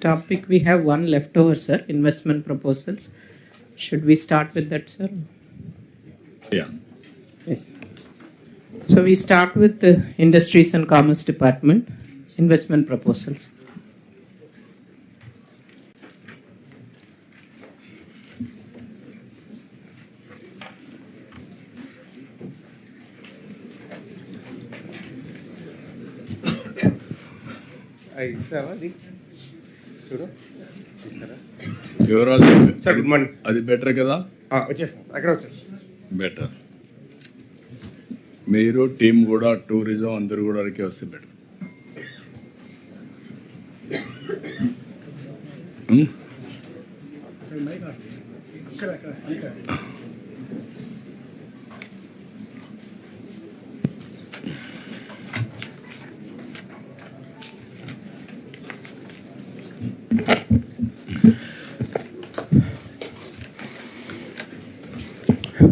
topic, we have one leftover, sir, investment proposals. Should we start with that, sir? Yeah. Yes. So we start with the Industries and Commerce Department, investment proposals. వివరాలు sir good morning. అది better కదా? వచ్చేస్తాను, అక్కడ వచ్చేస్తాను. Better. మీరు team కూడా tourism అందరూ కూడా అడిగి వస్తే better.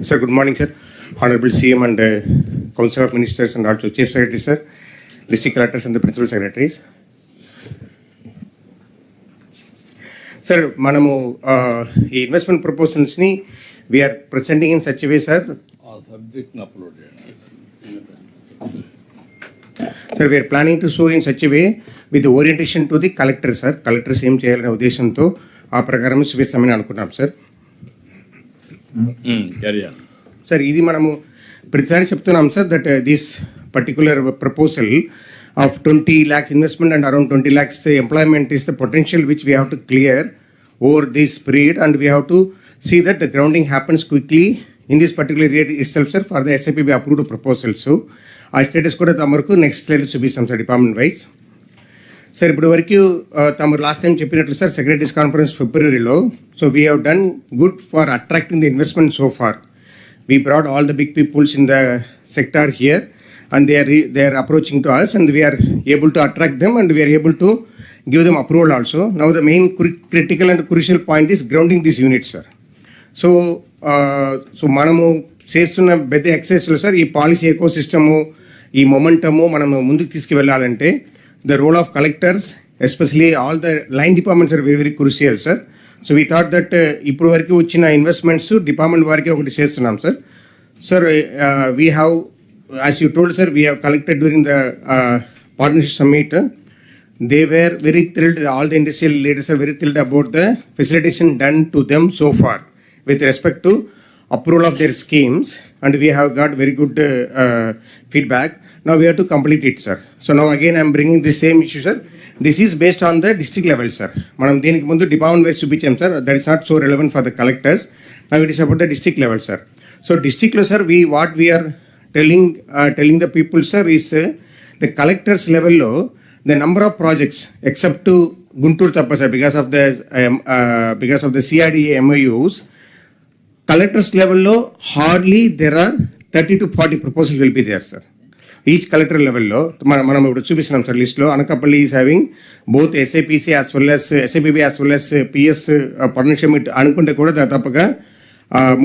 Sir, good morning, sir. Honorable CM and Council of Ministers and also Chief Secretary, sir, District Collectors and the Principal Secretaries. Sir, మనము ఈ ఇన్వెస్ట్మెంట్ ప్రపోజల్స్ని we're presenting in such way, sir. ఆ సబ్జెక్ట్ని upload చేయండి. Sir, we're planning to show in such way with orientation to the collector, sir. Collectors ఏం చేయాలనే ఉద్దేశంతో ఆ ప్రకారం చూపిస్తామని అనుకున్నాం, సార్. సార్, ఇది మనము ప్రతిసారి చెప్తున్నాం, sir, that this particular proposal of 20 lakhs investment and around 20 lakhs employment is the potential which we have to clear over this period, and we have to see that the grounding happens quickly in this particular area itself, sir, for the SIPB approved proposal. So our status కూడా తమకు next slide చూపిస్తాం, sir, department wise. Sir, ఇప్పుడు వరకు తమరు last time చెప్పినట్లు, sir, secretaries conference ఫిబ్రవరిలో. So we have done good for attracting the investment so far. We brought all the big peoples in the sector here, and they are approaching to us, and we are able to attract them, and we are able to give them approval also. Now the main critical and crucial point is grounding this unit, sir. So మనము చేస్తున్న పెద్ద ఎక్సర్సైజ్లో, sir, ఈ policy ecosystem, ఈ momentum మనము ముందుకు తీసుకువెళ్ళాలంటే the role of collectors, especially all the line departments are very crucial, sir. So we thought that ఇప్పుడు వరకు వచ్చిన ఇన్వెస్ట్మెంట్స్ డిపార్ట్మెంట్ వారికి ఒకటి చేస్తున్నాం, sir. Sir, we have, as you told, sir, we have collected during the partnership summit. They were very thrilled, all the industrial leaders are very thrilled about the facilitation done to them so far with respect to approval of their schemes, and we have got very good feedback. Now we have to complete it, sir. So now again I am bringing the same issue, sir. This is based on the district level, sir. మనం దీనికి ముందు department wise చూపించాం, sir. That is not so relevant for the collectors. Now it is about the district level, sir. So డిస్ట్రిక్ట్లో, sir, what we're telling the people, sir, is the collectors లెవెల్లో the number of projects except to Guntur Tappa, sir, because of the CRDA MOUs, collectors level lo hardly there are 30 to 40 proposals will be there, sir. Each collector level lo మనం ఇప్పుడు చూపిస్తున్నాం, sir, list లో. Anakapalli is having both SAPC as well as SAPB as well as PS partnership అనుకుంటే కూడా దాదాపుగా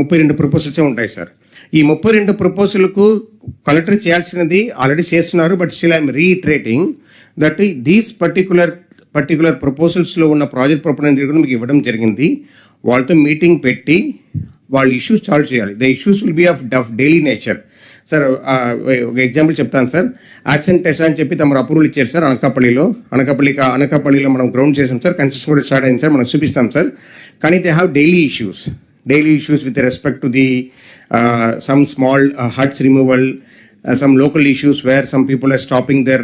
32 proposals ఉంటాయి, sir. ఈ 32 ప్రపోజల్కు కలెక్టర్ చేయాల్సినది ఆల్రెడీ చేస్తున్నారు, but still I'm reiterating that these particular ప్రపోజల్స్లో ఉన్న ప్రాజెక్ట్ ప్రపోజల్ కూడా మీకు ఇవ్వడం జరిగింది. వాళ్ళతో మీటింగ్ పెట్టి వాళ్ళ ఇష్యూస్ సాల్వ్ చేయాలి. The issues will be of daily nature, sir. ఒక ఎగ్జాంపుల్ చెప్తాను, సార్. యాక్షన్ టెస్ట్ అని చెప్పి తమరు అప్రూవల్ ఇచ్చారు, సార్, అనకాపల్లిలో మనం గ్రౌండ్ చేసాం, సార్. కన్స్ట్రక్షన్ కూడా స్టార్ట్ అయింది, సార్. మనం చూపిస్తాం, సార్. కానీ they have daily issues with respect to the some small huts removal, some local issues where some people are stopping their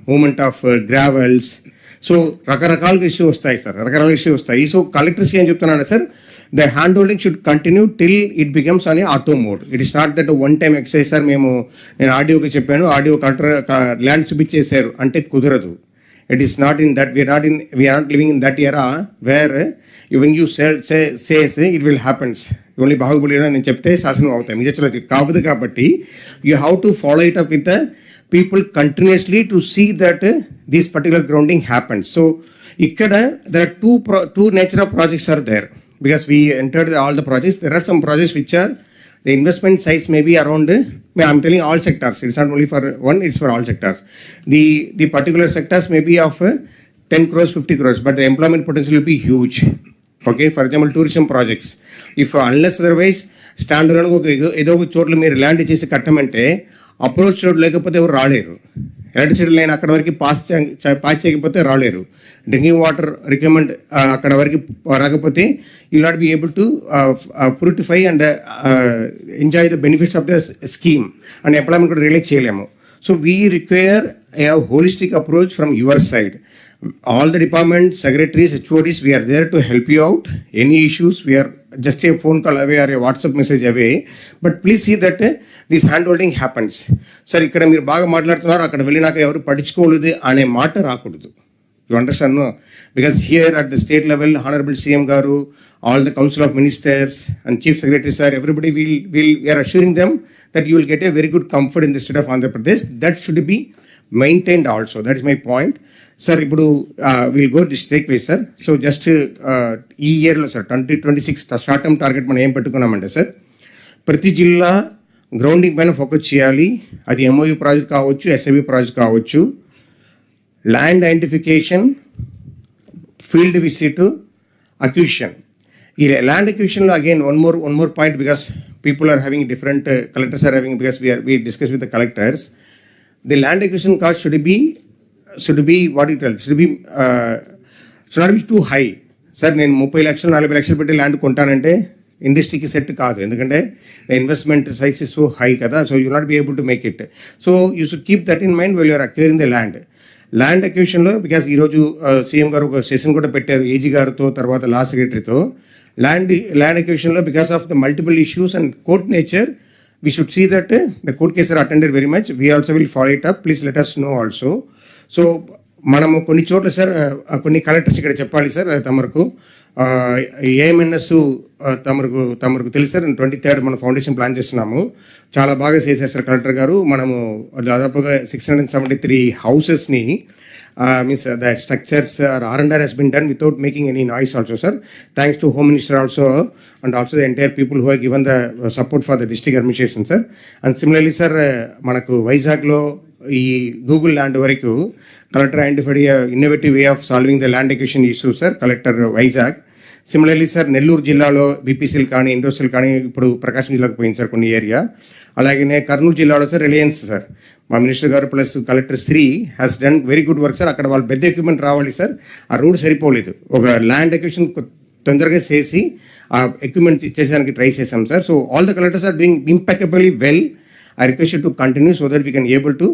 movement of gravels. So రకరకాల issue వస్తాయి, sir, రకరకాల issue వస్తాయి. So కలెక్టర్స్కి ఏం చెప్తున్నాను, sir, the hand holding should continue till it becomes on auto mode. It is not that one time exercise, sir. నేను ఆర్డీఓకి చెప్పాను, ఆర్డీఓ కలెక్టర్ ల్యాండ్ చూపించేశారు అంటే కుదరదు. It is not in that, we are not living in that era where when you say it will happens. Only Baahubali నేను చెప్తే శాసనం అవుతాయి, నిజంగా కావదు. కాబట్టి you have to follow it up with the people continuously to see that this particular grounding happens. So ఇక్కడ there are two nature of projects are there, because we entered all the projects. There are some projects which are the investment size may be around, I'm telling all sectors, it's not only for one, it's for all sectors. The particular sectors may be of 10 crores, 50 crores, but the employment potential will be huge. Okay, for example, tourism projects. If unless otherwise, standard ఏదో ఒక చోట్ల మీరు land చేసి కట్టమంటే approach road లేకపోతే ఎవరు రాలేరు. Electricity line అక్కడ వరకు పాస్ చేయకపోతే రాలేరు. డ్రింకింగ్ వాటర్ రిక్వైర్మెంట్ అక్కడ వరకు రాకపోతే you not be able to fruitify and enjoy the benefits of the scheme and employment కూడా రిలీజ్ చేయలేము. So we require a holistic approach from your side. All the department secretaries, HODs, we are there to help you out. Any issues, we are just a phone call away or a WhatsApp message away. But please see that this handholding happens. Sir, ఇక్కడ మీరు బాగా మాట్లాడుతున్నారు, అక్కడ వెళ్ళినాక ఎవరు పట్టించుకోలేదు అనే మాట రాకూడదు. You understand, no? Because here at the state level, Honorable CM Garu, all the Council of Ministers and Chief Secretaries, sir, everybody we are assuring them that you will get a very good comfort in the state of Andhra Pradesh. That should be maintained also. That is my point. Sir, ఇప్పుడు we'll go district way, sir. So just ఈ ఇయర్లో sir 2026 short term target మనం ఏం పెట్టుకున్నామంటే sir, ప్రతి జిల్లా grounding పైన focus చేయాలి. అది MOU ప్రాజెక్ట్ కావచ్చు, SIB ప్రాజెక్ట్ కావచ్చు. Land identification, field visit, acquisition. ఈ ల్యాండ్ అక్విజిషన్లో again one more point, because people are having different, collectors are having, because we discuss with the collectors. The land acquisition cost should be what it tells, should not be too high. Sir నేను 30 లక్షలు 40 లక్షలు పెట్టి land కొంటానంటే ఇండస్ట్రీకి set కాదు, ఎందుకంటే investment size is so high కదా. So you not be able to make it. So you should keep that in mind well you're acquiring the land అక్విజిషన్లో. Because ఈరోజు సీఎం గారు ఒక సెషన్ కూడా పెట్టారు ఏజీ గారితో, తర్వాత లా సెక్రటరీతో. ల్యాండ్ అక్విజిషన్లో because of the multiple issues and court nature, we should see that the court cases are attended very much. We also will follow it up. Please let us know also. So మనము కొన్ని చోట్ల sir, కొన్ని collectors ఇక్కడ చెప్పాలి sir, తమకు AMNS తమకు తెలుసు sir. 23rd మన ఫౌండేషన్ ప్లాన్ చేస్తున్నాము. చాలా బాగా చేశారు సార్ కలెక్టర్ గారు. మనము దాదాపుగా 673 హౌసెస్ని means the structures R&R has been done without making any noise also, sir. Thanks to Home Minister also, and also the entire people who have given the support for the district administration, sir. And similarly, sir, manaku Vizag lo ee Google land varaku collector identified a innovative way of solving the land acquisition issue, sir. Collector Vizag. Simularly, sir, Nellore జిల్లాలో బీపీసీలు కానీ ఇండస్ట్రీలు కానీ ఇప్పుడు ప్రకాశం జిల్లాకు పోయింది sir కొన్ని area. అలాగే కర్నూలు జిల్లాలో సార్ రిలయన్స్ సార్, మా మినిస్టర్ గారు plus collector Shri has done very good work sir. అక్కడ వాళ్ళు పెద్ద ఎక్విప్మెంట్ రావాలి సార్, ఆ రోడ్ సరిపోలేదు. ఒక ల్యాండ్ అక్విజిషన్ తొందరగా చేసి ఆ ఎక్విప్మెంట్ చేసేదానికి ట్రై చేశాం sir. So all the collectors are doing impeccably well. I request you to continue so that we can able to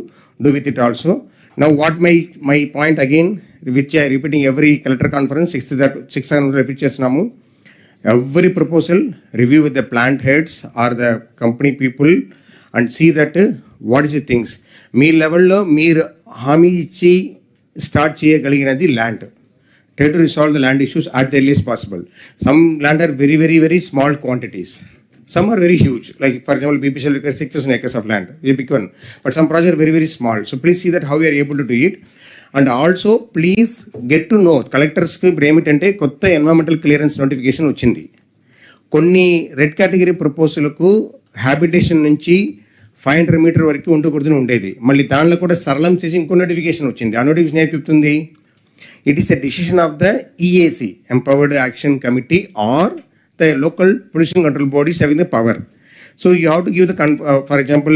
do with it also. Now what my point again, which I repeating every collector conference 6th repeat చేస్తున్నాము. Every proposal, review with the plant heads or the company people and see that what is the things. మీ లెవెల్లో మీరు హామీ ఇచ్చి start చేయగలిగినది land. Try to resolve the land issues at the earliest possible. Some land are very, very, very small quantities. Some are very huge. Like for example, BPCL requires 6,000 acres of land, a big one. But some projects are very, very small. So please see that how we are able to do it. And also please get to know, కలెక్టర్స్కి ఇప్పుడు ఏమిటంటే కొత్త environmental clearance notification వచ్చింది. కొన్ని red category ప్రపోజల్కు habitation నుంచి 500 metre వరకు ఉండకూడదని ఉండేది. మళ్ళీ దానిలో కూడా సరళం చేసి ఇంకో నోటిఫికేషన్ వచ్చింది. ఆ నోటిఫికేషన్ ఏం చెప్తుంది, it is a decision of the EAC, empowered action committee, or the local pollution control bodies having the power. So you have to give the, for example,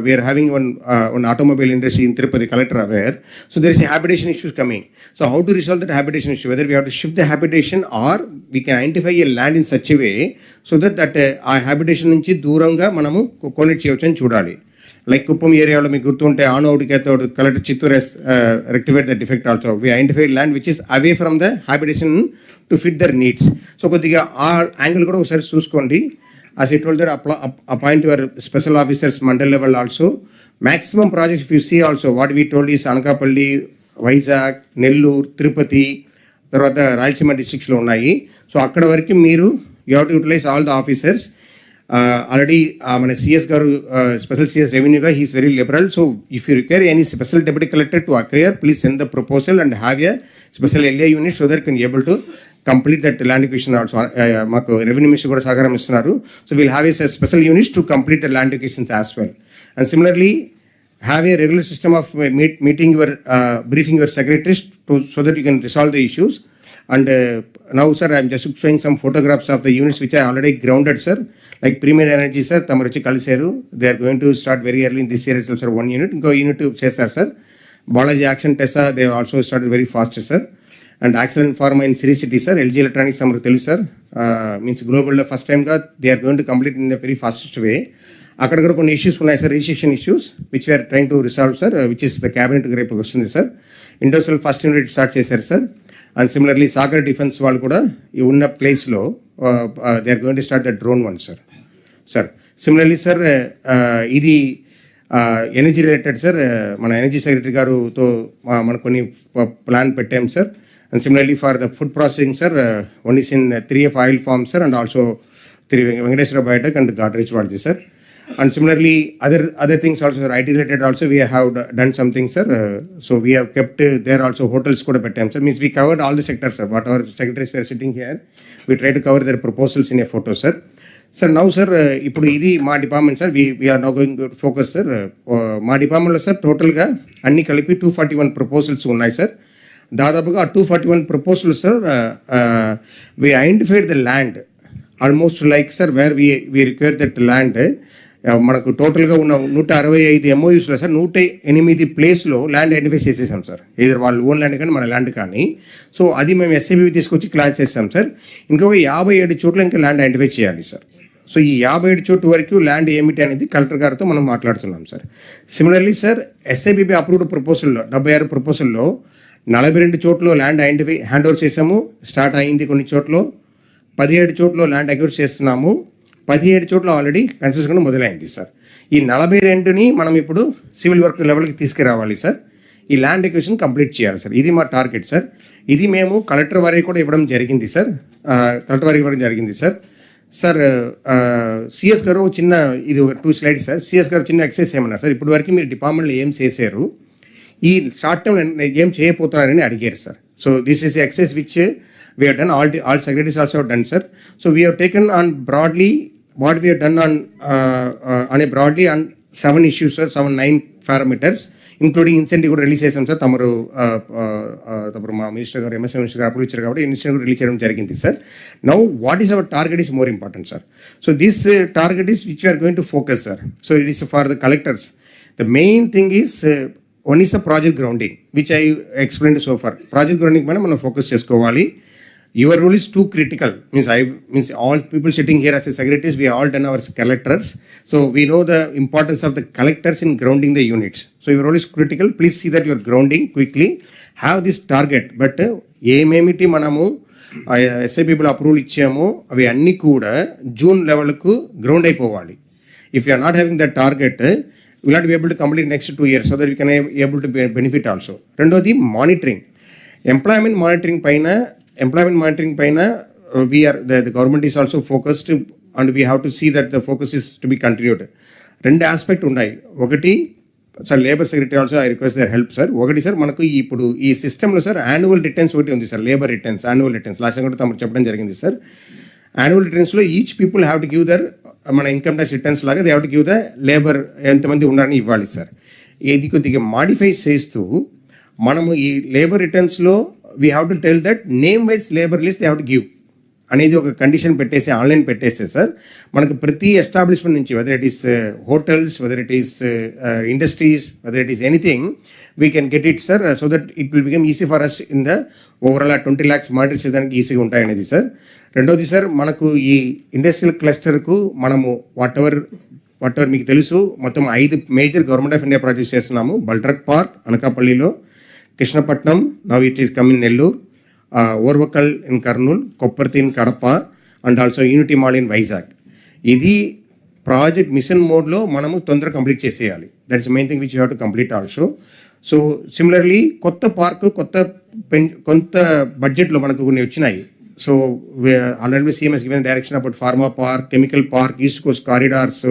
we are having one automobile industry in Tirupati, collector aware. So there is a habitation issues coming. So how to resolve that habitation issue? Whether we have to shift the habitation or we can identify a land in such a way so that our habitation నుంచి దూరంగా మనము కొనేట్ చేయవచ్చు అని చూడాలి. Like Kuppam ఏరియాలో మీకు గుర్తుంటే on out కేతోడు collector Chittoor rectified the defect also. We identified land which is away from the habitation to fit their needs. So కొద్దిగా ఆ యాంగిల్ కూడా ఒకసారి చూసుకోండి. As I told that, appoint your special officers mandal level also. Maximum projects, if you see also, what we told is Anakapalli, Vizag, Nellore, Tirupati, తర్వాత రాయలసీమ డిస్ట్రిక్ట్స్లో ఉన్నాయి. So అక్కడ వరకు మీరు you have to utilize all the officers. Already మన CS గారు special CS రెవెన్యూగా he's very liberal. So if you require any special deputy collector to acquire, please send the proposal and have a special LA unit so that can able to complete that land acquisition also. మాకు revenue minister కూడా సహకారం ఇస్తున్నారు. So will have a special units to complete the land acquisitions as well. And similarly have a regular system of meeting your briefing your secretaries so that you can resolve the issues. And now, sir, I'm just showing some photographs of the units which are already grounded, sir. Like Premier Energy, sir, Tamaruchi Kaliseru, they are going to start very early in this year itself, sir. One unit, go unit to Cesar, sir. Balaji Action Tessa, they have also started very fast, sir. And Excellent Pharma in City City, sir. LG Electronics, Samru sir. Means global first time, they are going to complete in a very fastest way. అక్కడ కూడా కొన్ని issues ఉన్నాయి sir, registration issues which we're trying to resolve sir, which is the cabinet రేపు వస్తుంది sir. Industrial first unit start చేశారు sir. And similarly Sagar defence వాళ్ళు కూడా ఈ ఉన్న ప్లేస్లో they are going to start the drone one sir. Sir similarly sir ఇది energy related sir, మన ఎనర్జీ సెక్రటరీ గారుతో మనం కొన్ని ప్లాన్ పెట్టాం sir. And similarly for the food processing sir, one is in 3F oil farm sir, and also 3 Venkateswara biotech and Godrej వాళ్ళది sir. And similarly, other things also, sir, IT related also, we have done something, sir. So we have kept there also hotels kuda pettam, sir. Means we covered all the sectors, sir. Whatever secretaries were sitting here, we try to cover their proposals in a photo, sir. Sir, now, sir, ఇప్పుడు ఇది మా department sir, we are now going to focus, sir. మా డిపార్ట్మెంట్లో sir టోటల్గా అన్ని కలిపి 241 proposals ఉన్నాయి sir. దాదాపుగా 241 proposals sir, we identified the land almost like, sir, where we require that land. మనకు టోటల్గా ఉన్న 165 MOUస్లో సార్ 108 ప్లేస్లో ల్యాండ్ ఐడెంటిఫై చేసేసాం సార్. ఇది వాళ్ళ ఓన్ ల్యాండ్ కానీ మన ల్యాండ్ కానీ. సో అది మేము SABB తీసుకొచ్చి క్లాస్ చేస్తాం సార్. ఇంకొక 57 చోట్ల ఇంకా ల్యాండ్ ఐడెంటిఫై చేయాలి సార్. సో ఈ 57 చోట్ల వరకు ల్యాండ్ ఏమిటి అనేది కలెక్టర్ గారితో మనం మాట్లాడుతున్నాం sir. Similarly sir, SABB approved ప్రపోజల్లో 76 ప్రపోజల్లో 42 చోట్ల ల్యాండ్ ఐడెంటిఫై హ్యాండ్ ఓవర్ చేసాము, స్టార్ట్ అయింది. కొన్ని చోట్ల 17 చోట్ల ల్యాండ్ అక్వైర్ చేస్తున్నాము, 17 చోట్ల ఆల్రెడీ కన్స్ట్రక్షన్ మొదలైంది సార్. ఈ 42ని మనం ఇప్పుడు సివిల్ వర్క్ లెవెల్కి తీసుకురావాలి సార్. ఈ ల్యాండ్ ఎక్విజిషన్ కంప్లీట్ చేయాలి సార్. ఇది మా టార్గెట్ సార్. ఇది మేము కలెక్టర్ వారికి కూడా ఇవ్వడం జరిగింది సార్. సార్ సిఎస్ గారు చిన్న ఇది 2 స్లైడ్స్ సార్. సిఎస్ గారు చిన్న ఎక్సైజ్ ఏమన్నారు సార్, ఇప్పటి వరకు మీరు డిపార్ట్మెంట్లో ఏం చేశారు, ఈ షార్ట్ టర్మ్ ఏం చేయబోతున్నారని అడిగారు sir. So this is exercise which we have done, all secretaries also have done, sir. So we have taken on broadly what we have done on a broadly on 7 issues, sir, 9 parameters, including incentive కూడా release చేసాం sir. తమరు మా minister గారు MSM minister గారు approve ఇచ్చారు కాబట్టి incentive release చేయడం జరిగింది sir. Now what is our target is more important sir. So this target is which we are going to focus sir. So it is for the collectors. The main thing is one is the project grounding which I explained so far. Project grounding పైన మనం focus చేసుకోవాలి. Your role is too critical. Means all people sitting here as a secretaries, we all done our collectors. So we know the importance of the collectors in grounding the units. So your role is critical. Please see that you are grounding quickly. Have this target. But ఏమేమిటి మనము SABB approval ఇచ్చామో అవి అన్నీ కూడా June లెవెల్కు ground అయిపోవాలి. If you are not having that target, we will not be able to complete next 2 years so that we can be able to benefit also. రెండోది monitoring. Employment monitoring పైన we are the government is also focused and we have to see that the focus is to be continued. 2 aspect ఉన్నాయి. ఒకటి sir, labour secretary also I request their help sir. ఒకటి sir, మనకు ఇప్పుడు ఈ సిస్టంలో sir annual returns ఒకటి ఉంది sir, labour returns, annual returns last కూడా తమకు చెప్పడం జరిగింది సార్. యాన్యువల్ రిటర్న్స్లో each people have to give their మన ఇన్కమ్ ట్యాక్స్ రిటర్న్స్ లాగా they have to give the labour ఎంతమంది ఉన్నారని ఇవ్వాలి సార్. ఇది కొద్దిగా మాడిఫై చేస్తూ మనము ఈ labour రిటర్న్స్లో we have to tell that name wise labor list they have to give అనేది ఒక కండిషన్ పెట్టేసి ఆన్లైన్ పెట్టేస్తే సార్, మనకు ప్రతి ఎస్టాబ్లిష్మెంట్ నుంచి whether it is hotels, whether it is industries, whether it is anything we can get it sir. So that it will become easy for us in the overall 20 lakhs monitor చేయడానికి ఈజీగా ఉంటాయనేది sir. రెండోది sir, మనకు ఈ industrial క్లస్టర్కు మనము what ever మీకు తెలుసు మొత్తం 5 major government of India projects చేస్తున్నాము. బల్ట్రక్ పార్క్ అనకాపల్లిలో, Krishnapatnam, now it is come in Nellore, Orvakal in Kurnool, Kopparthi in Kadapa and also unity mall in Vizag. ఇది ప్రాజెక్ట్ మిషన్ మోడ్లో మనము తొందరగా కంప్లీట్ చేసేయాలి. That is main thing which you have to complete also. So similarly కొత్త park కొంత బడ్జెట్లో మనకు కొన్ని వచ్చినాయి. So already CM has given direction about pharma park, chemical park, east Coast corridors,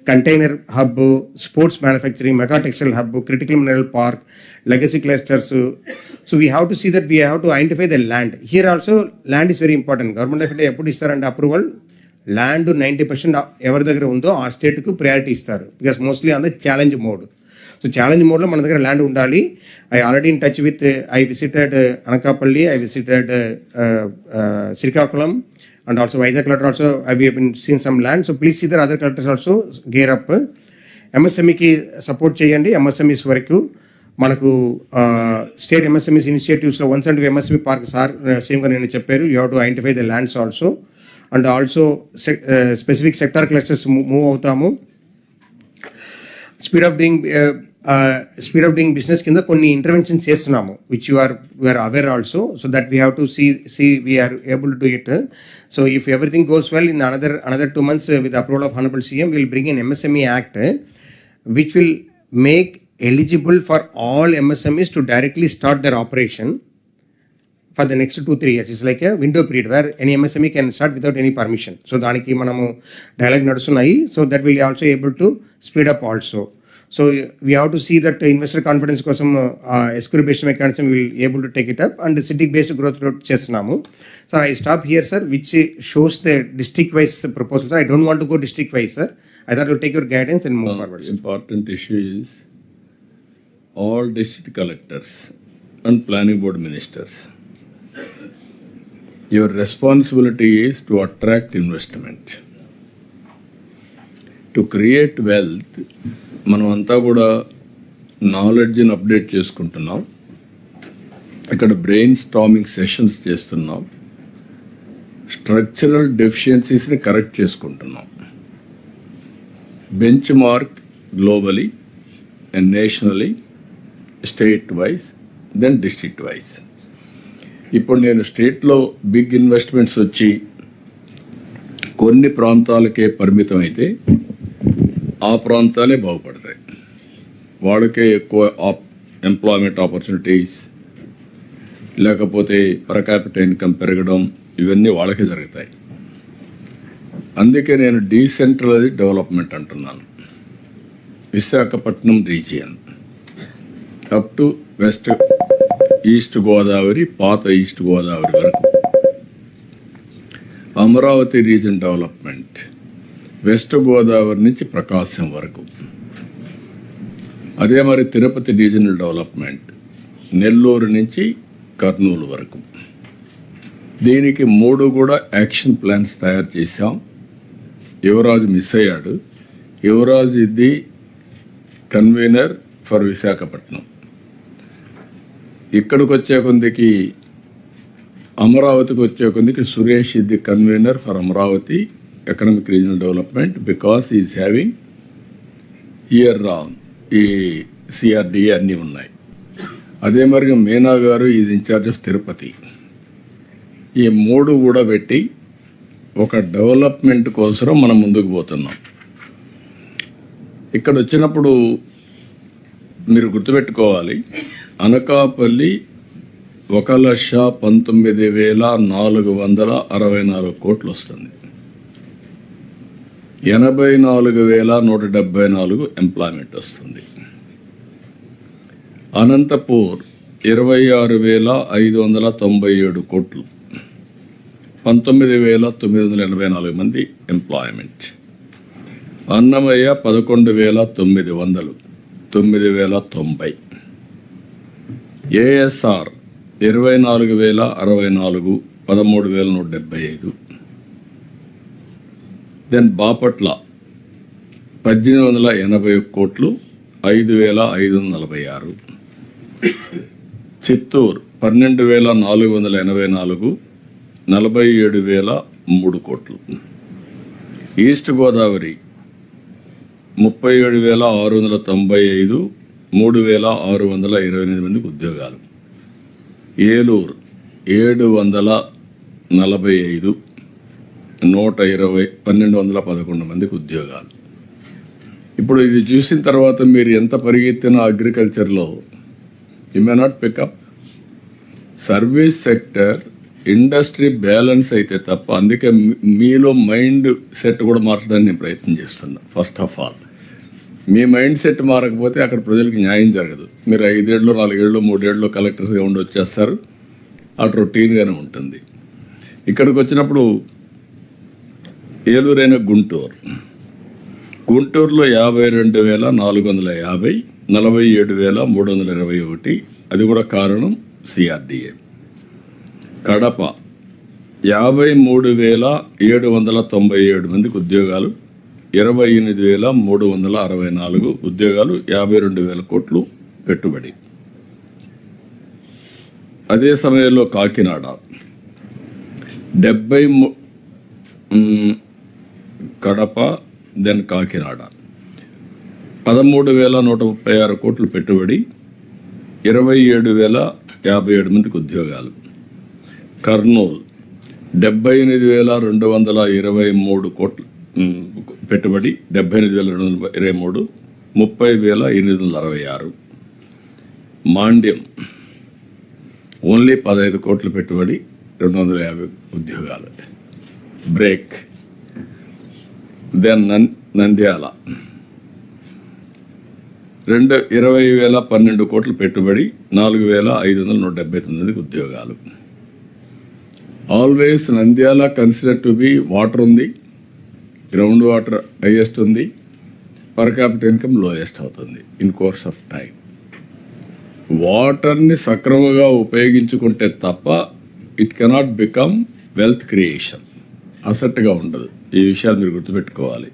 container hub, sports manufacturing, mega textile hub, critical mineral park, legacy clusters. So we have to see that we have to identify the land. Here also land is very important. Government of India ఎప్పుడు ఇస్తారంటే approval land 90% ఎవరి దగ్గర ఉందో ఆ స్టేట్కు priority ఇస్తారు, because mostly on the challenge mode. So challenge మోడ్లో మన దగ్గర ల్యాండ్ ఉండాలి. I already in touch with, I visited Anakapalli, I visited Srikakulam, and also Vizag collector also I have been seen some land. So please see the other collectors also gear up. MSME కి support చేయండి. MSMEs వరకు మనకు state MSMEs ఇనిషియేటివ్స్లో 170 MSME park sir సేమ్గా నేను చెప్పారు. You have to identify the lands also, and also specific sector clusters move అవుతాము. Speed of doing business కింద కొన్ని ఇంటర్వెన్షన్స్ చేస్తున్నాము, which you are aware also, so that we have to see we are able to do it. So if everything goes well, in another 2 months with the approval of Honorable CM, we will bring in MSME Act, which will make eligible for all MSMEs to directly start their operation for the next 2-3 years. It's like a window period where any MSME can start without any permission. So దానికి మనము dialogue నడుస్తున్నాయి. So that will also able to speed up also. So we have to see that investor confidence కోసం escrow based mechanism will able to take it up, and city based growth చేస్తున్నాము. Sir I stop here sir, which shows the district wise proposal. Sir I don't want to go district wise sir. I thought we'll take your guidance and move forward. Important issue is all district collectors and planning board ministers, your responsibility is to attract investment, to create wealth. మనం అంతా కూడా నాలెడ్జ్ని update చేసుకుంటున్నాం. ఇక్కడ brainstorming sessions చేస్తున్నాం. Structural డెఫిషియన్సీస్ని correct చేసుకుంటున్నాం. Benchmark globally and nationally, state wise, then district wise. ఇప్పుడు నేను స్టేట్లో బిగ్ ఇన్వెస్ట్మెంట్స్ వచ్చి కొన్ని ప్రాంతాలకే పరిమితం అయితే ఆ ప్రాంతాలే బాగుపడతాయి. వాళ్ళకే ఎక్కువ ఎంప్లాయ్మెంట్ ఆపర్చునిటీస్, లేకపోతే పర్ క్యాపిటల్ ఇన్కమ్ పెరగడం, ఇవన్నీ వాళ్ళకే జరుగుతాయి. అందుకే నేను డీసెంట్రలైజ్డ్ డెవలప్మెంట్ అంటున్నాను. Visakhapatnam region up to east Godavari, పాత ఈస్ట్ గోదావరి వరకు, Amaravati reason development west Godavari నుంచి ప్రకాశం వరకు, అదే మరి తిరుపతి రీజనల్ డెవలప్మెంట్ నెల్లూరు నుంచి కర్నూలు వరకు. దీనికి 3 కూడా యాక్షన్ ప్లాన్స్ తయారు చేశాం. యువరాజు మిస్ అయ్యాడు. యువరాజు ఇది కన్వీనర్ ఫర్ విశాఖపట్నం. ఇక్కడికి వచ్చే కొందికి, అమరావతికి వచ్చే కొందికి సురేష్ ఇది convener for Amaravati economic regional development, because is having here ఈ సిఆర్డిఏ అన్నీ ఉన్నాయి. అదే మరి మీనా గారు ఈజ్ ఇన్ఛార్జ్ ఆఫ్ తిరుపతి. ఈ 3 కూడా పెట్టి ఒక డెవలప్మెంట్ కోసం మనం ముందుకు పోతున్నాం. ఇక్కడ వచ్చినప్పుడు మీరు గుర్తుపెట్టుకోవాలి, అనకాపల్లి 1,19,464 కోట్లు వస్తుంది. 84,174 ఎంప్లాయ్మెంట్ వస్తుంది. అనంతపూర్ 26,597 కోట్లు, 19,984 మంది employment. Annamayya 11,900, 9,090. ASR 24,064, 13,175. Then Bapatla 1,880 కోట్లు, 5,546. చిత్తూరు 12,484, 47,003 కోట్లు. ఈస్ట్ గోదావరి 37,695, 3,628 మందికి ఉద్యోగాలు. ఏలూరు 745, 120, 1,211 మందికి ఉద్యోగాలు. ఇప్పుడు ఇది చూసిన తర్వాత మీరు ఎంత పరిగెత్తిన అగ్రికల్చర్లో you may not pick up. Service sector, industry balance అయితే తప్ప, అందుకే మీలో మైండ్ సెట్ కూడా మార్చడానికి నేను ప్రయత్నం చేస్తున్నా. First of all me mind set మారకపోతే అక్కడ ప్రజలకు న్యాయం జరగదు. మీరు 5 ఏళ్ళు, 4 ఏళ్ళు, 3 ఏళ్ళు కలెక్టర్స్గా ఉండి వచ్చేస్తారు. అటు రొటీన్గానే ఉంటుంది. ఇక్కడికి వచ్చినప్పుడు ఏలూరైన గుంటూరులో 52,450, 47,321, అది కూడా కారణం సిఆర్డిఏ. కడప 53,797 మందికి ఉద్యోగాలు, 28,364 ఉద్యోగాలు, 52,000 కోట్లు పెట్టుబడి. అదే సమయంలో కాకినాడ 73, కడప దెన్ కాకినాడ 13,136 కోట్లు పెట్టుబడి, 27,057 మందికి ఉద్యోగాలు. కర్నూలు 78,223 కోట్లు పెట్టుబడి, 78,223, 30,866. మాండ్యం ఓన్లీ 15 కోట్లు పెట్టుబడి, 250 ఉద్యోగాలు. బ్రేక్. దెన్ నంద్యాల 20,012 కోట్లు పెట్టుబడి, 4,579 ఉద్యోగాలు. Always Nandyal consider to be water ఉంది, గ్రౌండ్ వాటర్ హైయెస్ట్ ఉంది, పర్ క్యాపిటల్ ఇన్కమ్ లోయెస్ట్ అవుతుంది ఇన్ కోర్స్ ఆఫ్ టైం. వాటర్ని సక్రమంగా ఉపయోగించుకుంటే తప్ప it cannot become wealth creation, అసెట్గా ఉండదు. ఈ విషయాలు మీరు గుర్తుపెట్టుకోవాలి.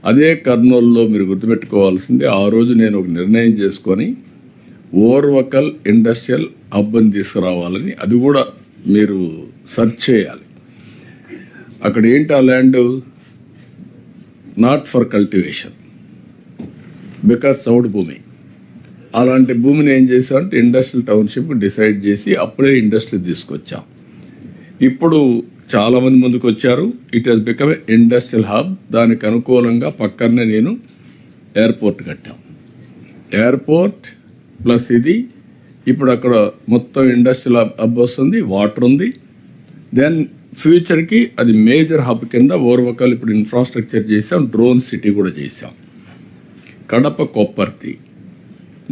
అదే కర్నూలులో మీరు గుర్తుపెట్టుకోవాల్సింది, ఆ రోజు నేను ఒక నిర్ణయం చేసుకొని ఓర్వకల్ ఇండస్ట్రియల్ హబ్ని తీసుకురావాలని. అది కూడా మీరు సెర్చ్ చేయాలి. అక్కడ ఏంటి ఆ land not for cultivation, because చౌడు భూమి. అలాంటి భూమిని ఏం చేసామంటే ఇండస్ట్రియల్ టౌన్షిప్ డిసైడ్ చేసి అప్పుడే ఇండస్ట్రీ తీసుకొచ్చాం. ఇప్పుడు చాలామంది ముందుకు వచ్చారు. It has become industrial hub. దానికి అనుకూలంగా పక్కనే నేను ఎయిర్పోర్ట్ కట్టాం. ఎయిర్పోర్ట్ ప్లస్ ఇది ఇప్పుడు అక్కడ మొత్తం ఇండస్ట్రియల్ హబ్ వస్తుంది, వాటర్ ఉంది. దెన్ ఫ్యూచర్కి అది మేజర్ హబ్ కింద ఓర్వకల్ ఇప్పుడు ఇన్ఫ్రాస్ట్రక్చర్ చేసాం, డ్రోన్ సిటీ కూడా చేసాం. కడప కొప్పర్తి,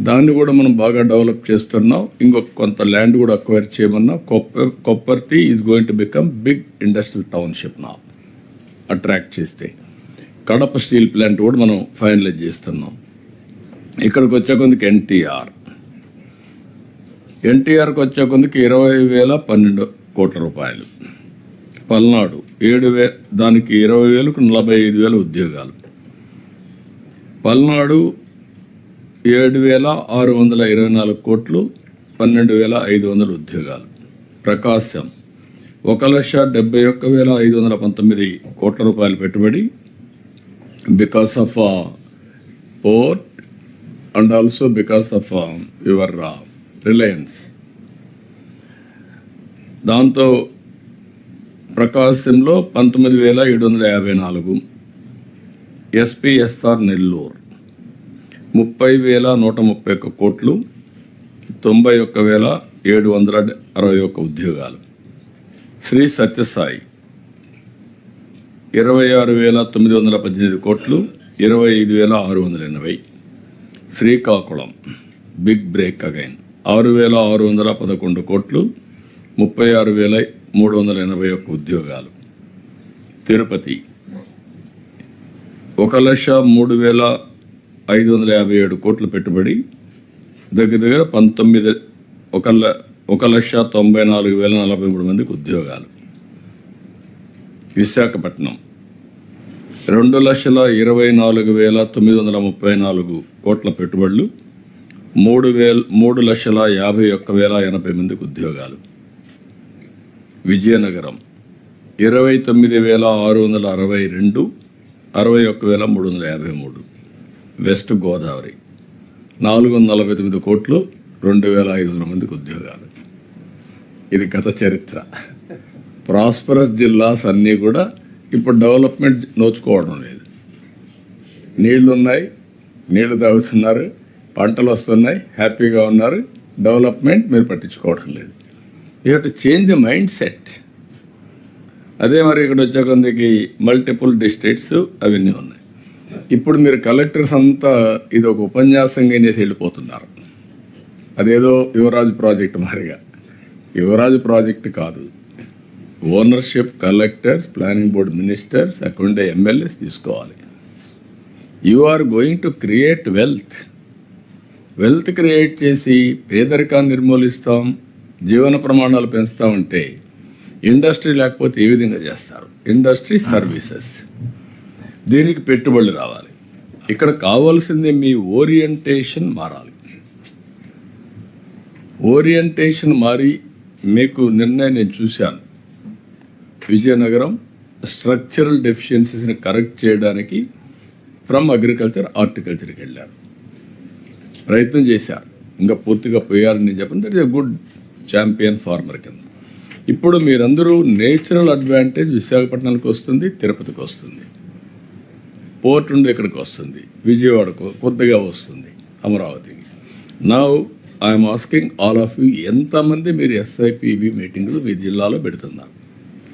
దాన్ని కూడా మనం బాగా డెవలప్ చేస్తున్నాం. ఇంకొక కొంత ల్యాండ్ కూడా అక్వైర్ చేయమన్నాం. Kopparthi is going to become big industrial township నా అట్రాక్ట్ చేస్తే. కడప స్టీల్ ప్లాంట్ కూడా మనం ఫైనలైజ్ చేస్తున్నాం. ఇక్కడికి వచ్చే కొందుకు ఎన్టీఆర్కి వచ్చే కొందుకు 20,012 కోట్ల రూపాయలు. పల్నాడు 7,000, దానికి 20,000కు 45,000 ఉద్యోగాలు. పల్నాడు 7,624 కోట్లు, 12,500 ఉద్యోగాలు. ప్రకాశం 1,71,519 కోట్ల రూపాయలు పెట్టుబడి, because of port and also because of your Reliance. దాంతో ప్రకాశంలో 19,754, ఎస్పీఎస్ఆర్ నెల్లూరు 30,131 కోట్లు, 91,761 ఉద్యోగాలు. శ్రీ సత్యసాయి 26,918 కోట్లు, 25,680. శ్రీకాకుళం బిగ్ బ్రేక్ అగైన్ 6,611 కోట్లు, 36,381 ఉద్యోగాలు. తిరుపతి 1,03,557 కోట్లు పెట్టుబడి, దగ్గర 1,94,043 మందికి ఉద్యోగాలు. విశాఖపట్నం 2,24,934 కోట్ల పెట్టుబడులు, 3,51,080 మందికి ఉద్యోగాలు. విజయనగరం 29,662, 61,353. వెస్ట్ గోదావరి 449 కోట్లు, 2,500 మందికి ఉద్యోగాలు. ఇది గత చరిత్ర. ప్రాస్పరస్ జిల్లాస్ అన్నీ కూడా ఇప్పుడు డెవలప్మెంట్ నోచుకోవడం లేదు. నీళ్లు ఉన్నాయి, నీళ్లు తాగుతున్నారు, పంటలు వస్తున్నాయి, హ్యాపీగా ఉన్నారు. డెవలప్మెంట్ మీరు పట్టించుకోవడం లేదు. You have to change the mind set. అదే మరి ఇక్కడ వచ్చే కొందికి మల్టిపుల్ డిస్ట్రిక్ట్స్ అవన్నీ ఉన్నాయి. ఇప్పుడు మీరు కలెక్టర్స్ అంతా ఇది ఒక ఉపన్యాసంగా అనేసి వెళ్ళిపోతున్నారు. అదేదో యువరాజు ప్రాజెక్ట్ మారిగా. యువరాజు ప్రాజెక్ట్ కాదు. Ownership collectors, planning board ministers, అక్కడ ఎమ్మెల్యేస్ తీసుకోవాలి. You are going to create wealth. Wealth create చేసి పేదరికాన్ని నిర్మూలిస్తాం, జీవన ప్రమాణాలు పెంచుతామంటే ఇండస్ట్రీ లేకపోతే ఏ విధంగా చేస్తారు? ఇండస్ట్రీ సర్వీసెస్, దీనికి పెట్టుబడులు రావాలి. ఇక్కడ కావాల్సింది మీ ఓరియంటేషన్ మారాలి. ఓరియంటేషన్ మారి మీకు నిర్ణయం నేను చూశాను. విజయనగరం స్ట్రక్చరల్ డెఫిషియన్సీస్ని కరెక్ట్ చేయడానికి ఫ్రమ్ అగ్రికల్చర్ హార్టికల్చర్కి వెళ్ళారు, ప్రయత్నం చేశారు. ఇంకా పూర్తిగా పోయారని నేను చెప్పను. That is a good champion farmer కింద. ఇప్పుడు మీరందరూ నేచురల్ అడ్వాంటేజ్ విశాఖపట్నానికి వస్తుంది, తిరుపతికి వస్తుంది, పోర్ట్ నుండి ఇక్కడికి వస్తుంది, విజయవాడకు కొద్దిగా వస్తుంది, అమరావతికి. Now I'm asking all of you, ఎంతమంది మీరు ఎస్ఐపిబి మీటింగ్లు మీ జిల్లాలో పెడుతున్నారు?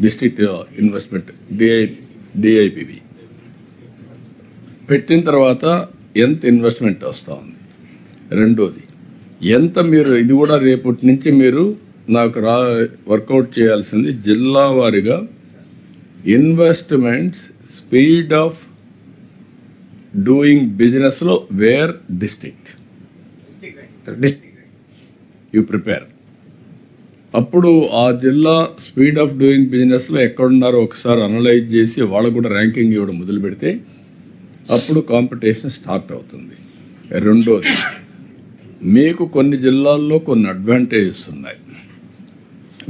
డిస్ట్రిక్ట్ ఇన్వెస్ట్మెంట్ డిఐపిబి పెట్టిన తర్వాత ఎంత ఇన్వెస్ట్మెంట్ వస్తూ ఉంది? రెండోది, ఎంత మీరు ఇది కూడా రేపటి నుంచి మీరు నాకు వర్కౌట్ చేయాల్సింది జిల్లా వారీగా ఇన్వెస్ట్మెంట్స్, స్పీడ్ ఆఫ్ డూయింగ్ బిజినెస్లో వేర్ డిస్ట్రిక్ట్ యూ ప్రిపేర్. అప్పుడు ఆ జిల్లా స్పీడ్ ఆఫ్ డూయింగ్ బిజినెస్లో ఎక్కడున్నారో ఒకసారి అనలైజ్ చేసి వాళ్ళకు కూడా ర్యాంకింగ్ ఇవ్వడం మొదలు పెడితే అప్పుడు కాంపిటీషన్ స్టార్ట్ అవుతుంది. రెండోది, మీకు కొన్ని జిల్లాల్లో కొన్ని అడ్వాంటేజెస్ ఉన్నాయి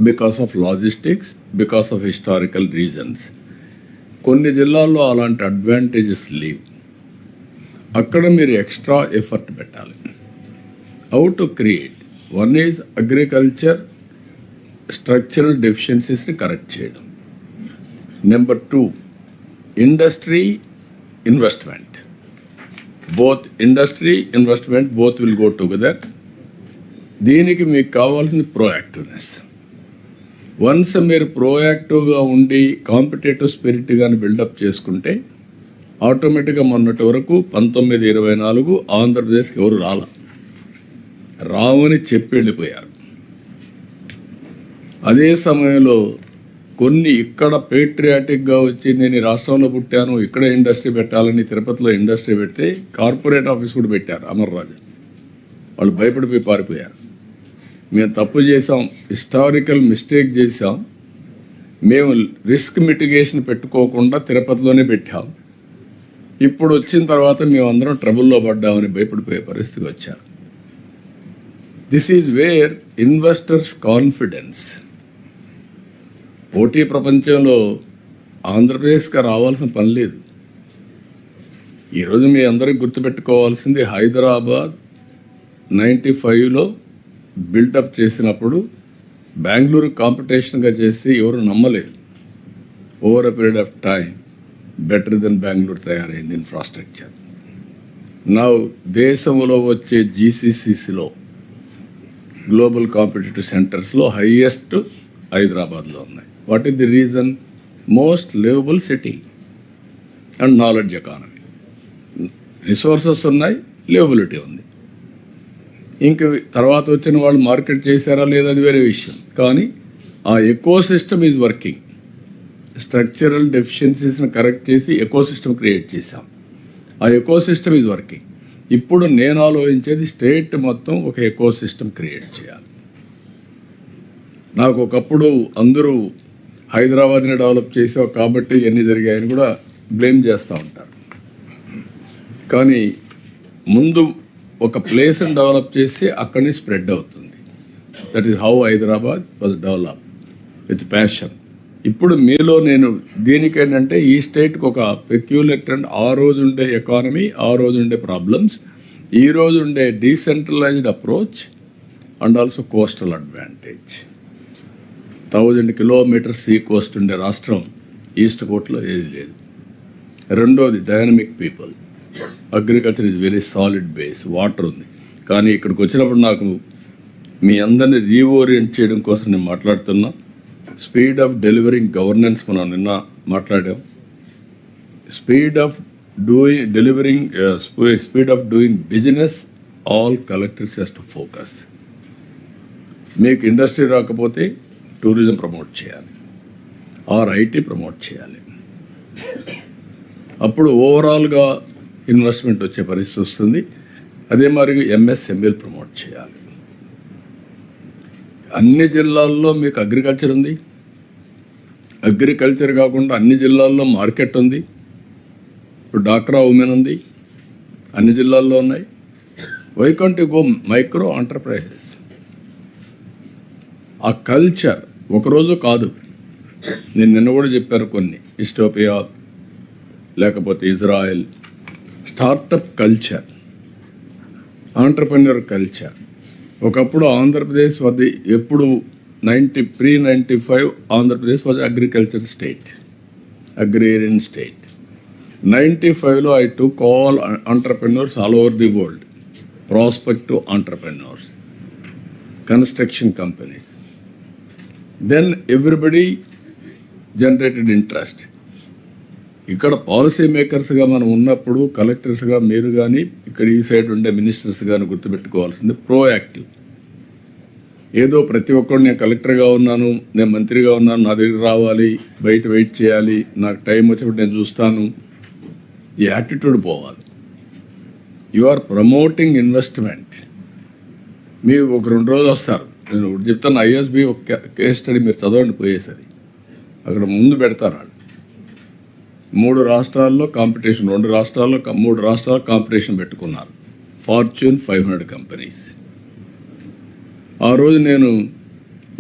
because of logistics, because of historical reasons. కొన్ని జిల్లాల్లో అలాంటి అడ్వాంటేజెస్ లేవు. అక్కడ మీరు ఎక్స్ట్రా ఎఫర్ట్ పెట్టాలి. How to create? One is agriculture structural డెఫిషియన్సీస్ని కరెక్ట్ చేయడం. Number 2, industry investment. Both industry investment both will go together. దీనికి మీకు కావాల్సిన ప్రోయాక్టివ్నెస్. వన్స్ మీరు ప్రోయాక్టివ్గా ఉండి కాంపిటేటివ్ స్పిరిట్ కానీ బిల్డప్ చేసుకుంటే ఆటోమేటిక్గా మొన్నటి వరకు 1924 ఆంధ్రప్రదేశ్కి ఎవరు రావని చెప్పి వెళ్ళిపోయారు. అదే సమయంలో కొన్ని ఇక్కడ పేట్రియాటిక్గా వచ్చి నేను ఈ రాష్ట్రంలో పుట్టాను, ఇక్కడ ఇండస్ట్రీ పెట్టాలని తిరుపతిలో ఇండస్ట్రీ పెడితే కార్పొరేట్ ఆఫీస్ కూడా పెట్టారు అమర్రాజు. వాళ్ళు భయపడిపోయి పారిపోయారు. మేము తప్పు చేసాం, హిస్టారికల్ మిస్టేక్ చేసాం, మేము రిస్క్ మిటిగేషన్ పెట్టుకోకుండా తిరుపతిలోనే పెట్టాం. ఇప్పుడు వచ్చిన తర్వాత మేమందరం ట్రబుల్లో పడ్డామని భయపడిపోయే పరిస్థితికి వచ్చారు. This is wear investors confidence. పోటీ ప్రపంచంలో ఆంధ్రప్రదేశ్కి రావాల్సిన పని లేదు. ఈరోజు మీ అందరికి గుర్తుపెట్టుకోవాల్సింది హైదరాబాద్ 95లో బిల్డప్ చేసినప్పుడు బెంగళూరు కాంపిటీషన్గా చేసి ఎవరు నమ్మలేదు. Over a period of time better than Bengaluru తయారైంది ఇన్ఫ్రాస్ట్రక్చర్. నా దేశంలో వచ్చే జీసీసీలో గ్లోబల్ కాంపిటేటివ్ సెంటర్స్లో హైయెస్ట్ హైదరాబాద్లో ఉన్నాయి. What is the reason? Most livable city and knowledge economy. Resources ఉన్నాయి, లివబిలిటీ ఉంది. ఇంక తర్వాత వచ్చిన వాళ్ళు మార్కెట్ చేశారా లేదా అది వేరే విషయం. కానీ ఆ ecosystem is working. Structural డెఫిషియన్సీస్ని కరెక్ట్ చేసి ఎకో సిస్టమ్ క్రియేట్ చేశాం. ఆ ఎకో సిస్టమ్ ఈజ్ వర్కింగ్. ఇప్పుడు నేను ఆలోచించేది స్టేట్ మొత్తం ఒక ఎకో సిస్టమ్ క్రియేట్ చేయాలి. నాకు ఒకప్పుడు అందరూ హైదరాబాద్ని డెవలప్ చేసావు కాబట్టి ఎన్ని జరిగాయని కూడా బ్లేమ్ చేస్తూ ఉంటారు. కానీ ముందు ఒక ప్లేస్ని డెవలప్ చేసి అక్కడి నుంచి స్ప్రెడ్ అవుతుంది. That is how Hyderabad was develop with passion. ఇప్పుడు మీలో నేను దీనికి ఏంటంటే ఈ స్టేట్కి ఒక పెక్యులర్ ట్రెండ్, ఆ రోజు ఉండే ఎకానమీ, ఆ రోజు ఉండే ప్రాబ్లమ్స్, ఈ రోజు ఉండే decentralised approach and also coastal advantage. 1000 kilometres sea coast ఉండే రాష్ట్రం ఈస్ట్ కోస్ట్లో ఏది లేదు. రెండోది dynamic people. Agriculture is very solid base, water ఉంది. కానీ ఇక్కడికి వచ్చినప్పుడు నాకు మీ అందరినీ రీఓరియంట్ చేయడం కోసం నేను మాట్లాడుతున్నా. స్పీడ్ ఆఫ్ డెలివరింగ్ గవర్నెన్స్ మనం నిన్న మాట్లాడాం. Speed of doing business, all collectors has to focus. మీకు ఇండస్ట్రీ రాకపోతే టూరిజం ప్రమోట్ చేయాలి, ఆర్ ఐటీ ప్రమోట్ చేయాలి. అప్పుడు ఓవరాల్గా ఇన్వెస్ట్మెంట్ వచ్చే పరిస్థితి వస్తుంది. అదే మరి ఎంఎస్ఎంఈలు ప్రమోట్ చేయాలి. అన్ని జిల్లాల్లో మీకు అగ్రికల్చర్ ఉంది, అగ్రికల్చర్ కాకుండా అన్ని జిల్లాల్లో మార్కెట్ ఉంది. ఇప్పుడు డాక్రా ఉమెన్ ఉంది, అన్ని జిల్లాల్లో ఉన్నాయి. Why can't you go micro enterprises? ఆ కల్చర్ ఒకరోజు కాదు. నేను నిన్న కూడా చెప్పాను కొన్ని, ఇస్టోపియా లేకపోతే Israel, startup culture, entrepreneur culture. ఒకప్పుడు ఆంధ్రప్రదేశ్ వద్ద ఎప్పుడు pre-95 Andhra Pradesh was agriculture state, agrarian state. 95లో I took all entrepreneurs all over the world, prospective entrepreneurs, construction companies. Then everybody generated interest. ఇక్కడ పాలసీ మేకర్స్గా మనం ఉన్నప్పుడు కలెక్టర్స్గా మీరు కానీ ఇక్కడ ఈ సైడ్ ఉండే మినిస్టర్స్ కానీ గుర్తుపెట్టుకోవాల్సింది ప్రోయాక్టివ్. ఏదో ప్రతి ఒక్కరు నేను కలెక్టర్గా ఉన్నాను, నేను మంత్రిగా ఉన్నాను, నా దగ్గర రావాలి, బయట వెయిట్ చేయాలి, నాకు టైం వచ్చినప్పుడు నేను చూస్తాను, ఈ యాటిట్యూడ్ పోవాలి. You are promoting investment. మీరు ఒక 2 రోజులు వస్తారు, నేను ఒకటి చెప్తాను. ఐఎస్బి ఒక కేస్ స్టడీ మీరు చదవండి పోయేసరి, అక్కడ ముందు పెడతారు వాళ్ళు. 3 రాష్ట్రాల్లో కాంపిటీషన్, 3 రాష్ట్రాల్లో కాంపిటీషన్ పెట్టుకున్నారు. Fortune 500 companies. ఆ రోజు నేను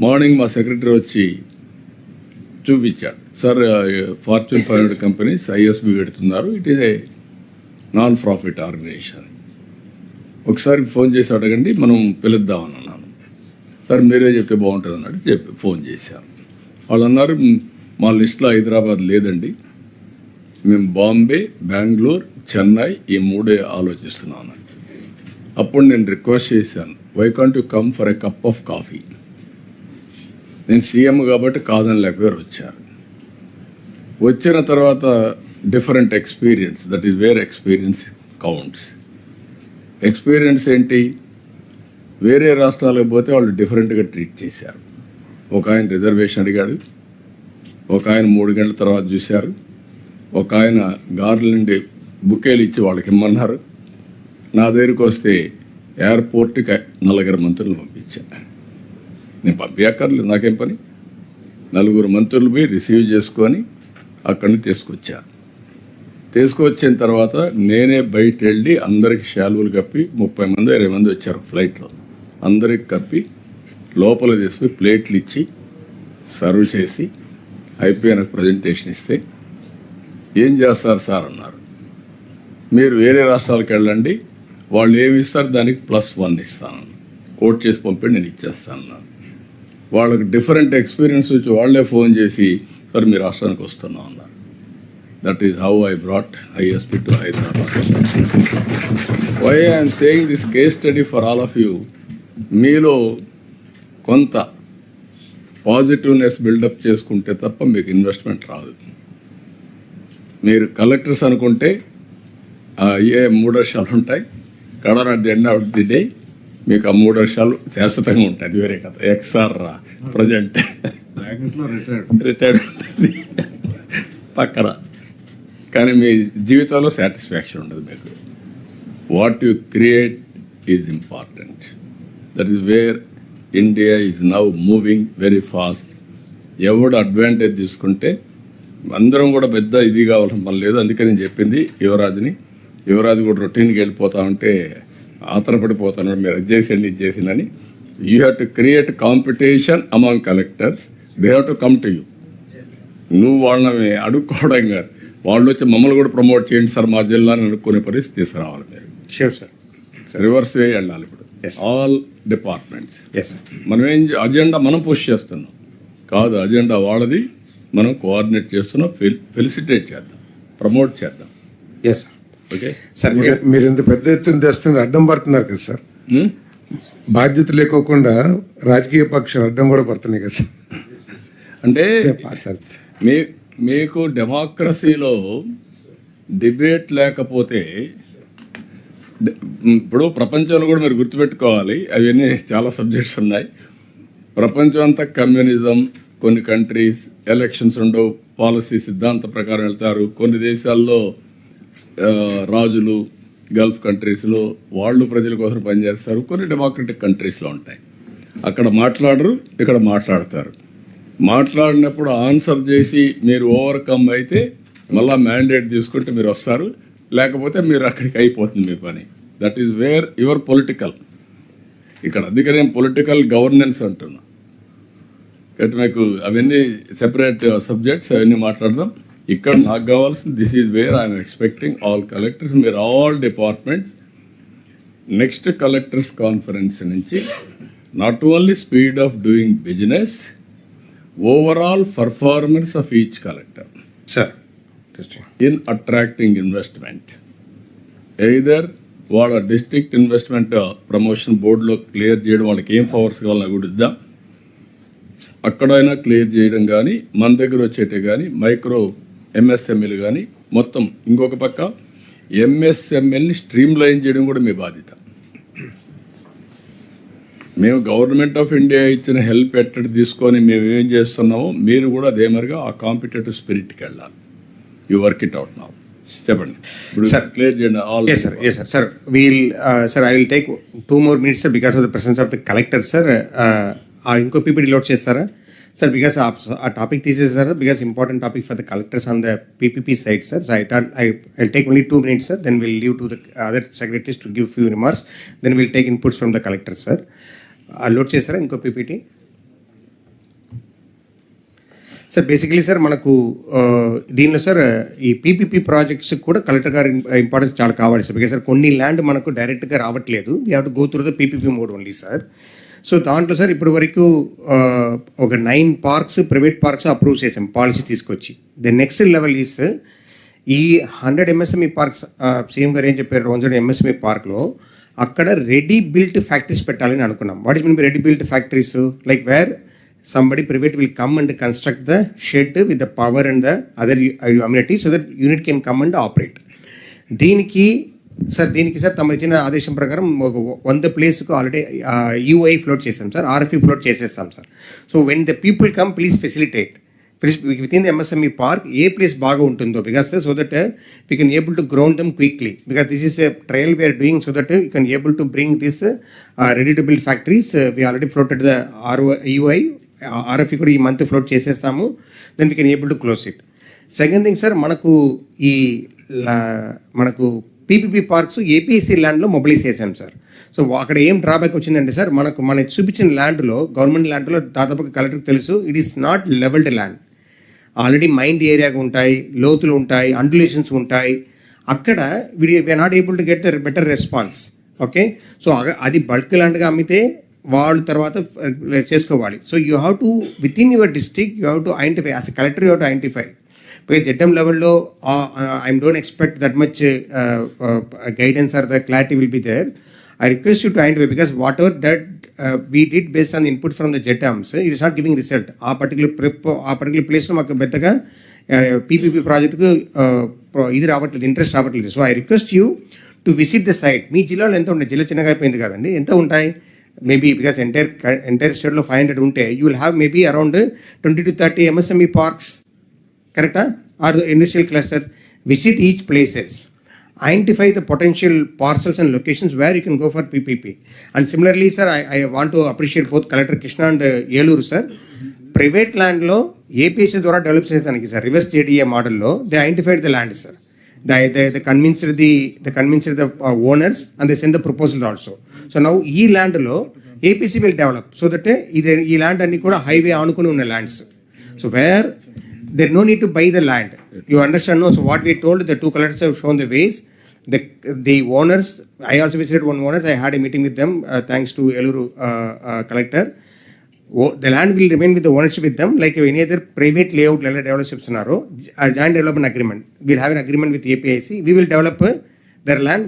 మార్నింగ్ మా సెక్రటరీ వచ్చి చూపించాడు, సార్ ఫార్చ్యూన్ 500 కంపెనీస్ ఐఎస్బి పెడుతున్నారు, it is a non profit organization. ఒకసారి ఫోన్ చేసి అడగండి, మనం పిలుద్దామని అన్నాను. సార్ మీరే చెప్తే బాగుంటుంది అన్నాడు. ఫోన్ చేశాను. వాళ్ళు అన్నారు, మా లిస్ట్లో హైదరాబాద్ లేదండి, మేము బాంబే, బెంగళూరు, చెన్నై ఈ 3 ఆలోచిస్తున్నాను. అప్పుడు నేను రిక్వెస్ట్ చేశాను, why can't you come for a cup of coffee? నేను సీఎం కాబట్టి కాదని లేకపోయారు, వచ్చారు. వచ్చిన తర్వాత different experience, that is where experience counts. Experience ఏంటి? వేరే రాష్ట్రాలకు పోతే వాళ్ళు డిఫరెంట్గా ట్రీట్ చేశారు. ఒక ఆయన రిజర్వేషన్ అడిగాడు, ఒక ఆయన 3 గంటల తర్వాత చూశారు, ఒక ఆయన గార్లండి బుకేలు ఇచ్చి వాళ్ళకి ఇమ్మన్నారు. నా దగ్గరికి వస్తే ఎయిర్పోర్ట్కి 4 మంత్రులు పంపించా. నేను పంపించక్కర్లేదు, నాకేం పని. 4 మంత్రులు పోయి రిసీవ్ చేసుకొని అక్కడిని తీసుకొచ్చిన తర్వాత నేనే బయట వెళ్ళి అందరికి శాలువలు కప్పి, 30 మంది 20 మంది వచ్చారు ఫ్లైట్లో, అందరికి కప్పి లోపల తీసుకుని ప్లేట్లు ఇచ్చి సర్వ్ చేసి అయిపోయిన ప్రజెంటేషన్ ఇస్తే, ఏం చేస్తారు సార్ అన్నారు. మీరు వేరే రాష్ట్రాలకు వెళ్ళండి, వాళ్ళు ఏమి ఇస్తారు దానికి +1 ఇస్తాను, కోట్ చేసి పంపి నేను ఇచ్చేస్తాను. వాళ్ళకి డిఫరెంట్ ఎక్స్పీరియన్స్ వచ్చి వాళ్ళే ఫోన్ చేసి, సార్ మీ రాష్ట్రానికి వస్తున్నాం అన్నారు. That is how I brought ISB to Hyderabad. Why I'm saying this case study for all of you. మీలో కొంత పాజిటివ్నెస్ బిల్డప్ చేసుకుంటే తప్ప మీకు ఇన్వెస్ట్మెంట్ రాదు. మీరు కలెక్టర్స్ అనుకుంటే ఏ 3 వర్షాలు ఉంటాయి, కడర్ at the end of the day మీకు ఆ 3 వర్షాలు శాశ్వతంగా ఉంటాయి. అది వేరే కథ. ఎక్స్ఆర్ ప్రజెంట్ రిటైర్డ్ ఉంటుంది పక్కన, కానీ మీ జీవితంలో సాటిస్ఫాక్షన్ ఉండదు మీకు. What you create is important. That is where India is now moving very fast. ఎవడు అడ్వాంటేజ్ తీసుకుంటే అందరం కూడా పెద్ద ఇది కావాల్సిన పని లేదు. అందుకే నేను చెప్పింది యువరాజు కూడా రొటీన్కి వెళ్ళిపోతా ఉంటే ఆతరపడిపోతాను, మీరు అది చేసేయండి ఇది చేసిందని. You have to create competition among collectors. They have to come to you. నువ్వు వాళ్ళని అడుక్కోవడం కాదు, వాళ్ళు వచ్చి మమ్మల్ని కూడా ప్రమోట్ చేయండి సార్ మా జిల్లాని అనుకునే పరిస్థితి తీసుకురావాలి మీరు. Sure sir. రివర్స్ వే వెళ్ళాలి ఇప్పుడు. All departments. ఎస్. మనం అజెండా మనం పుష్ చేస్తున్నాం కాదు, అజెండా వాళ్ళది, మనం కోఆర్డినేట్ చేస్తున్నాం. ఫెలిసిటేట్ చేద్దాం, ప్రమోట్ చేద్దాం. Yes sir. ఓకే సార్, మీరు ఇంత పెద్ద ఎత్తున తెస్తున్నారు, అడ్డం పడుతున్నారు కదా సార్. బాధ్యత లేకోకుండా రాజకీయ పక్షాలు అడ్డం కూడా పడుతున్నాయి కదా సార్. అంటే సార్, మీకు డెమోక్రసీలో డిబేట్ లేకపోతే, ఇప్పుడు ప్రపంచంలో కూడా మీరు గుర్తుపెట్టుకోవాలి, అవన్నీ చాలా సబ్జెక్ట్స్ ఉన్నాయి. ప్రపంచం అంతా కమ్యూనిజం, కొన్ని కంట్రీస్ ఎలక్షన్స్ ఉండవు, పాలసీ సిద్ధాంత ప్రకారం వెళ్తారు. కొన్ని దేశాల్లో రాజులు గల్ఫ్ కంట్రీస్లో వాళ్ళు ప్రజల కోసం పనిచేస్తారు, కొన్ని డెమోక్రటిక్ కంట్రీస్లో ఉంటాయి. అక్కడ మాట్లాడరు, ఇక్కడ మాట్లాడతారు. మాట్లాడినప్పుడు ఆన్సర్ చేసి మీరు ఓవర్కమ్ అయితే మళ్ళీ మ్యాండేట్ తీసుకుంటే మీరు వస్తారు, లేకపోతే మీరు అక్కడికి అయిపోతుంది మీ పని. That is where your political. ఇక్కడ అందుకనే పొలిటికల్ గవర్నెన్స్ అంటున్నా. కాబట్టి మీకు అవన్నీ సెపరేట్ సబ్జెక్ట్స్, అవన్నీ మాట్లాడదాం. ఇక్కడ నాకు కావాల్సింది this is where I'm expecting all collectors, మీరు all departments next collectors conference నుంచి not only speed of doing business, overall performance of each collector sir in attracting investment. Either వాళ్ళ డిస్ట్రిక్ట్ ఇన్వెస్ట్మెంట్ ప్రమోషన్ బోర్డులో clear చేయడం, వాళ్ళకి ఏం powers కావాలని కూడా ఇద్దాం, అక్కడైనా క్లియర్ చేయడం కానీ, మన దగ్గర వచ్చేటే కానీ మైక్రో ఎంఎస్ఎంఈలు కానీ మొత్తం. ఇంకొక పక్క ఎంఎస్ఎంఎల్ని స్ట్రీమ్ లైన్ చేయడం కూడా మీ బాధ్యత. మేము గవర్నమెంట్ ఆఫ్ ఇండియా ఇచ్చిన హెల్ప్ ఎట్టడి తీసుకొని మేము ఏం చేస్తున్నామో మీరు కూడా అదే మరిగా ఆ కాంపిటేటివ్ స్పిరిట్కి వెళ్ళాలి. You work it out now. చెప్పండి ఇప్పుడు సార్. క్లియర్ చేయండి all. Yes, sir. Yes, sir. Sir, sir, I will take 2 more minutes, sir, because of the presence of the collector, sir. ఇంకో పీపీటీ లోడ్ చేస్తారా sir? Because ఆ topic తీసేసారా, because important topic for the collectors on the PPP side, sir. So I take only 2 minutes, sir. Then we'll leave to the other secretaries to give few remarks. Then we'll take inputs from the collector, sir. Load చేస్తారా ఇంకో PPT? Sir basically sir మనకు దీనిలో sir ఈ PPP projects కూడా collector గారు importance చాలా కావాలి sir. Because sir కొన్ని ల్యాండ్ మనకు డైరెక్ట్గా రావట్లేదు, we have to go through the PPP mode only sir. So దాంట్లో సార్ ఇప్పటి వరకు ఒక 9 పార్క్స్ ప్రైవేట్ పార్క్స్ అప్రూవ్ చేసాం పాలసీ తీసుకొచ్చి. ద నెక్స్ట్ లెవెల్ ఈస్ ఈ 100 ఎంఎస్ఎంఈ పార్క్స్. సీఎం గారు ఏం చెప్పారు, 100 ఎంఎస్ఎంఈ పార్క్లో అక్కడ రెడీ బిల్ట్ ఫ్యాక్టరీస్ పెట్టాలని అనుకున్నాం. What is mean by ready built factories? Like where somebody private will come and construct the shed with the power and the other amenities so that unit can come and operate. దీనికి sir తమ ఇచ్చిన ఆదేశం ప్రకారం 100 ప్లేస్కు already UI float చేసాం sir, RFE float చేసేస్తాం sir. So when the people come please facilitate with in the MSME park a place బాగా ఉంటుందో, because so that we can able to ground them quickly. Because this is a trial we are doing so that you can able to bring this ready to build factories. We already floated the UI, RFE కూడా ఈ month float చేసేస్తాము. Then we can able to close it. Second thing sir, మనకు PPP parks APSC ల్యాండ్లో mobilize చేశాం sir. So అక్కడ ఏం drawback వచ్చిందంటే sir, మనకు చూపించిన ల్యాండ్లో, గవర్నమెంట్ ల్యాండ్లో దాదాపుగా కలెక్టర్కి తెలుసు, it is not levelled land. Already mined ఏరియాగా ఉంటాయి, లోతులు ఉంటాయి, అండులేషన్స్ ఉంటాయి. అక్కడ we're not able to get the better response. Okay, so అది బల్క్ ల్యాండ్గా అమ్మితే వాళ్ళు తర్వాత చేసుకోవాలి. So you have to within your district you have to identify, as a collector you have to identify. Because ZM లెవెల్లో I don't expect that much guidance or the clarity will be there. I request you to identify, because whatever that we did based on input from the JETAMs, it is not giving result. ఆ particular ప్లేస్లో మాకు పెద్దగా PPP ప్రాజెక్టుకు ఇది రావట్లేదు, interest రావట్లేదు. So I request you to visit the site. మీ జిల్లాలో ఎంత ఉంటాయి? జిల్లా చిన్నగా అయిపోయింది కదండి, ఎంత ఉంటాయి? మేబీ బికాస్ ఎంటైర్ స్టేట్లో 500 ఉంటే you will have maybe around 20 to 30 MSME parks, కరెక్టా? Or industrial cluster. Visit each places, identify the potential parcels and locations where you can go for PPP. And similarly, sir, I want to appreciate both Collector Krishna and Yeluru, sir. Private land lo APC ద్వారా develop చేసేదానికి sir, reverse JDA మోడల్లో they identified the land, sir. They convinced the owners and they sent the proposal also. So now ఈ land లో APC will develop so that ఈ land అన్ని కూడా highway ఆనుకుని ఉన్న lands. So where there no need to buy the land. You understand, no? So what we told, the 2 collectors have shown the ways. The owners, I also visited one owners, I had a meeting with them, thanks to Eluru collector. The land will remain with the ownership with them, like any other private layout development scenario. A joint development agreement. We'll have an agreement with APIC. We will develop their land.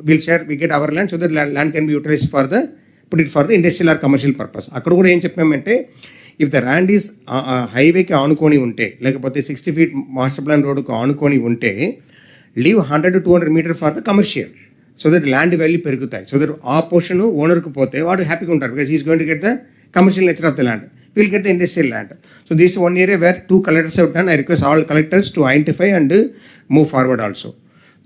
We'll share, we get our land, so that land can be utilized put it for the industrial or commercial purpose. అక్కడ కూడా ఏం చెప్పామంటే, if the land is హైవేకి ఆనుకొని ఉంటే, లేకపోతే 60 feet master plan రోడ్డుకు ఆనుకొని ఉంటే, leave 100 to 200 meter for the commercial, so that land value పెరుగుతాయి. సో దట్ ఆ పోర్షన్ ఓనర్కి పోతే వాడు హ్యాపీగా ఉంటారు, because is going to get the commercial nature of the land, will get the industrial land. So this one area where 2 collectors have done. I request all collectors to identify and move forward also.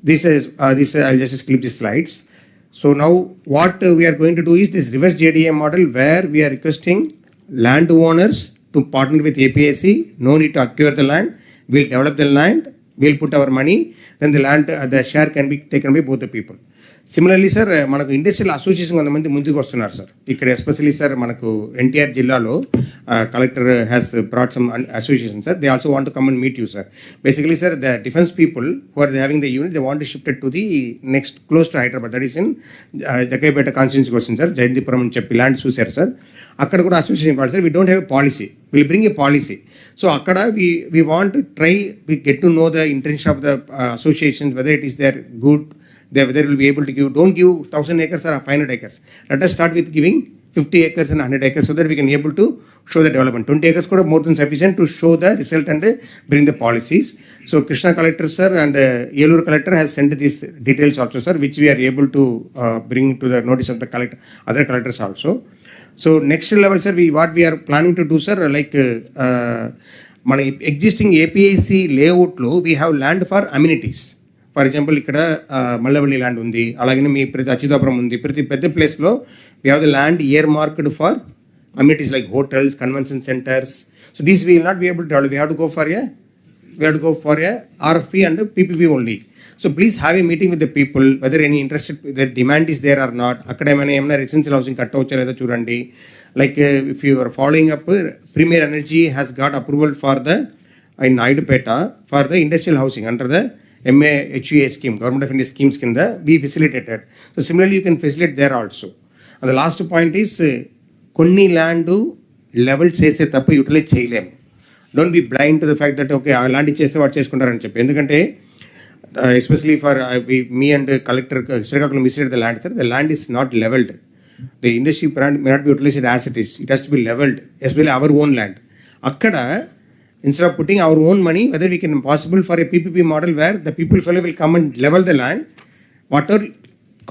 I'll just clip the slides. So now what we are going to do is this reverse JDA model where we are requesting landowners to partner with APIC. No need to acquire the land. We'll develop the land. We'll put our money. Then the land, the share can be taken by both the people. Similarly sir మనకు industrial association కొంతమంది ముందుకు వస్తున్నారు sir. ఇక్కడ especially sir మనకు ఎన్టీఆర్ జిల్లాలో collector has brought some association sir. They also want to come and meet you sir. Basically sir the defence people who are having the unit they want to shifted to the next close to Hyderabad, that is in Jaggayyapeta కాన్స్టిట్యూన్సీకి వచ్చింది sir. Jayanthipuram అని చెప్పి land చూశారు sir. అక్కడ కూడా association ఇవ్వాలి sir. We don't have a policy, will bring a policy. So అక్కడ we want to try, we get to know the intention of the association, whether it is there good, whether will be able to give. Don't give 1,000 acres or 500 acres. Let us start with giving 50 acres and 100 acres so that we can able to show the development. 20 acres could have more than sufficient to show the result and bring the policies. So Krishna collector sir and Yelur collector has sent these details also sir, which we are able to bring to the notice of the collector, other collectors also. So next level sir, what we are planning to do sir, like మన existing APIC layout లో we have land for amenities. For example ఇక్కడ Mallavalli land ఉంది, అలాగే మీ ప్రతి అచ్యుతాపురం ఉంది, ప్రతి పెద్ద ప్లేస్లో we have the land earmarked for amenities like hotels, convention centres. So these we will not be able to develop. We have to go for a RFP and PPP only. So please have a meeting with the people whether any interested, the demand is there or not. అక్కడ ఏమైనా residential housing కట్టవచ్చా లేదో చూడండి. Like if you are following up, premier energy has got approval for the in Naidupeta for the industrial housing under the MAHUA scheme, Government of India schemes కింద we facilitated. So similarly you can facilitate there also. And the last point is కొన్ని land level చేసే తప్ప utilise చేయలేము. Don't be blind to the fact that okay ఆ land ఇచ్చేస్తే వాడు చేసుకుంటారని చెప్పి. ఎందుకంటే especially for me and collector Srikakulam visited the land sir, the land is not levelled. The industry may not be utilized as it is. It has to be leveled, especially our own land. అక్కడ instead of putting our own money, whether we can possible for a PPP model where the people fellow will come and level the land, whatever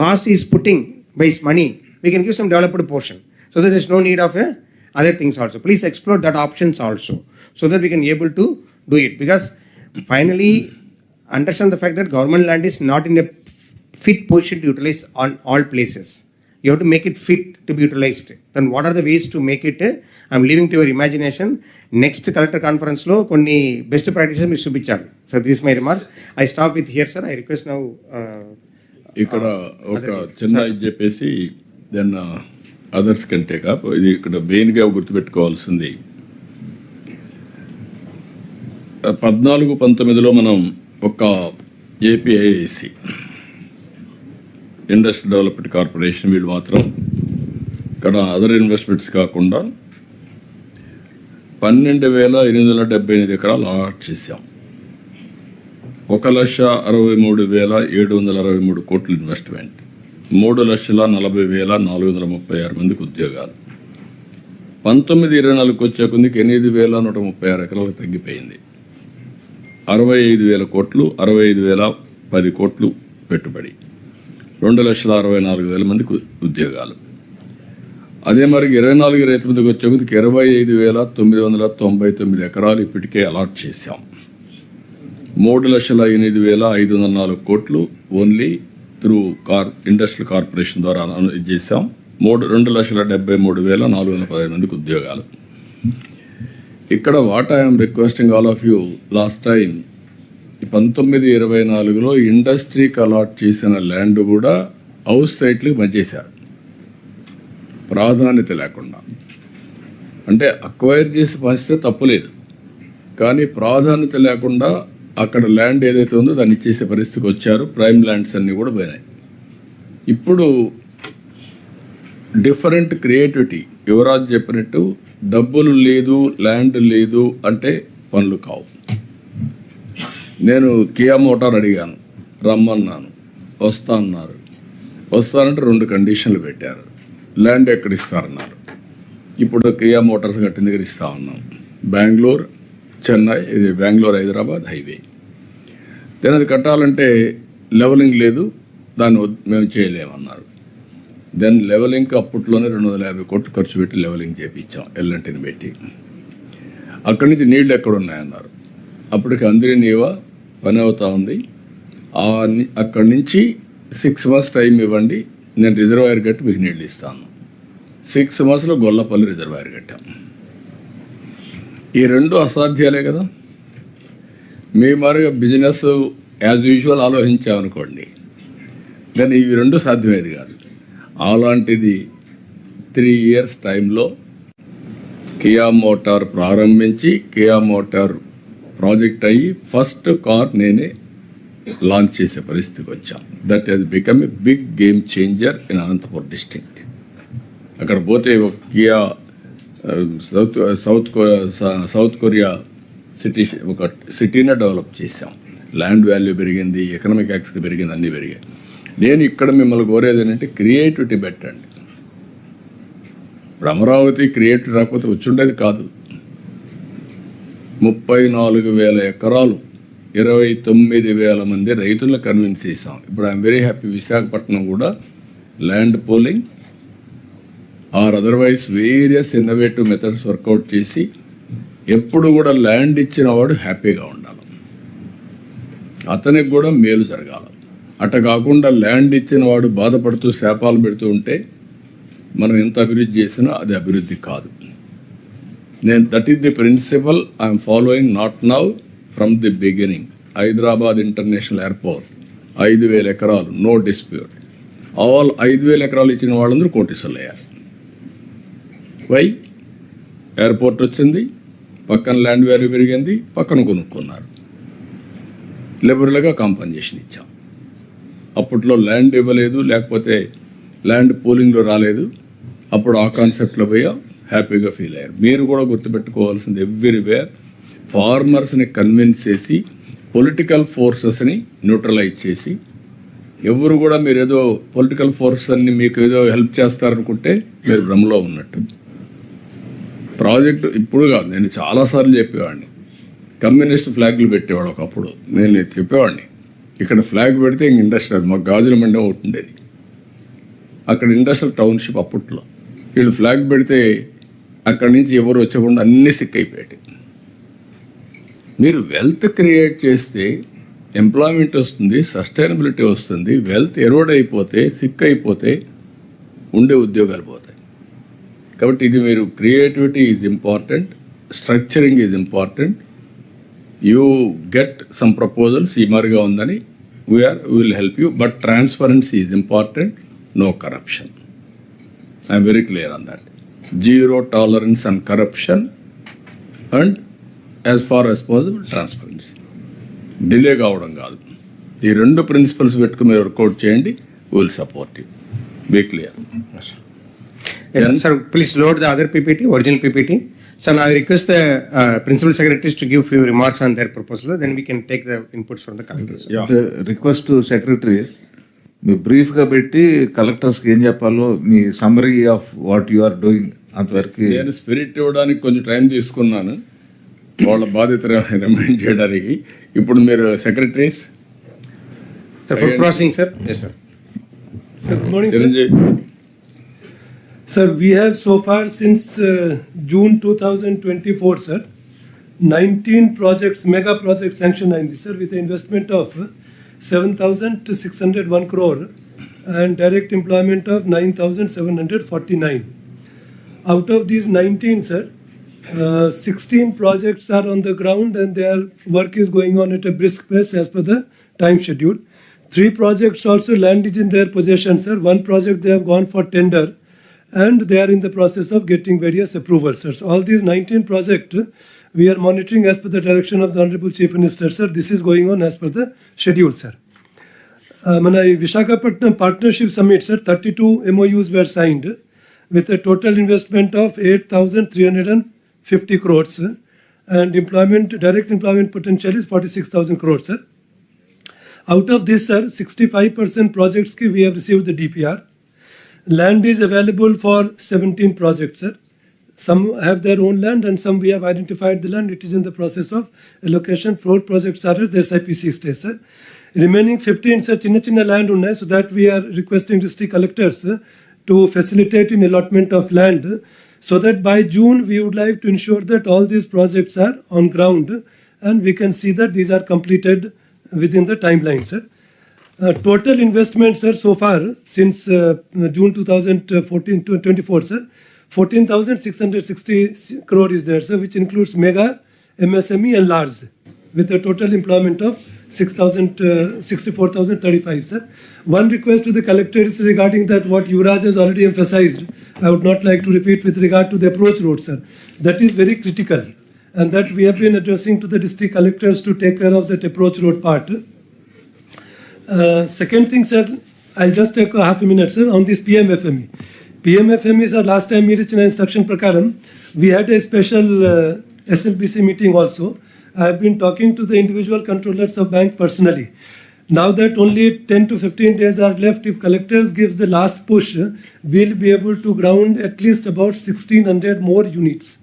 cost is putting by his money, we can give some developed portion, so that there's no need of other things also. Please explore that options also, so that we can able to do it. Because finally, understand the fact that government land is not in a fit position to utilize on all places. You have to make it fit to be utilized. Then what are the ways to make it? I'm leaving to your imagination. Next collector conference lo konni best practices మీరు చూపించాలి. So this is my remarks. I stop with here sir. I request now ఇక్కడ ఒక చిన్న ఇది చెప్పేసి then others can take up. ఇది ఇక్కడ మెయిన్గా గుర్తుపెట్టుకోవాల్సింది 14-19లో మనం ఒక APIC ఇండస్ట్రీ డెవలప్మెంట్ కార్పొరేషన్ వీళ్ళు మాత్రం ఇక్కడ అదర్ ఇన్వెస్ట్మెంట్స్ కాకుండా 12,878 ఎకరాలు అలాట్ చేశాం. 1,63,763 కోట్ల ఇన్వెస్ట్మెంట్, 3,40,436 మందికి ఉద్యోగాలు. 19-24 వచ్చే కొద్దికి 8,136 ఎకరాలకు తగ్గిపోయింది. 65,000 కోట్లు, 65,010 కోట్లు పెట్టుబడి, 2,64,000 మందికి ఉద్యోగాలు. అదే మరి 24-29 వచ్చే కొద్దికి 25,999 ఎకరాలు ఇప్పటికే అలాట్ చేశాం. 3,08,504 కోట్లు ఓన్లీ త్రూ ఇండస్ట్రియల్ కార్పొరేషన్ ద్వారా చేశాం. 2,73,415 మందికి ఉద్యోగాలు. ఇక్కడ what I'm requesting all of you, last time 19-24లో ఇండస్ట్రీకి అలాట్ చేసిన ల్యాండ్ కూడా హౌస్ సైట్లకు పనిచేశారు ప్రాధాన్యత లేకుండా. అంటే అక్వైర్ చేసి పంచితే తప్పులేదు, కానీ ప్రాధాన్యత లేకుండా అక్కడ ల్యాండ్ ఏదైతే ఉందో దాన్ని ఇచ్చేసే పరిస్థితికి వచ్చారు. ప్రైమ్ ల్యాండ్స్ అన్నీ కూడా పోయినాయి. ఇప్పుడు డిఫరెంట్ క్రియేటివిటీ, యువరాజ్ చెప్పినట్టు డబ్బులు లేదు, ల్యాండ్ లేదు అంటే పనులు కావు. నేను కియా మోటార్ అడిగాను, రమ్మన్నాను, వస్తానన్నారు. వస్తానంటే 2 కండిషన్లు పెట్టారు. ల్యాండ్ ఎక్కడ ఇస్తారన్నారు. ఇప్పుడు కియా మోటార్స్ కట్టిన దగ్గర ఇస్తా ఉన్నాం. బెంగళూరు, చెన్నై, ఇది బెంగళూరు హైదరాబాద్ హైవే. దాని అది కట్టాలంటే లెవలింగ్ లేదు, దాన్ని మేము చేయలేమన్నారు. దెన్ లెవలింగ్కి అప్పట్లోనే 250 కోట్లు ఖర్చు పెట్టి లెవలింగ్ చేయించాం, ఎల్లంటిని పెట్టి. అక్కడి నుంచి నీళ్లు ఎక్కడ ఉన్నాయన్నారు. అప్పటికి అందరి నీవా పని అవుతా ఉంది. అక్కడి నుంచి 6 months టైం ఇవ్వండి, నేను రిజర్వాయర్ కట్టి మీకు నీళ్ళు ఇస్తాను. 6 monthsలో గొల్లపల్లి రిజర్వాయర్ కట్టాం. ఈ రెండు అసాధ్యాలే కదా. మీ మారుగా బిజినెస్ యాజ్ యూజువల్ ఆలోచించామనుకోండి, కానీ ఇవి రెండు సాధ్యమేది కాదు. అలాంటిది 3 years టైంలో కియా మోటార్ ప్రారంభించి కియా మోటార్ ప్రాజెక్ట్ అయ్యి ఫస్ట్ కార్ నేనే లాంచ్ చేసే పరిస్థితికి వచ్చాం. That has become a big game changer in Anantapur district. అక్కడ పోతే ఒక కియా సౌత్ కొరియా ఒక సిటీనే డెవలప్ చేశాం. ల్యాండ్ వాల్యూ పెరిగింది, ఎకనామిక్ యాక్టివిటీ పెరిగింది, అన్నీ పెరిగాయి. నేను ఇక్కడ మిమ్మల్ని కోరేది ఏంటంటే క్రియేటివిటీ పెట్టండి. ఇప్పుడు అమరావతి క్రియేటివ్ రాకపోతే వచ్చుండేది కాదు. 34,000 ఎకరాలు 29,000 మంది రైతులను కన్విన్స్ చేశాం. ఇప్పుడు ఐఎమ్ వెరీ హ్యాపీ. విశాఖపట్నం కూడా land pooling or otherwise various innovative methods work out చేసి ఎప్పుడు కూడా ల్యాండ్ ఇచ్చిన వాడు హ్యాపీగా ఉండాలి, అతనికి కూడా మేలు జరగాలి. అట్ట కాకుండా ల్యాండ్ ఇచ్చిన వాడు బాధపడుతూ శాపాలు పెడుతూ ఉంటే మనం ఎంత అభివృద్ధి చేసినా అది అభివృద్ధి కాదు. నేను that is the principle I'm following not now, from the beginning. Hyderabad international airport 5,000 ఎకరాలు, నో డిస్ప్యూట్. ఆల్ 5,000 ఎకరాలు ఇచ్చిన వాళ్ళందరూ కోటీసులు అయ్యారు. వై? ఎయిర్పోర్ట్ వచ్చింది, పక్కన ల్యాండ్ వాల్యూ పెరిగింది, పక్కన కొనుక్కున్నారు, లిబరల్గా కాంపన్సేషన్ ఇచ్చాం. అప్పట్లో ల్యాండ్ ఇవ్వలేదు, లేకపోతే ల్యాండ్ పోలింగ్లో రాలేదు. అప్పుడు ఆ కాన్సెప్ట్లో పోయా హ్యాపీగా ఫీల్ అయ్యారు. మీరు కూడా గుర్తుపెట్టుకోవాల్సింది, ఎవ్రీవేర్ ఫార్మర్స్ని కన్విన్స్ చేసి పొలిటికల్ ఫోర్సెస్ని న్యూట్రలైజ్ చేసి, ఎవరు కూడా మీరు ఏదో పొలిటికల్ ఫోర్స్ అన్ని మీకు ఏదో హెల్ప్ చేస్తారనుకుంటే మీరు భ్రమలో ఉన్నట్టు. ప్రాజెక్టు ఇప్పుడు కాదు, నేను చాలాసార్లు చెప్పేవాడిని. కమ్యూనిస్ట్ ఫ్లాగ్లు పెట్టేవాడు ఒకప్పుడు. నేను చెప్పేవాడిని, ఇక్కడ ఫ్లాగ్ పెడితే ఇంక ఇండస్ట్రియల్, మాకు గాజుల మండే ఒకటి ఉండేది అక్కడ, ఇండస్ట్రియల్ టౌన్షిప్ అప్పట్లో. వీళ్ళు ఫ్లాగ్ పెడితే అక్కడి నుంచి ఎవరు వచ్చకుండా అన్నీ సిక్ అయిపోయాయి. మీరు వెల్త్ క్రియేట్ చేస్తే ఎంప్లాయ్మెంట్ వస్తుంది, సస్టైనబిలిటీ వస్తుంది. వెల్త్ ఎరోడ్ అయిపోతే, సిక్ అయిపోతే ఉండే ఉద్యోగాలు పోతాయి. కాబట్టి ఇది మీరు creativity is important, structuring is important. You get some proposals ఈ మాదిరిగా ఉందని we will help you, but transparency is important. No corruption. I'm very clear on that. Zero tolerance on corruption and as far as possible transparency. Delay కావడం కాదు. ఈ రెండు principles పెట్టుకుని మీరు work out చేయండి. Will support you. Be clear. Yes, sir, please load the other PPT, original PPT. Sir, now I request the principal secretaries to give few remarks on their proposal. Then we can take the inputs from the collectors. Yeah. The request to secretaries, మీ బ్రీఫ్గా పెట్టి కలెక్టర్స్కి ఏం చెప్పాలో మీ summary of what you are doing అంతవరకు. నేను spirit ఇవ్వడానికి కొంచెం టైం తీసుకున్నాను, వాళ్ళ బాధ్యత రిమైండ్ చేయడానికి. ఇప్పుడు మీరు secretaries. Sir, food processing, sir. Yes, sir. Sir, good morning, sir. Chiranjeevi. Sir, we have so far since June 2024, sir, 19 projects, mega projects sanctioned in sir, with an investment of 7,601 crore and direct employment of 9,749. Out of these 19, sir, 16 projects are on the ground and their work is going on at a brisk pace as per the time schedule. 3 projects also land is in their possession, sir. 1 project they have gone for tender and they are in the process of getting various approvals, sir. So all these 19 projects we are monitoring as per the direction of the Honorable Chief Minister, sir. This is going on as per the schedule, sir. Mana Visakhapatnam Partnership Summit, sir, 32 MOUs were signed with a total investment of 8,350 crores and direct employment potential is 46,000 crores, sir. Out of this, sir, 65% projects we have received the DPR. Land is available for 17 projects, sir. Some have their own land and some we have identified the land. It is in the process of allocation. 4 projects are at the SIPC stage, sir. Remaining 15, sir, chinna land unnai, so that we are requesting district collectors to facilitate in allotment of land, so that by June we would like to ensure that all these projects are on ground and we can see that these are completed within the timeline, sir. Total investment, sir, so far since June 2014 to 24, sir, 14,660 crore is there, sir, which includes mega, MSME and large, with a total employment of 64,035, sir. One request to the collector is regarding that what Yuvraj has already emphasized. I would not like to repeat with regard to the approach road, sir. That is very critical, and that we have been addressing to the district collectors to take care of that approach road part. Second thing, sir, I'll just take a half a minute, sir, on this PMFME. PMFME, sir, last time we reached an instruction prakaram, we had a special SLBC meeting also. I have been talking to the individual controllers of bank personally. Now that only 10 to 15 days are left, if collectors gives the last push, we'll be able to ground at least about 1,600 more units.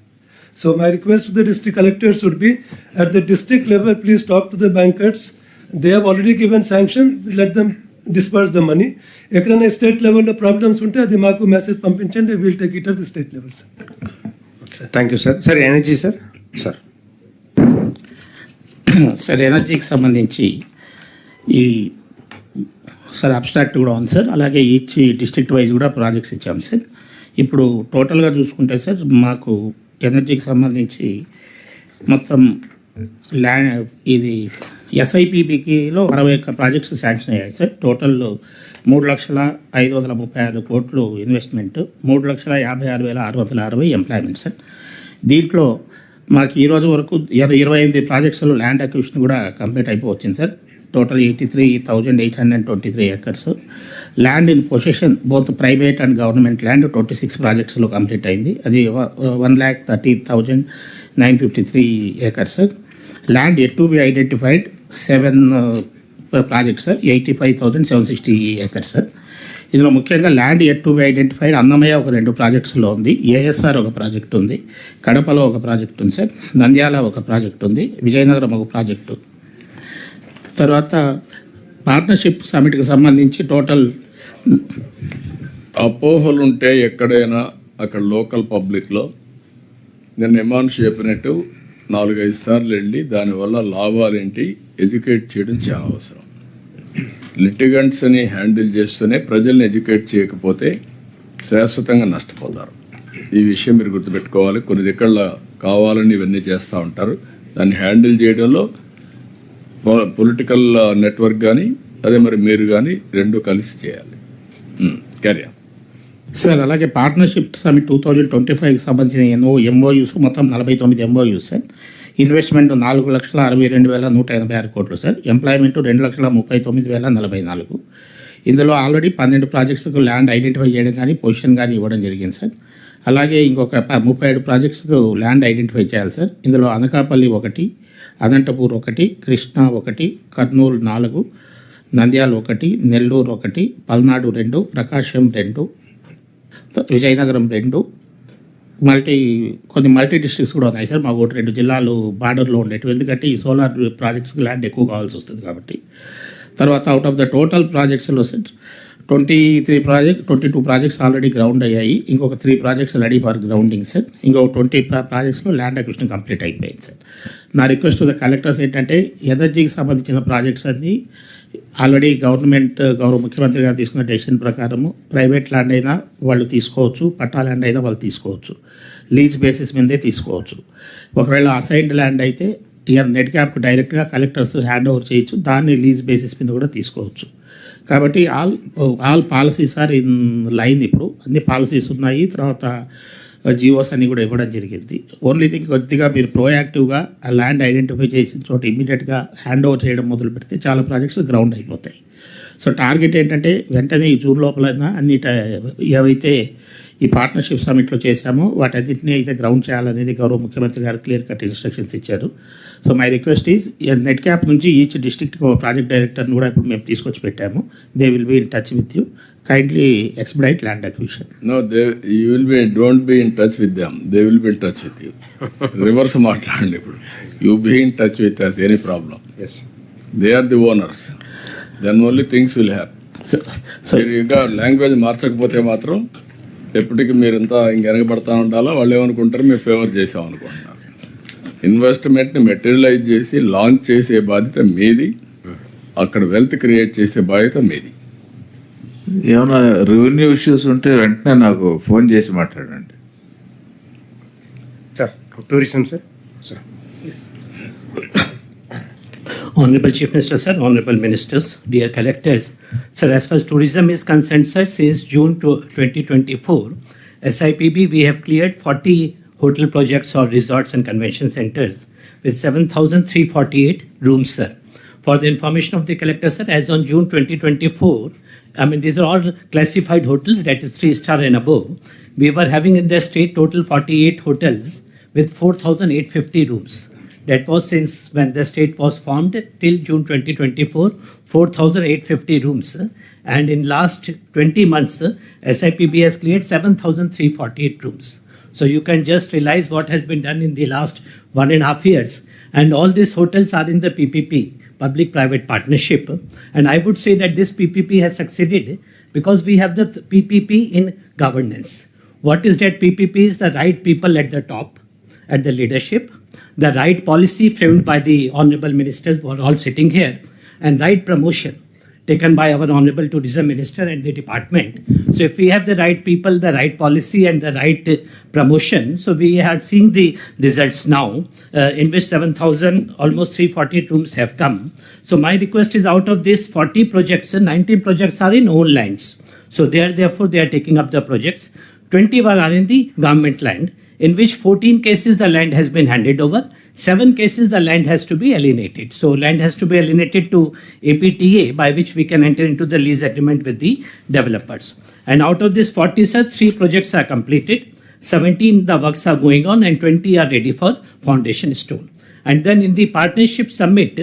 So my request to the district collectors would be, at the district level, please talk to the bankers. They have already given sanction, let them disperse the money. Ekrana state level problems unte adi maaku message pampinchandi, we will take it at the state level, sir. Thank you sir. Sir energy sir. Sir sir ఎనర్జీకి సంబంధించి ఈ sir abstract కూడా ఉంది sir, అలాగే each district wise కూడా projects ఇచ్చాం sir. ఇప్పుడు టోటల్గా చూసుకుంటే సార్ మాకు ఎనర్జీకి సంబంధించి మొత్తం ల్యాండ్ ఇది ఎస్ఐపిబికిలో 61 ప్రాజెక్ట్స్ శాంక్షన్ అయ్యాయి సార్. టోటల్ 3,536 కోట్లు ఇన్వెస్ట్మెంట్, 3,56,660 ఎంప్లాయ్మెంట్ సార్. దీంట్లో మాకు ఈ రోజు వరకు 28 ప్రాజెక్ట్స్లో ల్యాండ్ అక్విజిషన్ కూడా కంప్లీట్ అయిపోవచ్చింది sir. Total 83,823 acres. Land in possession both private and government land 26 ప్రాజెక్ట్స్లో కంప్లీట్ అయింది. అది 1,30,953 acres sir. Land yet to be identified 7 projects sir, 85,760 acres sir. ఇందులో ముఖ్యంగా land yet to be identified Annamayya ఒక 2 ప్రాజెక్ట్స్లో ఉంది, ASR ఒక ప్రాజెక్ట్ ఉంది, కడపలో ఒక ప్రాజెక్ట్ ఉంది సార్, నంద్యాల ఒక ప్రాజెక్ట్ ఉంది, విజయనగరం ఒక ప్రాజెక్టు. తర్వాత పార్ట్నర్షిప్ సమిట్కి సంబంధించి టోటల్ అపోహలుంటే ఎక్కడైనా అక్కడ లోకల్ పబ్లిక్లో నేను ఎమాన్స్ చెప్పినట్టు 4-5 సార్లు వెళ్ళి దానివల్ల లాభాలేంటి ఎడ్యుకేట్ చేయడం చాలా అవసరం. లిటిగెంట్స్ని హ్యాండిల్ చేస్తూనే ప్రజల్ని ఎడ్యుకేట్ చేయకపోతే శాశ్వతంగా నష్టపోతారు. ఈ విషయం మీరు గుర్తుపెట్టుకోవాలి. కొన్ని దగ్గర కావాలని ఇవన్నీ చేస్తూ ఉంటారు. దాన్ని హ్యాండిల్ చేయడంలో పొలిటికల్ నెట్వర్క్ కానీ అదే మరి మీరు కానీ రెండు కలిసి చేయాలి. Carrier sir. అలాగే పార్ట్నర్షిప్ సమిట్ 2025కి సంబంధించిన ఎంఓయూస్ మొత్తం 49 ఎంఓయూస్ సార్. ఇన్వెస్ట్మెంట్ 4,62,186 కోట్లు సార్. ఎంప్లాయ్మెంట్ 2,39,044. ఇందులో ఆల్రెడీ 12 ప్రాజెక్ట్స్కు ల్యాండ్ ఐడెంటిఫై చేయడం కానీ పొజిషన్ కానీ ఇవ్వడం జరిగింది సార్. అలాగే ఇంకొక 37 ప్రాజెక్ట్స్కు ల్యాండ్ ఐడెంటిఫై చేయాలి సార్. ఇందులో అనకాపల్లి 1, అనంతపూర్ 1, కృష్ణా 1, కర్నూలు 4, నంద్యాల 1, నెల్లూరు 1, పల్నాడు 2, ప్రకాశం 2, విజయనగరం 2, కొన్ని మల్టీ డిస్ట్రిక్ట్స్ కూడా ఉన్నాయి సార్. మాకు 2 జిల్లాలు బార్డర్లో ఉండేవి, ఎందుకంటే ఈ సోలార్ ప్రాజెక్ట్స్కి ల్యాండ్ ఎక్కువ కావాల్సి వస్తుంది కాబట్టి. తర్వాత అవుట్ ఆఫ్ ద టోటల్ ప్రాజెక్ట్స్లో సార్ 22 ప్రాజెక్ట్స్ ఆల్రెడీ గ్రౌండ్ అయ్యాయి. ఇంకొక 3 projects ready for grounding sir. ఇంకొక 20 ప్రాజెక్ట్స్లో ల్యాండ్ అక్విజిషన్ కంప్లీట్ అయిపోయింది సార్. నా రిక్వెస్ట్ టు ద కలెక్టర్స్ ఏంటంటే ఎనర్జీకి సంబంధించిన ప్రాజెక్ట్స్ అన్నీ ఆల్రెడీ గౌరవ ముఖ్యమంత్రి గారు తీసుకున్న డెసిషన్ ప్రకారము ప్రైవేట్ ల్యాండ్ అయినా వాళ్ళు తీసుకోవచ్చు, పట్టా ల్యాండ్ అయినా వాళ్ళు తీసుకోవచ్చు, లీజ్ బేసిస్ మీదే తీసుకోవచ్చు. ఒకవేళ అసైన్డ్ ల్యాండ్ అయితే నెట్ క్యాప్కి డైరెక్ట్గా కలెక్టర్స్ హ్యాండ్ ఓవర్ చేయొచ్చు, దాన్ని లీజ్ బేసిస్ మీద కూడా తీసుకోవచ్చు. కాబట్టి all policies are in line. ఇప్పుడు అన్ని పాలసీస్ ఉన్నాయి, తర్వాత జియోస్ అన్ని కూడా ఇవ్వడం జరిగింది. ఓన్లీ థింగ్ కొద్దిగా మీరు ప్రోయాక్టివ్గా ఆ ల్యాండ్ ఐడెంటిఫై చేసిన చోట ఇమీడియట్గా హ్యాండ్ ఓవర్ చేయడం మొదలు పెడితే చాలా ప్రాజెక్ట్స్ గ్రౌండ్ అయిపోతాయి. సో టార్గెట్ ఏంటంటే వెంటనే ఈ జూన్ లోపలైనా అన్ని ఏవైతే ఈ పార్ట్నర్షిప్ సమిట్లో చేశామో వాటన్నింటినీ అయితే గ్రౌండ్ చేయాలనేది గౌరవ ముఖ్యమంత్రి గారు క్లియర్ కట్ ఇన్స్ట్రక్షన్స్ ఇచ్చారు. So my request is net cap నుంచి ఈచ్ డిస్ట్రిక్ట్కి ఒక ప్రాజెక్ట్ డైరెక్టర్ని కూడా ఇప్పుడు మేము తీసుకొచ్చి పెట్టాము. They will be in touch with you. Kindly expedite land acquisition. No, don't be in touch with them. They will be in touch with you. Reverse maatladandi ippudu. You be in touch with us, any problem. Yes. They are the owners. Then only things will happen. So మీరు ఇంకా language మార్చకపోతే మాత్రం ఎప్పటికీ మీరంతా వెనకబడతా ఉండాలా. వాళ్ళు ఏమనుకుంటారు, మీరు favour చేసాం అనుకుంటున్నారు. ఇన్వెస్ట్మెంట్ని మెటీరియలైజ్ చేసి లాంచ్ చేసే బాధ్యత మీది. అక్కడ వెల్త్ క్రియేట్ చేసే బాధ్యత మీది. ఏమైనా రెవెన్యూ ఇష్యూస్ ఉంటే వెంటనే నాకు ఫోన్ చేసి మాట్లాడండి. Sir tourism sir. Honorable Chief Minister, sir, Honorable Ministers, dear collectors. Sir, as far as tourism is concerned, sir, since June 2024, SIPB, we have cleared 40 hotel projects or resorts and convention centers with 7,348 rooms, sir. For the information of the collector, sir, as on June 2024, I mean, these are all classified hotels, that is 3-star and above. We were having in the state total 48 hotels with 4,850 rooms. That was since when the state was formed till June 2024, 4,850 rooms. And in last 20 months, SIPB has cleared 7,348 rooms. So you can just realize what has been done in the last 1.5 years. And all these hotels are in the PPP, public-private partnership. And I would say that this PPP has succeeded because we have the PPP in governance. What is that PPP? Is the right people at the top, at the leadership, the right policy framed by the honorable ministers who are all sitting here, and right promotion taken by our honorable tourism minister and the department. So if we have the right people, the right policy and the right promotion, so we are seeing the results now, in which 7,000, almost 340 rooms have come. So my request is, out of these 40 projects, 19 projects are in own lands. So therefore they are taking up the projects. 21 are in the government land, in which 14 cases the land has been handed over, 7 cases the land has to be alienated. So land has to be alienated to APTA, by which we can enter into the lease agreement with the developers. And out of this 40, sir, 3 projects are completed, 17 the works are going on, and 20 are ready for foundation stone. And then in the partnership summit,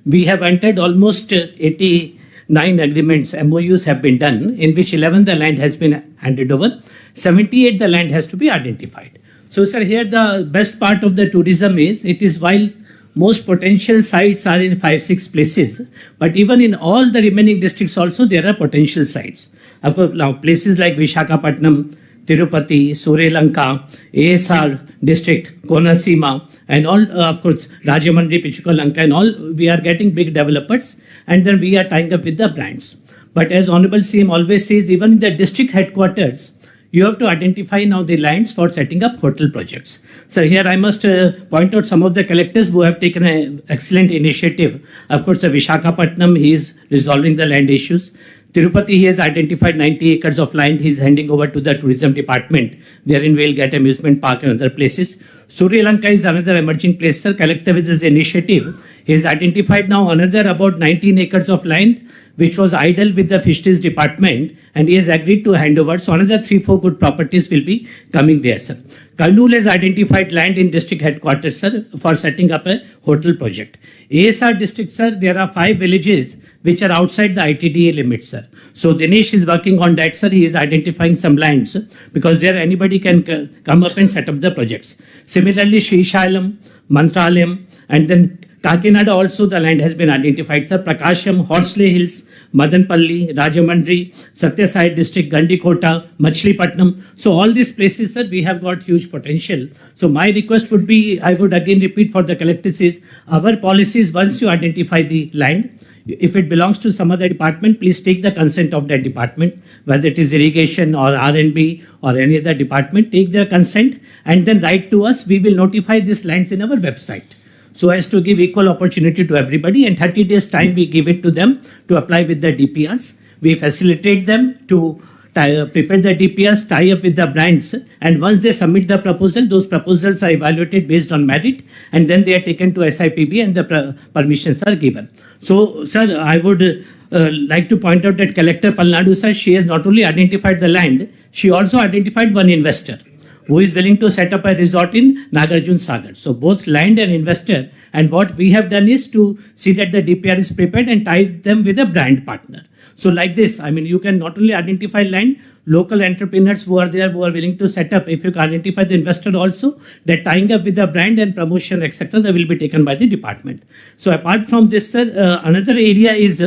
we have entered almost 89 agreements, MOUs have been done, in which 11 the land has been handed over, 78 the land has to be identified. So, sir, here the best part of the tourism is, it is while most potential sites are in 5-6 places, but even in all the remaining districts also there are potential sites. Of course, now places like Visakhapatnam, Tirupati, Sri-Lanka, ASR district, Konasima, and all, of course, Rajamandri, Pichukalanka, and all, we are getting big developers, and then we are tying up with the brands. But as Honorable CM always says, even in the district headquarters, you have to identify now the lands for setting up hotel projects. So here I must point out some of the collectors who have taken an excellent initiative. Of course, the Visakhapatnam, he is resolving the land issues. Tirupati, he has identified 90 acres of land. He is handing over to the tourism department. Therein we'll get amusement park and other places. Sri-Lanka is another emerging place, sir. Collector with his initiative, he has identified now another about 19 acres of land which was idle with the fisheries department, and he has agreed to hand over. So another 3-4 good properties will be coming there, sir. Kurnool has identified land in district headquarters, sir, for setting up a hotel project. ASR district, sir, there are 5 villages which are outside the ITDA limits, sir. So Dinesh is working on that, sir. He is identifying some lands, because there anybody can come up and set up the projects. Similarly, Srisailam, Mantralayam, and then Kakinada also the land has been identified, sir. Prakasham, Horsley Hills, Madanpalli, Rajamandri, Satyasai district, Gandikota, Machilipatnam. So all these places, sir, we have got huge potential. So my request would be, I would again repeat for the collectors, is our policies, once you identify the land, if it belongs to some other department, please take the consent of that department, whether it is irrigation or R&B or any other department, take their consent and then write to us. We will notify these lands in our website, so as to give equal opportunity to everybody, and 30 days time we give it to them to apply with the DPRs. We facilitate them to prepare the DPRs, tie up with the brands, and once they submit the proposal, those proposals are evaluated based on merit, and then they are taken to SIPB and the permissions are given. So, sir, I would like to point out that Collector Palnadu, sir, she has not only identified the land, she also identified one investor who is willing to set up a resort in Nagarjun Sagar. So both land and investor, and what we have done is to see that the DPR is prepared and tie them with a brand partner. So like this, I mean, you can not only identify land, local entrepreneurs who are there, who are willing to set up. If you can identify the investor also, that tying up with the brand and promotion, etc., that will be taken by the department. So apart from this, sir, another area is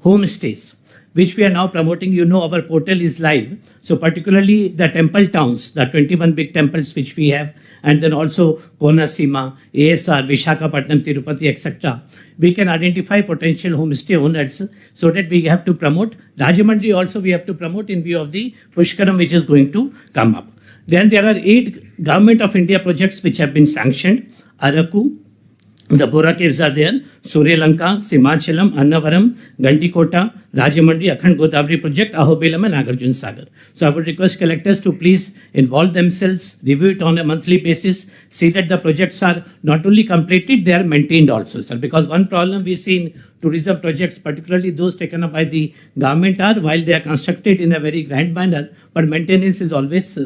homestays. which we are now promoting. You know, our portal is live. So particularly the temple towns, the 21 big temples which we have, and then also Konasima, ASR, Vishakhapatnam, Tirupati, etc. We can identify potential homestay owners so that we have to promote. Rajahmundry also we have to promote in view of the Pushkaram which is going to come up. Then there are 8 Government of India projects which have been sanctioned. Araku, the Bora caves are there, Surya Lanka, Simachalam, Annavaram, Gandikota, Rajahmundry, Akhand Godavari project, Ahobilam and Nagarjun Sagar. So I would request collectors to please involve themselves, review it on a monthly basis, see that the projects are not only completed, they are maintained also, sir. Because one problem we see in tourism projects, particularly those taken up by the government, are while they are constructed in a very grand manner, but maintenance is always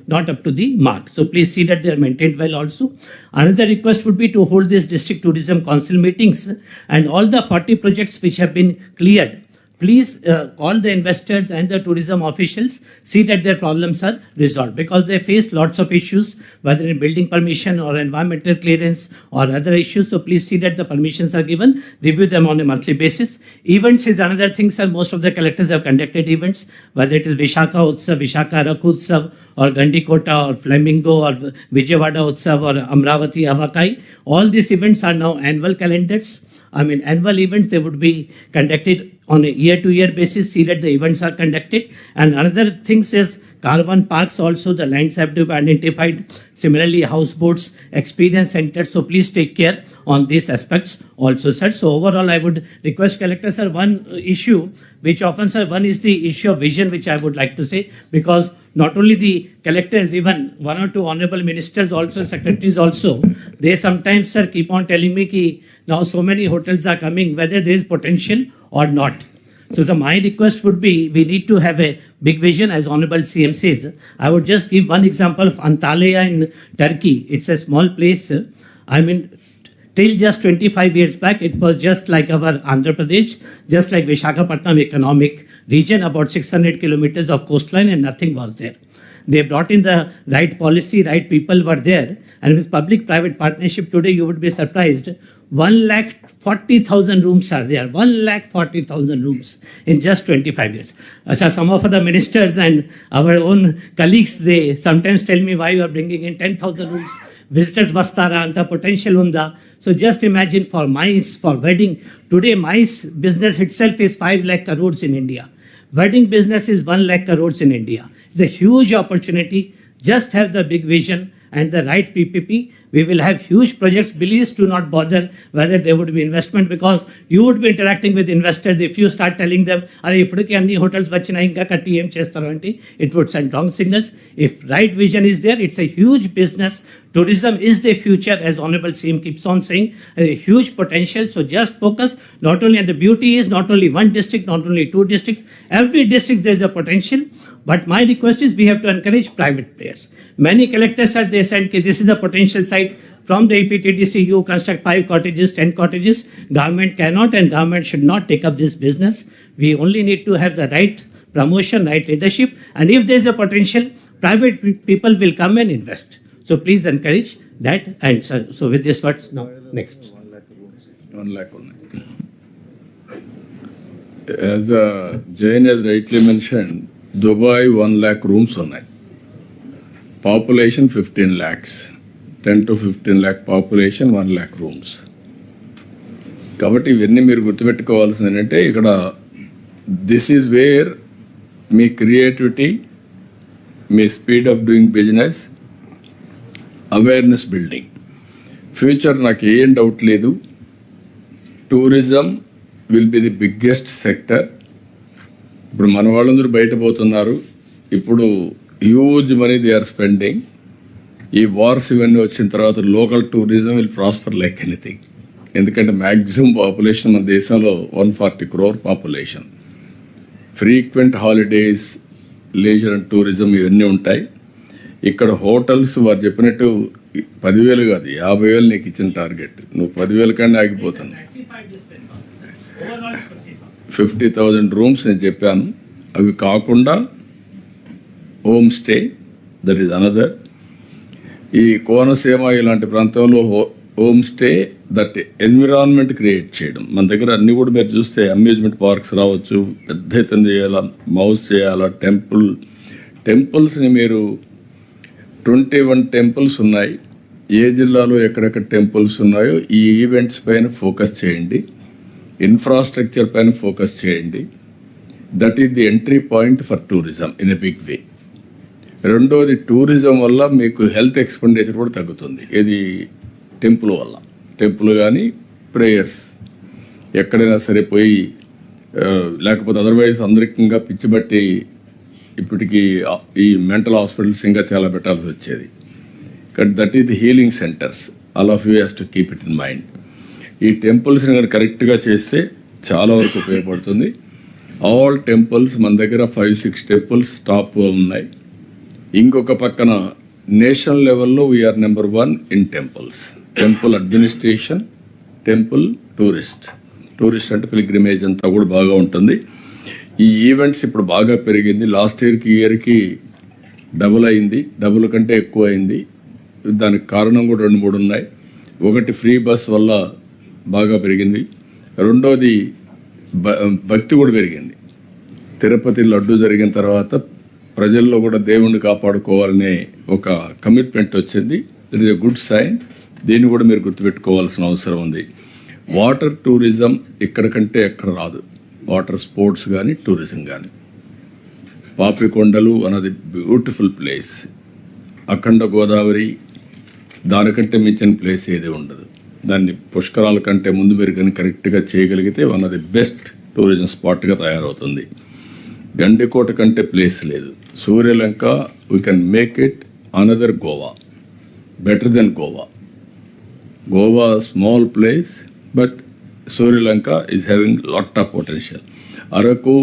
not up to the mark. So please see that they are maintained well also. Another request would be to hold these district tourism council meetings and all the 40 projects which have been cleared. Please call the investors and the tourism officials, see that their problems are resolved, because they face lots of issues, whether in building permission or environmental clearance or other issues. So please see that the permissions are given, review them on a monthly basis. Events is another thing, sir. Most of the collectors have conducted events, whether it is Vishakha Utsav, Vishakha Araku Utsav, or Gandikota, or Flamingo, or Vijayawada Utsav, or Amravati Avakai. All these events are now annual calendars. Annual events, they would be conducted on a year-to-year basis, see that the events are conducted. And another thing is caravan parks also, the lands have to be identified. Similarly, houseboats, experience centers. So please take care on these aspects also, sir. So overall, I would request collectors, sir, one issue which often, sir, one is the issue of vision, which I would like to say, because not only the collectors, even 1 or 2 honorable ministers also, secretaries also, they sometimes, sir, keep on telling me ki now so many hotels are coming, whether there is potential or not. So my request would be, we need to have a big vision, as Honorable CM says. I would just give one example of Antalya in Turkey. It's a small place. Till just 25 years back, it was just like our Andhra Pradesh, just like Vishakhapatnam economic region, about 600 kilometers of coastline, and nothing was there. They brought in the right policy, right people were there, and with public-private partnership today, you would be surprised. 140,000 rooms are there. 140,000 rooms in just 25 years. So some of the ministers and our own colleagues, they sometimes tell me why you are bringing in 10,000 rooms. Visitors bastara anta potential unda. So just imagine for mice, for wedding. Today mice business itself is 5 lakh crores in India. Wedding business is 1 lakh crores in India. It's a huge opportunity. Just have the big vision and the right PPP. We will have huge projects. Please do not bother whether there would be investment, because you would be interacting with investors. If you start telling them, hotels it would send wrong signals. If right vision is there, it's a huge business. Tourism is the future, as Honorable CM keeps on saying, a huge potential. So just focus not only on the beauty is not only one district, not only 2 districts. Every district there is a potential. But my request is we have to encourage private players. Many collectors are, they said, this is the potential site. From the EPTDC, you construct 5 cottages, 10 cottages. Government cannot and government should not take up this business. We only need to have the right promotion, right leadership. And if there is a potential, private people will come and invest. So please encourage that. And so with this, what's now next? 1 lakh. As Jain has rightly mentioned, Dubai 1 lakh rooms on it. Population 15 lakhs. 10 to 15 lakh population, 1 lakh rooms. కాబట్టి ఇవన్నీ మీరు గుర్తుపెట్టుకోవాల్సింది ఏంటంటే, ఇక్కడ this is where మీ creativity, మీ speed of doing business, awareness building. Future నాకు ఏం డౌట్ లేదు, tourism will be the biggest sector. ఇప్పుడు మన వాళ్ళందరూ బయట పోతున్నారు, ఇప్పుడు huge money they are spending. ఈ వార్స్ ఇవన్నీ వచ్చిన తర్వాత local tourism will prosper like anything. ఎందుకంటే మ్యాక్సిమం పాపులేషన్ మన దేశంలో 140 crore population. Frequent holidays, leisure and tourism ఇవన్నీ ఉంటాయి. ఇక్కడ హోటల్స్ వారు చెప్పినట్టు 10,000 కాదు, 50,000 నీకు ఇచ్చిన టార్గెట్. నువ్వు 10,000 కన్నా ఆగిపోతాను. 50,000 రూమ్స్ నేను చెప్పాను. అవి కాకుండా home stay, that is another. ఈ కోనసీమ ఇలాంటి ప్రాంతంలో home stay, that environment create చేయడం. మన దగ్గర అన్ని కూడా మీరు చూస్తే అమ్యూజ్మెంట్ పార్క్స్ రావచ్చు, పెద్ద ఎత్తున చేయాలా, మౌస్ చేయాలా, టెంపుల్స్ని మీరు 21 టెంపుల్స్ ఉన్నాయి. ఏ జిల్లాలో ఎక్కడెక్కడ టెంపుల్స్ ఉన్నాయో ఈ ఈవెంట్స్ పైన ఫోకస్ చేయండి, ఇన్ఫ్రాస్ట్రక్చర్ పైన ఫోకస్ చేయండి. That is the entry point for tourism in a big way. రెండోది, టూరిజం వల్ల మీకు హెల్త్ ఎక్స్పెండిచర్ కూడా తగ్గుతుంది. ఇది టెంపుల్ వల్ల. టెంపుల్ కానీ ప్రేయర్స్ ఎక్కడైనా సరే పోయి లేకపోతే అదర్వైజ్ అందరికంగా పిచ్చిబట్టి ఇప్పటికీ ఈ మెంటల్ హాస్పిటల్స్ ఇంకా చాలా పెట్టాల్సి వచ్చేది. That is the healing centres. All of you has to keep it in mind. ఈ టెంపుల్స్ని కానీ కరెక్ట్గా చేస్తే చాలా వరకు ఉపయోగపడుతుంది. ఆల్ టెంపుల్స్ మన దగ్గర 5-6 టెంపుల్స్ టాప్ ఉన్నాయి. ఇంకొక పక్కన నేషనల్ లెవెల్లో we're number 1 in temples. Temple administration, temple tourist అంటే పిల్గ్రిమేజ్ అంతా కూడా బాగా ఉంటుంది. ఈ ఈవెంట్స్ ఇప్పుడు బాగా పెరిగింది. లాస్ట్ ఇయర్కి డబుల్ అయింది, డబుల్ కంటే ఎక్కువ అయింది. దానికి కారణం కూడా 2-3 ఉన్నాయి. ఒకటి, ఫ్రీ బస్ వల్ల బాగా పెరిగింది. రెండోది, భక్తి కూడా పెరిగింది. తిరుపతి లడ్డు జరిగిన తర్వాత ప్రజల్లో కూడా దేవుణ్ణి కాపాడుకోవాలనే ఒక కమిట్మెంట్ వచ్చింది. It is a good sign. దీన్ని కూడా మీరు గుర్తుపెట్టుకోవాల్సిన అవసరం ఉంది. వాటర్ టూరిజం ఇక్కడ కంటే ఎక్కడ రాదు. వాటర్ స్పోర్ట్స్ కానీ టూరిజం కానీ. పాపికొండలు అన్నది బ్యూటిఫుల్ ప్లేస్. అఖండ గోదావరి దానికంటే మించిన ప్లేస్ ఏది ఉండదు. దాన్ని పుష్కరాల కంటే ముందు మీరు కానీ కరెక్ట్గా చేయగలిగితే one of the best tourism స్పాట్గా తయారవుతుంది. గండికోట కంటే ప్లేస్ లేదు. Suryalanka we can make it another Goa, better then Goa. Goa small place, but Suryalanka is having lot of potential. Araku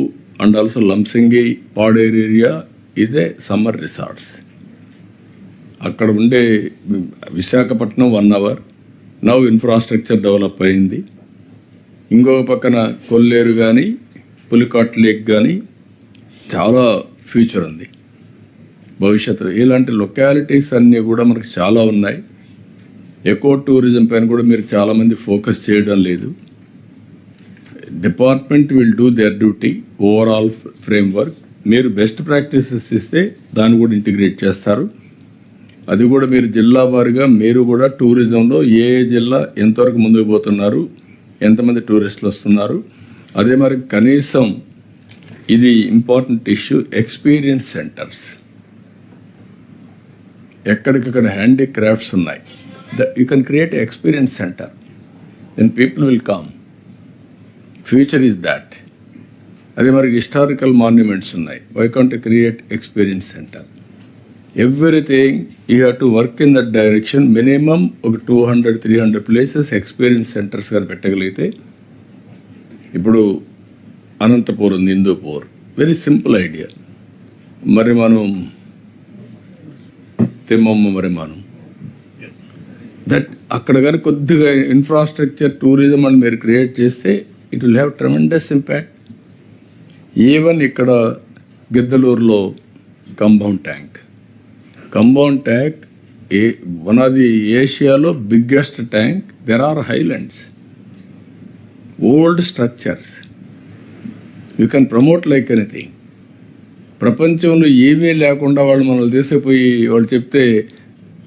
and also Lambasingi, Paderu area is a summer resorts. అక్కడ ఉండే Visakhapatnam 1 hour now infrastructure develop అయింది. ఇంకొక పక్కన కొల్లేరు కానీ, పులికాట్ లేక్ కానీ చాలా ఫ్యూచర్ ఉంది భవిష్యత్తులో. ఇలాంటి లొకాలిటీస్ అన్నీ కూడా మనకు చాలా ఉన్నాయి. ఎకో టూరిజం పైన కూడా మీరు చాలామంది ఫోకస్ చేయడం లేదు. Department will do their duty, overall framework. మీరు బెస్ట్ ప్రాక్టీసెస్ ఇస్తే దాన్ని కూడా ఇంటిగ్రేట్ చేస్తారు. అది కూడా మీరు జిల్లా వారీగా మీరు కూడా టూరిజంలో ఏ జిల్లా ఎంతవరకు ముందుకు పోతున్నారు, ఎంతమంది టూరిస్టులు వస్తున్నారు. అదే మరి కనీసం ఇది ఇంపార్టెంట్ ఇష్యూ, ఎక్స్పీరియన్స్ సెంటర్స్. ఎక్కడికక్కడ హ్యాండీక్రాఫ్ట్స్ ఉన్నాయి. You can create experience centre, then people will come. Future is that. అదే మరి హిస్టారికల్ మాన్యుమెంట్స్ ఉన్నాయి. Why can't create experience centre? Everything you have to work in that direction. Minimum ఒక 200-300 places experience centres కానీ పెట్టగలిగితే, ఇప్పుడు అనంతపూర్ ఉంది, Hindupur, very simple idea. మరి మనం తిమ్మమ్మ, మరి మనం దట్ అక్కడ కానీ కొద్దిగా ఇన్ఫ్రాస్ట్రక్చర్ టూరిజం అని మీరు క్రియేట్ చేస్తే it will have tremendous impact. Even ఇక్కడ గిద్దలూరులో compound tank one of the ఏషియాలో biggest tank. There are highlands, old structures. You can promote like anything. ప్రపంచంలో ఏమీ లేకుండా వాళ్ళు మనల్ని తీసుకుపోయి వాళ్ళు చెప్తే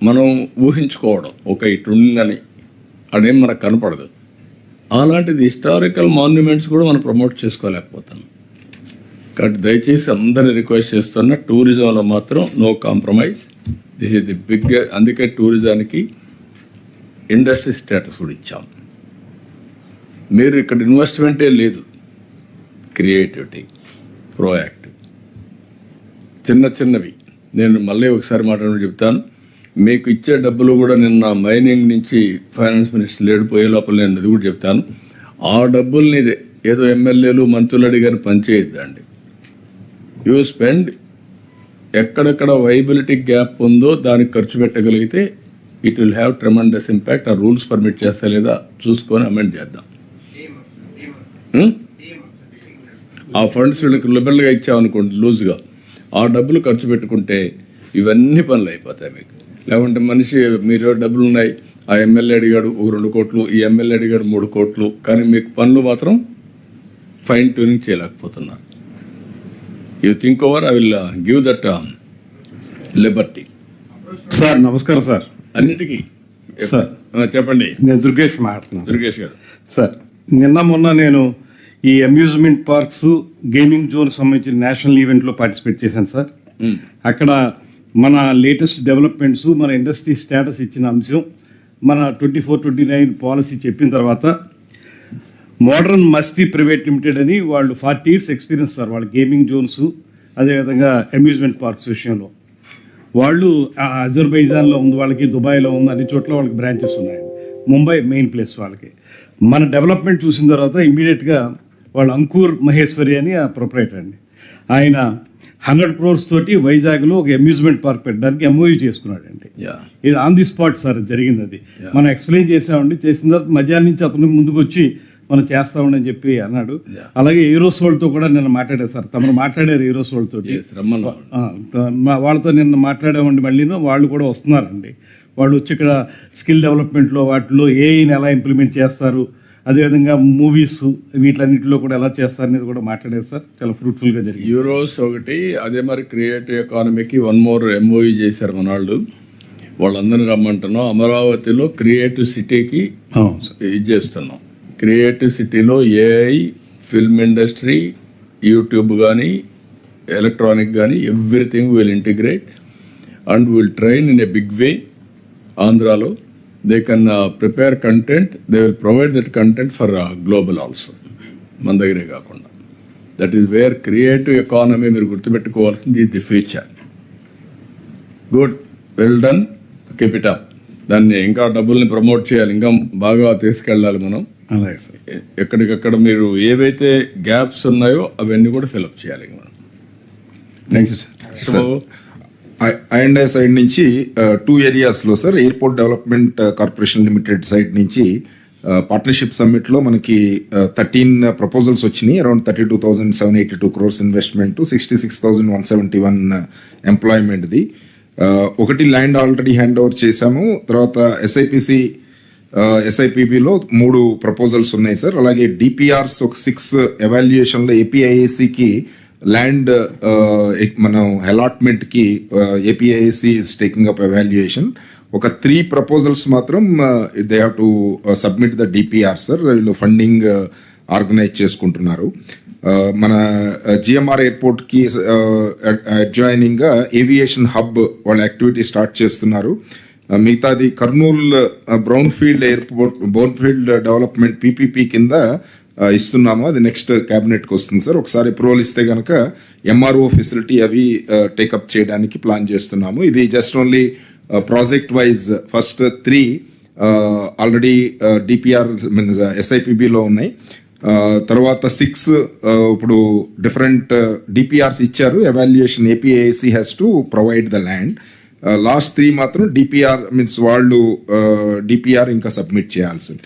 మనం ఊహించుకోవడం ఒక ఇటుందని, అదేం మనకు కనపడదు. అలాంటిది హిస్టారికల్ మాన్యుమెంట్స్ కూడా మనం ప్రమోట్ చేసుకోలేకపోతున్నాం. కాబట్టి దయచేసి అందరినీ రిక్వెస్ట్ చేస్తున్నా, టూరిజంలో మాత్రం no compromise. This is the big. అందుకే టూరిజానికి ఇండస్ట్రీ స్టేటస్ కూడా ఇచ్చాం. మీరు ఇక్కడ ఇన్వెస్ట్మెంటే లేదు. క్రియేటివిటీ, ప్రోయాక్టివ్, చిన్నవి. నేను మళ్ళీ ఒకసారి మాట్లాడి చెప్తాను. మీకు ఇచ్చే డబ్బులు కూడా నిన్న మైనింగ్ నుంచి ఫైనాన్స్ మినిస్టర్ లేడిపోయే లోపల నేను అది కూడా చెప్తాను. ఆ డబ్బుల్ని ఏదో ఎమ్మెల్యేలు మంత్రులు అడిగారు పనిచేయద్దండి. యూ స్పెండ్ ఎక్కడెక్కడ వైబిలిటీ గ్యాప్ ఉందో దానికి ఖర్చు పెట్టగలిగితే it will have tremendous impact. ఆ రూల్స్ పర్మిట్ చేస్తా లేదా చూసుకొని అమెండ్ చేద్దాం. ఆ ఫండ్స్ వీళ్ళకి లిబరల్గా ఇచ్చామనుకోండి, లూజ్గా, ఆ డబ్బులు ఖర్చు పెట్టుకుంటే ఇవన్నీ పనులు అయిపోతాయి మీకు. లేకుంటే మనిషి మీరు డబ్బులు ఉన్నాయి ఆ ఎమ్మెల్యే అడిగాడు 2 కోట్లు, ఈ ఎమ్మెల్యే అడిగాడు 3 కోట్లు, కానీ మీకు పనులు మాత్రం ఫైన్ ట్యూనింగ్ చేయలేకపోతున్నారు. You think over, I will give that Liberty. Sir నమస్కారం సార్. అన్నిటికీ సార్ చెప్పండి. నేను దుర్గేష్ మాట్లాడుతున్నాను. దుర్గేష్ గారు. సార్ మొన్న నేను ఈ అమ్యూజ్మెంట్ పార్క్స్ గేమింగ్ జోన్ సంబంధించిన నేషనల్ ఈవెంట్లో పార్టిసిపేట్ చేశాను సార్. అక్కడ మన లేటెస్ట్ డెవలప్మెంట్స్, మన ఇండస్ట్రీ స్టేటస్ ఇచ్చిన అంశం, మన 24-29 పాలసీ చెప్పిన తర్వాత మోడర్న్ మస్తీ ప్రైవేట్ లిమిటెడ్ అని వాళ్ళు 40 years ఎక్స్పీరియన్స్ సార్ వాళ్ళ గేమింగ్ జోన్స్, అదేవిధంగా అమ్యూజ్మెంట్ పార్క్స్ విషయంలో. వాళ్ళు అజర్బైజాన్లో ఉంది వాళ్ళకి, దుబాయ్లో ఉంది, అన్ని చోట్ల వాళ్ళకి బ్రాంచెస్ ఉన్నాయండి. ముంబై మెయిన్ ప్లేస్ వాళ్ళకి. మన డెవలప్మెంట్ చూసిన తర్వాత ఇమీడియట్గా వాళ్ళు అంకూర్ మహేశ్వరి అని ఆ ప్రొపరేటర్ అండి, ఆయన 100 crores తోటి వైజాగ్లో ఒక అమ్యూజ్మెంట్ పార్క్ పెట్టడానికి MOU చేసుకున్నాడు అండి. ఇది ఆన్ ది స్పాట్ సార్ జరిగింది. అది మనం ఎక్స్ప్లెయిన్ చేసామండి. చేసిన తర్వాత మధ్యాహ్నం నుంచి అతను ముందుకు వచ్చి మనం చేస్తామని చెప్పి అన్నాడు. అలాగే ఏరోసోల్తో కూడా నిన్న మాట్లాడారు సార్, తమరు మాట్లాడారు ఏరోసోల్ తోటి, వాళ్ళతో నిన్న మాట్లాడామండి. మళ్ళీ వాళ్ళు కూడా వస్తున్నారండి. వాళ్ళు వచ్చి ఇక్కడ స్కిల్ డెవలప్మెంట్లో వాటిలో ఏఐని ఎలా ఇంప్లిమెంట్ చేస్తారు, అదేవిధంగా మూవీస్ వీటిలన్నింటిలో కూడా ఎలా చేస్తారనేది కూడా మాట్లాడారు సార్. చాలా ఫ్రూట్ఫుల్గా జరిగింది. యూరోస్ ఒకటి, అదే మరి క్రియేటివ్ ఎకానమీకి 1 more MOU చేశారు మన వాళ్ళు. వాళ్ళందరినీ రమ్మంటున్నాం. అమరావతిలో క్రియేటివ్ సిటీకి ఇది చేస్తున్నాం. క్రియేటివ్ సిటీలో ఏఐ, ఫిల్మ్ ఇండస్ట్రీ, యూట్యూబ్ కానీ, ఎలక్ట్రానిక్ కానీ, everything will integrate and will train in a big way. ఆంధ్రాలో they can prepare content, they will provide that content for global also, మన దగ్గరే కాకుండా. That is wear creative economy మీరు గుర్తుపెట్టుకోవాల్సింది, the future. Good, well done, keep it up. దాన్ని ఇంకా డబ్బుల్ని promote చేయాలి, ఇంకా బాగా తీసుకెళ్ళాలి మనం. అలాగే సార్. ఎక్కడికక్కడ మీరు ఏవైతే గ్యాప్స్ ఉన్నాయో అవన్నీ కూడా ఫిల్అప్ చేయాలి మనం. Thank you sir. So and side నుంచి 2 areasలో sir, airport development corporation limited side నుంచి పార్ట్నర్షిప్ సమ్మిట్లో మనకి 13 ప్రపోజల్స్ వచ్చినాయి. అరౌండ్ 32,782 crores ఇన్వెస్ట్మెంట్, 66,171 ఎంప్లాయ్మెంట్ది. ఒకటి ల్యాండ్ ఆల్రెడీ హ్యాండ్ ఓవర్ చేశాము. తర్వాత SIPBలో 3 ప్రపోజల్స్ ఉన్నాయి సార్. అలాగే DPRs ఒక 6 ఎవాల్యుయేషన్లో APIACకి ల్యాండ్ మనం అలాట్మెంట్కి APIAC is taking up evaluation. ఒక 3 ప్రపోజల్స్ మాత్రం they have to submit the DPR sir. వీళ్ళు ఫండింగ్ ఆర్గనైజ్ చేసుకుంటున్నారు. మన GMR ఎయిర్పోర్ట్కి అడ్జాయినింగ్గా ఏవియేషన్ హబ్ వాళ్ళ యాక్టివిటీ స్టార్ట్ చేస్తున్నారు. మిగతాది Kurnool brownfield airport, brownfield development PPP కింద ఇస్తున్నాము. అది నెక్స్ట్ క్యాబినెట్కి వస్తుంది సార్. ఒకసారి అప్రూవల్ ఇస్తే కనుక MRO ఫెసిలిటీ అవి టేకప్ చేయడానికి ప్లాన్ చేస్తున్నాము. ఇది just only project wise first 3 already DPR SIPBలో ఉన్నాయి. తర్వాత 6 ఇప్పుడు డిఫరెంట్ DPRs ఇచ్చారు. Evaluation APIAC has to provide the land. Last 3 మాత్రం DPR మీన్స్ వాళ్ళు DPR ఇంకా సబ్మిట్ చేయాల్సింది.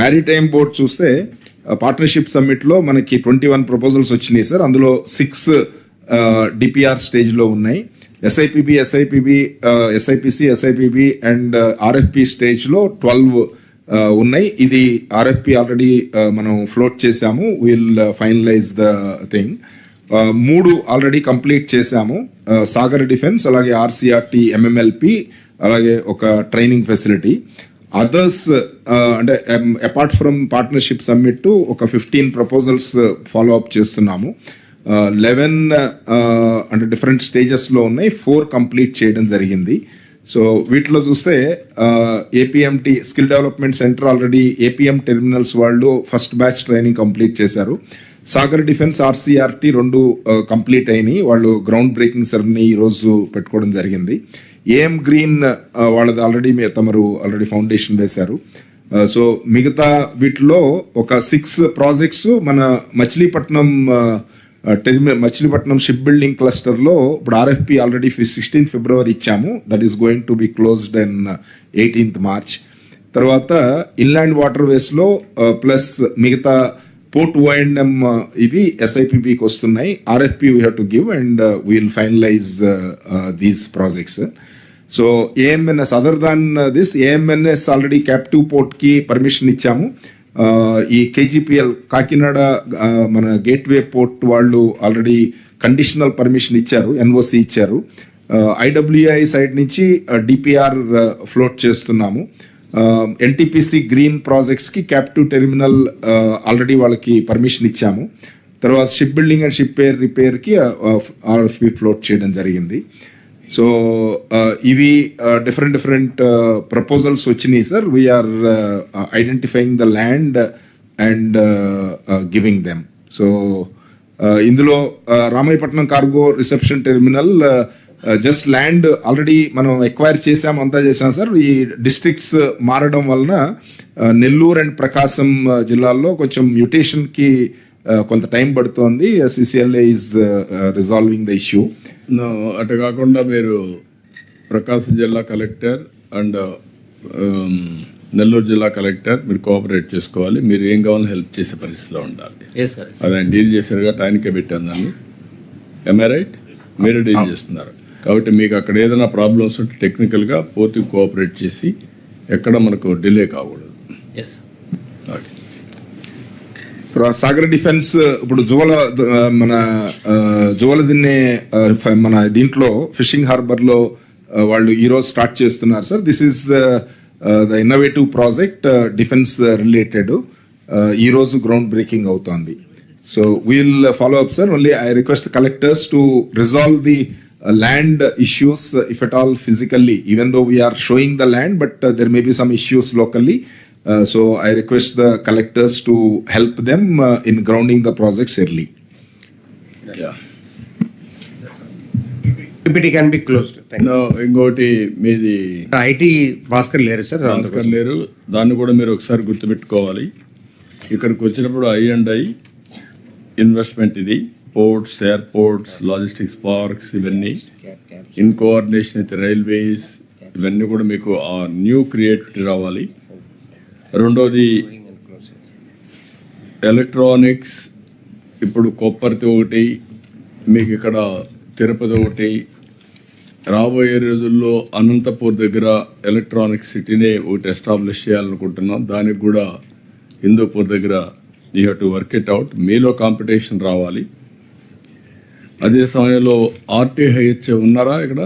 మారిటైమ్ బోర్డ్ చూస్తే పార్ట్నర్షిప్ సమ్మిట్లో మనకి 21 ప్రపోజల్స్ వచ్చినాయి సార్. అందులో 6 DPR స్టేజ్లో ఉన్నాయి. SIPC, SIPB అండ్ RFP స్టేజ్లో 12 ఉన్నాయి. ఇది RFP ఆల్రెడీ మనం ఫ్లోట్ చేశాము. Will finalise the thing. 3 already complete చేశాము. సాగర్ డిఫెన్స్, అలాగే RCRT MMLP, అలాగే ఒక ట్రైనింగ్ ఫెసిలిటీ. అదర్స్ అంటే అపార్ట్ ఫ్రమ్ పార్ట్నర్షిప్ సమ్మిట్ ఒక 15 ప్రపోజల్స్ ఫాలో అప్ చేస్తున్నాము. 11 అంటే డిఫరెంట్ స్టేజెస్లో ఉన్నాయి. 4 కంప్లీట్ చేయడం జరిగింది. సో వీటిలో చూస్తే APMT skill development centre already APM terminals వాళ్ళు ఫస్ట్ బ్యాచ్ ట్రైనింగ్ కంప్లీట్ చేశారు. సాగర్ డిఫెన్స్, RCRT 2 కంప్లీట్ అయినాయి. వాళ్ళు గ్రౌండ్ బ్రేకింగ్ సెరమనీ ఈరోజు పెట్టుకోవడం జరిగింది. AM గ్రీన్ వాళ్ళది ఆల్రెడీ తమరు ఆల్రెడీ ఫౌండేషన్ వేశారు. సో మిగతా వీటిలో ఒక 6 ప్రాజెక్ట్స్ మన మచిలీపట్నం షిప్ బిల్డింగ్ క్లస్టర్లో ఇప్పుడు RFP ఆల్రెడీ 16 February ఇచ్చాము. That is going to be closed in 18th March. తర్వాత ఇన్లాండ్ వాటర్ వేస్లో ప్లస్ మిగతా పోర్ట్ O&M ఇవి SIPBకి వస్తున్నాయి. RFP we have to give and we'll finalise these projects. So AMNS other than this AMNS already captive port కి permission ఇచ్చాము. ఈ KGPL Kakinada మన గేట్వే పోర్ట్ వాళ్ళు ఆల్రెడీ కండిషనల్ పర్మిషన్ ఇచ్చారు, ఎన్ఓసి ఇచ్చారు. ఐడబ్ల్యూఐ సైడ్ నుంచి డిపిఆర్ ఫ్లోట్ చేస్తున్నాము. NTPC green projects కి క్యాప్టివ్ టెర్మినల్ ఆల్రెడీ వాళ్ళకి పర్మిషన్ ఇచ్చాము. తర్వాత ship building and ship repair కి ఆర్ఎఫ్పి ఫ్లోట్ చేయడం జరిగింది. సో ఇవి డిఫరెంట్ ప్రపోజల్స్ వచ్చినాయి sir. We're identifying the land and giving them. So ఇందులో Ramayapatnam cargo reception terminal just land already మనం ఎక్వైర్ చేసాం, అంతా చేసాం సార్. ఈ డిస్ట్రిక్ట్స్ మారడం వలన నెల్లూరు అండ్ ప్రకాశం జిల్లాల్లో కొంచెం మ్యూటేషన్ కి కొంత టైం పడుతోంది. CCLA is resolving the issue. అటు కాకుండా మీరు ప్రకాశం జిల్లా కలెక్టర్ అండ్ నెల్లూరు జిల్లా కలెక్టర్ మీరు కోఆపరేట్ చేసుకోవాలి. మీరు ఏం కావాలని హెల్ప్ చేసే పరిస్థితిలో ఉండాలి. అది ఆయన డీల్ చేశారు కాబట్టి ఆయనకే పెట్టాను దాన్ని. MI right? మీరు డీల్ చేస్తున్నారు కాబట్టి మీకు అక్కడ ఏదైనా ప్రాబ్లమ్స్ ఉంటే టెక్నికల్గా పూర్తిగా కోఆపరేట్ చేసి ఎక్కడ మనకు డిలే కాకూడదు. ఓకే. సాగర్ డిఫెన్స్ ఇప్పుడు మన జువలదిన్నే మన దీంట్లో ఫిషింగ్ హార్బర్ లో వాళ్ళు ఈరోజు స్టార్ట్ చేస్తున్నారు sir. This is the innovative project defence related. ఈరోజు గ్రౌండ్ బ్రేకింగ్ అవుతోంది. So we'll follow up sir. Only I request collectors to resolve the land issues if at all physically, even though we are showing the land, but there may be some issues locally. So I request the collectors to help them in grounding the projects early. Yeah. PPT can be closed. No, ingoti మీది IT Bhaskar లేరు sir. Bhaskar లేరు. దాన్ని కూడా మీరు ఒకసారి గుర్తుపెట్టుకోవాలి. ఇక్కడికి వచ్చినప్పుడు I&I ఇన్వెస్ట్మెంట్ ఇది, పోర్ట్స్, ఎయిర్పోర్ట్స్, లాజిస్టిక్స్ పార్క్స్, ఇవన్నీ ఇన్ కోఆర్డినేషన్ విత్ రైల్వేస్, ఇవన్నీ కూడా మీకు ఆ న్యూ క్రియేటివిటీ రావాలి. రెండోది ఎలక్ట్రానిక్స్. ఇప్పుడు కొప్పర్తి ఒకటి, మీకు ఇక్కడ తిరుపతి ఒకటి, రాబోయే రోజుల్లో అనంతపూర్ దగ్గర ఎలక్ట్రానిక్ సిటీనే ఒకటి ఎస్టాబ్లిష్ చేయాలనుకుంటున్నాం. దానికి కూడా హిందూపూర్ దగ్గర you have to work it out. మీలో కాంపిటీషన్ రావాలి. అదే సమయంలో ఆర్టీహెచ్ ఉన్నారా ఇక్కడ?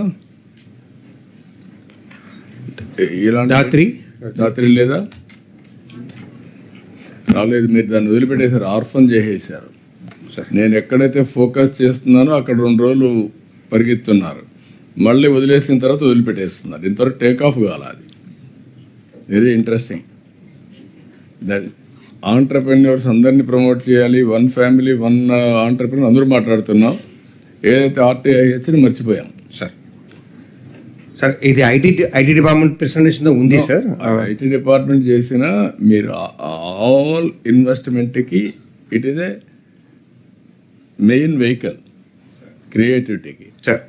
ఇలాంటి రాత్రి లేదా? రాలేదు. మీరు దాన్ని వదిలిపెట్టేశారు, ఆర్ఫన్ చేసేసారు. నేను ఎక్కడైతే ఫోకస్ చేస్తున్నానో అక్కడ 2 రోజులు పరిగెత్తున్నారు, మళ్ళీ వదిలేసిన తర్వాత వదిలిపెట్టేస్తున్నారు. ఇంతవరకు టేక్ ఆఫ్ కావాలి. Very interesting. దట్ ఆంటర్ప్రెన్యూర్స్ అందరినీ ప్రమోట్ చేయాలి. 1 ఫ్యామిలీ 1 ఆంటర్ప్రెన్యూర్ అందరూ మాట్లాడుతున్నాం. ఏదైతే ఆర్టీఐహెచ్ని మర్చిపోయాం సార్. సార్ ఇది ఐటీ డిపార్ట్మెంట్ ప్రెసెంటేషన్ ఉంది సార్. ఐటీ డిపార్ట్మెంట్ చేసిన మీరు ఆల్ ఇన్వెస్ట్మెంట్కి it is a main vehicle క్రియేటివిటీకి సార్.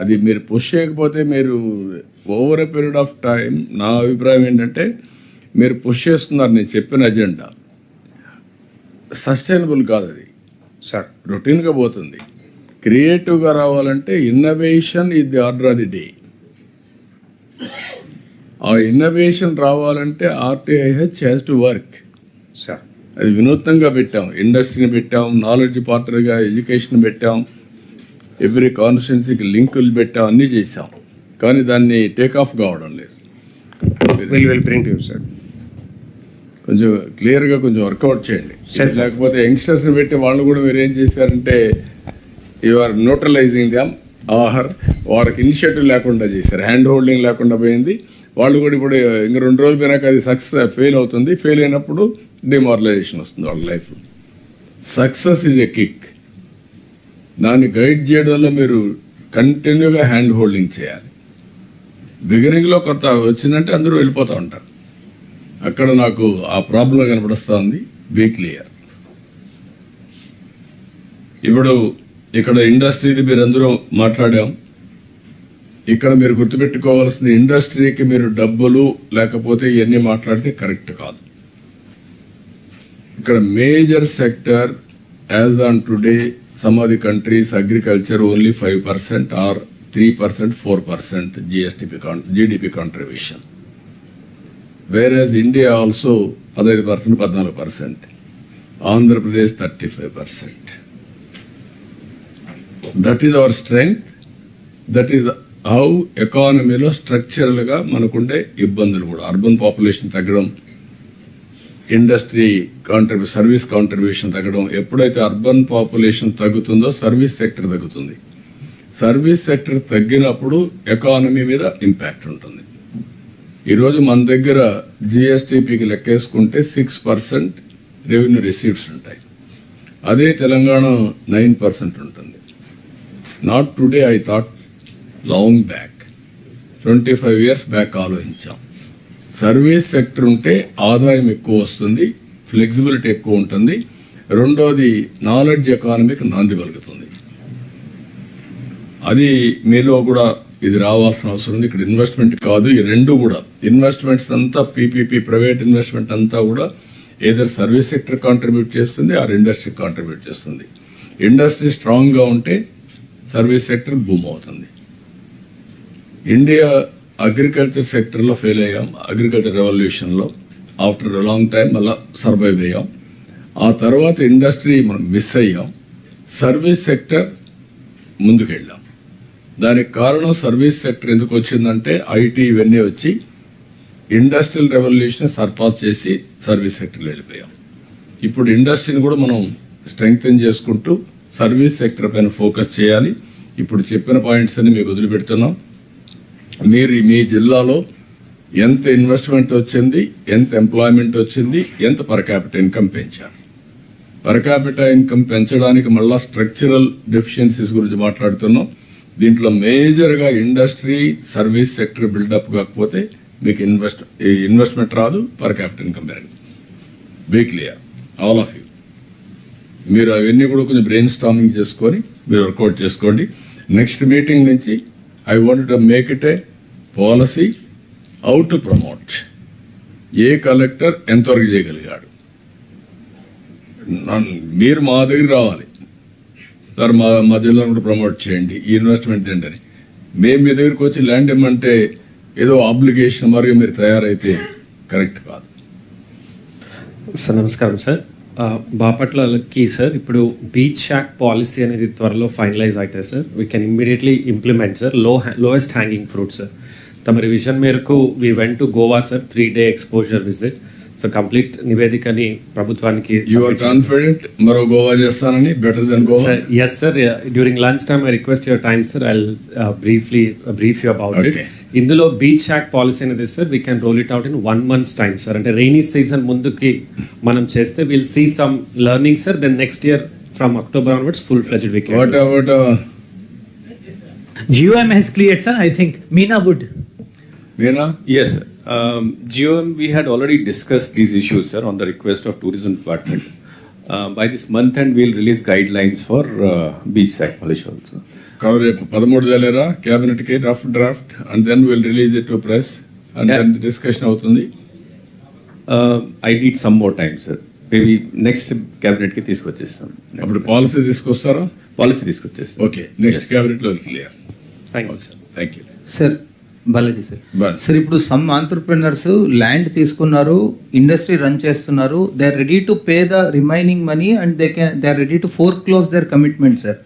అది మీరు పుష్ చేయకపోతే మీరు over a period of time, నా అభిప్రాయం ఏంటంటే మీరు పుష్ చేస్తున్నారు. నేను చెప్పిన అజెండా సస్టైనబుల్ కాదు. అది సార్ రొటీన్గా పోతుంది. క్రియేటివ్గా రావాలంటే innovation is the order of the day. ఆ ఇన్నోవేషన్ రావాలంటే RTIH has to work sir. అది వినూత్నంగా పెట్టాం, ఇండస్ట్రీని పెట్టాం, నాలెడ్జ్ పార్ట్నర్గా ఎడ్యుకేషన్ పెట్టాం, ఎవ్రీ కాన్స్టిట్యున్సీకి లింకులు పెట్టాం, అన్నీ చేసాం. కానీ దాన్ని టేక్ ఆఫ్ కావడం లేదు. సార్ కొంచెం క్లియర్గా కొంచెం వర్కౌట్ చేయండి. లేకపోతే యంగ్స్టర్స్ని పెట్టి వాళ్ళు కూడా మీరు ఏం చేశారంటే యు ఆర్ న్యూట్రలైజింగ్ దెమ్. వాళ్ళకి ఇనిషియేటివ్ లేకుండా చేశారు, హ్యాండ్ హోల్డింగ్ లేకుండా పోయింది. వాళ్ళు కూడా ఇప్పుడు ఇంక 2 రోజులు పోయినాక అది సక్సెస్ ఫెయిల్ అవుతుంది. ఫెయిల్ అయినప్పుడు డిమారలైజేషన్ వస్తుంది వాళ్ళ life. Success is a kick. దాన్ని గైడ్ చేయడంలో మీరు కంటిన్యూగా హ్యాండ్ హోల్డింగ్ చేయాలి. బిగినింగ్లో కొత్త వచ్చిందంటే అందరూ వెళ్ళిపోతూ ఉంటారు. అక్కడ నాకు ఆ ప్రాబ్లం కనపడుస్తుంది. Be clear. ఇప్పుడు ఇక్కడ ఇండస్ట్రీది మీరు అందరూ మాట్లాడాం. ఇక్కడ మీరు గుర్తుపెట్టుకోవాల్సింది, ఇండస్ట్రీకి మీరు డబ్బులు లేకపోతే ఇవన్నీ మాట్లాడితే కరెక్ట్ కాదు. ఇక్కడ major sector as on today some of the countries agriculture only 5% or 3%, 4% GDP contribution. Whereas India also 15%, 14%. Andhra Pradesh 35%. That is our strength. That is how ఎకానమీలో స్ట్రక్చరల్గా మనకుండే ఇబ్బందులు కూడా అర్బన్ పాపులేషన్ తగ్గడం, ఇండస్ట్రీ సర్వీస్ కాంట్రిబ్యూషన్ తగ్గడం. ఎప్పుడైతే urban population తగ్గుతుందో service sector తగ్గుతుంది. Service sector తగ్గినప్పుడు ఎకానమీ మీద ఇంపాక్ట్ ఉంటుంది. ఈరోజు మన దగ్గర జిఎస్టిపికి లెక్కేసుకుంటే 6% రెవెన్యూ రిసీవ్స్ ఉంటాయి. అదే తెలంగాణ 9% ఉంటుంది. Not today, I thought long back, 25 years back ఆలోచించాం. సర్వీస్ సెక్టర్ ఉంటే ఆదాయం ఎక్కువ వస్తుంది, ఫ్లెక్సిబిలిటీ ఎక్కువ ఉంటుంది. రెండోది నాలెడ్జ్ ఎకానమీకి నాంది పలుకుతుంది. అది మీలో కూడా ఇది రావాల్సిన అవసరం ఉంది. ఇక్కడ ఇన్వెస్ట్మెంట్ కాదు, ఈ రెండు కూడా ఇన్వెస్ట్మెంట్స్ అంతా పీపీపీ ప్రైవేట్ ఇన్వెస్ట్మెంట్ అంతా కూడా ఏదర్ సర్వీస్ సెక్టర్ కాంట్రిబ్యూట్ చేస్తుంది ఆర్ ఇండస్ట్రీ కాంట్రిబ్యూట్ చేస్తుంది. ఇండస్ట్రీ స్ట్రాంగ్గా ఉంటే సర్వీస్ సెక్టర్ బూమ్ అవుతుంది. ఇండియా అగ్రికల్చర్ సెక్టర్లో ఫెయిల్ అయ్యాం. అగ్రికల్చర్ రెవల్యూషన్లో ఆఫ్టర్ లాంగ్ టైం మళ్ళీ సర్వైవ్ అయ్యాం. ఆ తర్వాత ఇండస్ట్రీ మనం మిస్ అయ్యాం. సర్వీస్ సెక్టర్ ముందుకెళ్ళాం. దానికి కారణం సర్వీస్ సెక్టర్ ఎందుకు వచ్చిందంటే ఐటీ ఇవన్నీ వచ్చి ఇండస్ట్రియల్ రెవల్యూషన్ సర్పాస్ చేసి సర్వీస్ సెక్టర్లో వెళ్ళిపోయాం. ఇప్పుడు ఇండస్ట్రీని కూడా మనం స్ట్రెంగ్తెన్ చేసుకుంటూ సర్వీస్ సెక్టర్ పైన ఫోకస్ చేయాలి. ఇప్పుడు చెప్పిన పాయింట్స్ అన్ని మీకు వదిలిపెడుతున్నాం. మీరు మీ జిల్లాలో ఎంత ఇన్వెస్ట్మెంట్ వచ్చింది, ఎంత ఎంప్లాయ్మెంట్ వచ్చింది, ఎంత పర్ క్యాపిటల్ ఇన్కమ్ పెంచారు. పర్ క్యాపిటల్ ఇన్కమ్ పెంచడానికి మళ్ళా స్ట్రక్చరల్ డెఫిషియన్సీస్ గురించి మాట్లాడుతున్నాం. దీంట్లో మేజర్గా ఇండస్ట్రీ సర్వీస్ సెక్టర్ బిల్డప్ కాకపోతే మీకు ఇన్వెస్ట్మెంట్ రాదు, పర్ క్యాపిటల్ ఇన్కమ్ పెరగదు. Be clear all of you. మీరు అవన్నీ కూడా కొంచెం బ్రెయిన్ స్టార్మింగ్ చేసుకొని మీరు వర్కౌట్ చేసుకోండి. నెక్స్ట్ మీటింగ్ నుంచి I want to make it A policy how to promote. A collector ఎంతవరకు చేయగలిగాడు, మీరు మా దగ్గర రావాలి సార్, మా జిల్లాను కూడా ప్రమోట్ చేయండి, ఈ ఇన్వెస్ట్మెంట్ ఏంటని. మేము మీ దగ్గరికి వచ్చి ల్యాండ్ ఇమ్మంటే ఏదో ఆబ్లిగేషన్ మరియు మీరు తయారైతే కరెక్ట్ కాదు. సార్ నమస్కారం సార్. బాపట్లకి సార్ ఇప్పుడు బీచ్ షాక్ పాలసీ అనేది త్వరలో ఫైనలైజ్ అవుతుంది sir. We can immediately implement sir. Lowest hanging fruit sir. తమరి విజన్ మేరకు we went to Goa sir, 3-day exposure visit. So complete నివేదికని ప్రభుత్వానికి. యు ఆర్ కాన్ఫిడెంట్ మరో గోవా చేస్తానని, better then Goa? Yes sir. During lunch time I request your time sir. I brief you about it. ఇందులో beach shack policy అనేది sir we can roll it out in 1 month's time sir. అంటే rainy season ముందుకి మనం చేస్తే will see some learning sir. Then next year from October onwards full fledged we can. What about GOM has cleared sir. I think Meena would. Meena? Yes sir. GOM we had already discussed these issues sir on the request of Tourism Department. By this month end we'll release guidelines for beach sack policy also. Cover 13 తెలియరా cabinet కి rough draft and then will release it to press and then discussion అవుతుంది. I need some more time sir. Maybe next cabinet కి తీసుకొచ్చేస్తాం. అప్పుడు policy తీసుకొస్తారా? Policy తీసుకొచ్చేస్తాం. Okay, next cabinet లో clear. Thank you sir. Thank you sir. Balaji sir. Sir ఇప్పుడు some entrepreneurs land తీసుకున్నారు, industry run చేస్తున్నారు, they are ready to pay the remaining money and they are ready to foreclose their commitment sir.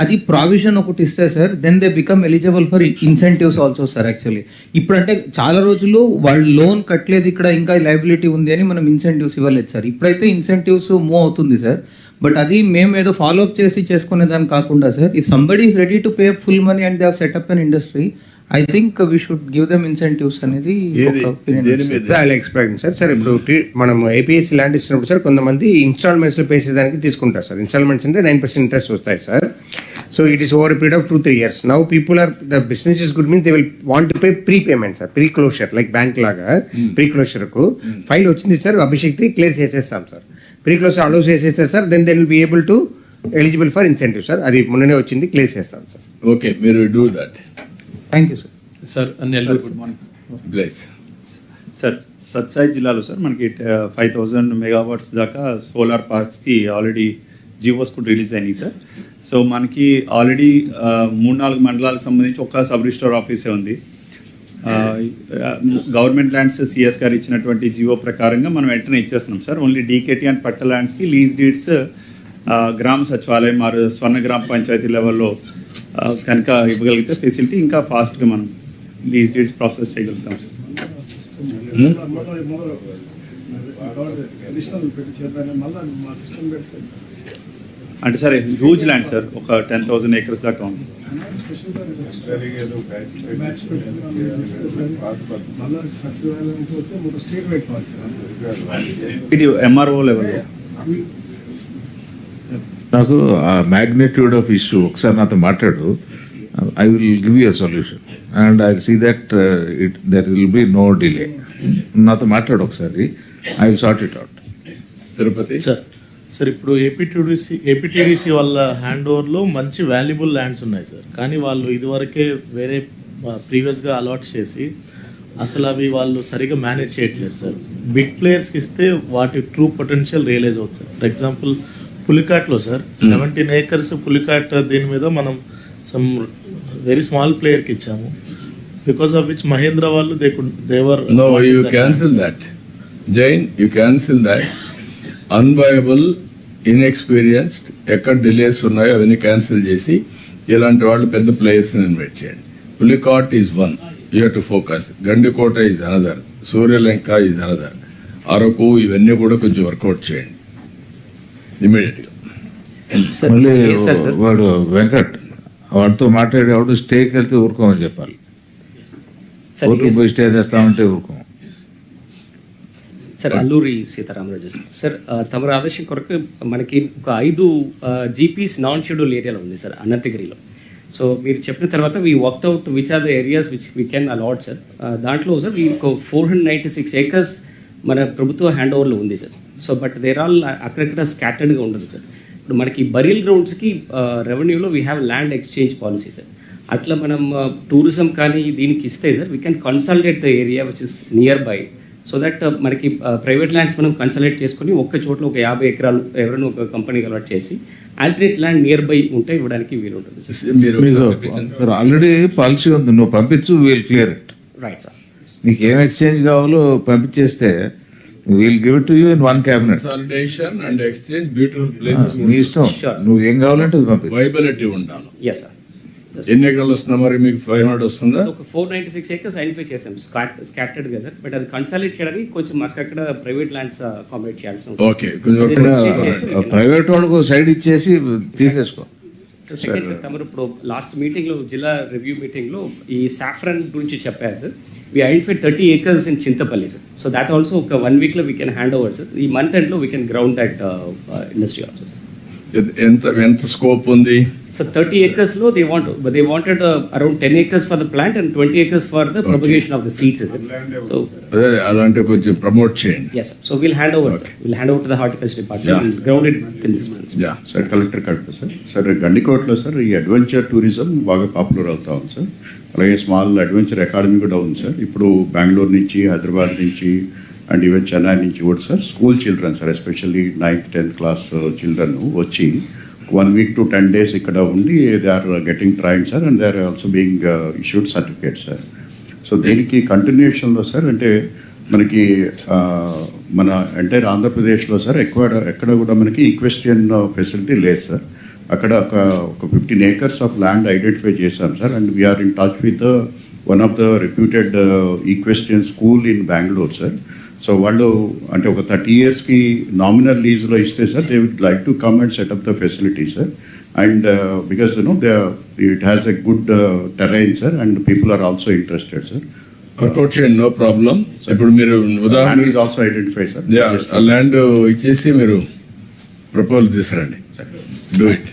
అది provision ఒకటి ఇస్తే sir, then they become eligible for incentives also sir. Actually ఇప్పుడు అంటే చాలా రోజులు వాళ్ళు లోన్ కట్టలేదు, ఇక్కడ ఇంకా లైబిలిటీ ఉంది అని మనం ఇన్సెంటివ్స్ ఇవ్వలేదు సార్. ఇప్పుడైతే ఇన్సెంటివ్స్ మూవ్ అవుతుంది సార్. బట్ అది మేము ఏదో ఫాలో అప్ చేసి చేసుకునేదాన్ని కాకుండా sir, if somebody is ready to pay full money and they have setup an industry, I think we should give them incentives అనేది. Expect sir. సార్ ఇప్పుడు మనం ఏపీఎస్సీ ల్యాండ్ ఇచ్చినప్పుడు సార్ కొంతమంది ఇన్స్టాల్మెంట్స్ లో pay చేసేదానికి తీసుకుంటారు సార్. ఇన్స్టాల్మెంట్స్ అంటే 9% interest వస్తాయి sir. So it is over period of 2-3 years. Now people are the business is good means they will want to pay prepayment sir, preclosure like bank లాగా. Preclosure కు file వచ్చింది sir, అభిషేక్తి clear చేసేస్తాం sir. Preclosure allow చేసేస్తే sir, then they will be able to eligible for incentive sir. అది మొన్ననే వచ్చింది, clear చేస్తాం సార్. ఓకే, మీరు do that. Thank you sir. Sir Nellore good morning sir. సత్సాయి జిల్లాలో సార్ మనకి 5,000 megawatts దాకా సోలార్ పార్క్స్కి ఆల్రెడీ జీవోస్ కూడా రిలీజ్ అయినాయి సార్. సో మనకి ఆల్రెడీ 3-4 మండలాలకు సంబంధించి ఒక సబ్ రిజిస్టర్ ఆఫీసే ఉంది. గవర్నమెంట్ ల్యాండ్స్ సిఎస్ గారు ఇచ్చినటువంటి జీవో ప్రకారంగా మనం వెంటనే ఇచ్చేస్తున్నాం సార్. ఓన్లీ డీకేటీ అండ్ పట్ట ల్యాండ్స్కి లీజ్ డీడ్స్ గ్రామ సచివాలయం మరియు స్వర్ణ గ్రామ పంచాయతీ లెవెల్లో కనుక ఇవ్వగలిగితే ఫెసిలిటీ ఇంకా ఫాస్ట్గా మనం లీజ్ డీడ్స్ ప్రాసెస్ చేయగలుగుతాం సార్. అంటే సార్ హ్యూజ్ ల్యాండ్ సార్, ఒక 10,000 acres దాకా ఉంది. ఇది ఎంఆర్ఓ లెవెల్. నాకు ఆ మ్యాగ్నిట్యూడ్ ఆఫ్ ఇష్యూ ఒకసారి నాతో మాట్లాడు. I will give you a solution and I see that there will be no delay. నాతో మాట్లాడు ఒకసారి, I will sort it out. Tirupati sir ఇప్పుడు ఏపీటీడీసీ వాళ్ళ హ్యాండ్ ఓవర్లో మంచి వాల్యుబుల్ ల్యాండ్స్ ఉన్నాయి సార్, కానీ వాళ్ళు ఇదివరకే వేరే ప్రీవియస్గా అలాట్ చేసి అసలు అవి వాళ్ళు సరిగా మేనేజ్ చేయట్లేదు సార్. బిగ్ ప్లేయర్స్కి ఇస్తే వాటి ట్రూ పొటెన్షియల్ రియలైజ్ అవుతుంది సార్. ఫర్ ఎగ్జాంపుల్ పులికాట్లో సార్ 17 acres పులికాట్, దీని మీద మనం సమ్ వెరీ స్మాల్ ప్లేయర్కి ఇచ్చాము. బికాస్ ఆఫ్ విచ్ మహేంద్ర వాళ్ళు దేవర్ నో యూ క్యాన్సిల్ దట్ జైన్, you cancel that. Unviable, inexperienced, ఎక్కడ డిలేస్ ఉన్నాయో అవన్నీ క్యాన్సిల్ చేసి ఇలాంటి వాళ్ళు పెద్ద ప్లేయర్స్ని ఇన్వైట్ చేయండి. Pulicat is one, you have to focus. Gandikota is another, Suryalanka is another, Araku, ఇవన్నీ కూడా కొంచెం వర్కౌట్ చేయండి ఇమీడియట్గా. మళ్ళీ వాడు వెంకట్ వాడితో మాట్లాడేవాడు స్టేకి వెళ్తే ఊరుకోమని చెప్పాలి. కోర్టుకు పోయి స్టే చేస్తామంటే ఊరుకోం. సార్ అల్లూరి సీతారామరాజు సార్, తమరు ఆదేశం కొరకు మనకి ఒక 5 జీపీస్ నాన్ షెడ్యూల్ ఏరియాలో ఉంది సార్ అనంతగిరిలో. సో మీరు చెప్పిన తర్వాత we work out which are the areas which we can allot sir. దాంట్లో సార్ ఈ 496 acres మన ప్రభుత్వ హ్యాండ్ ఓవర్లో ఉంది sir. So but there all అక్కడక్కడ స్కాటర్డ్గా ఉండదు సార్. ఇప్పుడు మనకి బరియల్ గ్రౌండ్స్కి రెవెన్యూలో we have land exchange policy sir. అట్లా మనం టూరిజం కానీ దీనికి ఇస్తే sir we can consolidate the area which is near by. So that మనకి ప్రైవేట్ ల్యాండ్స్ మనం కన్సల్టేట్ చేసుకుని ఒక్క చోట్ల ఒక 50 acres ఎవరైనా ఒక కంపెనీకి అలాట్ చేసి ఆల్టర్నేట్ ల్యాండ్ నియర్ బై ఉంటే ఇవ్వడానికి వీలు ఉంటుంది. ఆల్రెడీ పాలసీ ఉంది, నువ్వు పంపించు, we'll clear it. Right sir. నీకు ఏం ఎక్స్చేంజ్ కావాలో పంపించేస్తే we'll give it to you in 1 cabinet. Consolidation and exchange beautiful places. మీ ఇష్టం, నువ్వు ఏం కావాలంటే అది పంపించు. వైబిలిటీ ఉండాలి. Yes sir. ఎన్ని ఎకరాలు వస్తుందా మరి మీకు? 500 వస్తుందా? ఒక 496 acres ఐడెంటిఫై చేసాం స్కాటర్డ్ గా సార్. బట్ అది కన్సాలిడేట్ చేయడానికి కొంచెం అక్కడ ప్రైవేట్ ల్యాండ్స్ అకామిడేట్ చేయాల్సి ఉంటుంది. ఓకే, ప్రైవేట్ వాళ్ళకు సైడ్ ఇచ్చేసి తీసేసుకో. సెకండ్ సార్, తమరు ఇప్పుడు లాస్ట్ మీటింగ్లో జిల్లా రివ్యూ మీటింగ్లో ఈ సాఫ్రన్ గురించి చెప్పారు sir. We identified 30 acres in Chintapalli sir. So that also ఒక 1 weekలో we can hand over sir. ఈ మంత్ ఎండ్లో we can ground that industry also sir. ఎంత స్కోప్ ఉంది? So 30 acres lo they wanted around 10 acres for the plant and 20 acres for the propagation of the seeds. So alante koncham promote cheyandi. Yes sir. So we'll hand over sir. We'll hand over to the horticulture department and ground it in this month. Yeah. Sir, collector correct sir. Sir గండికోటలో sir ఈ adventure tourism బాగా popular అవుతా ఉంది sir. అలాగే small adventure academy కూడా ఉంది sir. ఇప్పుడు బెంగళూరు నుంచి, హైదరాబాద్ నుంచి అండ్ ఈవెన్ చెన్నై నుంచి కూడా sir school children sir, especially 9th 10th class children వచ్చి 1 week to 10 days ఇక్కడ ఉండి they are getting trained sir and they are also being issued certificate sir. So దీనికి కంటిన్యూషన్లో సార్ అంటే మనకి మన ఎంటైర్ ఆంధ్రప్రదేశ్లో సార్ ఎక్కడ కూడా మనకి ఈక్వెస్ట్రియన్ ఫెసిలిటీ లేదు సార్. అక్కడ ఒక 15 acres ఆఫ్ ల్యాండ్ ఐడెంటిఫై చేశాం sir. And we're in touch with one of the reputed equestrian school in Bengaluru sir. So వాళ్ళు అంటే ఒక 30 yearsకి నామినల్ లీజ్లో ఇస్తే sir they would like to come and set up the facility sir. And because it has a good terrain sir and people are also interested sir. Work out చేయండి, no problem. ఇప్పుడు మీరు ఉదాహరణ ఆల్సో ఐడెంటిఫై సార్. ల్యాండ్ ఇచ్చేసి మీరు proposal తీసుకురండి, do it.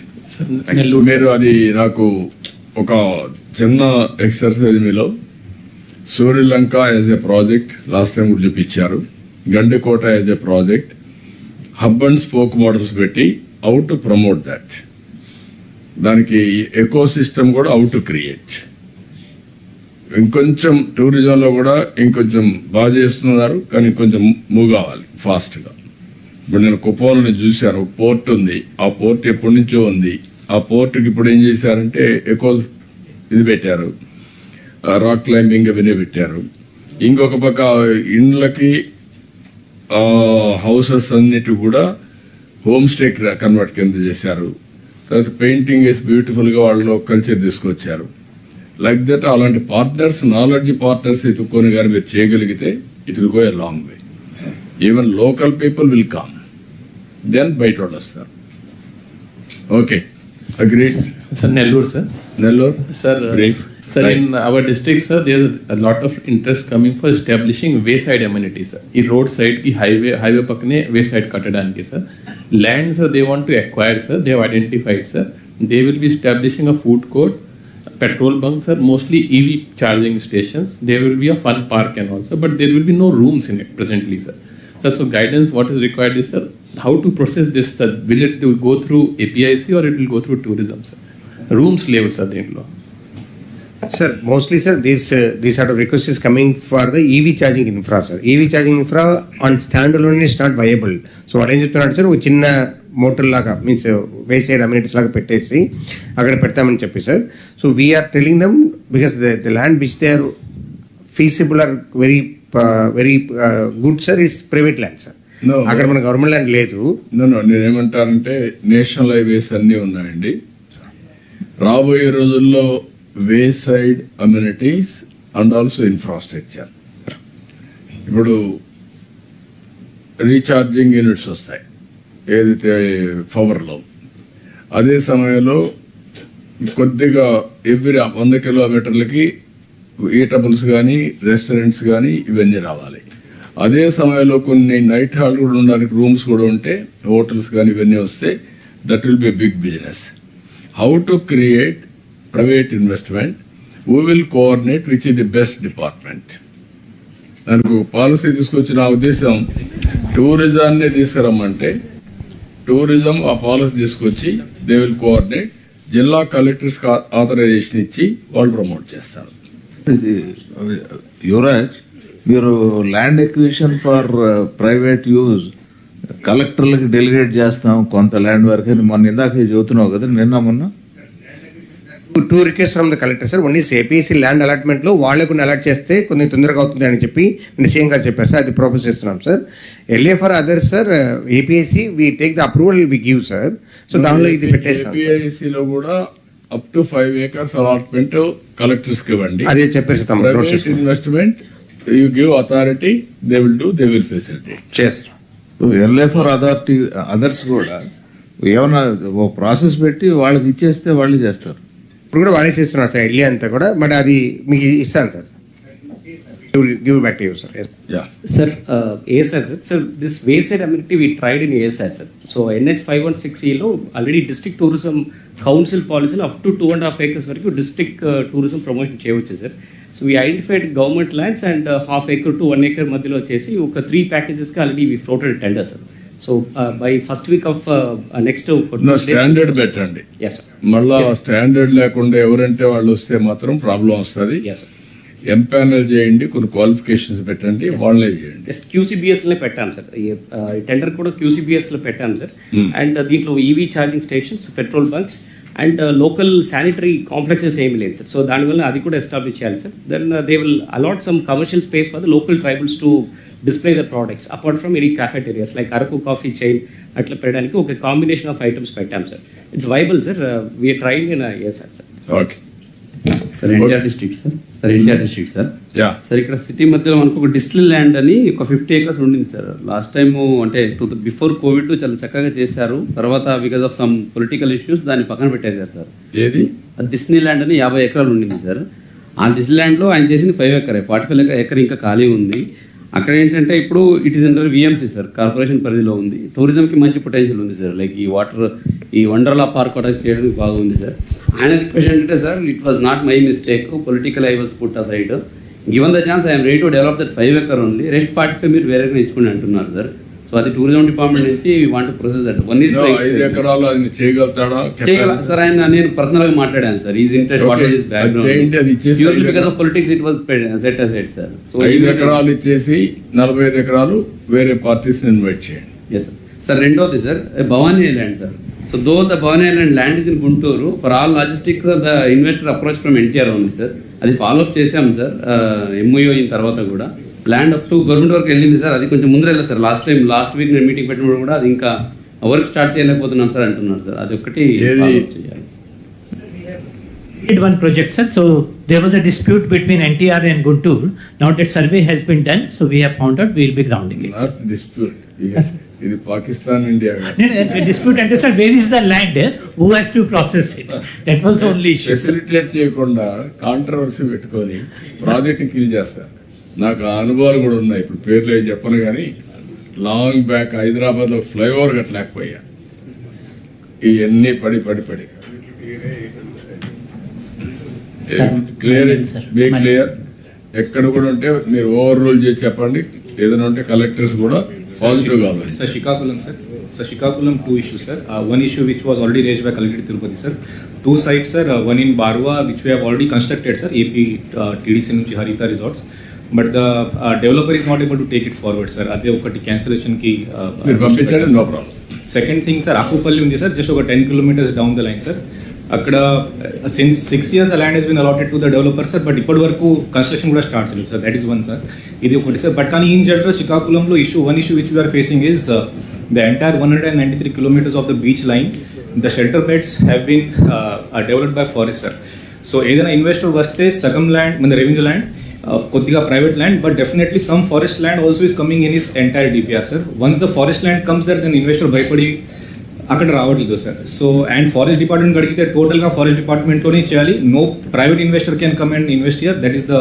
మీరు అది నాకు ఒక చిన్న ఎక్సర్సైజ్ మీలో Suryalanka as a project last time కూడా చూపించారు, Gandikota as a project, hub and spoke models పెట్టి హౌ టు ప్రమోట్ దట్, దానికి ఎకో సిస్టమ్ కూడా హౌ టు క్రియేట్. ఇంకొంచెం టూరిజంలో కూడా ఇంకొంచెం బాగా చేస్తున్నారు, కానీ కొంచెం మూవ్ కావాలి ఫాస్ట్గా. ఇప్పుడు నేను కుప్పంలో చూశాను, ఒక పోర్ట్ ఉంది. ఆ పోర్ట్ ఎప్పటి నుంచో ఉంది. ఆ పోర్టుకి ఇప్పుడు ఏం చేశారంటే ఎక్కువ ఇది పెట్టారు, రాక్ క్లైంబింగ్ అవన్నీ పెట్టారు. ఇంకొక పక్క ఇండ్లకి హౌసెస్ అన్నిటి కూడా హోమ్ స్టే కన్వర్ట్ కింద చేశారు. తర్వాత పెయింటింగ్ వేసి బ్యూటిఫుల్గా వాళ్ళు కల్చర్ తీసుకొచ్చారు. లైక్ దట్ అలాంటి పార్ట్నర్స్, నాలెడ్జ్ పార్ట్నర్స్ ఎత్తుక్కొని కానీ మీరు చేయగలిగితే it will go a long way. Even local people will come, then బయట వాళ్ళు వస్తారు. Okay, agreed. Sir, Nellore, sir. Nellore, sir. Brief. Sir, in our district, sir, there is a lot of interest coming for establishing wayside amenities, sir. ఈ road side की highway పక్కనే wayside కట్టడానికి, sir. Land, sir, they want to acquire, sir. They have identified, sir. They will be establishing a food court, petrol bunk, sir, mostly EV charging stations. There will be a fun park and also, but there will be no rooms in it presently, sir. Sir, so guidance, what is required is, sir, how to process this, sir. Will it go through APIC or it will go through tourism, sir? Rooms level, sir, దీంట్లో. Sir, mostly, sir, this sort of request is coming for the EV charging infra, sir. EV charging infra on standalone is not viable. So, what ఏం చెప్తున్నాడు sir, ఒక చిన్న motor లాగా means wayside amenities లాగా పెట్టేసి అక్కడ పెడతామని చెప్పి sir. So we're telling them because the land which they are feasible are very good sir, it's private land sir. అక్కడ మన గవర్నమెంట్ ల్యాండ్ లేదు. నేనేమంటానంటే నేషనల్ హైవేస్ అన్నీ ఉన్నాయండి. రాబోయే రోజుల్లో wayside amenities and also infrastructure, ఇప్పుడు రీఛార్జింగ్ యూనిట్స్ వస్తాయి ఏదైతే పవర్లో. అదే సమయంలో కొద్దిగా ఎవ్రీ 100 కిలోమీటర్లకి ఈటబుల్స్ కానీ రెస్టారెంట్స్ కానీ ఇవన్నీ రావాలి. అదే సమయంలో కొన్ని నైట్ హాల్ కూడా ఉండడానికి రూమ్స్ కూడా ఉంటే హోటల్స్ కానీ ఇవన్నీ వస్తే that will be big business. How to create private investment, who will coordinate which is the best department. దానికి పాలసీ తీసుకొచ్చి నా ఉద్దేశం టూరిజాన్ని తీసుకురమ్మంటే టూరిజం ఆ పాలసీ తీసుకొచ్చి దే విల్ కోఆర్డినేట్, జిల్లా కలెక్టర్స్ ఆథరైజేషన్ ఇచ్చి వాళ్ళు ప్రమోట్ చేస్తారు. యువరాజ్, మీరు land acquisition for private use కలెక్టర్లకి డెలిగేట్ చేస్తాం కొంత ల్యాండ్ వరకు అని మొన్న ఇందాక చెబుతున్నావు కదా, మొన్న two request from the collector sir. One is APSC land allotment లో వాళ్ళే కొన్ని అలాట్ చేస్తే కొంచెం తొందరగా అవుతుంది అని చెప్పి సీఎం గారు చెప్పారు సార్. అది ప్రపోజ్ చేస్తున్నాం sir. LA for others sir, APSC we take the approval we give sir. So దానిలో ఇది పెట్టేస్తాం. ఏపీఐసిలో కూడా up to 5 acres allotment collectors కి ఇవ్వండి. అదే చెప్పేస్తాం. Private investment you give authority, they will do, they will facilitate చేస్తాం. ఎల్ఏ ఫర్ అదర్స్ కూడా ఏమన్నా ఓ ప్రాసెస్ పెట్టి వాళ్ళకి ఇచ్చేస్తే వాళ్ళు చేస్తారు. ఇప్పుడు కూడా వాడే చేస్తున్నారు సార్ ఎల్ఏ అంతా కూడా, బట్ అది మీకు ఇస్తాను sir. Give back to you sir. Sir, ASR, sir, this wayside amenity we tried in ASR, sir. So NH 516 లో ఆల్రెడీ డిస్ట్రిక్ట్ టూరిజం కౌన్సిల్ పాలసీలో అప్ టు 2.5 acres వరకు డిస్ట్రిక్ట్ టూరిజం ప్రమోషన్ చేయవచ్చు sir. So we identified government lands and 1/2 acre to 1 acre మధ్యలో వచ్చేసి ఒక 3 packagesకి already we floated tender sir. So by first week of next standard పెట్టండి. మళ్ళా standard లేకుండా ఎవరంటే వాళ్ళు వస్తే మాత్రం ప్రాబ్లం వస్తుంది. ఎంపానల్ చేయండి, కొన్ని క్వాలిఫికేషన్స్ పెట్టండి, వాళ్ళే చేయండి. QCBS లో పెట్టాం సార్, టెండర్ కూడా QCBS లో పెట్టాం సార్. అండ్ దీంట్లో EV charging stations, petrol bunks and local sanitary complexes ఏమి లేదు సార్. సో దానివల్ల అది కూడా ఎస్టాబ్లిష్ చేయాలి sir. Then they will allot some commercial space for the local tribals to display the products apart from any cafeterias like Araku coffee chain అట్లా పెట్టడానికి ఒక combination of items పెట్టాం sir. It's viable sir, we are trying in sir. Okay sir, NTR district sir. NTR district sir. Sir ఇక్కడ city మధ్యలో మనకు ఒక distil land అని ఒక 50 acres ఉండింది సార్. లాస్ట్ టైం అంటే బిఫోర్ కోవిడ్ చాలా చక్కగా చేశారు. తర్వాత because of some political issues దాన్ని పక్కన పెట్టేశారు సార్. ఏది డిస్నీ ల్యాండ్ అని 50 acres ఉండింది సార్. ఆ డిస్నీ ల్యాండ్లో ఆయన చేసింది 5 acres, 45 acres ఇంకా ఖాళీ ఉంది. అక్కడ ఏంటంటే ఇప్పుడు it is under VMC sir, corporation పరిధిలో ఉంది. టూరిజంకి మంచి పొటెన్షియల్ ఉంది సార్. లైక్ ఈ వండర్లా పార్క్ కూడా చేయడానికి బాగుంది సార్. ఆయన రిక్వెస్ట్ ఏంటంటే sir, it was not my mistake, political I was put aside, given the chance I'm ready to develop that 5 acres only, rest 45 మీరు వేరేగా ఇచ్చుకుని అంటున్నారు సార్. సో అది టూరిజం డిపార్ట్మెంట్ నుంచి want process that 1 is 5 acres అది చేయగలుగుతాడా? Sir ఆయన నేను personal గా మాట్లాడాను sir. Is interest what is background purely because of politics it was set aside sir. So 5 acres ఇచ్చేసి 45 acres వేరే పార్టీస్ ఇన్వైట్ చేయండి. Yes sir. సార్ రెండోది sir Bhavani island sir. So though the Bhavani island land is in Guntur for all logistics the investor approach from NTR ఉంది sir. అది follow up చేసాం sir MoU అయిన తర్వాత కూడా. ల్యాండ్ అప్ టు గవర్నమెంట్ వరకు వెళ్ళింది సార్. అది కొంచెం ముందర వెళ్ళదు సార్. లాస్ట్ వీక్ నేను మీటింగ్ పెట్టినప్పుడు కూడా అది ఇంకా వర్క్ స్టార్ట్ చేయలేకపోతున్నాం సార్ అంటున్నారు సార్. అది ఒకటి చేయాలి. Did one project, sir. So there was a dispute between NTR and Guntur. Now that survey has been done, so we have found out we will be grounding it. Not dispute. Yes. ఇది Pakistan India Dispute అంటే sir where is the land? Who has to process it? That was the only issue. Facilitate చేయకుండా controversy పెట్టుకొని project kill చేస్తారు. నాకు ఆ అనుభవాలు కూడా ఉన్నాయి. ఇప్పుడు పేర్లు ఏం చెప్పను కానీ లాంగ్ బ్యాక్ హైదరాబాద్ లో ఫ్లైఓవర్ కట్టలేకపోయా. ఇవన్నీ పడి క్లియర్ ఎక్కడ కూడా ఉంటే మీరు ఓవర్ రూల్ చేసి చెప్పండి. ఏదైనా ఉంటే కలెక్టర్స్ కూడా పాజిటివ్ కావాలి. Sir Srikakulam sir Srikakulam 2 issues sir. One issue which was already raised by Collector Tirupati sir. 2 sites sir, one in Barwa which we have already constructed sir, AP TDC నుంచి Harita Resorts, but the developer is not able to take it forward sir. అదే ఒకటి cancellation కి పంపించండి, no problem. Second thing sir Akkupalli ఉంది sir, just ఒక 10 kilometers down the line sir. అక్కడ since 6 years the land has been allotted to the developer sir, but ఇప్పటి వరకు construction కూడా స్టార్ట్ చేయలేదు sir. That is one sir. ఇది ఒకటి sir. But కానీ ఇన్ జనరల్ శ్రీకాకుళంలో one issue which we are facing is the entire 193 kilometers of the beach line, the shelter beds have been developed by forest sir. So ఏదైనా investor వస్తే సగం land మన revenue land, కొద్దిగా private land, but definitely some forest land also is coming in is entire DPR sir. Once the forest land comes that then investor భయపడి అక్కడ రావట్లేదు sir. So and forest department అడిగితే టోటల్గా forest డిపార్ట్మెంట్లోనే చేయాలి. No private investor can come and invest here. That is the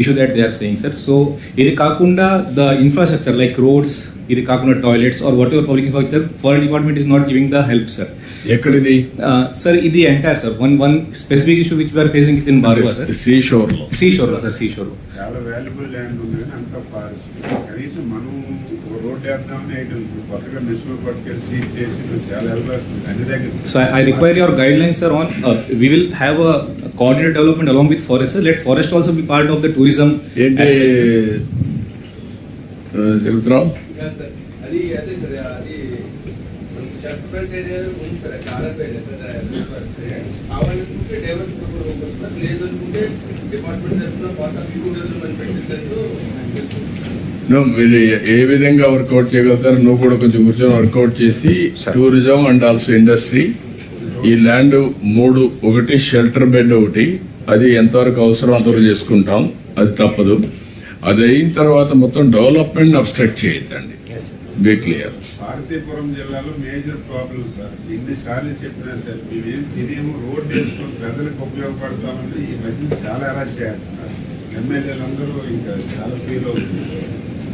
issue that they are saying sir. So ఇది కాకుండా the infrastructure like roads, ఇది కాకుండా toilets or whatever public infrastructure, forest department is not giving the help sir. ఎక్కడిది sir? ఇది entire sir. One specific issue which we are facing is in Baruva sir. Sea షోర్లో sir, sea షోర్లో చాలా valuable land ఉంది కానీ అంత forest. కనీసం మనం రోడ్ వేద్దామని కొత్తగా మిషన్ పట్టుకెళ్ళి సీజ్ చేసి చాలా వెళ్ళాల్సింది అన్ని దగ్గర. So I require your guidelines sir on we will have a coordinated development along with forest sir. Let forest also be part of the tourism. చెబుతున్నాం అది అదే సార్, అది షర్ట్మెంట్ ఏరియా ఉంది సార్, కాలపేట సార్. కావాలనుకుంటే డెవలప్మెంట్ లేదనుకుంటే డిపార్ట్మెంట్ తరఫున పాత development పెట్టినట్టు మీరు ఏ విధంగా వర్కౌట్ చేయగలుగుతారు? నువ్వు కూడా కొంచెం కూర్చొని వర్కౌట్ చేసి టూరిజం అండ్ ఆల్సో ఇండస్ట్రీ ఈ ల్యాండ్ 3, ఒకటి షెల్టర్ బెడ్, ఒకటి అది ఎంతవరకు అవసరం అంతవరకు చేసుకుంటాం, అది తప్పదు. అది అయిన తర్వాత మొత్తం డెవలప్మెంట్ అబ్స్ట్రక్ట్ చేయొద్దండి. Be clear. భారతీపురం జిల్లాలో మేజర్ ప్రాబ్లమ్ సార్. ఎన్నిసార్లు చెప్పినా సార్ ఇదేమో రోడ్ వేసుకొని ప్రజలకు ఉపయోగపడతామని ఈ మధ్య చాలా అరెస్ట్ చేస్తున్నారు. ఎమ్మెల్యేలందరూ ఇంకా చాలా ఫీల్ అవుతుంది.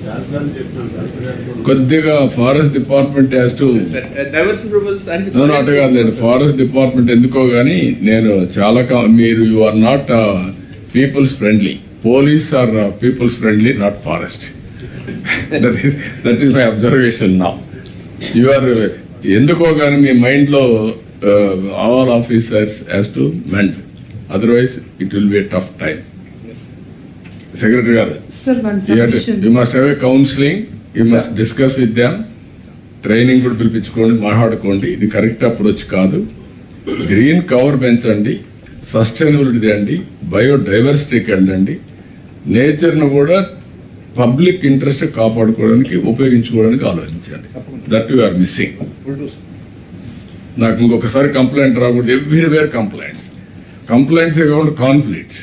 శాస్త్రాలు చెప్పినాను సార్. కొద్దిగా ఫారెస్ట్ డిపార్ట్మెంట్ హ్యాస్ టు అటు కాదులేండి. ఫారెస్ట్ డిపార్ట్మెంట్ ఎందుకో కానీ నేను చాలా మీరు you are not peoples friendly. Police are peoples friendly, not forest. That is my observation now. You are ఎందుకో కానీ మీ మైండ్లో all officers has to mend, otherwise it will be a tough time. Secretary గారు, you must have a counselling, you must discuss with them. Training కూడా పిలిపించుకోండి, మాట్లాడుకోండి. ఇది correct approach కాదు. గ్రీన్ కవర్ పెంచండి, సస్టైనబిలిటీ అండి, బయోడైవర్సిటీకి వెళ్ళండి, నేచర్ను కూడా పబ్లిక్ ఇంట్రెస్ట్ కాపాడుకోవడానికి ఉపయోగించుకోవడానికి ఆలోచించండి. That you are missing. నాకు ఇంకొకసారి కంప్లైంట్ రాకూడదు. ఎవ్రీవేర్ కంప్లైంట్స్ కాకుండా conflicts.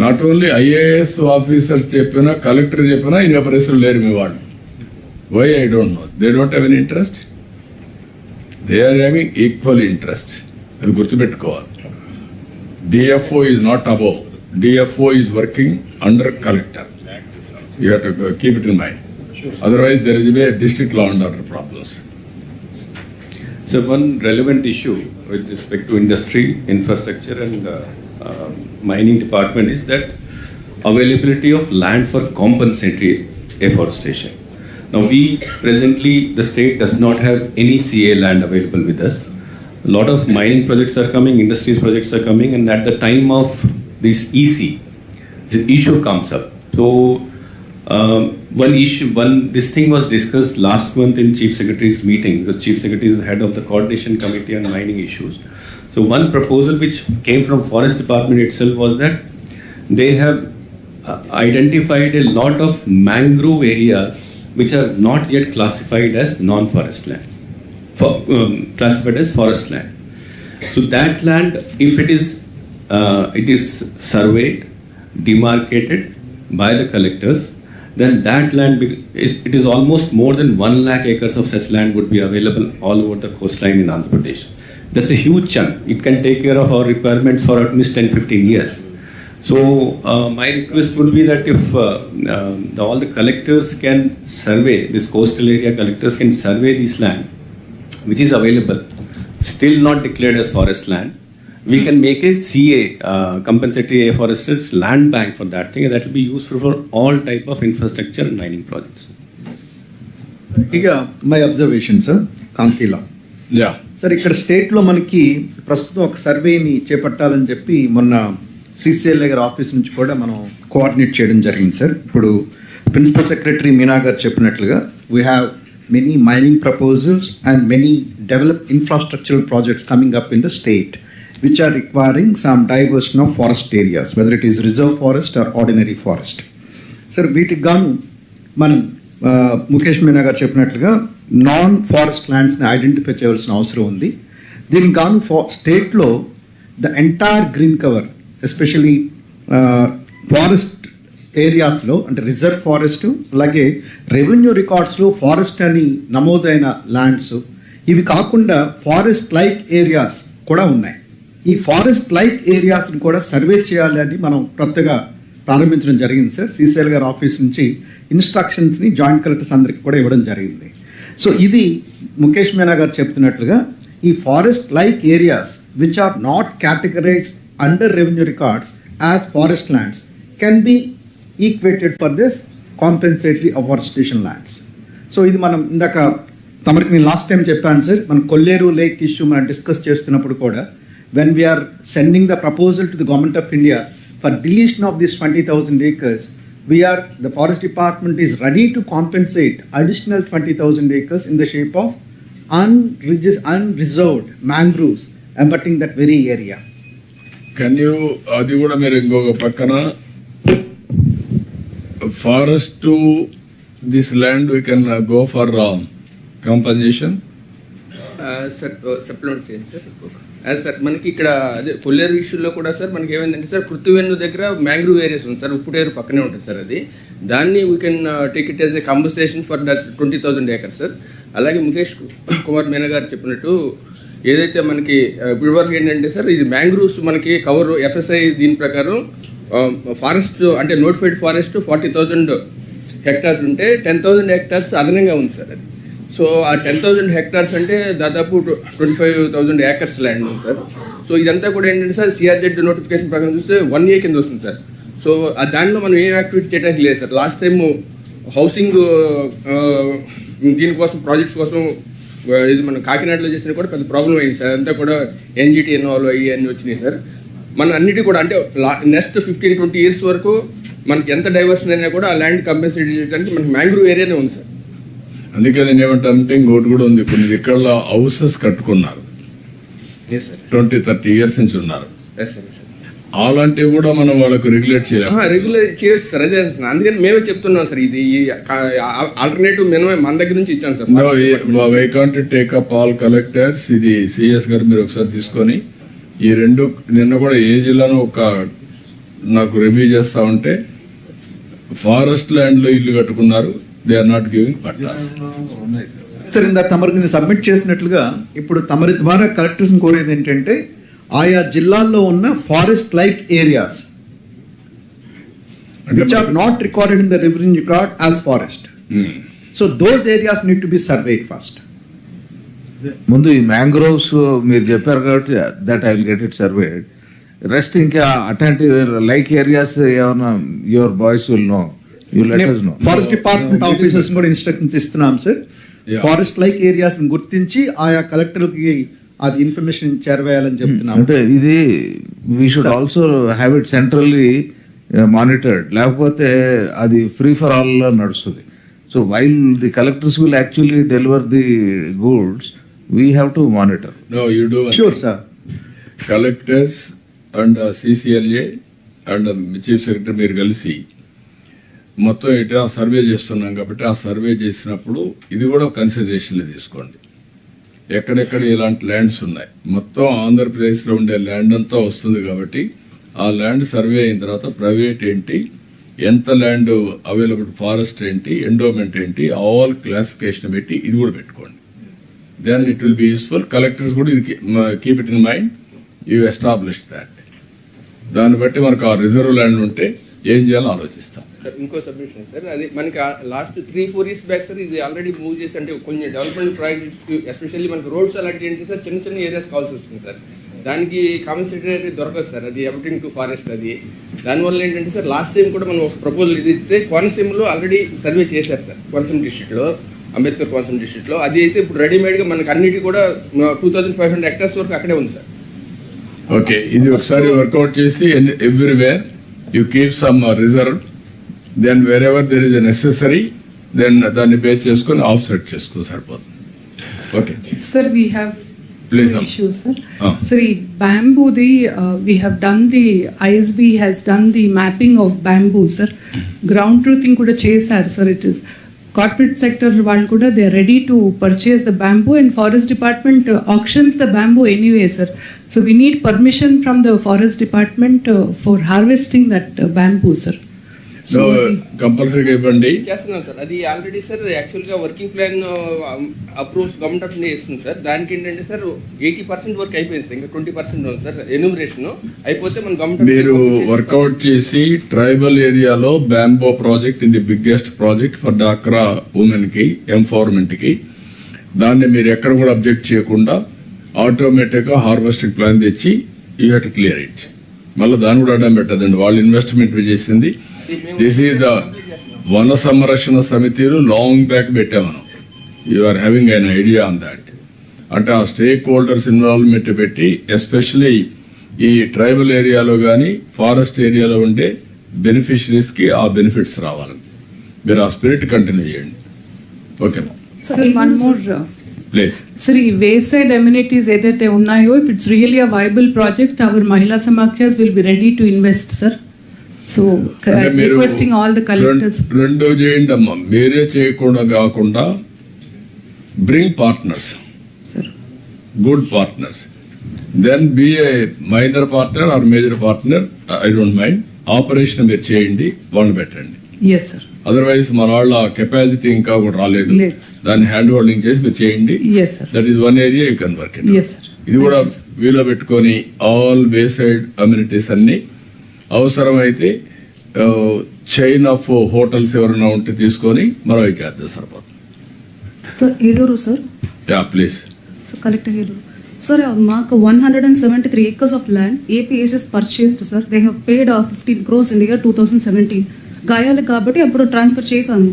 Not only IAS officer చెప్పినా, కలెక్టర్ చెప్పినా ఇంకా పరిస్థితులు లేరు మీ వాళ్ళు. Why I don't know. They don't have any interest, they are having equal interest. అది గుర్తుపెట్టుకోవాలి. DFO is not above, DFO is working under collector. You have to keep it in mind. Otherwise, there is a district law and order problems. So, one relevant issue with respect to industry, infrastructure, and mining department is that availability of land for compensatory afforestation. Now, we presently, the state does not have any CA land available with us. A lot of mining projects are coming, industries projects are coming, and at the time of this EC, the issue comes up. So, This thing was discussed last month in Chief Secretary's meeting, because Chief Secretary is the head of the Coordination Committee on Mining Issues. So one proposal which came from Forest Department itself was that they have identified a lot of mangrove areas which are not yet classified as non-forest land, classified as forest land. So that land, if it is surveyed, demarcated by the collectors, then that land it is almost more than 1 lakh acres of such land would be available all over the coastline in Andhra Pradesh. That's a huge chunk. It can take care of our requirements for at least 10-15 years. So my request would be that if all the collectors can survey, this coastal area collectors can survey this land, which is available, still not declared as forest land, we can make a CA, compensatory afforested land bank for that thing, and that will be useful for all type of infrastructure and mining projects. ఇక my observation sir కాంతిలా sir ఇక్కడ స్టేట్లో మనకి ప్రస్తుతం ఒక సర్వేని చేపట్టాలని చెప్పి మొన్న సిసిఎల్ గారి ఆఫీస్ నుంచి కూడా మనం కోఆర్డినేట్ చేయడం జరిగింది సార్. ఇప్పుడు ప్రిన్సిపల్ సెక్రటరీ మీనా గారు చెప్పినట్లుగా we have many mining proposals and many develop infrastructural projects coming up in the state which are requiring some diversion of forest areas, whether it is reserve forest or ordinary forest. Sir, వీటికి గాను మనం ముఖేష్ మీనా గారు చెప్పినట్లుగా non forest ల్యాండ్స్ని identify చేయవలసిన అవసరం ఉంది. దీనికి గాను స్టేట్లో the entire green cover, especially forest ఏరియాస్లో అంటే రిజర్వ్ ఫారెస్ట్, అలాగే రెవెన్యూ రికార్డ్స్లో ఫారెస్ట్ అని నమోదైన ల్యాండ్స్, ఇవి కాకుండా ఫారెస్ట్ లైక్ ఏరియాస్ కూడా ఉన్నాయి. ఈ ఫారెస్ట్ లైక్ ఏరియాస్ని కూడా సర్వే చేయాలి అని మనం కొత్తగా ప్రారంభించడం జరిగింది సార్. సిసిఎల్ గారి ఆఫీస్ నుంచి ఇన్స్ట్రక్షన్స్ని జాయింట్ కలెక్టర్స్ అందరికి కూడా ఇవ్వడం జరిగింది. సో ఇది ముఖేష్ మీనా గారు చెప్తున్నట్లుగా ఈ forest like areas which are not categorised under revenue records as forest lands can be equated for this compensatory afforestation lands. So ఇది మనం ఇందాక తమరికి నేను లాస్ట్ టైం చెప్పాను సార్, మనం కొల్లేరు లేక్ ఇష్యూ మనం డిస్కస్ చేస్తున్నప్పుడు కూడా when we are sending the proposal to the Government of India for deletion of this 20,000 acres, the Forest Department is ready to compensate additional 20,000 acres in the shape of unreserved mangroves abutting that very area. Can you, అది కూడా మీరు ఇంకొక పక్కన forest to this land we can go for compensation? Supplement చేయండి sir. Sir మనకి ఇక్కడ అదే కొల్లేరు ఇష్యూలో కూడా సార్ మనకి ఏమైందంటే సార్ కృత్తివెన్ను దగ్గర మ్యాంగ్రూవ్ ఏరియాస్ ఉంది సార్, ఉప్పుటేరు పక్కనే ఉంటుంది సార్. అది దాన్ని we can take it as a compensation for that 20,000 acres sir. అలాగే ముఖేష్ కుమార్ మీనా గారు చెప్పినట్టు ఏదైతే మనకి ఇప్పటి వరకు ఏంటంటే సార్ ఇది మ్యాంగ్రూవ్స్ మనకి కవర్ ఎఫ్ఎస్ఐ దీని ప్రకారం ఫారెస్ట్ అంటే నోటిఫైడ్ ఫారెస్ట్ 40,000 hectares ఉంటే 10,000 hectares అదనంగా ఉంది సార్. అది సో ఆ 10,000 hectares అంటే దాదాపు 25,000 acres ల్యాండ్ ఉంది సార్. సో ఇదంతా కూడా ఏంటంటే సార్ సిఆర్జెడ్ నోటిఫికేషన్ ప్రకారం చూస్తే 1 year కింద వస్తుంది సార్. సో దానిలో మనం ఏం యాక్టివిటీ చేయడానికి లేదు సార్. లాస్ట్ టైం హౌసింగ్ దీనికోసం ప్రాజెక్ట్స్ కోసం ఇది మనం కాకినాడలో చేసినా కూడా పెద్ద ప్రాబ్లం అయింది సార్. అంతా కూడా ఎన్జిటి ఇన్వాల్వ్ అయ్యి అన్నీ వచ్చినాయి సార్. మన అన్నిటి కూడా అంటే నెక్స్ట్ 15-20 years వరకు మనకి ఎంత డైవర్షన్ అయినా కూడా ఆ ల్యాండ్ కంపెన్సేట్ చేయడానికి మనకి మ్యాంగ్రూవ్ ఏరియానే ఉంది సార్. అందుకే నేను ఏమంటానంటే ఇంకోటి కూడా ఉంది, కొన్ని ఇక్కడ హౌసెస్ కట్టుకున్నారు 20-30 years నుంచి ఉన్నారు. అలాంటివి కూడా మనం వాళ్ళకు రెగ్యులేట్ చేయొచ్చు సార్. అదే అందుకని మేమే చెప్తున్నాం సార్, ఇది ఆల్టర్నేటివ్ మినిమం మన దగ్గర నుంచి ఇచ్చాం sir. Why can't take up all collectors, ఇది సిఎస్ గారు మీరు ఒకసారి తీసుకొని ఈ రెండు నిన్న కూడా ఏ జిల్లాలో ఒక నాకు రివ్యూ చేస్తా ఉంటే ఫారెస్ట్ ల్యాండ్ లో ఇల్లు కట్టుకున్నారు, they are not giving pattas. Sir ఇందాక తమరికి సబ్మిట్ చేసినట్లుగా ఇప్పుడు తమరి ద్వారా కలెక్టర్స్ కోరేది ఏంటంటే ఆయా జిల్లాల్లో ఉన్న forest like areas which are not recorded in the revenue record as forest. So those areas need to be surveyed first. ముందు ఈ మ్యాంగ్రోవ్స్ మీరు చెప్పారు కాబట్టి that I will get it surveyed. Rest ఇంకా అట్లాంటి లైక్ ఏరియాస్ ఏమైనా your boys will know, you let us know. Forest department officers కూడా instructions ఇస్తున్నాం సార్. ఫారెస్ట్ లైక్ ఏరియాస్ గుర్తించి ఆయా కలెక్టర్కి అది ఇన్ఫర్మేషన్ చేరవేయాలని చెప్తున్నాం. అంటే ఇది we should also have it centrally monitored, లేకపోతే అది ఫ్రీ ఫర్ ఆల్ నడుస్తుంది. So while the collectors will actually deliver the goods, we have to monitor. No, you do. Sure, sir. Collectors and CCLA and chief secretary మీరు కలిసి మొత్తం ఇట్లా survey చేస్తున్నాం కాబట్టి ఆ సర్వే చేసినప్పుడు ఇది కూడా కన్సిడరేషన్లో తీసుకోండి. ఎక్కడెక్కడ ఇలాంటి ల్యాండ్స్ ఉన్నాయి, మొత్తం ఆంధ్రప్రదేశ్లో ఉండే ల్యాండ్ అంతా వస్తుంది కాబట్టి ఆ ల్యాండ్ సర్వే అయిన తర్వాత ప్రైవేట్ ఏంటి, ఎంత ల్యాండ్ అవైలబుల్, ఫారెస్ట్ ఏంటి, ఎండోమెంట్ ఏంటి, ఆల్ క్లాసిఫికేషన్ పెట్టి ఇది కూడా పెట్టుకోండి. Then it will be useful. Collectors కూడా ఇది keep it in mind, you establish that. దాన్ని బట్టి మనకు ఆ రిజర్వ్ ల్యాండ్ ఉంటే ఏం చేయాలో ఆలోచిస్తాం. ఇంకో సబ్మిషన్ సార్, అది మనకి లాస్ట్ 3-4 years బ్యాక్ సార్ ఇది ఆల్రెడీ మూవ్ చేసి, అంటే కొన్ని డెవలప్మెంట్ ప్రాజెక్ట్స్ ఎస్పెషల్లీ మనకి రోడ్స్ అలాంటి ఏంటి సార్, చిన్న చిన్న ఏరియాస్ కావాల్సి వస్తుంది సార్. దానికి కాంపెన్సేటరీ దొరకదు సార్, అది అబౌటింగ్ టు ఫారెస్ట్. అది దానివల్ల ఏంటంటే సార్ లాస్ట్ టైం కూడా మనం ఒక ప్రపోజల్ ఇది ఇస్తే కోనసీమలో ఆల్రెడీ సర్వే చేశారు సార్, కోనసీమ డిస్ట్రిక్ట్లో, అంబేద్కర్ కోనసీమ డిస్ట్రిక్ట్లో. అది అయితే ఇప్పుడు రెడీమేడ్గా మనకి అన్నిటి కూడా 2500 hectares వరకు అక్కడే ఉంది సార్. ఓకే, ఇది ఒకసారి వర్కౌట్ చేసి everywhere you keep some reserve, then wherever there is necessary then దాన్ని పే చేసుకొని ఆఫ్ సెట్ చేసుకో సరిపోతుంది. Okay sir, we have please issues, sir. Sir, bamboo, we have done the ISB has done the mapping of bamboo, sir. Ground truthing kuda chesaru, sir. It is corporate sector వాళ్ళు కూడా they are ready to purchase the bamboo, and forest department auctions the bamboo anyway, sir. So we need permission from the forest department for harvesting that bamboo, sir. So కంపల్సరీగా ఇవ్వండి. చేస్తున్నాం sir, అది already sir యాక్చువల్గా working plan approves government of India ఇస్తుంది sir. దానికి ఏంటంటే sir 80% work అయిపోయింది sir, ఇంకా 20% ఉంది సార్ ఎన్యూమరేషన్ అయిపోతే మన గవర్నమెంట్. మీరు వర్కౌట్ చేసి ట్రైబల్ ఏరియాలో బ్యాంబో ప్రాజెక్ట్ ఇది బిగ్గెస్ట్ ప్రాజెక్ట్ ఫర్ డాక్రా ఉమెన్ కి ఎంపవర్మెంట్ కి, దాన్ని మీరు ఎక్కడ కూడా అబ్జెక్ట్ చేయకుండా ఆటోమేటిక్ గా హార్వెస్టింగ్ ప్లాన్ తెచ్చి you have to clear it. మళ్ళీ దాన్ని కూడా అడ్డం పెట్టదండి, వాళ్ళు ఇన్వెస్ట్మెంట్ చేసింది. దిస్ ఈజ్ ద వన సంరక్షణ సమితిలు లాంగ్ బ్యాక్ పెట్టాం మనం. You are having an idea on that. అంటే ఆ స్టేక్ హోల్డర్స్ ఇన్వాల్వ్మెంట్ పెట్టి ఎస్పెషలీ ఈ ట్రైబల్ ఏరియాలో కానీ ఫారెస్ట్ ఏరియాలో ఉండే బెనిఫిషరీస్ కి ఆ బెనిఫిట్స్ రావాలి. మీరు ఆ స్పిరిట్ కంటిన్యూ చేయండి. Okay sir, one more please. Sir, ఈ వేసైడ్ ఎమ్యూనిటీస్ ఏదైతే ఉన్నాయో, if it's really a viable project, our Mahila Samakhyas will be ready to invest, sir. So requesting all the collectors. రెండు చేయండి అమ్మా, మీరే చేయకుండా కాకుండా bring partners, good partners, then be a minor partner or major partner, I don't mind. Operation మీరు చేయండి, వాళ్ళు పెట్టండి. అదర్వైజ్ మన వాళ్ళ కెపాసిటీ ఇంకా కూడా రాలేదు, దాన్ని హ్యాండ్ హోల్డింగ్ చేసి మీరు చేయండి. That is one area you can work it. ఇది కూడా వీలో పెట్టుకొని ఆల్ వేసైడ్ కమ్యూనిటీస్ అన్ని అవసరమైతే చైన్ ఆఫ్ హోటల్స్ ఎవరైనా ఉంటే తీసుకొని మనం ఎక్కేద్దాం సరిపోతుంది. Sir, Eluru sir. Yeah please. Sir, collector Eluru. Sir, మాకు 173 acres of land APS is purchased, sir. They have paid 15 crores in the year 2017. గాయాలు కాబట్టి అప్పుడు ట్రాన్స్ఫర్ చేశాను.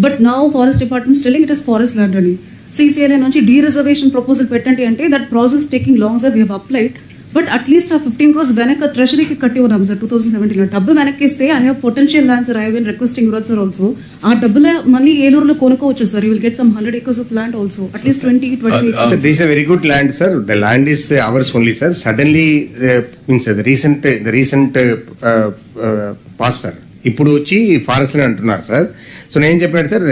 But now forest department telling it is forest land అని. CCLA నుంచి D reservation proposal పెట్టండి అంటే that process taking long, sir. We have applied, but at least ఆ 15 crores వెనక ట్రెషరీకి కట్టి ఉన్నాం సార్ 2017. డబ్బు వెనక్కి ఇస్తే I have potential land, sir. I have been requesting your sir also. ఆ డబ్బుల మళ్ళీ ఏలూరులో కొనుక్కోవచ్చు, సార్. You will get some 100 acres of land also, at least 20 acres. Sir, this is a very good land, sir. The land is ours only, sir. Suddenly means the recent past, sir. ఇప్పుడు వచ్చి forest అని అంటున్నారు, sir. So నేను చెప్పాను, sir,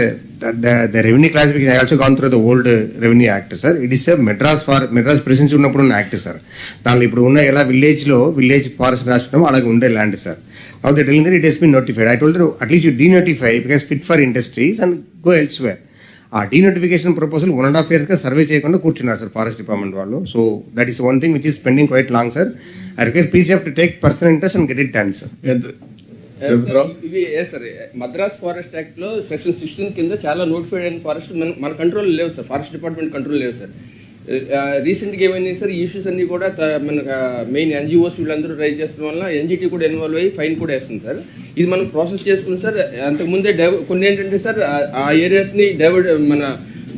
the revenue classification I also gone through the old revenue act, sir. It is Madras presidency ఉన్నప్పుడు ఉన్న act, sir. దానిలో ఇప్పుడు ఉన్న ఎలా విలేజ్ ఫారెస్ట్ రాసుకుంటామో అలాగే ఉండే land, sir. Now they telling that it has been notified. I told them at least you denotify because fit for industries and go elsewhere. ఆ denotification proposal 1.5 years గా survey చేయకుండా కూర్చున్నారు, సార్, ఫారెస్ట్ డిపార్ట్మెంట్ వాళ్ళు. So that is one thing which is pending quite long, sir. I request please have to take personal interest and get it done, sir. ఇవి sir Madras forest act లో section 16 కింద చాలా notified అయిన forest మన control లేవు, sir. Forest department control లేవు, sir. రీసెంట్గా ఏమైంది, సార్, ఈ ఇష్యూస్ అన్ని కూడా మన మెయిన్ NGOs వీళ్ళందరూ రైజ్ చేస్తున్న వల్ల NGT కూడా ఇన్వాల్వ్ అయ్యి ఫైన్ కూడా వేస్తుంది, సార్. ఇది మనం ప్రాసెస్ చేసుకుని, సార్. అంతకుముందే కొన్ని ఏంటంటే, సార్, ఆ ఏరియాస్ని మన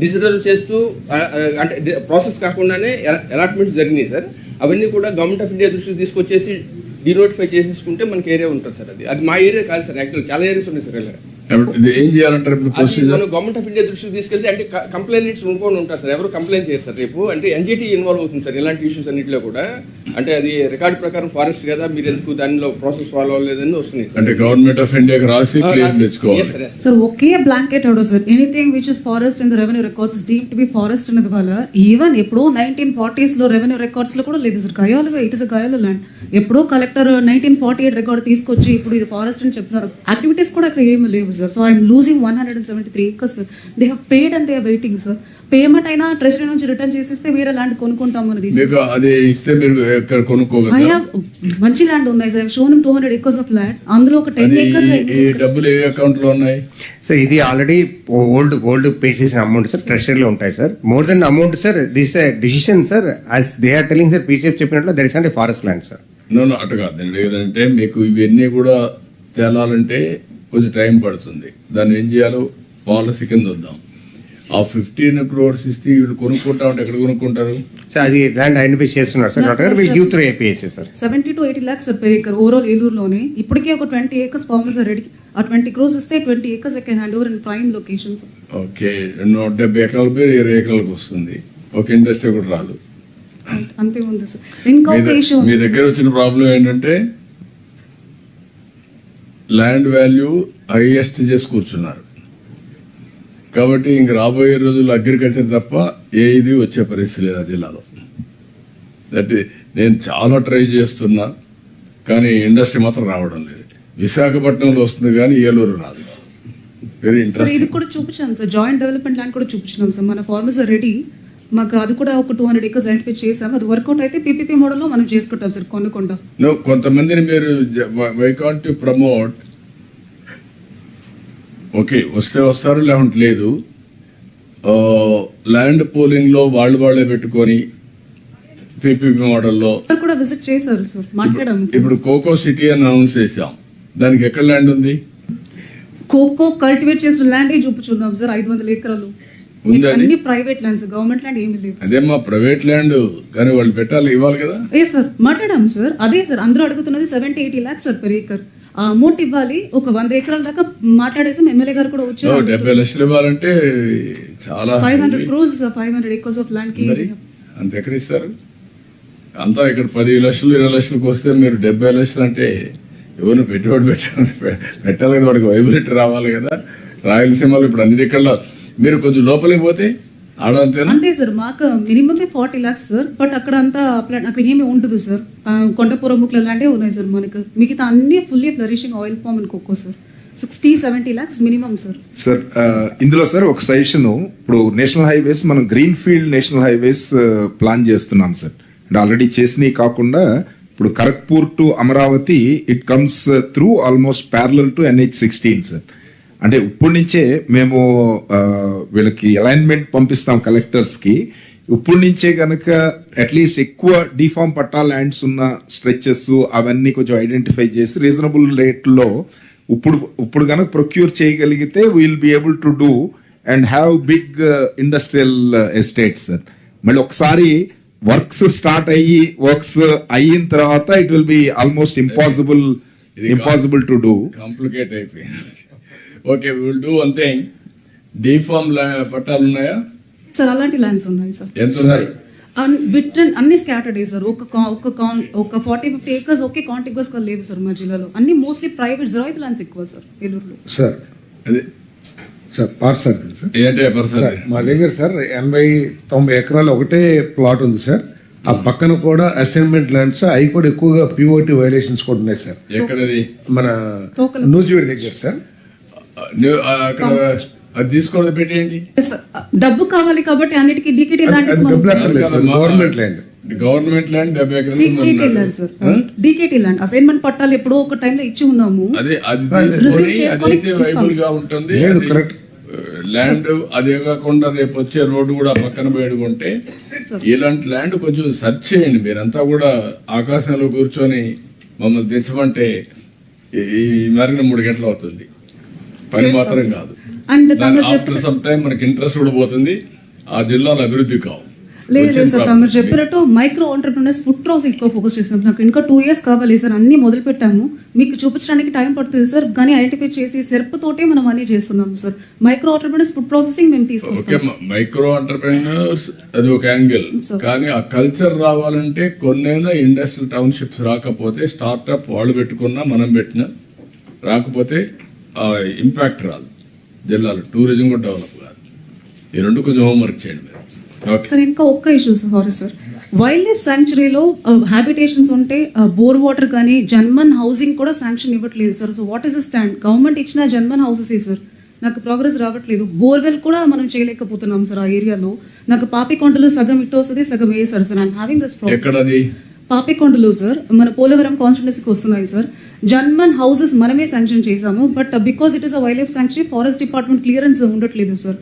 డిజిటల్ చేస్తూ అంటే ప్రాసెస్ కాకుండానే అలాట్మెంట్స్ జరిగినాయి, సార్. అవన్నీ కూడా గవర్నమెంట్ ఆఫ్ ఇండియా దృష్టికి తీసుకొచ్చేసి డినోటిఫై చేసేసుకుంటే మనకి ఏరియా ఉంటుంది సార్. అది మా ఏరియా కాదు సార్, యాక్చువల్ చాలా ఏరియాస్ ఉన్నాయి సార్. ఇలా ఏం చేయాలంటారు మనం గవర్నమెంట్ ఆఫ్ ఇండియా దృష్టికి తీసుకెళ్తే అంటే కంప్లైంట్స్ ఇంకొని ఉంటారు సార్, ఎవరు కంప్లైంట్ చేయరు సార్. రేపు అంటే ఎన్జిటి ఇన్వాల్వ్ అవుతుంది సార్ ఇలాంటి ఇష్యూస్ అన్నింటిలో కూడా. అంటే అది రికార్డ్ ప్రకారం ఫారెస్ట్ కదా, మీరు ఎందుకు దానిలో ప్రాసెస్ ఫాలో అవ్వలేదని వస్తున్నాయి సార్. అంటే గవర్నమెంట్ ఆఫ్ ఇండియాకి రాసి క్లెయిమ్ తెచ్చుకోవాలి sir. Okay blanket order sir, anything which is forest in the revenue records is deemed to be forest అన్నది వల్ల ఈవెన్ ఎప్పుడో 1940s లో రెవెన్యూ రికార్డ్స్ లో కూడా లేదు సార్. గయాలుగా ఇట్ ఇస్ అ గయాల ల్యాండ్. ఎప్పుడో కలెక్టర్ 1948 రికార్డ్ తీసుకొచ్చి ఇప్పుడు ఇది ఫారెస్ట్ అని చెప్తున్నారు. యాక్టివిటీస్ కూడా అక్కడ ఏమి లేవు sir. So I'm losing 173 acres sir. They have paid and they are waiting sir. Payment అయినా ట్రెజరీ నుంచి రిటర్న్ చేసిస్తే వేరే ల్యాండ్ కొనుక్కుంటాము అనేది. మీకు అది ఇస్తే మీరు ఎక్కడ కొనుక్కోగలరు? I have మంచి ల్యాండ్ ఉన్నాయి sir. Shown 200 acres of land. అందులో ఒక 10 acres ఈ డబ్బులు ఏ అకౌంట్ లో ఉన్నాయి సార్? ఇది ఆల్రెడీ ఓల్డ్ పే చేసిన అమౌంట్ సార్, ట్రెషరీలో ఉంటాయి sir. More then amount sir, this decision sir as they are telling sir, PCF చెప్పినట్లు that is not a forest land sir. No అటు కాదండి. ఏదంటే మీకు ఇవన్నీ కూడా తేలాలంటే కొంచెం టైం పడుతుంది. దాన్ని ఏం చేయాలో పాలసీ కింద వద్దాం. ఆ 15 crores ఇస్తే వీళ్ళు కొనుక్కుంటా ఉంటే ఎక్కడ కొనుక్కుంటారు సార్? అది ల్యాండ్ ఐడెంటిఫై చేస్తున్నారు sir. Will give through APSA sir. 70 to 80 lakhs sir per acre overall ఏలూరులోనే. ఇప్పటికే ఒక 20 acres ఫార్మర్స్ రెడీ. ఆ 20 crores ఇస్తే 20 acres can hand over in prime locations. Okay, 170 ఎకరాల పేరు 20 ఎకరాలకు వస్తుంది. ఒక ఇండస్ట్రీ కూడా రాదు. అంతే ఉంది సార్. ఇంకొక ఇష్యూ మీ దగ్గర వచ్చిన ప్రాబ్లం ఏంటంటే ల్యాండ్ వాల్యూ హైయెస్ట్ చేసి కూర్చున్నారు. కాబట్టి ఇంక రాబోయే రోజుల్లో అగ్రికల్చర్ తప్ప ఏది వచ్చే పరిస్థితి లేదు ఆ జిల్లాలో. దట్ నేను చాలా ట్రై చేస్తున్నా కానీ ఇండస్ట్రీ మాత్రం రావడం లేదు. విశాఖపట్నంలో వస్తుంది కానీ ఏలూరు రాదు. Very sir. ఇంట్రెస్టింగ్. ఇది కూడా చూపించాం సార్, జాయింట్ డెవలప్మెంట్ ల్యాండ్ కూడా చూపించినాం సార్. మన ఫార్మర్స్ రెడీ. మాకు అది కూడా ఒక 200 acres ఐడెంటిఫై చేసాం. అది వర్కౌట్ అయితే పీపీపీ మోడల్లో మనం చేసుకుంటాం సార్ కొనుక్కుంటా. కొంతమందిని మీరు why can't to promote? Okay, వస్తే వస్తారు లేకుంటే లేదు. ల్యాండ్ పోలింగ్ లో వాళ్ళే పెట్టుకొని పీపీపీ మోడల్లో కూడా విజిట్ చేశారు సార్, మాట్లాడాము. ఇప్పుడు కోకో సిటీ అని అనౌన్స్ చేసాం. దానికి ఎక్కడ ల్యాండ్ ఉంది? కోకో కల్టివేట్ చేసిన ల్యాండ్ చూపించున్నాం సార్. 500 acres అన్ని ప్రైవేట్ ల్యాండ్స్, గవర్నమెంట్ ల్యాండ్ ఏమి లేవు. అదే మా ప్రైవేట్ ల్యాండ్ కానీ వాళ్ళు పెట్టాలి, ఇవ్వాలి కదా. ఏ సార్ మాట్లాడాం సార్. అదే సార్ అందరూ అడుగుతున్నది 70-80 lakhs సార్ per acre. ఆ అమౌంట్ ఇవ్వాలి. ఒక 100 acres దాకా మాట్లాడేసి ఎమ్మెల్యే గారు కూడా వచ్చారు. 70 లక్షలు ఇవ్వాలంటే చాలా 500 crores 500 acres of land కి అంత ఎక్కడ ఇస్తారు? అంతా ఇక్కడ 10 లక్షలు 20 లక్షలకు వస్తే మీరు 70 లక్షలు అంటే ఎవరిని పెట్టుబడి పెట్టాలి కదా, వాడికి వైబిలిటీ రావాలి కదా. రాయలసీమలో ఇప్పుడు అన్ని దిక్కల్లో మీరు కొంచెం లోపలికి పోతే ఆడంతేనా? అంతే సార్. మాకు మినిమం 40 lakhs సార్. బట్ అక్కడ అంతా అక్కడ ఏమి ఉండదు సార్. కొండపురం ముక్కలు లాంటివి ఉన్నాయి సార్. మనకు మిగతా అన్ని fully flourishing oil farm and cocoa sir. 60-70 lakhs minimum sir. Sir ఇందులో సార్ ఒక సజెషన్, ఇప్పుడు నేషనల్ హైవేస్ మనం green field national highways plan చేస్తున్నాం సార్. అంటే ఆల్రెడీ చేసినవి కాకుండా ఇప్పుడు Kharagpur to Amaravati it comes through almost parallel to NH16 sir. అంటే ఇప్పటి నుంచే మేము వీళ్ళకి అలైన్మెంట్ పంపిస్తాం కలెక్టర్స్కి. ఇప్పటి నుంచే కనుక అట్లీస్ట్ ఎక్కువ డిఫార్మ్ పట్టా ల్యాండ్స్ ఉన్న స్ట్రెచెస్ అవన్నీ కొంచెం ఐడెంటిఫై చేసి రీజనబుల్ రేట్లో ఇప్పుడు కనుక ప్రొక్యూర్ చేయగలిగితే will be able to do and have big industrial estates sir. మళ్ళీ ఒకసారి వర్క్స్ స్టార్ట్ అయిన తర్వాత it will be almost impossible to do. Complicate అయిపోయింది. Okay, we will do one thing. D form పట్టాలు ఉన్నాయా సార్? అలాంటి ల్యాండ్స్ ఉన్నాయి సార్. ఎంత ఉన్నాయి? అన్ని స్కాటర్డ్ సార్. ఒక 40-50 acres ఒకే కాంటిగ్యూస్ గా లేవు సార్ మా జిల్లాలో. అన్ని మోస్ట్లీ ప్రైవేట్ జరాయితీ ల్యాండ్స్ ఎక్కువ సార్ ఏలూరులో. సార్ అదే సార్ పార్సల్ సార్ మా దగ్గర సార్ 80-90 ఎకరాలు ఒకటే ప్లాట్ ఉంది సార్. ఆ పక్కన కూడా అసైన్మెంట్ ల్యాండ్స్ అవి కూడా ఎక్కువగా పిఓటి వైలేషన్స్ కూడా ఉన్నాయి సార్. ఎక్కడది? మన నూజివీడి దగ్గర సార్. అక్కడ అది తీసుకోవడం పెట్టేయండి. డబ్బు కావాలి కాబట్టి అన్నిటికీ డీకేటీ ల్యాండ్ గవర్నమెంట్ ల్యాండ్ 70 ఎకరాలు DKT land sir. DKT land assignment పట్టాలు ఎప్పుడో ఒక టైంలో ఇచ్చి ఉన్నాము. అదైతే వైబుల్ గా ఉంటుంది. ల్యాండ్ అదే కాకుండా రేపు వచ్చే రోడ్డు కూడా పక్కన పెట్టుకుంటే ఇలాంటి ల్యాండ్ కొంచెం సెర్చ్ చేయండి. మీరంతా కూడా ఆకాశంలో కూర్చొని మమ్మల్ని తెచ్చమంటే ఈ మరిన 3 గంటలు అవుతుంది. పని మాత్రం కాదు. ఆఫ్టర్ సమ్ టైం మనకి ఇంట్రెస్ట్ కూడా పోతుంది. ఆ జిల్లాలో అభివృద్ధి కావు. లేదు సార్, మీరు చెప్పినట్టు మైక్రో ఆంటర్ప్రినర్స్ ఫుడ్ ప్రాసెస్ ఎక్కువ ఫోకస్ చేస్తాం. నాకు ఇంకా 2 years కావాలి సార్, అన్ని మొదలు పెట్టాము. మీకు చూపించడానికి టైం పడుతుంది సార్, కానీ ఐడెంటిఫై చేసి సెర్ప్ తోటే మనం అన్ని చేస్తున్నాము sir. Micro entrepreneurs food processing మేము తీసుకొస్తాం. మైక్రో ఆంటర్ప్రినర్స్ అది ఒక యాంగిల్, కానీ ఆ కల్చర్ రావాలంటే కొన్నైనా ఇండస్ట్రియల్ టౌన్షిప్స్ రాకపోతే, స్టార్ట్అప్ వాళ్ళు పెట్టుకున్నా మనం పెట్టినా రాకపోతే ఇంపాక్ట్ రాదు. జిల్లాలో టూరిజం కూడా డెవలప్ కాదు. ఈ రెండు కొంచెం హోంవర్క్ చేయండి. సార్ ఇంకా ఒక్క ఇష్యూ సార్, వైల్డ్ లైఫ్ శాంక్చురీలో హ్యాబిటేషన్స్ ఉంటే బోర్ వాటర్ కానీ జన్మన్ హౌసింగ్ కూడా శాంక్షన్ ఇవ్వట్లేదు sir. So what is the stand? Government ఇచ్చిన జన్మన్ హౌసెస్ సార్, నాకు ప్రోగ్రెస్ రావట్లేదు. బోర్వెల్ కూడా మనం చేయలేకపోతున్నాం సార్ ఆ ఏరియాలో. నాకు పాపికొండలు సగం ఇటు వస్తుంది, సగం వేసారు sir. I'm having this problem. Papikondalu sir మన పోలవరం కాన్స్టిట్యున్సీకి వస్తున్నాయి సార్. జన్మన్ హౌసెస్ మనమే శాంక్షన్ చేశాము, but because it is a wild life sanctuary forest department clearance ఉండట్లేదు సార్.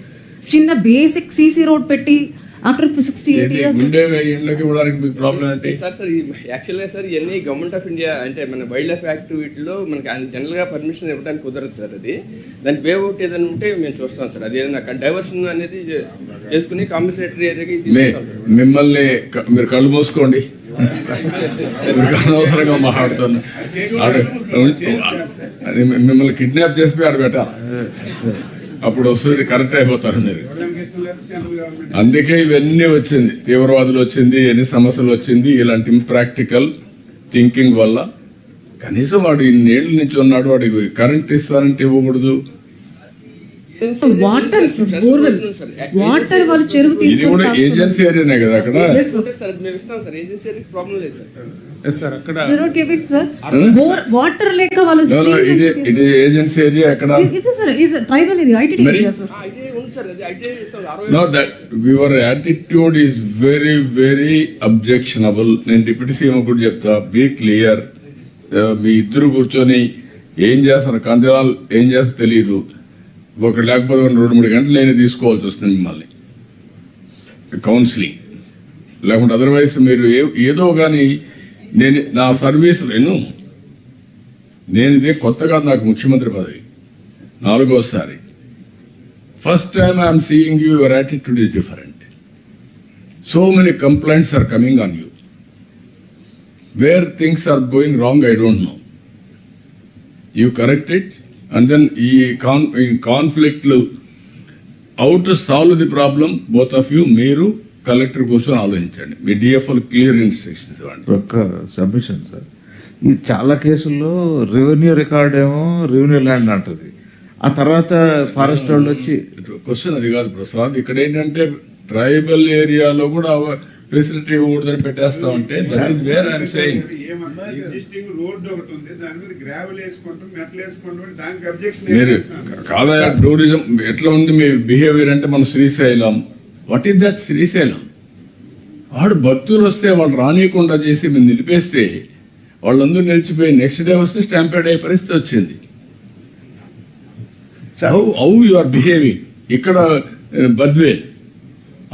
చిన్న బేసిక్ సీసీ రోడ్ పెట్టి ఆఫ్టర్ 68 years సార్ యాక్చువల్గా సార్ ఇవన్నీ గవర్నమెంట్ ఆఫ్ ఇండియా అంటే మన వైల్డ్ లైఫ్ యాక్టివిటీలో మనకి జనరల్గా పర్మిషన్ ఇవ్వడానికి కుదరదు సార్. అది దానికి వే అవుట్ ఏదైనా ఉంటే మేము చూస్తాం సార్. అది ఏదైనా డైవర్షన్ అనేది చేసుకుని కాంపెన్సేటరీ ఏరియాకి మిమ్మల్ని మీరు కళ్ళు మూసుకోండి, అనవసరంగా మాట్లాడుతున్నా. మిమ్మల్ని కిడ్నాప్ చేసి ఆడ పెట్టాలి, అప్పుడు వస్తుంది కరెక్ట్ అయిపోతారు మీరు. అందుకే ఇవన్నీ వచ్చింది, తీవ్రవాదులు వచ్చింది, ఎన్ని సమస్యలు వచ్చింది. ఇలాంటి ఇంప్రాక్టికల్ థింకింగ్ వల్ల కనీసం వాడు ఇన్నేళ్ళ నుంచి ఉన్నాడు, వాడికి కరెంట్ ఇస్తానంటే ఇవ్వకూడదు. వాటర్ వాళ్ళు చెరువు ఇది కూడా ఏజెన్సీ ఏరియానే కదా అక్కడ. వాటర్ లేక వాళ్ళు ఇది ఏజెన్సీ ఏరియా ఎక్కడ? Tribal area, IT area sir. No, that your attitude is very, very objectionable. నేను డిప్యూటీ సీఎం కూడా చెప్తా, బీ క్లియర్. మీ ఇద్దరు కూర్చొని ఏం చేస్తారు, కందిరాలు ఏం చేస్తారో తెలియదు. ఒక లేకపోతే 2-3 గంటలు నేను తీసుకోవాల్సి వస్తుంది మిమ్మల్ని కౌన్సిలింగ్, లేకుంటే అదర్వైజ్ మీరు ఏదో కానీ. నేను నా సర్వీస్ నేను ఇదే కొత్త కాదు, నాకు ముఖ్యమంత్రి పదవి 4వ సారి. First time I am seeing you, your attitude is different. So many complaints are coming on you. Where things are going wrong, I don't know. You correct it, and then in conflict, how to solve the problem, both of you, మీరు collector కూర్చొని ఆలోచించండి. మీ DFO clear instructions ఇవ్వండి. ఒక submission sir, ఈ చాలా కేసుల్లో revenue record ఏమో revenue land అంటది, ఆ తర్వాత ఫారెస్ట్ వాళ్ళు వచ్చి. క్వశ్చన్ అది కాదు ప్రసాద్, ఇక్కడ ఏంటంటే ట్రైబల్ ఏరియాలో కూడా ఫెసిలిటీ ఇవ్వకూడదని పెట్టేస్తా ఉంటే మీరు కాదా. టూరిజం ఎట్లా ఉంది మీ బిహేవియర్ అంటే మన Srisailam, what is that Srisailam? వాడు భక్తులు వస్తే వాళ్ళు రానియకుండా చేసి మీరు నిలిపేస్తే వాళ్ళందరూ నిలిచిపోయి నెక్స్ట్ డే వస్తే స్టాంపేడ్ అయ్యే పరిస్థితి వచ్చింది. How you are behaving. ఇక్కడ బద్వేల్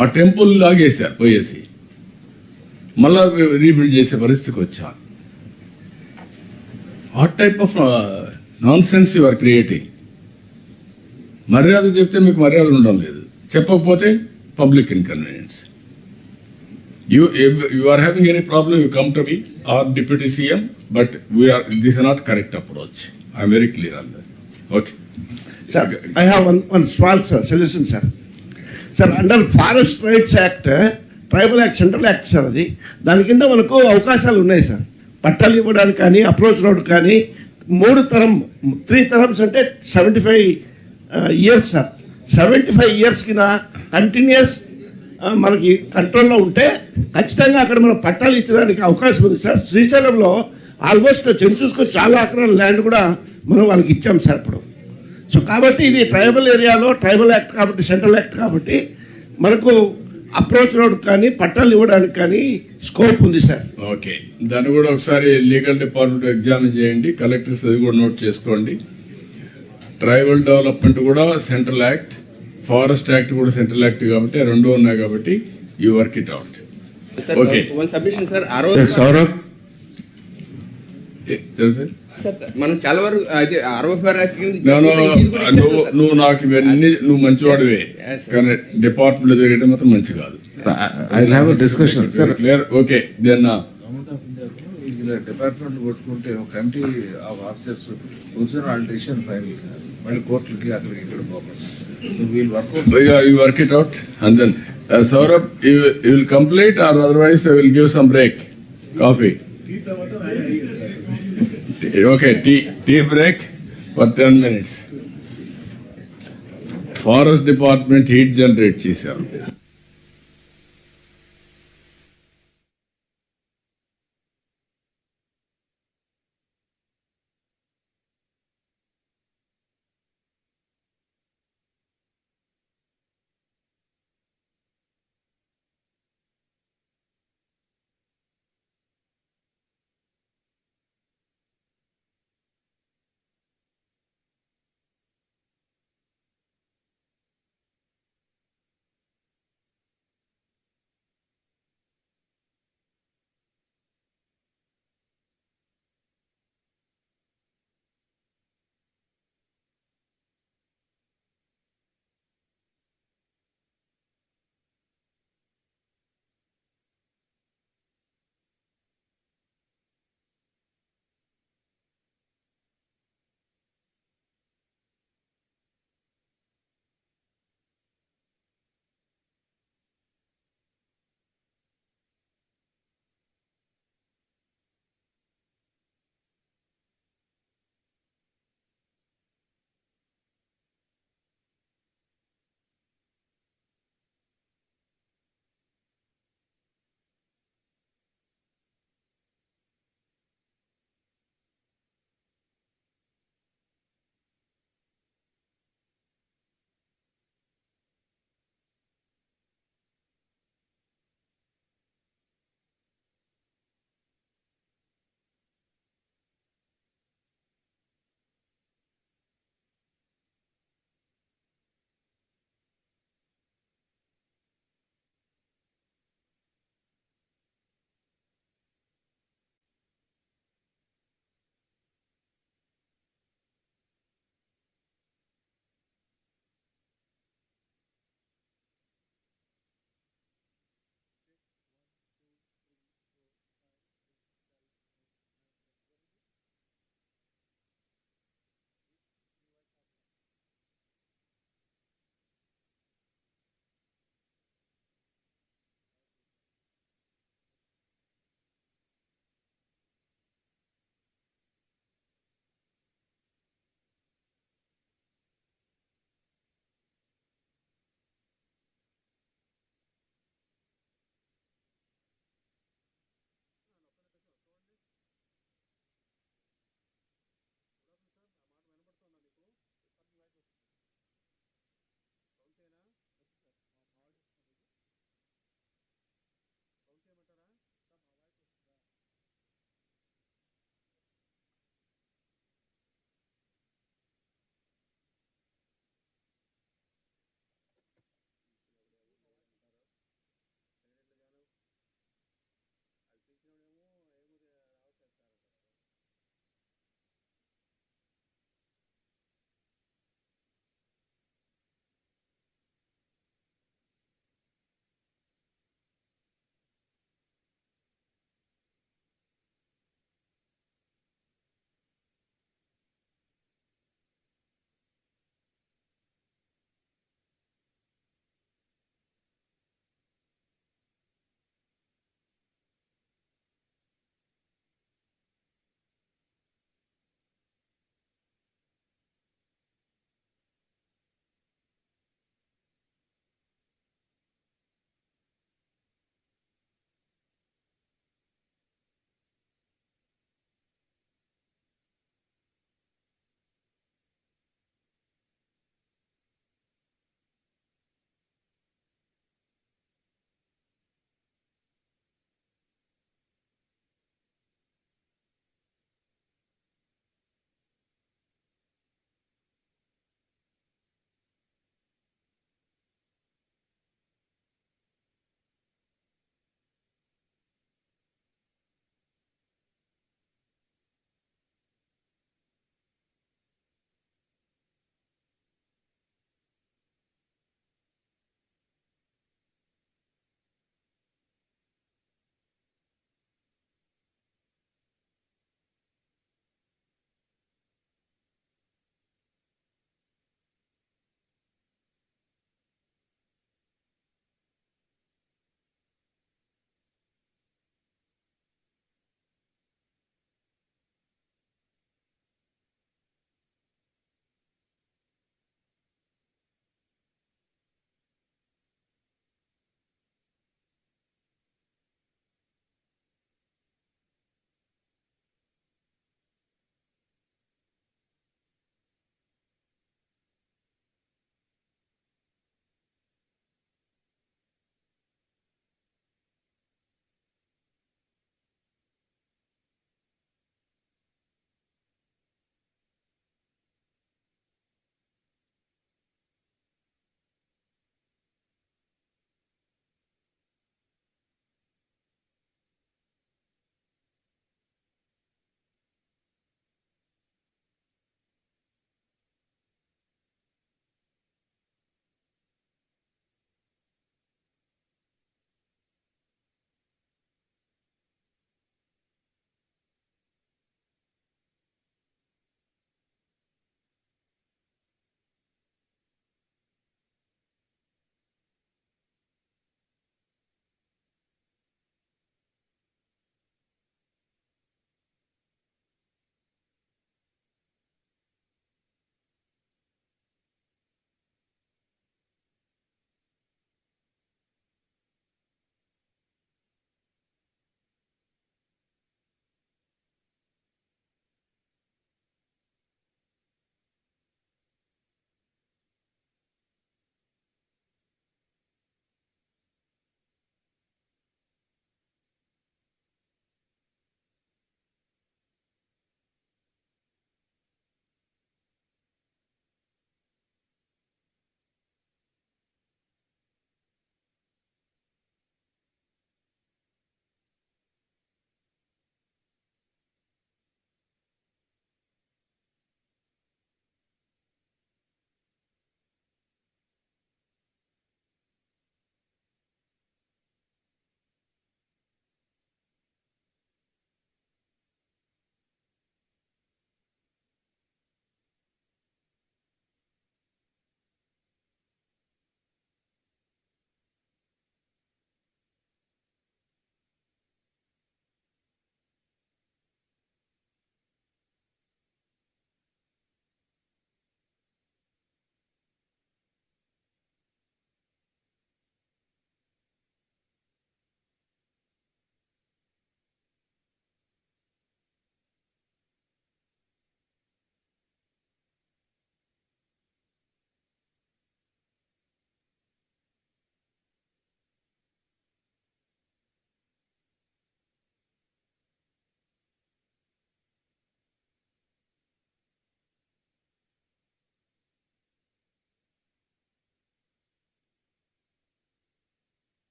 ఆ టెంపుల్ లాగేశారు పోయేసి, మళ్ళా రీబిల్డ్ చేసే పరిస్థితికి వచ్చాను. What type of nonsense you are creating. మర్యాద చెప్తే మీకు మర్యాద ఉండడం లేదు, చెప్పకపోతే public inconvenience. You are having any problem, you come to me or Deputy CM, but this is not correct approach. I am very clear on this. Okay. Sir, I have one small solution, sir. Sir, under Forest Rights Act, Tribal Act, Central Act, sir, దాని కింద మనకు అవకాశాలు ఉన్నాయి sir. పట్టాలు ఇవ్వడానికి కానీ, approach road కానీ 3 terms అంటే 75 years సార్. 75 years కింద కంటిన్యూస్ మనకి కంట్రోల్లో ఉంటే ఖచ్చితంగా అక్కడ మనం పట్టాలు ఇచ్చడానికి అవకాశం ఉంది సార్. శ్రీశైలంలో ఆల్మోస్ట్ చూసుకొని చాలా ఎకరాల ల్యాండ్ కూడా మనం వాళ్ళకి ఇచ్చాం సార్ ఇప్పుడు. సో కాబట్టి ఇది ట్రైబల్ ఏరియాలో ట్రైబల్ యాక్ట్ కాబట్టి, సెంట్రల్ యాక్ట్ కాబట్టి మనకు అప్రోచ్ రోడ్ కానీ పట్టాలు ఇవ్వడానికి కానీ స్కోప్ ఉంది సార్. ఓకే, దాన్ని కూడా ఒకసారి లీగల్ డిపార్ట్మెంట్ ఎగ్జామిన్ చేయండి, కలెక్టర్స్ అది కూడా నోట్ చేసుకోండి. ట్రైబల్ డెవలప్మెంట్ కూడా సెంట్రల్ యాక్ట్, ఫారెస్ట్ యాక్ట్ కూడా సెంట్రల్ యాక్ట్ కాబట్టి 2 ఉన్నాయి కాబట్టి you work it out. Okay, sir మనం చాలా వరకు అది 65 యాక్ట్ కింద నువ్వు నాకు ఇవన్నీ నువ్వు మంచివాడివే కానీ డిపార్ట్మెంట్ జరిగేది మాత్రం మంచి కాదు. I will have a discussion sir. Clear okay then ఇలా డిపార్ట్మెంట్ కొట్టుకుంటే ఒక కమిటీ ఆఫ్ ఆఫీసర్స్ కూర్చొని వాళ్ళ డెసిషన్ ఫైనల్ సార్. మళ్ళీ కోర్టులకి అక్కడికి ఇక్కడ పోకుండా you work it out and then Saurabh, you will complete or otherwise I will give some break. Coffee. Okay, tea break for 10 minutes. Forest Department heat generate చేశారు.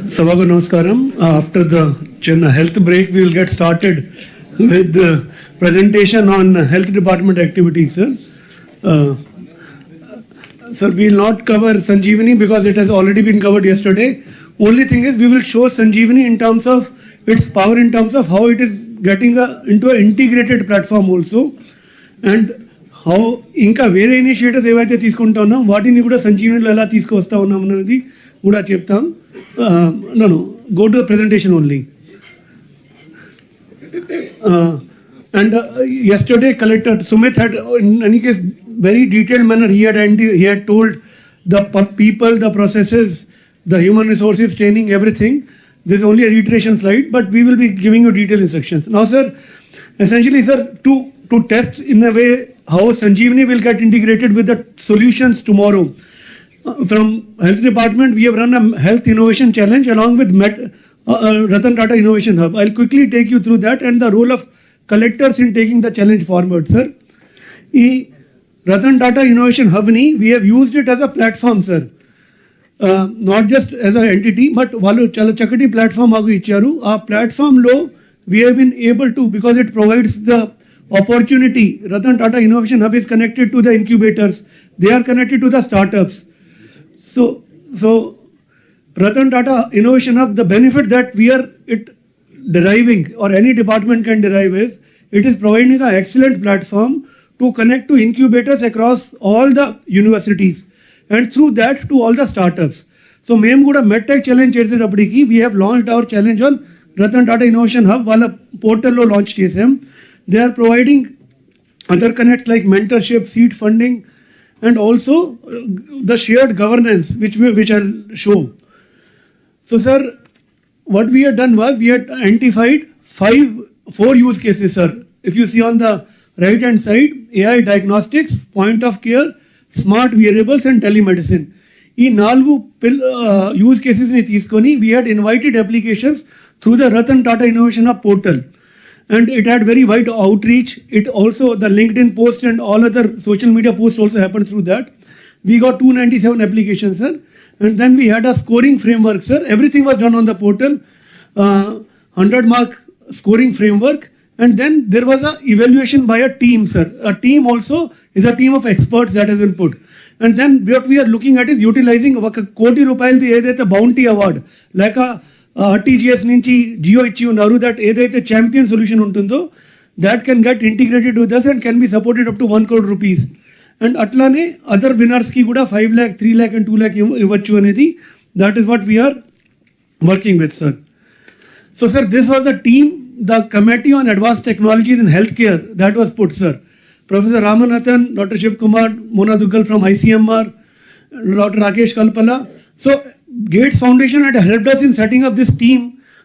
Sabaga Namaskaram. After the health break, we will get started with the presentation on health department activities, sir. Sir, we will not cover Sanjeevani because it has already been covered yesterday. Only thing is we will show Sanjeevani in terms of its power, in terms of how it is getting into an integrated platform also, and how ఇంకా వేరే initiatives ఏవైతే తీసుకుంటా ఉన్నాం వాటిని కూడా సంజీవనిలో ఎలా తీసుకొస్తా ఉన్నాం అనేది కూడా చెప్తాం. No, go to the presentation only. And yesterday Collector Sumit had, in any case, very detailed manner, he had told the people, the processes, the human resources training, everything. This is only a reiteration slide, but we will be giving you detailed instructions. Now, sir, essentially, sir, to test in a way how Sanjeevani will get integrated with the solutions tomorrow. From Health Department, we have run a Health Innovation Challenge along with Ratan Tata Innovation Hub. I'll quickly take you through that and the role of collectors in taking the challenge forward, sir. Ratan Tata Innovation Hub, we have used it as a platform, sir. Not just as an entity, but వాళ్ళు చాలా చక్కటి platform మాకు ఇచ్చారు. ఆ ప్లాట్ఫామ్లో we have been able to, because it provides the opportunity, Ratan Tata Innovation Hub is connected to the incubators, they are connected to the startups. So Ratan Tata Innovation Hub, the benefit that we are deriving, or any department can derive, is it is providing an excellent platform to connect to incubators across all the universities, and through that to all the startups. So మేము కూడా MedTech challenge చేసేటప్పటికి we have launched our challenge on Ratan Tata Innovation Hub. వాళ్ళ పోర్టల్లో launch చేసాం. They are providing other connects like mentorship, seed funding, and also the shared governance, which I'll show. So, sir, what we had done was we had identified 4 use cases, sir. If you see on the right hand side, AI diagnostics, point of care, smart wearables, and telemedicine. ఈ 4 use cases ni తీసుకొని we had invited applications through the Ratan Tata Innovation Hub portal, and it had very wide outreach. It also, the LinkedIn post and all other social media posts also happened through that. We got 297 applications, sir, and then we had a scoring framework, sir. Everything was done on the portal, 100-mark scoring framework, and then there was a evaluation by a team, sir. A team also is a team of experts that has been put. And then what we are looking at is utilizing ఒక ₹1 కోటి ఏదైతే bounty award లేక RTGS నుంచి జియో ఇచ్చి ఉన్నారు, that ఏదైతే champion solution ఉంటుందో that can get integrated with us and can be supported up to ₹1 crore. And అట్లానే అదర్ విన్నర్స్కి కూడా 5 lakh, 3 lakh and 2 lakh ఇవ్వచ్చు అనేది, that is what we are working with, sir. So, sir, this was the team, the Committee on Advanced Technologies in Healthcare that was put, sir. Professor Ramanathan, Dr. Shiv Kumar, Mona Duggal from ICMR, Dr. Rakesh Kalpala. So, Gates Foundation had helped us in setting up this team.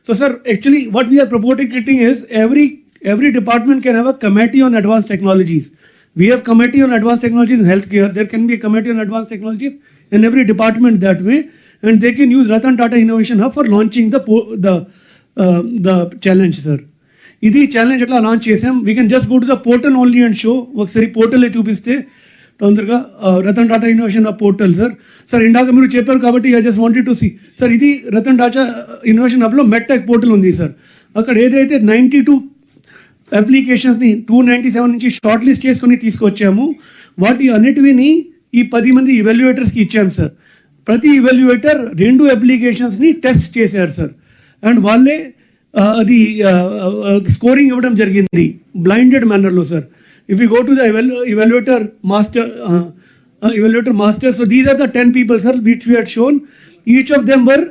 So, sir, actually what we are promoting is every department can have a committee on advanced technologies. We have committee on advanced technologies in healthcare. There can be a committee on advanced technologies in every department that way, and they can use Ratan Tata Innovation Hub for launching the challenge, sir. ఇది challenge ఎట్లా launch చేసాం. We can just go to the portal only and show. ఒకసారి పోర్టలే చూపిస్తే తొందరగా Ratan Tata innovation hub portal, sir. Sir, ఇందాక మీరు చెప్పారు కాబట్టి I just wanted to see, sir, ఇది రతన్ టాటా ఇన్నోవేషన్ హబ్లో మెట్టెక్ పోర్టల్ ఉంది, సార్. అక్కడ ఏదైతే 92 అప్లికేషన్స్ని 297 నుంచి షార్ట్ లిస్ట్ చేసుకొని తీసుకొచ్చాము, వాటి అన్నిటిని ఈ 10 మంది ఇవాల్యుయేటర్స్కి ఇచ్చాము, సార్. ప్రతి ఇవాల్యుయేటర్ 2 అప్లికేషన్స్ని టెస్ట్ చేశారు, సార్. అండ్ వాళ్ళే అది స్కోరింగ్ ఇవ్వడం జరిగింది బ్లైండెడ్ మేనర్లో, sir. If you go to the evaluator master, so these are the 10 people, sir, which we had shown. Each of them were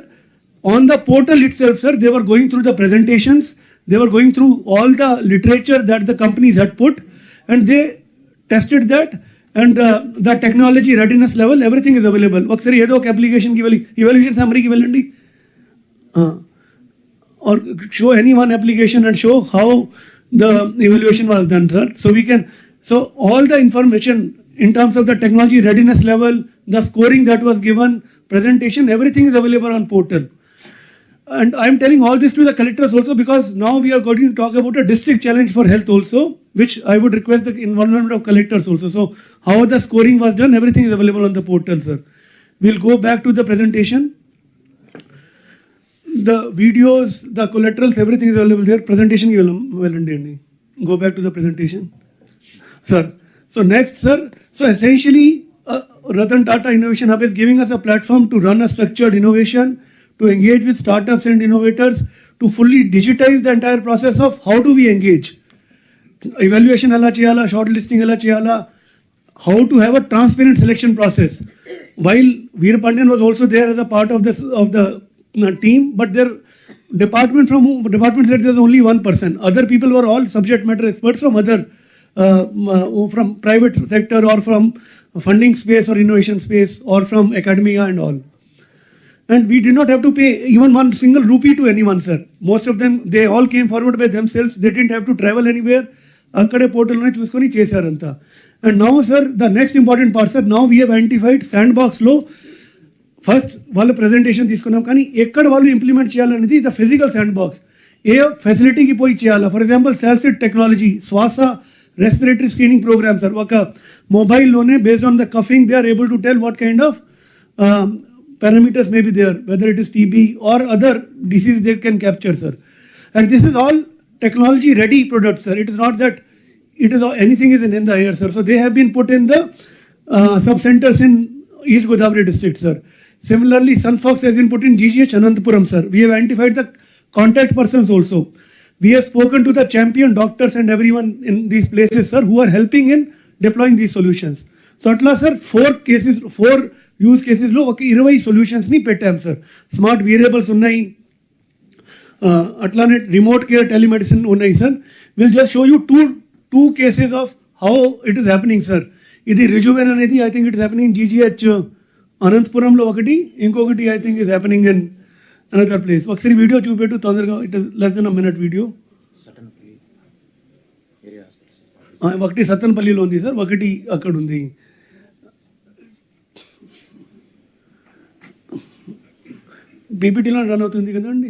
on the portal itself, sir. They were going through the presentations, they were going through all the literature that the companies had put, and they tested that, and the technology readiness level, everything is available. ఒకసారి ఏదో ఒక అప్లికేషన్కి వెళ్ళి evaluation summary-కి వెళ్ళండి, or show any one application and show how the evaluation was done, sir. So all the information in terms of the technology readiness level, the scoring that was given, presentation, everything is available on portal. And I am telling all this to the collectors also, because now we are going to talk about a district challenge for health also, which I would request the involvement of collectors also. So how the scoring was done, everything is available on the portal, sir. We'll go back to the presentation. the videos, the collaterals, everything is available there. Presentation go back to the presentation, sir. So next, sir. So essentially, Ratan Tata Innovation Hub is giving us a platform to run a structured innovation, to engage with startups and innovators, to fully digitize the entire process of how do we engage. Evaluation ela cheyala, shortlisting ela cheyala, how to have a transparent selection process. While Veer Pandian was also there as a part of the team, but their department said there's only one person. Other people were all subject matter experts from other from private sector or from funding space or innovation space or from academia and all. And we did not have to pay even one single rupee to anyone, sir. Most of them, they all came forward by themselves. They didn't have to travel anywhere. Akkade portal ne chuskoni chesaranta. And now, sir, the next important part, sir, now we have identified sandbox lo. First, వాళ్ళ presentation తీసుకున్నాం కానీ ఎక్కడ వాళ్ళు implement చేయాలనేది the physical sandbox a ఫెసిలిటీకి పోయి చేయాలా. For example Salcit technology, Swaasa respiratory screening programme sir. ఒక మొబైల్లోనే based on the coughing they are able to tell what kind of parameters may be there, whether it is TB or other disease they can capture, sir. And this is all technology ready products, sir. It is not that it is anything is in the air, sir. So they have been put in the sub-centers in East Godavari district, sir. Similarly, Sunfox has been put in GGH Anantapuram, sir. We have identified the contact persons also. We have spoken to the champion doctors and everyone in these places, sir, who are helping in deploying these solutions. So atla, sir, 4 use కేసెస్లో ఒక 20 సొల్యూషన్స్ని పెట్టాం sir. Smart variables ఉన్నాయి, అట్లానే remote care telemedicine ఉన్నాయి sir. Will just show you two cases of how it is happening sir. ఇది రిజువెన్ అనేది I think it is happening GGH అనంతపురంలో ఒకటి, ఇంకొకటి I think is happening in another place. ఒకసారి video చూపెట్టు తొందరగా. It is less than a minute video. ఒకటి సత్తెనపల్లిలో ఉంది సార్, ఒకటి అక్కడ ఉంది. పీపీటీలో రన్ అవుతుంది కదండి.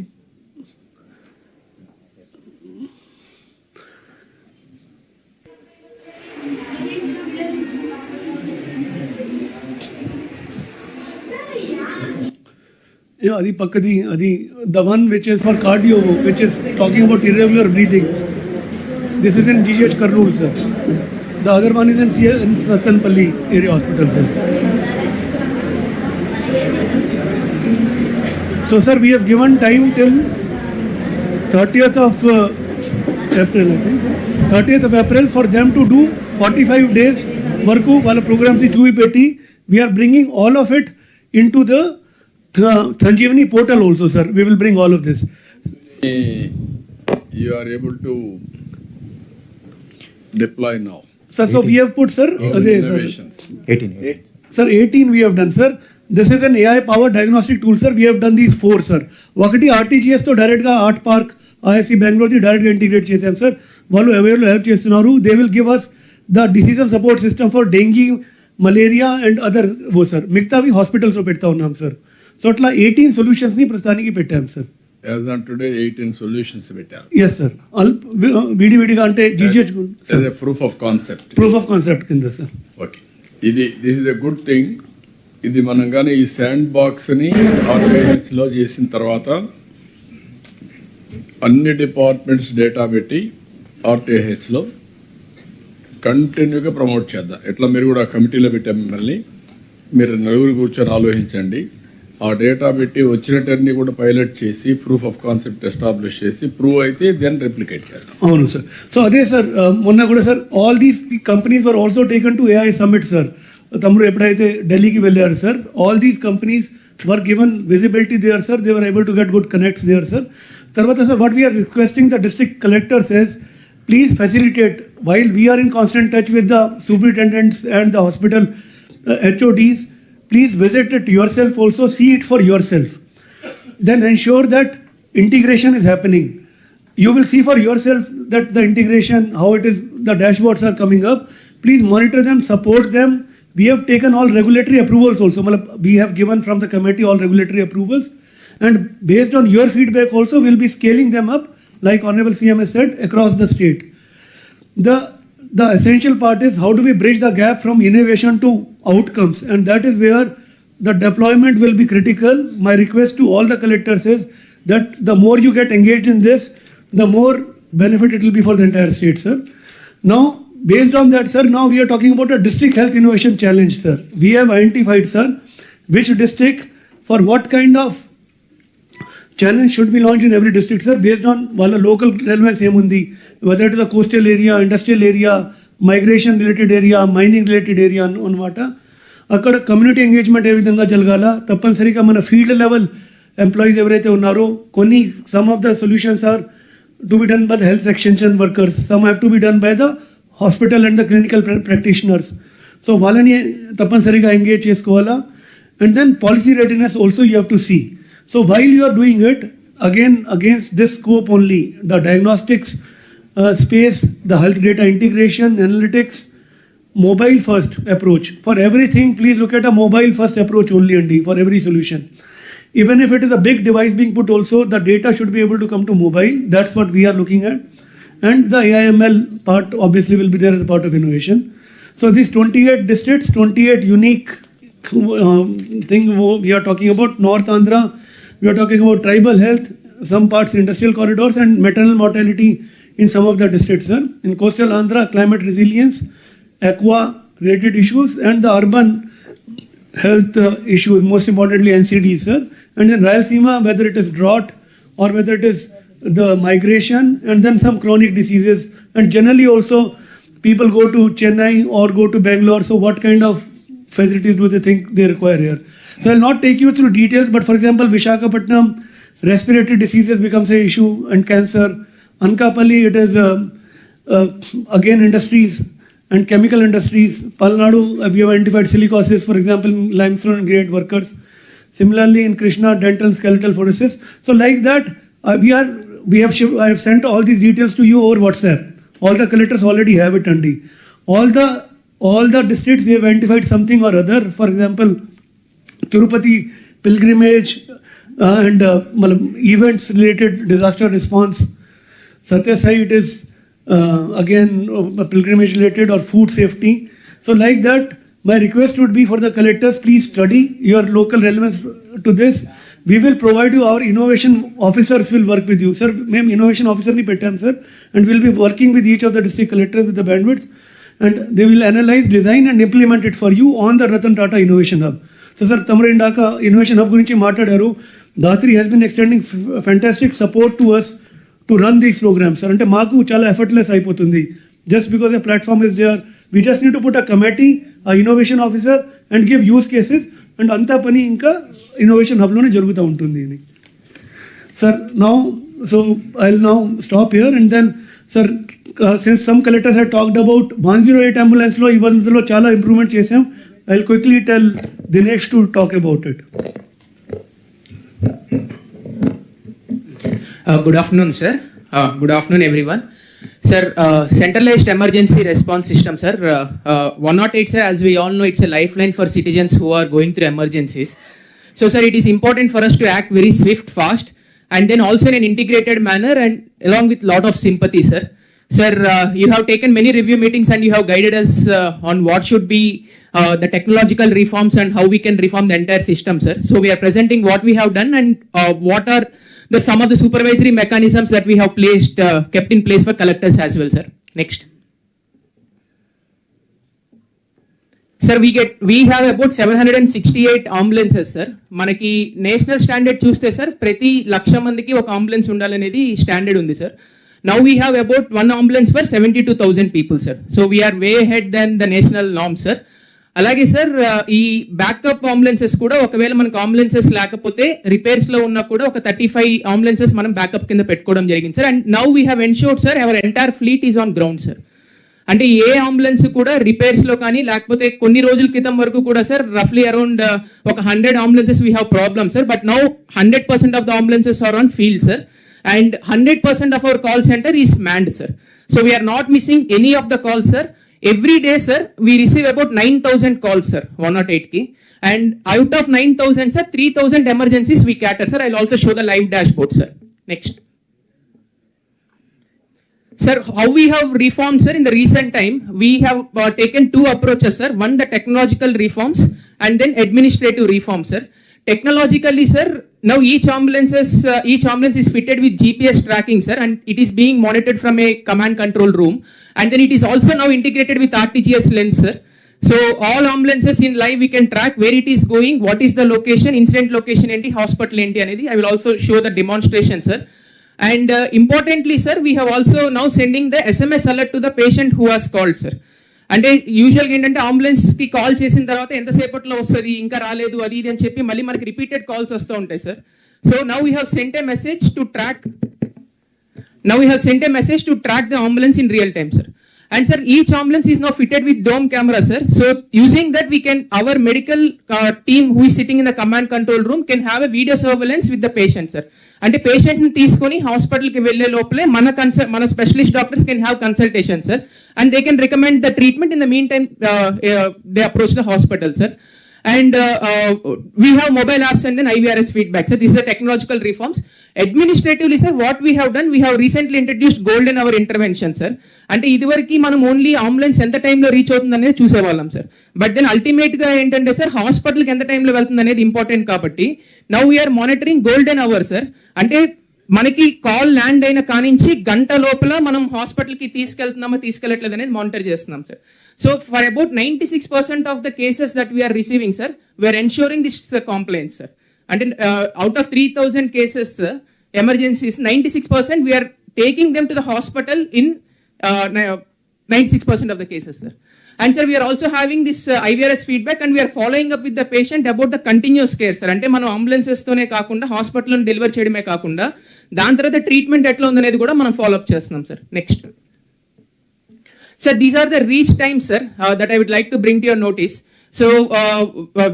అది పక్కది, అది the one which is for cardio, which is talking about irregular breathing. This is in GGH Kurnool, sir. The other one is in Sattanpalli area hospital, sir. So, sir, we have given time till 30th of April, I think. 30th of April for them to do 45 days work. Wala programs ni chuvi peti. We are bringing all of it into the Sanjeevani portal also, sir. We will bring all of this. You are able to deploy now. Sir, 18. So we have put, sir, 18. Sir, 18 we have done, sir. This is an AI-powered diagnostic tool, sir. We have done these 4, sir. ఒకటి RTGS తో డైరెక్ట్గా art park IISc బెంగళూరుకి డైరెక్ట్గా integrate చేసాం sir. వాళ్ళు అవేర్లో help చేస్తున్నారు. They will give us the decision support system for dengue, malaria and other sir. మిగతావి హాస్పిటల్స్లో పెడతా ఉన్నాం సార్. సో అట్లా 18 సొల్యూషన్స్ని ప్రస్తుతానికి పెట్టాం sir. As on today, 18 solutions పెట్టారు. Yes, sir. విడివిడిగా అంటే GGH as a proof of concept. Proof of concept కింద sir. Okay, this is a good thing. ఇది మనం కానీ ఈ శాండ్ బాక్స్ని ఆర్గనైజ్లో చేసిన తర్వాత అన్ని డిపార్ట్మెంట్స్ డేటా పెట్టి RTHలో కంటిన్యూగా ప్రమోట్ చేద్దాం. ఎట్లా మీరు కూడా కమిటీలో పెట్టాం మిమ్మల్ని, మీరు నలుగురు కూర్చొని ఆలోచించండి. ఆ డేటా పెట్టి వచ్చినటన్ని కూడా పైలట్ చేసి ప్రూఫ్ ఆఫ్ కాన్సెప్ట్ ఎస్టాబ్లిష్ చేసి ప్రూవ్ అయితే దెన్ రిప్లికేట్ చేద్దాం. అవును సార్. సో అదే సార్, మొన్న కూడా sir all these companies were also taken to AI summit sir. తమ్ముడు ఎప్పుడైతే ఢిల్లీకి వెళ్ళారు sir, all these companies were given visibility there sir. They were able to get good connects there sir. తర్వాత sir what we are requesting the district collector says, please facilitate, while we are in constant touch with the superintendents and the hospital HODs, please visit it yourself also, see it for yourself. Then ensure that integration is happening. You will see for yourself that the integration, how it is, the dashboards are coming up. Please monitor them, support them. We have taken all regulatory approvals also. We have given from the committee all regulatory approvals. And based on your feedback also, we'll be scaling them up, like Honorable CM has said, across the state. The essential part is how do we bridge the gap from innovation to outcomes, and that is where the deployment will be critical. My request to all the collectors is that the more you get engaged in this, the more benefit it will be for the entire state, sir. Now, based on that, sir, now we are talking about a district health innovation challenge, sir. We have identified, sir, which district for what kind of challenge should be launched in every district, sir, based on local relevance, whether it is a coastal area, industrial area, migration related area, mining related area, on water. అక్కడ community engagement ఏ విధంగా జరగాల, తప్పనిసరిగా మన field level employees ఎవరైతే ఉన్నారో కొన్ని some of the solutions are to be done by the health extension workers, some have to be done by the hospital and the clinical practitioners. So వాళ్ళని తప్పనిసరిగా engage చేసుకోవాలా. And then policy readiness also you have to see. So while you are doing it, again against this scope only, the diagnostics space, the health data integration, analytics, mobile first approach. For everything, please look at a mobile first approach only for every solution. Even if it is a big device being put also, the data should be able to come to mobile. That's what we are looking at. And the AIML part obviously will be there as a part of innovation. So these 28 districts, 28 unique thing we are talking about. North Andhra, we are talking about tribal health, some parts industrial corridors, and maternal mortality in some of the districts, sir. In coastal Andhra, climate resilience, aqua related issues, and the urban health issues, most importantly NCDs, sir. And in Rayalaseema, whether it is drought or whether it is the migration, and then some chronic diseases. And generally also, people go to Chennai or go to Bangalore, so what kind of facilities do they think they require here? So I'll not take you through details, but for example, Visakhapatnam, respiratory diseases becomes an issue, and cancer. Ankapalli, it is again industries and chemical industries. Palnadu, we have identified silicosis, for example, limestone grade workers. Similarly, in Krishna, dental and skeletal phoresis. So like that, I have sent all these details to you over WhatsApp. All the collectors already have it, Andy. All the districts, we have identified something or other. For example, Tirupati pilgrimage and events related disaster response. Satyasai, it is again pilgrimage related or food safety. So like that, my request would be for the collectors, please study your local relevance to this. We will provide you, our innovation officers will work with you. Sir, ma'am, innovation officer ni pettam, sir, and we'll be working with each of the district collectors with the bandwidth, and they will analyze, design and implement it for you on the Ratan Tata Innovation Hub. So sir, Tamara Indaka Innovation Hub gurinchi maatadaru. Datri has been extending fantastic support to us to run these programs, sir. Ante maaku chala effortless aipotundi. Just because a platform is there, we just need to put a committee, a innovation officer, and give use cases, and anta pani inka innovation hub lone jaruguta untundi. Sir, now, so I'll now stop here, and then, sir, since some collectors have talked about 108 ambulance lo, even lo chala improvement chesam, I'll quickly tell Dinesh to talk about it. Good afternoon, sir. Good afternoon, everyone. Sir, centralized emergency response system, sir. 108, sir, as we all know, it's a lifeline for citizens who are going through emergencies. So, sir, it is important for us to act very swift, fast, and then also in an integrated manner and along with lot of sympathy, sir. Sir, you have taken many review meetings and you have guided us on what should be the technological reforms and how we can reform the entire system, sir. So we are presenting what we have done and what are some of the supervisory mechanisms that we have kept in place for collectors as well, sir. Next. Sir, we have about 768 ambulances, sir. Manaki national standard చూస్తే sir ప్రతి 1,00,000 మందికి ఒక ambulance ఉండాలనేది standard ఉంది sir. Now we have about one ambulance for 72,000 people, sir. So we are way ahead than the national norm, sir. అలాగే sir ఈ backup ambulances కూడా ఒకవేళ మనకు అంబులెన్సెస్ లేకపోతే రిపేర్స్ లో ఉన్నా కూడా ఒక 35 అంబులెన్సెస్ మనం బ్యాకప్ కింద పెట్టుకోవడం జరిగింది sir. And now we have ensured sir our entire fleet is on ground sir. అంటే ఏ అంబులెన్స్ కూడా రిపేర్స్ లో కానీ లేకపోతే కొన్ని రోజుల క్రితం వరకు కూడా సార్ రఫ్లీ అరౌండ్ ఒక 100 ambulances we have problem sir. But now 100% of the ambulances are on field sir. And 100% of our call center is manned, sir. So we are not missing any of the calls, sir. Every day, sir, we receive about 9,000 calls, sir, 108 ki. And out of 9,000, sir, 3,000 emergencies we cater, sir. I'll also show the live dashboard, sir. Next. Sir, how we have reformed, sir, in the recent time, we have taken two approaches, sir. One, the technological reforms, and then administrative reforms, sir. Technologically, sir, now each ambulance is fitted with GPS tracking, sir, and it is being monitored from a command control room, and then it is also now integrated with RTGS lens, sir. So all ambulances in live we can track where it is going, what is the location, incident location enti, hospital enti anedi. I will also show the demonstration, sir. And importantly, sir, we have also now sending the SMS alert to the patient who has called, sir. అంటే యూజువల్గా ఏంటంటే అంబులెన్స్కి call చేసిన తర్వాత ఎంతసేపట్లో వస్తుంది ఇంకా రాలేదు అది ఇది అని చెప్పి మళ్ళీ మనకి రిపీటెడ్ కాల్స్ వస్తూ ఉంటాయి, sir. So now we have sent a message to track the ambulance in real time, sir. And sir, each ambulance is now fitted with dome camera, sir. So using that, our medical team who is sitting in the command control room can have a video surveillance with the patient, sir. And the patient ni teeskoni hospital ki velle lopale mana specialist doctors can have consultation, sir. And they can recommend the treatment. In the meantime, they approach the hospital, sir. And we have mobile apps and then IVRS feedback, sir. These are technological reforms. Administratively, sir, what we have done, we have recently introduced golden hour intervention, sir. అంటే ఇదివరకు మనం only ambulance ఎంత టైంలో reach అవుతుంది అనేది చూసేవాళ్ళం, sir. But then ultimate గా ఏంటంటే సార్ హాస్పిటల్కి ఎంత టైంలో వెళ్తుంది అనేది ఇంపార్టెంట్ కాబట్టి now we are monitoring golden hour, sir. అంటే మనకి కాల్ ల్యాండ్ అయిన కానించి గంట లోపల మనం హాస్పిటల్కి తీసుకెళ్ళట్లేదు అనేది మానిటర్ చేస్తున్నాం, sir. So for about 96% of the cases that we are receiving, sir, we are ensuring this complaint, sir. అంటే out of 3000 cases emergencies 96% we are taking them to the hospital in 96% of the cases, sir. And sir, we are also having this IVRS feedback and we are following up with the patient about the continuous care, sir. Ante manu ambulances tone kaakunda hospital lo deliver cheyadame kaakunda dan tarvata treatment etla undanedi kuda manam follow up chestunam, sir. Next, sir, these are the reach times, sir, that I would like to bring to your notice. So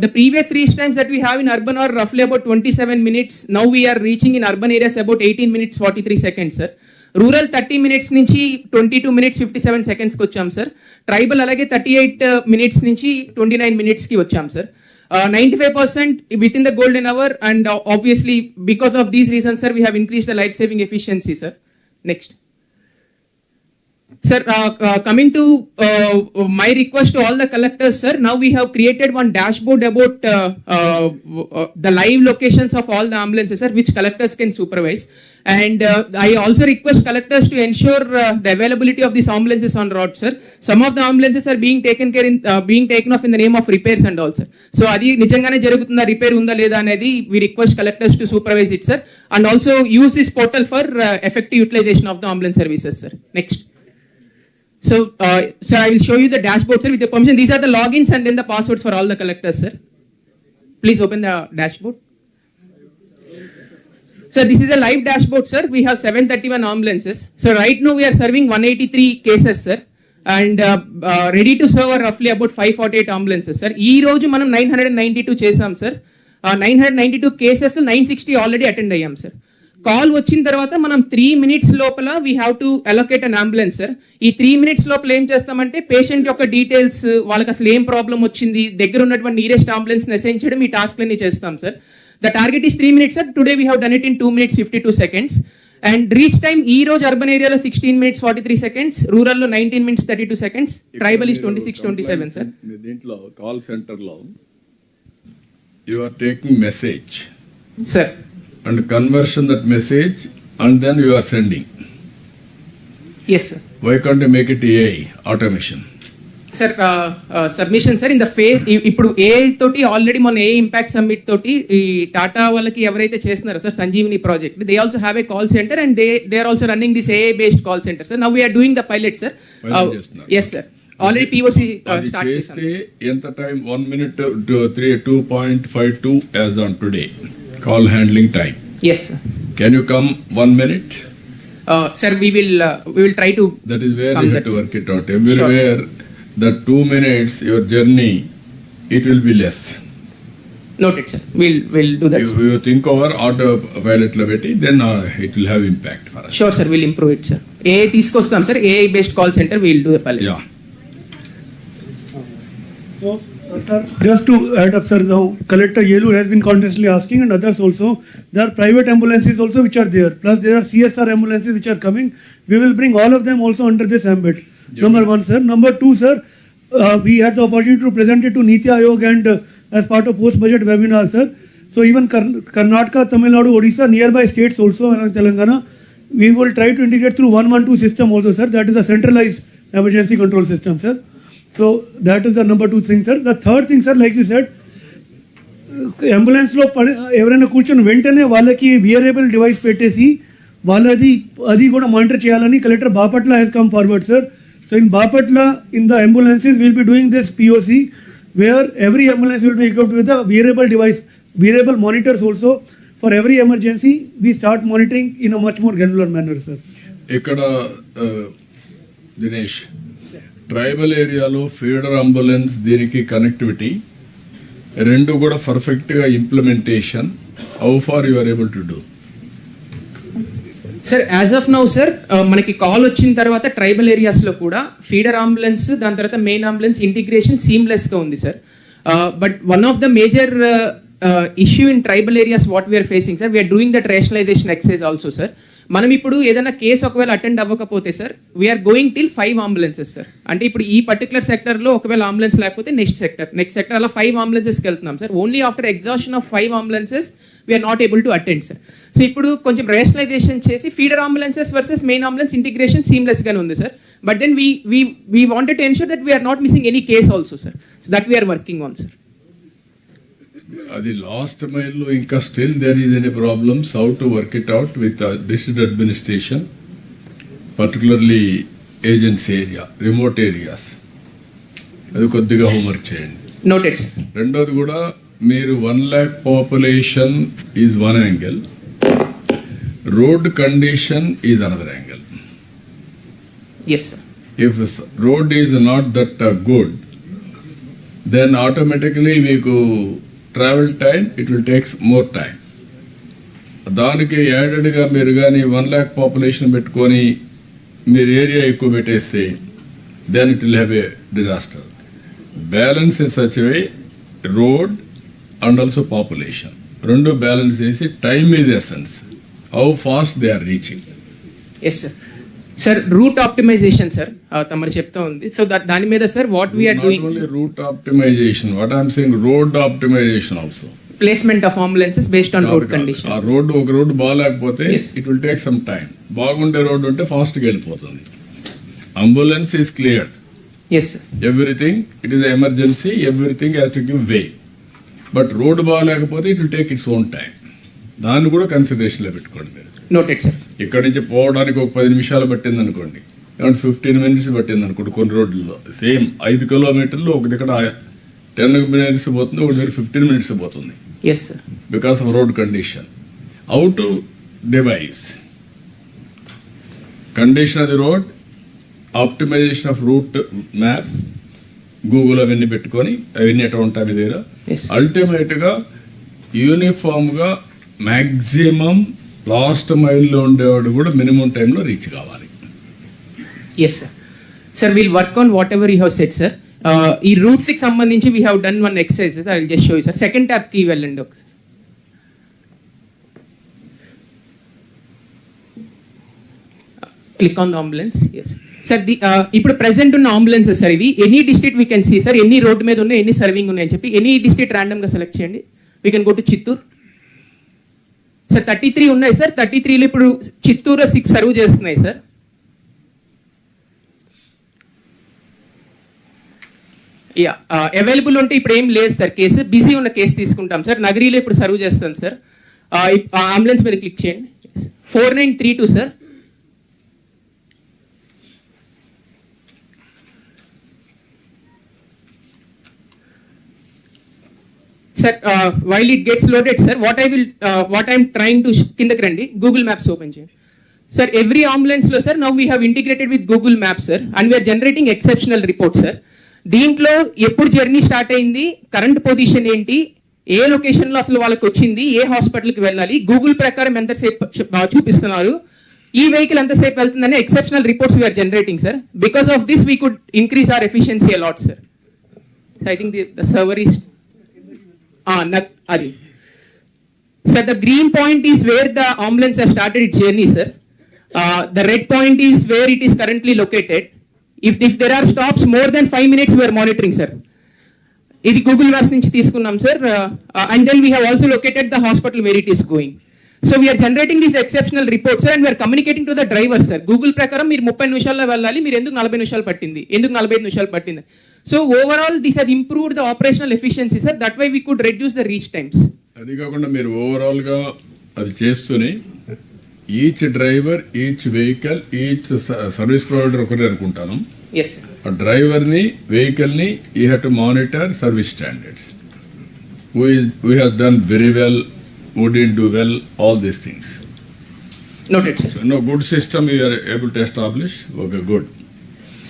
the previous reach times that we have in urban are roughly about 27 minutes. Now we are reaching in urban areas about 18 minutes 43 seconds, sir. Rural 30 minutes నుంచి 22 minutes 57 seconds కి వచ్చాం, sir. Tribal అలాగే 38 minutes నుంచి 29 minutes కి వచ్చాం, sir. 95% within the golden hour, and obviously because of these reasons, sir, we have increased the life saving efficiency, sir. Next, sir, coming to my request to all the collectors, sir, now we have created one dashboard about the live locations of all the ambulances, sir, which collectors can supervise. And I also request collectors to ensure the availability of these ambulances on road, sir. Some of the ambulances are being taken off in the name of repairs and all, sir. So adi nijangane jarugutunda, repair unda leda anedi we request collectors to supervise it, sir, and also use this portal for effective utilization of the ambulance services, sir. Next. So sir, I will show you the dashboard, sir, with your permission. These are the logins and then the passwords for all the collectors, sir. Please open the dashboard. So this is a live dashboard, sir. We have 731 ambulances. So right now we are serving 183 cases, sir, and ready to serve are roughly about 548 ambulances, sir. Ee roju manam 992 chesam, sir. 992 cases lo 960 already attend ayyam, sir. Call వచ్చిన తర్వాత మనం 3 minutes లోపల we have to allocate an ambulance, sir. ఈ 3 minutes లోపల ఏం చేస్తామంటే patient యొక్క details, వాళ్ళకి అసలు ఏం ప్రాబ్లం వచ్చింది, దగ్గర ఉన్నటువంటి నియరెస్ట్ అంబులెన్స్ అసైన్ చేయడం, ఈ టాస్క్లన్నీ చేస్తాం, sir. The target is 3 minutes, sir. Today we have done it in 2 minutes 52 seconds. And reach time, ee roj urban area lo 16 minutes 43 seconds, rural lo 19 minutes 32 seconds, tribal is 26-27, sir. Dintlo call center lo you are taking message, sir, and conversion that message and then you are sending. Yes, sir. Why can't you make it AI automation? Sir submission, sir, in the ఇప్పుడు AI తోటి already మన ఏ impact submit తోటి ఈ టాటా వాళ్ళకి ఎవరైతే చేస్తున్నారో sir Sanjeevini project, they also have a call centre and they are also running this AI based call centre, sir. Now we are doing the pilot, sir. Yes, sir, already POC start చేస్తాం. ఎంత time? 1 minute to 2.52 as on today call handling time. Yes, sir. Can you come 1 minute? Sir, we will try to. That is where you have to work it out. Everywhere. Sure. That 2 minutes, your journey, it will be less. Noted, sir. We'll do that. You think over autopilot level, then it will have impact for us. Sure, sir. We'll improve it, sir. AI తీసుకొస్తాం, sir. AI based call center, we'll do the pilot. Yeah. So, sir, just to add up, sir, now Collector Yelur has been continuously asking, and others also. There are private ambulances also which are there. Plus, there are CSR ambulances which are coming. We will bring all of them also under this ambit. Number 1, sir. Number 2, sir, we had the opportunity to present it to Niti Aayog and as part of post-budget webinar, sir. So even Karnataka, Tamil Nadu, Odisha, nearby states also, and Telangana, we will try to integrate through 112 system also, sir. That is a centralized emergency control system, sir. So that is the number 2 thing, sir. The third thing, sir, like you said, అంబులెన్స్లో ఎవరైనా కూర్చొని వెంటనే వాళ్ళకి వియరబుల్ device పెట్టేసి వాళ్ళది అది కూడా monitor చేయాలని collector Bapatla has come forward, sir. So in Bapatla in the ambulances will be doing this POC where every ambulance will be equipped with a wearable device, wearable monitors also. For every emergency, we start monitoring in a much more granular manner, sir. ఇక్కడ Dinesh, tribal ఏరియాలో feeder ambulance దీనికి connectivity రెండు కూడా పర్ఫెక్ట్గా implementation, how far you are able to do? Sir as of now sir మనకి call వచ్చిన తర్వాత tribal ఏరియాస్లో కూడా ఫీడర్ అంబులెన్స్, దాని తర్వాత మెయిన్ అంబులెన్స్ ఇంటిగ్రేషన్ సీమ్లెస్గా ఉంది sir. But one of the major issue in tribal areas what we are facing sir, we are doing that rationalisation exercise also sir. మనం ఇప్పుడు ఏదైనా కేసు ఒకవేళ అటెండ్ అవ్వకపోతే sir we are going till 5 ambulances sir. అంటే ఇప్పుడు ఈ పర్టికులర్ సెక్టర్లో ఒకవేళ అంబులెన్స్ లేకపోతే నెక్స్ట్ సెక్టర్ అలా 5 అంబులెన్సెస్కి వెళ్తున్నాం sir. Only after exhaustion of 5 ambulances we are not able to attend sir. So ఇప్పుడు కొంచెం రేషనలైజేషన్ చేసి feeder ambulances versus main ambulance integration సీమ్లెస్గానే ఉంది sir. But then we wanted to ensure that we are not missing any case also sir. So that we are working on sir. అది last మైల్లో ఇంకా still there is any problems, how to work it out with district administration, particularly agency area, remote areas, అది కొద్దిగా homework చేయండి. Noted. రెండోది కూడా మీరు 1 lakh population is one angle, road condition is another angle. Yes sir. If road is not that good, then automatically మీకు travel time it will takes more time. దానికి యాడెడ్గా మీరు కానీ 1 lakh పాపులేషన్ పెట్టుకొని మీరు ఏరియా ఎక్కువ పెట్టేస్తే then it will have a disaster. Balance in such way road and also population రెండు బ్యాలెన్స్ చేసి time is essence, how fast they are reaching. Yes sir. Sir route optimisation sir తమరు చెప్తా ఉంది. So దాని మీద sir what we are doing route optimisation, what I'm saying road optimisation also, placement of ambulances based on road condition. ఆ road ఒక road బాగాలేకపోతే it will take some time, బాగుండే road ఉంటే ఫాస్ట్గా వెళ్ళిపోతుంది. Ambulance is cleared, everything it is emergency, everything has to give way. But road బాగాలేకపోతే it will take its own time. దాన్ని కూడా కన్సిడరేషన్లో పెట్టుకోండి మీరు. Noted sir. ఇక్కడి నుంచి పోవడానికి ఒక 10 నిమిషాలు పట్టింది అనుకోండి, 15 minutes పట్టింది అనుకోండి. కొన్ని రోడ్లలో సేమ్ 5 kilometers ఒక దగ్గర 10 minutes పోతుంది, ఒక దగ్గర 15 minutes పోతుంది. Because of road condition. How to devise condition of the road, optimisation of route map, Google అవన్నీ పెట్టుకొని అవన్నీ ఎట్లా ఉంటాయి మీ దగ్గర. అల్టిమేట్గా యూనిఫామ్గా మ్యాక్సిమం లాస్ట్ మైల్లో ఉండేవాడు కూడా మినిమం టైంలో రీచ్ కావాలి. Yes sir. Sir will work on whatever you have set sir. ఈ రూట్స్కి సంబంధించి we have done one exercise, I will just show you sir. Second ట్యాబ్కి వెళ్ళండి ఒకసారి. Click on the ambulance. Yes sir. ఇప్పుడు present ఉన్న ambulances sir ఇవి. Any district we can see sir, ఎన్ని రోడ్డు మీద ఉన్నాయి, ఎన్ని సర్వింగ్ ఉన్నాయని చెప్పి ఎనీ డిస్ట్రిక్ట్ ర్యాండమ్గా సెలెక్ట్ చేయండి. We can go to Chittoor sir. 33 ఉన్నాయి సార్. 33లో ఇప్పుడు చిత్తూరు 6 సర్వ్ చేస్తున్నాయి సార్. యా అవైలబుల్ ఉంటే ఇప్పుడు ఏం లేదు సార్ కేసు, బిజీ ఉన్న కేసు తీసుకుంటాం సార్. నగరీలో ఇప్పుడు సర్వ్ చేస్తాను సార్. అంబులెన్స్ మీద క్లిక్ చేయండి. 4932 sir. Sir while it gets loaded sir, what I'm trying to, కిందకి రండి, గూగుల్ మ్యాప్స్ ఓపెన్ చేయండి సార్. ఎవ్రీ అంబులెన్స్లో sir now we have integrated with Google Maps sir, and we are generating exceptional report sir. దీంట్లో ఎప్పుడు journey start అయింది, current position ఏంటి, ఏ లొకేషన్లో అసలు వాళ్ళకి వచ్చింది, ఏ హాస్పిటల్కి వెళ్ళాలి, గూగుల్ ప్రకారం ఎంతసేపు చూపిస్తున్నారు, ఈ వెహికల్ ఎంతసేపు వెళ్తుందని exceptional reports we are generating sir. Because of this we could increase our efficiency a lot sir. I think the server is అది sir. The green point is where the ambulance has started its journey sir. The red point is where it is currently located. If there are stops more than 5 minutes we are monitoring sir. ఇది Google maps నుంచి తీసుకున్నాం sir. And then we have also located the hospital where it is going. So we are generating these exceptional reports sir, and we are communicating to the driver sir. Google ప్రకారం మీరు 30 నిమిషాల్లో వెళ్ళాలి, మీరు ఎందుకు 40 నిమిషాలు పట్టింది, ఎందుకు 45 నిమిషాలు పట్టింది. So overall this has improved the operational efficiency sir. That why we could reduce the reach times. అది కాకుండా మీరు ఓవరాల్గా అది చేస్తూనే each driver, each vehicle, each service provider ఒకరే అనుకుంటాను. ఎస్ ఆ డ్రైవర్ని, వెహికల్ని you have to monitor service standards. We have done very well, who didn't do well, all these things. Noted, sir. So, no good system you are able to establish. Okay, good.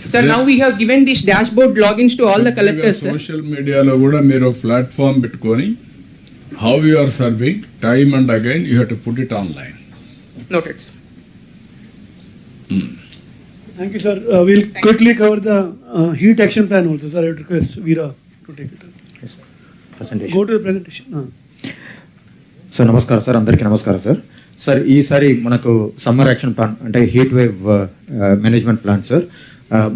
Sir, now we have given this dashboard logins to all the collectors, sir. Social media lo kuda meeru platform పెట్టుకొని how you are serving, time and again you have to put it online. Noted, sir. Thank you, sir. We'll quickly cover the heat action plan also, sir. I would request Veera to take it. Yes, sir. Presentation. Go to the presentation. Sir నమస్కారం sir, అందరికీ నమస్కారం sir. Sir ఈసారి మనకు summer action plan అంటే heat wave management plan sir.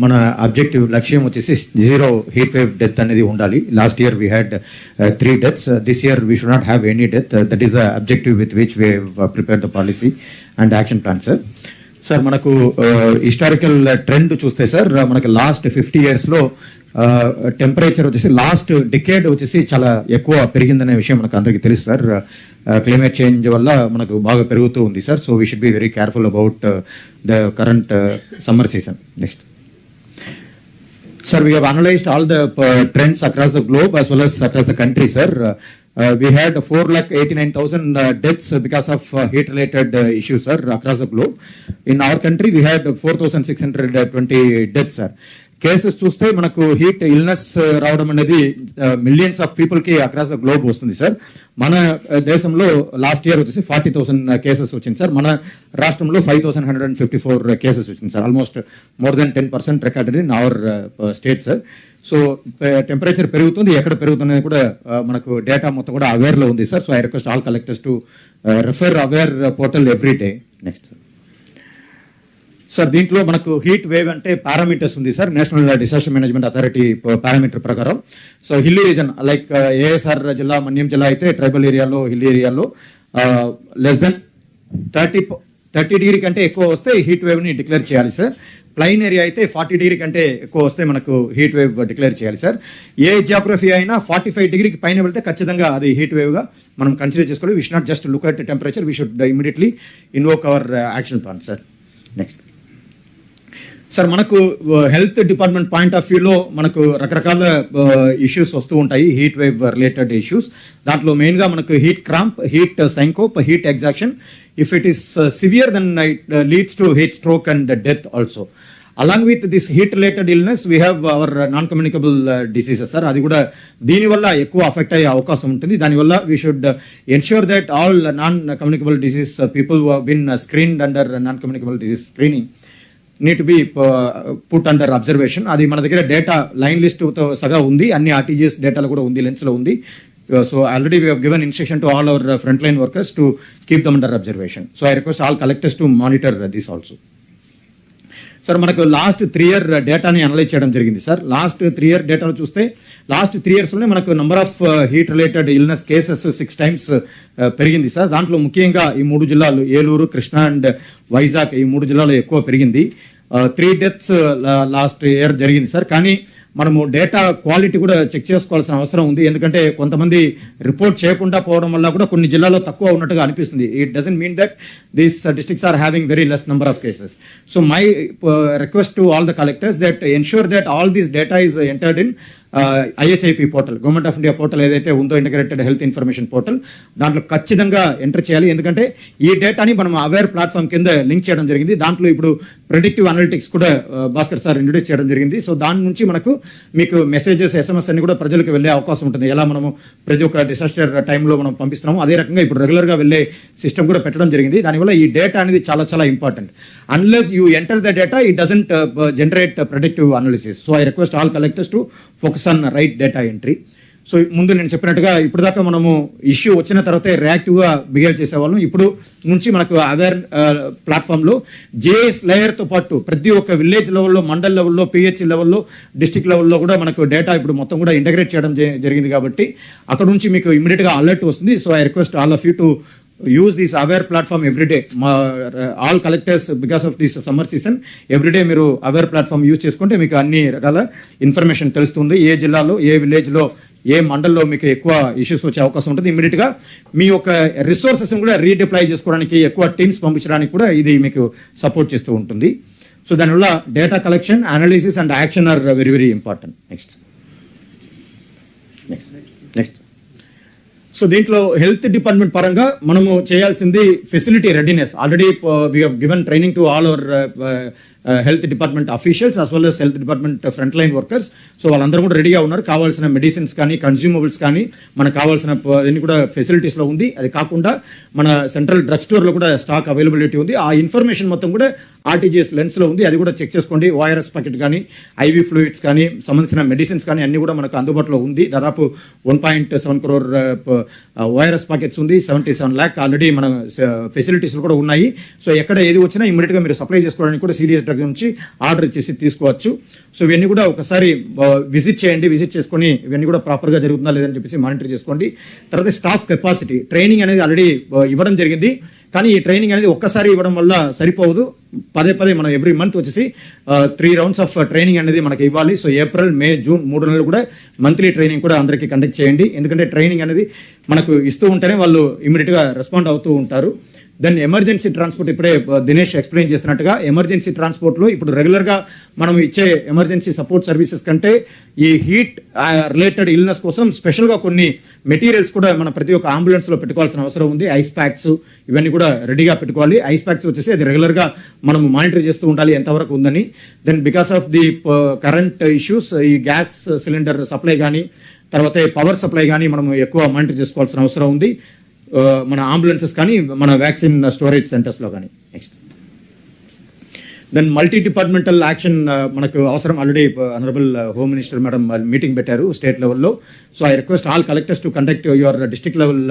మన objective లక్ష్యం వచ్చేసి 0 heat wave death అనేది ఉండాలి. Last year we had 3 deaths. This year we should not have any death. That is the objective with which we prepare the policy and action plan sir. Sir మనకు historical trend చూస్తే sir, మనకి last 50 yearsలో temperature వచ్చేసి last decade వచ్చేసి చాలా ఎక్కువ పెరిగిందనే విషయం మనకు అందరికీ తెలుసు సార్. క్లైమేట్ చేంజ్ వల్ల మనకు బాగా పెరుగుతూ ఉంది sir. So we should be very careful about the current summer season. Next sir, we have analyzed all the trends across the globe as well as across the country, sir. We had 4,89,000 deaths because of heat-related issues, sir, across the globe. In our country, we had 4,620 deaths, sir. Cases చూస్తే మనకు heat illness రావడం అనేది millions of పీపుల్కి across the globe వస్తుంది sir. మన దేశంలో last year వచ్చేసి 40,000 cases వచ్చింది సార్. మన రాష్ట్రంలో 5,154 కేసెస్ వచ్చింది sir. Almost more than 10% recorded in our state sir. So temperature పెరుగుతుంది, ఎక్కడ పెరుగుతుంది కూడా మనకు డేటా మొత్తం కూడా అవేర్లో ఉంది sir. So I request all collectors to refer aware portal every day. Next sir, దీంట్లో మనకు హీట్ వేవ్ అంటే పారామీటర్స్ ఉంది sir. National disaster management authority parameter ప్రకారం. So hilly region like ASR జిల్లా, మన్యం జిల్లా అయితే ట్రైబల్ ఏరియాలో, హిల్లీ ఏరియాలో లెస్ దెన్ 30 డిగ్రీ కంటే ఎక్కువ వస్తే హీట్ వేవ్ని డిక్లేర్ చేయాలి సార్. ప్లైన్ ఏరియా అయితే 40 డిగ్రీ కంటే ఎక్కువ వస్తే మనకు హీట్ వేవ్ డిక్లేర్ చేయాలి సార్. ఏ జియోగ్రఫీ అయినా 45 డిగ్రీకి పైన వెళ్తే ఖచ్చితంగా అది హీట్ వేవ్గా మనం కన్సిడర్ చేసుకోవాలి. We should not just look at temperature, we should immediately invoke hour action plan sir. Next sir, మనకు హెల్త్ డిపార్ట్మెంట్ పాయింట్ ఆఫ్ వ్యూలో మనకు రకరకాల ఇష్యూస్ వస్తూ ఉంటాయి, హీట్ వేవ్ రిలేటెడ్ ఇష్యూస్. దాంట్లో మెయిన్గా మనకు heat cramp, heat syncope, heat exhaustion. If it is severe then it leads to heat stroke and death also. Along with this heat related illness we have our non communicable diseases sir. అది కూడా దీనివల్ల ఎక్కువ affect అయ్యే అవకాశం ఉంటుంది. దానివల్ల we should ensure that all non communicable disease people who have been screened under non communicable disease screening need to be put under observation. అది మన దగ్గర డేటా లైన్ లిస్ట్తో సగా ఉంది, అన్ని ఆర్టీజీఎస్ డేటాలో కూడా ఉంది, లెన్స్లో ఉంది. So already we have given instruction to all hour front line workers to keep them under observation. So I request all collectors to monitor this also. Sir, మనకు లాస్ట్ 3 year డేటాని analyse చేయడం జరిగింది sir. Last 3 year డేటాను చూస్తే last 3 yearsలోనే మనకు number of heat related illness cases 6 times పెరిగింది sir. దాంట్లో ముఖ్యంగా ఈ 3 జిల్లాలు ఏలూరు, కృష్ణా అండ్ వైజాగ్, ఈ 3 జిల్లాలో ఎక్కువ పెరిగింది. 3 deaths లాస్ట్ ఇయర్ జరిగింది సార్. కానీ మనము డేటా క్వాలిటీ కూడా చెక్ చేసుకోవాల్సిన అవసరం ఉంది. ఎందుకంటే కొంతమంది రిపోర్ట్ చేయకుండా పోవడం వల్ల కూడా కొన్ని జిల్లాలో తక్కువ ఉన్నట్టుగా అనిపిస్తుంది. It doesn't mean that these districts are having very less number of cases. So my request to all the collectors that ensure that all these data is entered in IHIP portal, government of India portal ఏదైతే ఉందో, integrated health information portal, దాంట్లో ఖచ్చితంగా enter చేయాలి. ఎందుకంటే ఈ డేటాని మనం aware platform కింద లింక్ చేయడం జరిగింది. దాంట్లో ఇప్పుడు ప్రెడిక్టివ్ అనలిటిక్స్ కూడా భాస్కర్ సార్ ఇంట్రొడ్యూస్ చేయడం జరిగింది. సో దాని నుంచి మనకు మీకు మెసేజెస్, SMS అన్ని కూడా ప్రజలకు వెళ్ళే అవకాశం ఉంటుంది. ఎలా మనము ప్రతి ఒక్క డిసాస్టర్ టైంలో మనం పంపిస్తున్నాము, అదే రకంగా ఇప్పుడు రెగ్యులర్గా వెళ్ళే సిస్టమ్ కూడా పెట్టడం జరిగింది. దానివల్ల ఈ డేటా అనేది చాలా చాలా important. Unless you enter the data, it doesn't generate predictive analysis. So I request all collectors to focus on right data entry. So ముందు నేను చెప్పినట్టుగా ఇప్పుడు దాకా మనము ఇష్యూ వచ్చిన తర్వాతే రియాక్టివ్గా బిహేవ్ చేసేవాళ్ళం. ఇప్పుడు నుంచి మనకు అవేర్ ప్లాట్ఫామ్లో జేఎస్ లేయర్తో పాటు ప్రతి ఒక్క విలేజ్ లెవెల్లో, మండల్ లెవెల్లో, పిహెచ్సి లెవెల్లో, డిస్ట్రిక్ట్ లెవెల్లో కూడా మనకు డేటా ఇప్పుడు మొత్తం కూడా ఇంటగ్రేట్ చేయడం జరిగింది. కాబట్టి అక్కడ నుంచి మీకు ఇమీడియట్గా అలర్ట్ వస్తుంది. So I request all of you to use this aware platform every day. All collectors, because of this summer season, every day మీరు aware platform యూజ్ చేసుకుంటే మీకు అన్ని రకాల ఇన్ఫర్మేషన్ తెలుస్తుంది. ఏ జిల్లాలో, ఏ విలేజ్లో, ఏ మండల్లో మీకు ఎక్కువ ఇష్యూస్ వచ్చే అవకాశం ఉంటుంది. ఇమీడియట్గా మీ యొక్క రిసోర్సెస్ కూడా రీడిప్లాయ్ చేసుకోవడానికి, ఎక్కువ టీమ్స్ పంపించడానికి కూడా ఇది మీకు సపోర్ట్ చేస్తూ ఉంటుంది. సో దానివల్ల data collection, analysis and action are very very important. Next. So దీంట్లో హెల్త్ డిపార్ట్మెంట్ పరంగా మనము చేయాల్సింది facility readiness. Already we have given training to all our health department officials as well as health department front line workers. So వాళ్ళందరూ కూడా రెడీగా ఉన్నారు. కావాల్సిన medicines కానీ, కన్జ్యూమబుల్స్ కానీ, మనకు కావాల్సిన అన్ని కూడా ఫెసిలిటీస్లో ఉంది. అది కాకుండా మన సెంట్రల్ డ్రగ్ స్టోర్లో కూడా స్టాక్ అవైలబిలిటీ ఉంది. ఆ ఇన్ఫర్మేషన్ మొత్తం కూడా ఆర్టీజీఎస్ లెన్స్లో ఉంది. అది కూడా చెక్ చేసుకోండి. వైరస్ ప్యాకెట్ కానీ, ఐవీ ఫ్లూయిడ్స్ కానీ, సంబంధించిన మెడిసిన్స్ కానీ అన్ని కూడా మనకు అందుబాటులో ఉంది. దాదాపు 1.7 crore వైరస్ ప్యాకెట్స్ ఉంది. 77 lakh ఆల్రెడీ మన ఫెసిలిటీస్లో కూడా ఉన్నాయి. సో ఎక్కడ ఏది వచ్చినా ఇమీడియట్గా మీరు సప్లై చేసుకోవడానికి కూడా సీరియస్ డ్రగ్ నుంచి ఆర్డర్ ఇచ్చేసి తీసుకోవచ్చు. సో ఇవన్నీ కూడా ఒకసారి విజిట్ చేయండి. విజిట్ చేసుకొని ఇవన్నీ కూడా ప్రాపర్గా జరుగుతుందా లేదని చెప్పేసి మానిటర్ చేసుకోండి. తర్వాత స్టాఫ్ కెపాసిటీ ట్రైనింగ్ అనేది ఆల్రెడీ ఇవ్వడం జరిగింది. కానీ ఈ ట్రైనింగ్ అనేది ఒక్కసారి ఇవ్వడం వల్ల సరిపోదు. పదే మనం ఎవ్రీ మంత్ వచ్చేసి 3 rounds ఆఫ్ ట్రైనింగ్ అనేది మనకి ఇవ్వాలి. సో ఏప్రిల్, మే, జూన్ 3 నెలలు కూడా మంత్లీ ట్రైనింగ్ కూడా అందరికీ కండక్ట్ చేయండి. ఎందుకంటే ట్రైనింగ్ అనేది మనకు ఇస్తూ ఉంటేనే వాళ్ళు ఇమీడియట్గా రెస్పాండ్ అవుతూ ఉంటారు. దెన్ ఎమర్జెన్సీ ట్రాన్స్పోర్ట్, ఇప్పుడే దినేష్ ఎక్స్ప్లెయిన్ చేస్తున్నట్టుగా ఎమర్జెన్సీ ట్రాన్స్పోర్ట్లో ఇప్పుడు రెగ్యులర్గా మనం ఇచ్చే ఎమర్జెన్సీ సపోర్ట్ సర్వీసెస్ కంటే ఈ హీట్ రిలేటెడ్ ఇల్నెస్ కోసం స్పెషల్గా కొన్ని మెటీరియల్స్ కూడా మన ప్రతి ఒక్క అంబులెన్స్లో పెట్టుకోవాల్సిన అవసరం ఉంది. ఐస్ ప్యాక్స్ ఇవన్నీ కూడా రెడీగా పెట్టుకోవాలి. ఐస్ ప్యాక్స్ వచ్చేసి అది రెగ్యులర్గా మనం మానిటర్ చేస్తూ ఉండాలి ఎంతవరకు ఉందని. Then because of the current issues ఈ గ్యాస్ సిలిండర్ సప్లై కానీ, తర్వాత పవర్ సప్లై కానీ మనం ఎక్కువ మానిటర్ చేసుకోవాల్సిన అవసరం ఉంది. మన అంబులెన్సెస్ కానీ, మన వ్యాక్సిన్ స్టోరేజ్ సెంటర్స్లో కానీ. Next. Then multi departmental action మనకు అవసరం. Already honourable home minister madam meeting పెట్టారు స్టేట్ లెవెల్లో. So I request all collectors to conduct your district level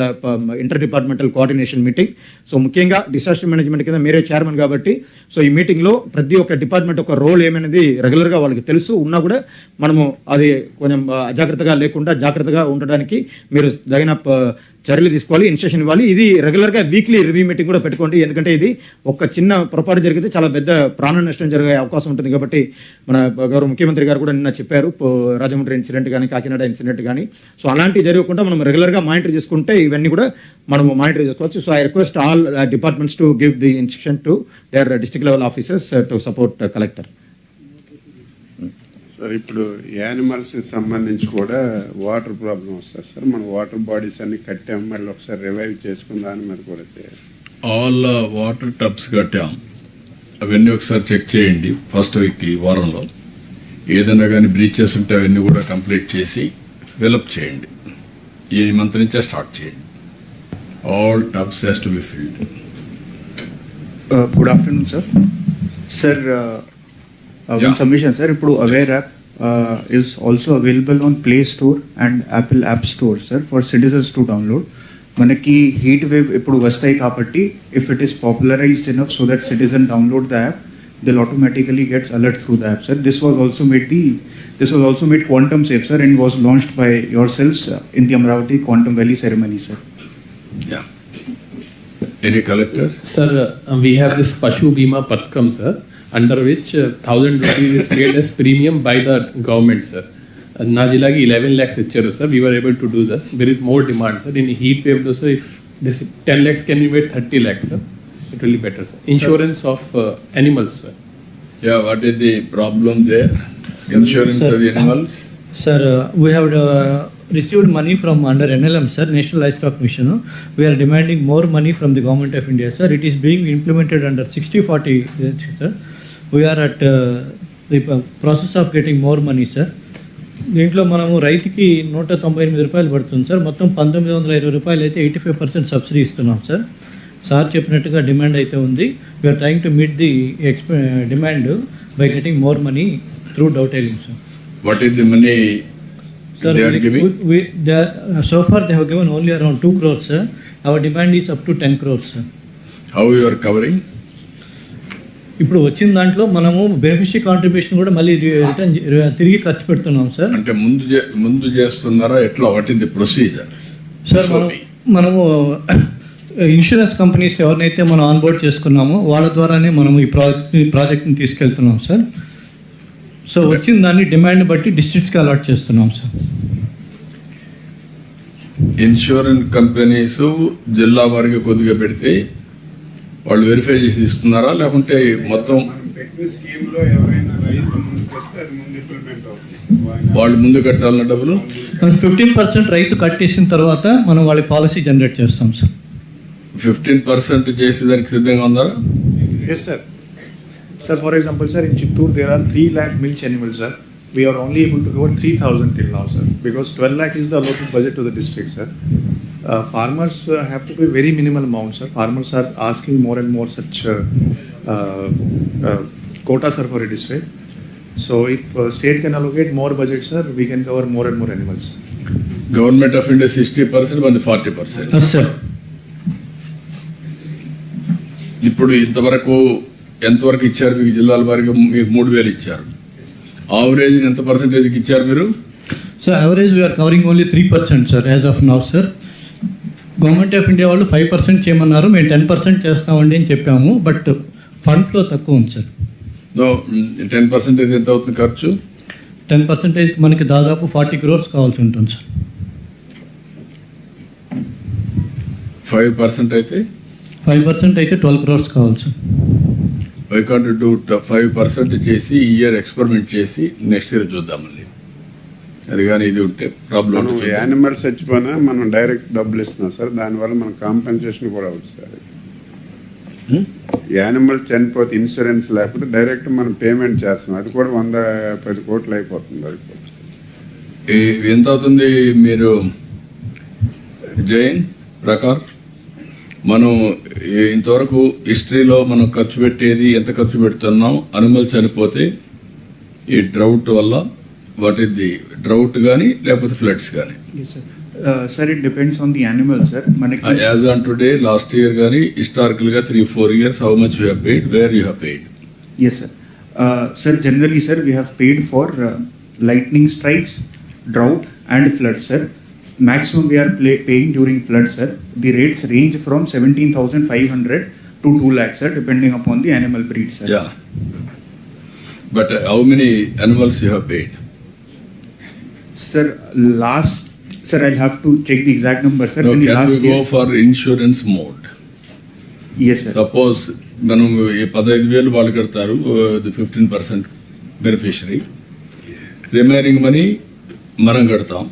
inter departmental coordination meeting. So ముఖ్యంగా డిసాస్టర్ మేనేజ్మెంట్ కింద మీరే chairman కాబట్టి, సో ఈ మీటింగ్లో ప్రతి ఒక్క డిపార్ట్మెంట్ ఒక రోల్ ఏమనేది రెగ్యులర్గా వాళ్ళకి తెలుసు ఉన్నా కూడా మనము అది కొంచెం అజాగ్రత్తగా లేకుండా జాగ్రత్తగా ఉండడానికి మీరు తగిన చర్యలు తీసుకోవాలి, ఇన్స్ట్రక్షన్ ఇవ్వాలి. ఇది రెగ్యులర్గా వీక్లీ రివ్యూ మీటింగ్ కూడా పెట్టుకోండి. ఎందుకంటే ఇది ఒక చిన్న పొరపాటు జరిగితే చాలా పెద్ద ప్రాణ నష్టం జరిగే అవకాశం ఉంటుంది. కాబట్టి మన గౌరవ ముఖ్యమంత్రి గారు కూడా నిన్న చెప్పారు, రాజమండ్రి ఇన్సిడెంట్ కానీ, కాకినాడ ఇన్సిడెంట్ కానీ. సో అలాంటివి జరగకుండా మనం రెగ్యులర్గా మానిటర్ చేసుకుంటే ఇవన్నీ కూడా మనము మానిటర్ చేసుకోవచ్చు. So I request all departments to give the instruction to their district level officers to support collector. Sir ఇప్పుడు యానిమల్స్కి సంబంధించి కూడా వాటర్ ప్రాబ్లం వస్తుంది సార్. మన వాటర్ బాడీస్ అన్ని కట్టాం, మళ్ళీ ఒకసారి రివైవ్ చేసుకుందామని మరి కూడా చేయాలి. ఆల్ వాటర్ టబ్స్ కట్టాం, అవన్నీ ఒకసారి చెక్ చేయండి. ఫస్ట్ వీక్ ఈ వారంలో ఏదైనా కానీ బ్రీచెస్ ఉంటే అవన్నీ కూడా కంప్లీట్ చేసి డెవలప్ చేయండి. ఈ మంత్ నుంచే స్టార్ట్ చేయండి. All tubs has to be filled. Good afternoon sir. Sir one submission sir, ఇప్పుడు aware app is also available on Play Store and Apple App Store sir for citizens to download. మనకి heat wave ఇప్పుడు వస్తాయి కాబట్టి if it is popularized enough so that citizen download the app, they'll automatically gets alert through the app sir. This was also made quantum safe sir and was launched by yourselves in the Amravati Quantum Valley ceremony sir. Yeah. Any collector? Sir, we have this Pashu Bima Pathkam sir, under which 1,000 rupees is paid as premium by the government sir. Na jilla ki 11 lakhs icharu sir. We were able to do this. There is more demand sir. In heat wave though sir, if this 10 lakhs can be made 30 lakhs sir, it will be better sir. Insurance of animals sir. Yeah, what is the problem there? Insurance of the animals? Sir, we have received money from under NLM sir, National Livestock Mission. We are demanding more money from the government of India sir. It is being implemented under 60-40 sir. We are at the process of getting more money sir. దీంట్లో మనము రైతుకి 198 రూపాయలు పడుతుంది sir. మొత్తం 1920 రూపాయలు అయితే 85% subsidy ఇస్తున్నాం sir. Sir చెప్పినట్టుగా డిమాండ్ అయితే ఉంది. We are trying to meet the demand by getting more money through dovetailing sir. What is the money Sir, They are giving? So far they have given only around 2 crores, sir. Our demand is up to 10 crores, sir. How you are covering? ఇప్పుడు వచ్చిన దాంట్లో మనము beneficiary contribution కూడా మళ్ళీ తిరిగి ఖర్చు పెడుతున్నాం sir. అంటే ముందు చేస్తున్నారా ఎట్లా? What is the procedure? Sir మనము ఇన్సూరెన్స్ కంపెనీస్ ఎవరినైతే మనం ఆన్బోర్డ్ చేసుకున్నామో వాళ్ళ ద్వారానే మనం ఈ ప్రాజెక్ట్ని తీసుకెళ్తున్నాం సార్. సో వచ్చిన దాన్ని డిమాండ్ బట్టి డిస్ట్రిక్ట్స్కి అలాట్ చేస్తున్నాం సార్. ఇన్సూరెన్స్ కంపెనీస్ జిల్లా వారికి కొద్దిగా పెడితే వాళ్ళు వెరిఫై చేసి ఇస్తున్నారా, లేకుంటే మొత్తం స్కీమ్లో ఎవరైనా రైతు ముందుకు వస్తే అది ముందు ఇంప్లిమెంట్ అవుతుంది. వాళ్ళు ముందు కట్టాలన్న డబ్బులు 15% రైతు కట్టేసిన తర్వాత మనం వాళ్ళ పాలసీ జనరేట్ చేస్తాం సార్. 15% చేసేదానికి సిద్ధంగా ఉందా? Yes, sir. Sir, for example, sir, in Chittoor there are 3 lakh milch animals, sir. We are only able to cover 3,000 till now, sir, because 12 lakh is the allotted budget to the district, sir. Farmers have to pay very minimal amount, sir. Farmers are asking more and more such quotas, sir, for a district. So if state can allocate more budget, sir, we can cover more and more animals. Government of India 60%, but 40%. Yes, sir. ఇప్పుడు ఇంతవరకు ఎంతవరకు ఇచ్చారు మీకు? జిల్లాల వారికి మీకు 3,000 ఇచ్చారు. Average ఎంత పర్సెంటేజ్కి ఇచ్చారు మీరు? So average we are covering only 3%, sir, as of now, sir. Government of India వాళ్ళు 5% చేయమన్నారు, మేము 10% చేస్తామండి అని చెప్పాము, బట్ ఫండ్ ఫ్లో తక్కువ ఉంది, సార్. 10% ఎంత అవుతుంది ఖర్చు? 10% మనకి దాదాపు 40 crores కావాల్సి ఉంటుంది, సార్. 5% అయితే 5% అయితే 12 crores కావాలి, సార్. వై కాంట్ డూ 5% చేసి ఈ ఇయర్ ఎక్స్పెరిమెంట్ చేసి నెక్స్ట్ ఇయర్ చూద్దామని. అది కానీ ఇది ఉంటే ప్రాబ్లం. యానిమల్స్ చచ్చిపోయినా మనం డైరెక్ట్ డబ్బులు ఇస్తున్నాం సార్, దానివల్ల మన కాంపెన్సేషన్ కూడా అవుతుంది సార్. యానిమల్ చనిపోతే ఇన్సూరెన్స్ లేకపోతే డైరెక్ట్ మనం పేమెంట్ చేస్తాం, అది కూడా 110 కోట్లు అయిపోతుంది. అది ఎంత అవుతుంది మీరు జైన్ ప్రకార్? మనం ఇంతవరకు హిస్టరీలో మనం ఖర్చు పెట్టేది ఎంత ఖర్చు పెడుతున్నాం? అనిమల్ చనిపోతే ఈ డ్రౌట్ వల్ల, వాట్ ఇస్ ది డ్రౌట్ కానీ లేకపోతే ఫ్లడ్స్ కానీ? Sir it depends on the animal, sir. మనకి as on today, last year కానీ హిస్టారికల్గా 3-4 years, how much you have paid, where you have paid? Yes sir. Sir generally sir we have paid for lightning strikes, drought and flood, sir. Maximum we are paying during flood, sir. The rates range from 17,500 to 2 lakh, sir, depending upon the animal breed, sir. Yeah. But how many animals you have paid? Sir, sir, I'll have to check the exact number, sir. No, can we go for insurance mode? Yes, sir. Suppose మనం 15,000 వాళ్ళు కడతారు, 15% beneficiary, remaining money మనం కడతాం,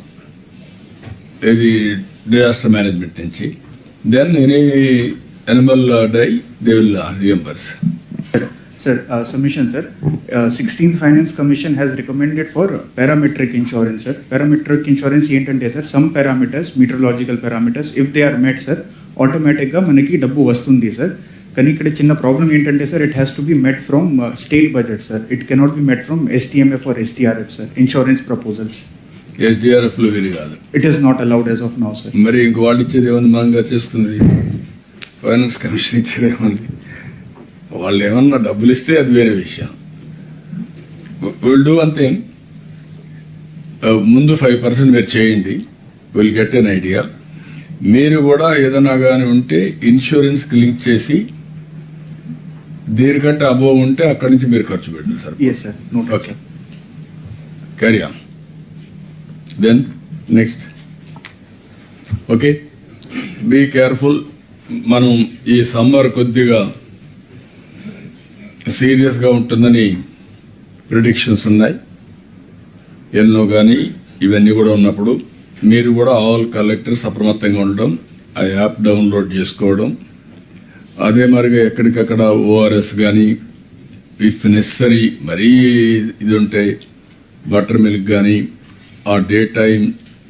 ఇది disaster management నుంచి. Then any animal die, they will reimburse. Sir, submission, sir. 16th Finance Commission has recommended for parametric insurance, sir. Parametric insurance ఏంటంటే sir, some parameters, meteorological parameters, if they are met, sir, ఆటోమేటిక్గా మనకి డబ్బు వస్తుంది, sir. కానీ ఇక్కడ చిన్న problem ఏంటంటే sir, it has to be met from state budget, sir. It cannot be met from STMF or STRF, sir, insurance proposals. SDRFలో వీలు కాదు. It is not allowed as of now, sir. మరి ఇంక వాళ్ళు ఇచ్చేది ఏమన్నా మనంగా చేస్తుంది, ఫైనాన్స్ కమిషన్ ఇచ్చేది ఏమన్నా, వాళ్ళు ఏమన్నా డబ్బులు ఇస్తే అది వేరే విషయం. విల్ డూ వన్ థింగ్, ముందు 5% మీరు చేయండి, విల్ గెట్ ఎన్ ఐడియా. మీరు కూడా ఏదైనా కానీ ఉంటే ఇన్సూరెన్స్కి లింక్ చేసి దీనికంటే అబోవ్ ఉంటే అక్కడి నుంచి మీరు ఖర్చు పెట్టండి, sir. Okay, carry on. Then next, okay, be careful. మనం ఈ సమ్మర్ కొద్దిగా సీరియస్గా ఉంటుందని ప్రిడిక్షన్స్ ఉన్నాయి, ఎన్నో కానీ ఇవన్నీ కూడా ఉన్నప్పుడు మీరు కూడా ఆల్ కలెక్టర్స్ అప్రమత్తంగా ఉండడం, ఆ యాప్ డౌన్లోడ్ చేసుకోవడం, అదే మరిగా ఎక్కడికక్కడ ORS కానీ, ఇఫ్ నెసరీ మరీ ఇది ఉంటే బటర్ మిల్క్ కానీ, ఆ డే టైం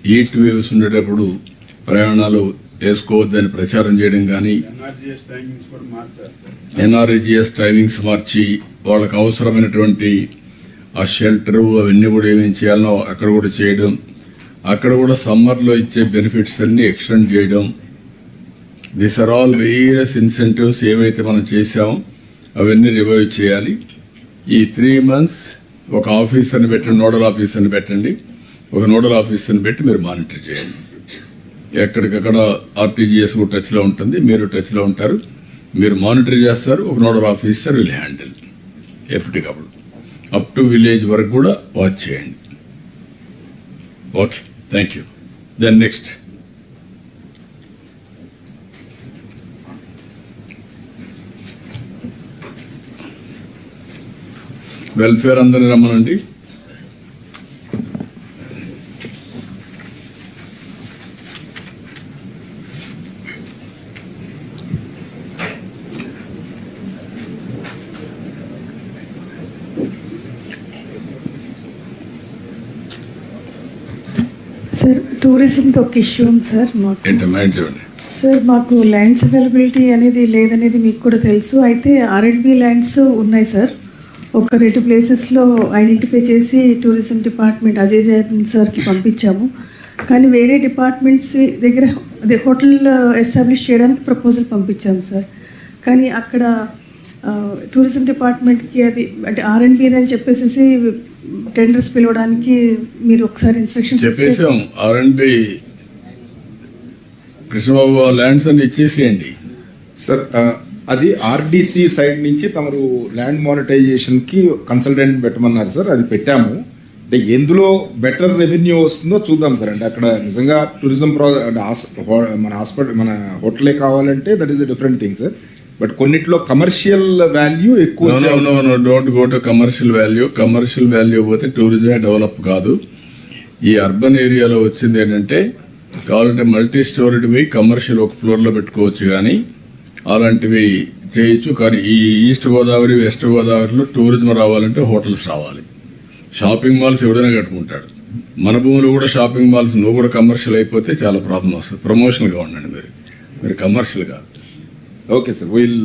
హీట్ వేవ్స్ ఉండేటప్పుడు ప్రయాణాలు వేసుకోవద్దని ప్రచారం చేయడం కానీ, NREGS టైమింగ్స్ మార్చి వాళ్ళకి అవసరమైనటువంటి ఆ షెల్టరు అవన్నీ కూడా ఏమేమి చేయాలనో అక్కడ కూడా చేయడం, అక్కడ కూడా సమ్మర్లో ఇచ్చే బెనిఫిట్స్ అన్ని ఎక్స్టెండ్ చేయడం. These are all various incentives ఏవైతే మనం చేసామో అవన్నీ రివైవ్ చేయాలి. ఈ 3 months ఒక ఆఫీసర్ని పెట్టండి, నోడల్ ఆఫీసర్ని పెట్టండి. ఒక నోడల్ ఆఫీసర్ని పెట్టి మీరు మానిటర్ చేయండి. ఎక్కడికక్కడ ఆర్టీజీఎస్ టచ్లో ఉంటుంది, మీరు టచ్లో ఉంటారు, మీరు మానిటర్ చేస్తారు. ఒక నోడల్ ఆఫీసర్ విల్ హ్యాండిల్ ఎప్పటికప్పుడు అప్ టు విలేజ్ వరకు కూడా వాచ్ చేయండి. Okay, thank you. Then next welfare అందరిని రమ్మనండి. సార్ టూరిజంతో ఒక ఇష్యూ ఉంది సార్ మాకు. సార్ మాకు ల్యాండ్స్ అవైలబిలిటీ అనేది లేదనేది మీకు కూడా తెలుసు. అయితే R&B ల్యాండ్స్ ఉన్నాయి సార్. ఒక 2 ప్లేసెస్లో ఐడెంటిఫై చేసి టూరిజం డిపార్ట్మెంట్ అజయ్ జైన్ సార్కి పంపించాము. కానీ వేరే డిపార్ట్మెంట్స్ దగ్గర అదే హోటల్ ఎస్టాబ్లిష్ చేయడానికి ప్రపోజల్ పంపించాము సార్. కానీ అక్కడ టూరిజం డిపార్ట్మెంట్కి అది అంటే R&B అని చెప్పేసి టెండర్స్ పిలవడానికి మీరు ఒకసారి ఇన్స్ట్రక్షన్స్ చెప్పేసాం. R&B కృష్ణబాబు ల్యాండ్స్ అని ఇచ్చేసేయండి సార్. అది ఆర్డీసీ సైడ్ నుంచి తమరు ల్యాండ్ మానిటైజేషన్ కి కన్సల్టెంట్ పెట్టమన్నారు సార్. అది పెట్టాము. అంటే ఎందులో బెటర్ రెవెన్యూ వస్తుందో చూద్దాం సార్. అంటే అక్కడ నిజంగా టూరిజం మన హాస్పిటల్ మన హోటలే కావాలంటే that is a different thing sir. But కొన్నిట్లో కమర్షియల్ వాల్యూ ఎక్కువ. Don't go to commercial value. Commercial value పోతే టూరిజమే డెవలప్ కాదు. ఈ అర్బన్ ఏరియాలో వచ్చింది ఏంటంటే కావాలంటే మల్టీ స్టోరీడ్ పోయి కమర్షియల్ ఒక ఫ్లోర్లో పెట్టుకోవచ్చు, కానీ అలాంటివి చేయొచ్చు. కానీ ఈ ఈస్ట్ గోదావరి వెస్ట్ గోదావరిలో టూరిజం రావాలంటే హోటల్స్ రావాలి. షాపింగ్ మాల్స్ ఎవడైనా కట్టుకుంటాడు. మన భూములు కూడా షాపింగ్ మాల్స్. నువ్వు కూడా కమర్షియల్ అయిపోతే చాలా ప్రాబ్లం వస్తుంది. ప్రమోషనల్గా ఉండండి మీరు కమర్షియల్ కాదు. Okay sir, will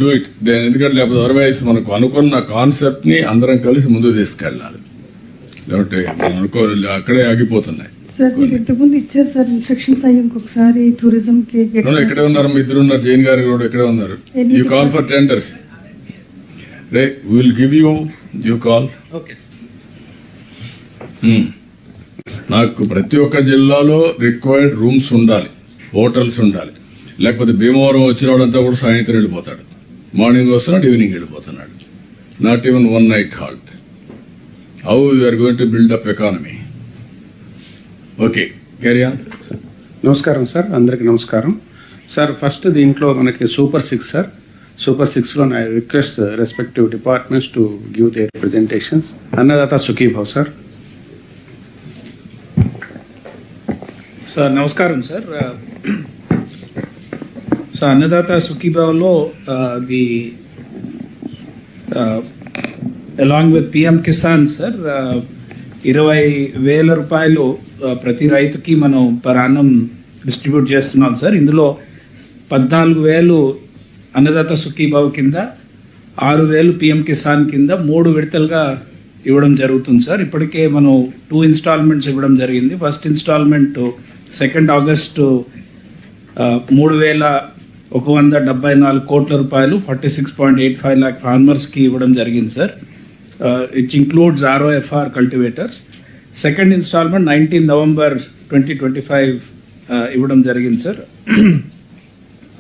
do it. ఎందుకంటే లేకపోతే అదర్వైజ్ మనకు అనుకున్న కాన్సెప్ట్ ని అందరం కలిసి ముందుకు తీసుకెళ్ళాలి. లేకపోతే అక్కడే ఆగిపోతున్నాయి. సార్ మీరు ఇంతకుముందు ఇచ్చారు సార్ ఇన్స్ట్రక్షన్స్ అయ్యి ఇంకొకసారి టూరిజంకి. ఎక్కడే ఉన్నారు మీ ఇద్దరు ఉన్నారు, జైన్ గారు కూడా ఎక్కడే ఉన్నారు. You call for tenders. Ray will give you call. నాకు ప్రతి ఒక్క జిల్లాలో రిక్వైర్డ్ రూమ్స్ ఉండాలి, హోటల్స్ ఉండాలి. లేకపోతే భీమవరం వచ్చిన వాడంతా కూడా సాయంత్రం వెళ్ళిపోతాడు, మార్నింగ్ వస్తున్నాడు, ఈవినింగ్ వెళ్ళిపోతున్నాడు. Not even 1 night halt. How you are going to build up economy? Okay, carry on. నమస్కారం సార్, అందరికీ నమస్కారం సార్. ఫస్ట్ దీంట్లో మనకి సూపర్ 6 సార్. సూపర్ 6లో I request respective departments to give their presentations. Annadata Sukhibhav sir. Sir నమస్కారం sir. So Annadata సుఖీభావ్లో the along with PM Kisan sir 20,000 రూపాయలు ప్రతి రైతుకి మనం పర్ యానం డిస్ట్రిబ్యూట్ చేస్తున్నాం సార్. ఇందులో 14,000 అన్నదాత సుఖీభావ్ కింద, 6,000 పిఎం కిసాన్ కింద 3 విడతలుగా ఇవ్వడం జరుగుతుంది సార్. ఇప్పటికే మనం 2 installments ఇవ్వడం జరిగింది. ఫస్ట్ ఇన్స్టాల్మెంట్ 2 August 3,174 కోట్ల రూపాయలు 46.85 lakh ఫార్మర్స్కి ఇవ్వడం జరిగింది sir. It includes ROFR cultivators. Second instalment 19 November 2025 ఇవ్వడం జరిగింది సార్.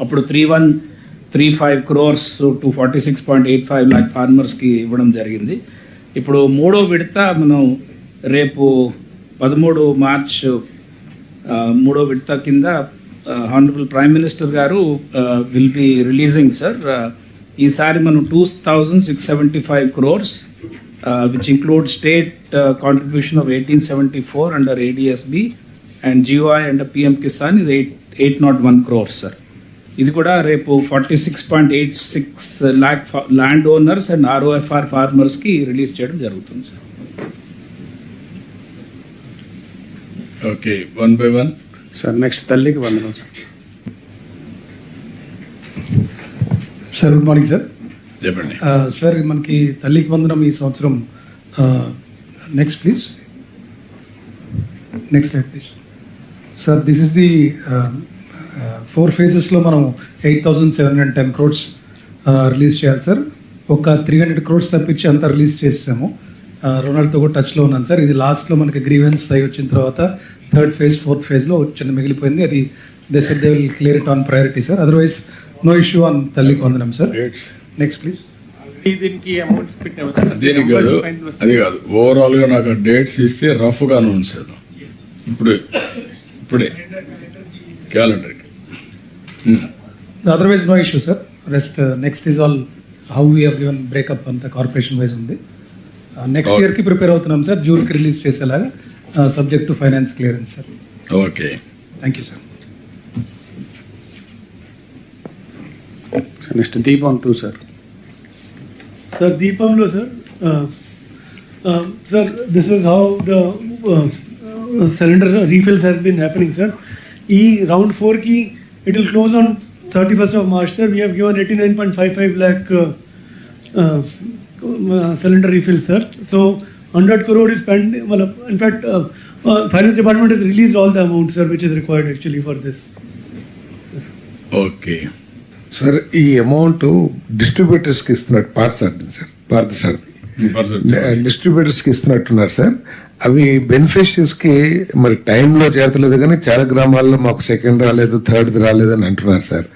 అప్పుడు 3,135 crores టు 46.85 lakh ఫార్మర్స్కి ఇవ్వడం జరిగింది. ఇప్పుడు 3వ విడత మనం రేపు 13 March 3వ విడత కింద హానరబుల్ ప్రైమ్ మినిస్టర్ గారు విల్ బి రిలీజింగ్ సార్. ఈసారి మనం 2,675 crores which includes state contribution of 1,874 under ADSB and GOI under PM Kisan is 801 crores sir. ఇది కూడా రేపు 46.86 lakh land owners and ROFR ఫార్మర్స్కి రిలీజ్ చేయడం జరుగుతుంది sir. Okay, 1 by 1 sir. Next Thalliki Vandanam sir. Sir good morning sir. చెప్పండి sir. మనకి తల్లికి వందనం ఈ సంవత్సరం next please. Next slide please. Sir this is the 4 phases మనం 8,710 crores రిలీజ్ చేయాలి సార్. ఒక 300 crores తప్పించి అంతా రిలీజ్ చేసాము. రొనాల్డ్తో కూడా టచ్లో ఉన్నాను సార్. ఇది లాస్ట్లో మనకి గ్రీవెన్స్ అయి వచ్చిన తర్వాత 3rd phase 4th phaseలో చిన్న మిగిలిపోయింది. అది they said they will clear it on priority sir. Otherwise no issue on Talliki Vandanam sir. Next please. దీనికి అమౌంట్ పెట్టాము సార్. దీనికి కాదు, అది కాదు, ఓవరాల్గా నాకు డేట్స్ ఇస్తే రఫ్గా అనౌన్స్ చేద్దాం. ఇప్పుడే క్యాలెండర్కి. Otherwise no issue sir. Rest next is all how we have given breakup అంతా కార్పొరేషన్ వైజ్ ఉంది. నెక్స్ట్ ఇయర్కి ప్రిపేర్ అవుతున్నాం సార్, జూన్కి రిలీజ్ చేసేలాగా, subject to finance clearance sir. Okay, thank you sir. Next Deepam 2 sir. Sir, Deepamlo, sir. Sir, this is how the cylinder refills has been happening, sir. Round 4 key, it will close on 31st of March, sir. We have given 89.55 lakh cylinder refills, sir. So 100 crore is spent. In fact, Finance Department has released all the amount, sir, which is required actually for this. Okay sir, ఈ amount డిస్ట్రిబ్యూటర్స్కి ఇస్తున్నట్టు Parthasarathi డిస్ట్రిబ్యూటర్స్కి ఇస్తున్నట్టున్నారు sir. అవి బెనిఫిషరీస్కి మరి టైంలో చేరతలేదు, కానీ చాలా గ్రామాల్లో మాకు 2nd రాలేదు, 3rd రాలేదని అంటున్నారు సార్.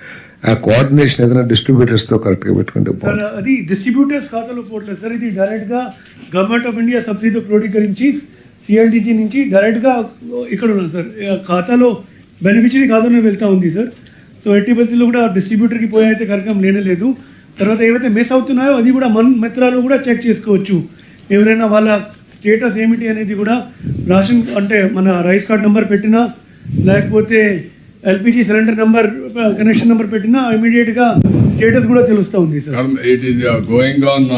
ఆ కోఆర్డినేషన్ ఏదైనా డిస్ట్రిబ్యూటర్స్తో కరెక్ట్గా పెట్టుకుంటే సార్, అది డిస్ట్రిబ్యూటర్స్ ఖాతాలో పోవట్లేదు సార్. ఇది డైరెక్ట్గా గవర్నమెంట్ ఆఫ్ ఇండియా సబ్సిడీ క్రోడీకరించి సిఎల్డిజీ నుంచి డైరెక్ట్గా ఇక్కడ ఉన్నాం సార్. ఖాతాలో బెనిఫిషరీ ఖాతాలో వెళ్తూ ఉంది సార్. సో 80% కూడా డిస్ట్రిబ్యూటర్కి పోయి అయితే కార్యక్రమం లేనేలేదు. తర్వాత ఏవైతే మిస్ అవుతున్నాయో అది కూడా మన మిత్రాలు కూడా చెక్ చేసుకోవచ్చు. ఎవరైనా వాళ్ళ స్టేటస్ ఏమిటి అనేది కూడా రేషన్ అంటే మన రైస్ కార్డ్ నెంబర్ పెట్టినా, లేకపోతే LPG cylinder number connection number పెట్టినా ఇమీడియట్గా స్టేటస్ కూడా తెలుస్తూ ఉంది sir. It is going on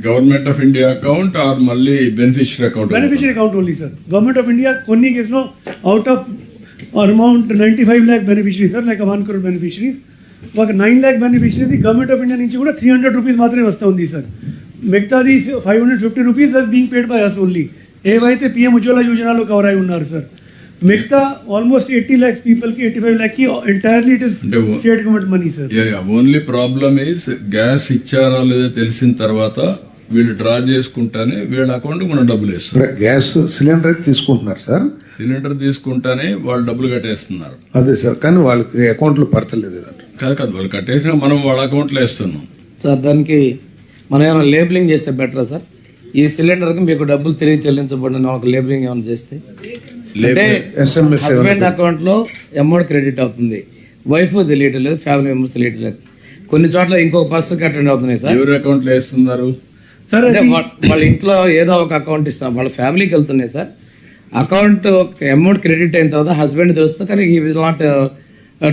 government of India account or మళ్ళీ beneficiary account? Beneficiary account only sir. Government of India కొన్ని కేసులో out of amount 95 lakh beneficiaries, sir, like 1 crore beneficiaries. ఒక 9 lakh beneficiaries government of India నుంచి కూడా 300 rupees మాత్రమే వస్తుంది sir. మిగతాది 550 rupees are being paid by us only. ఏవైతే PM Ujjwala యోజనలో కవర్ అయి ఉన్నారు సార్. మిగతా ఆల్మోస్ట్ 80 lakhs పీపుల్కి 85 lakh కి entirely it is state government money sir. Only problem is gas ఇచ్చారా లేదా తెలిసిన తర్వాత వీళ్ళు డ్రా చేసుకుంటానే వీళ్ళ అకౌంట్ మనం డబ్బులు వేస్తారు. గ్యాస్ సిలిండర్ తీసుకుంటున్నారు సార్. సిలిండర్ తీసుకుంటానే వాళ్ళు డబ్బులు కట్టేస్తున్నారు. అదే సార్, కానీ వాళ్ళకి అకౌంట్లో పడతలేదు. కాదు, వాళ్ళు కట్టేసినా మనం వాళ్ళ అకౌంట్లో వేస్తున్నాం సార్. దానికి మనం ఏమైనా లేబులింగ్ చేస్తే బెటరా సార్? ఈ సిలిండర్కి మీకు డబ్బులు తిరిగి చెల్లించబడిన ఒక లేబులింగ్ ఏమైనా చేస్తే, అంటే హస్బెండ్ అకౌంట్లో అమౌంట్ క్రెడిట్ అవుతుంది, వైఫ్ తెలియటం లేదు, ఫ్యామిలీ మెంబర్స్ తెలియటం లేదు. కొన్ని చోట్ల ఇంకొక పర్సన్ అటెండ్ అవుతున్నాయి సార్. ఎవరి అకౌంట్లో వేస్తున్నారు? అంటే వాళ్ళ ఇంట్లో ఏదో ఒక అకౌంట్ ఇస్తాం, వాళ్ళ ఫ్యామిలీకి వెళ్తున్నాయి సార్. అకౌంట్ అమౌంట్ క్రెడిట్ అయిన తర్వాత హస్బెండ్ తెలుస్తుంది, కానీ ఈ విల్ నాట్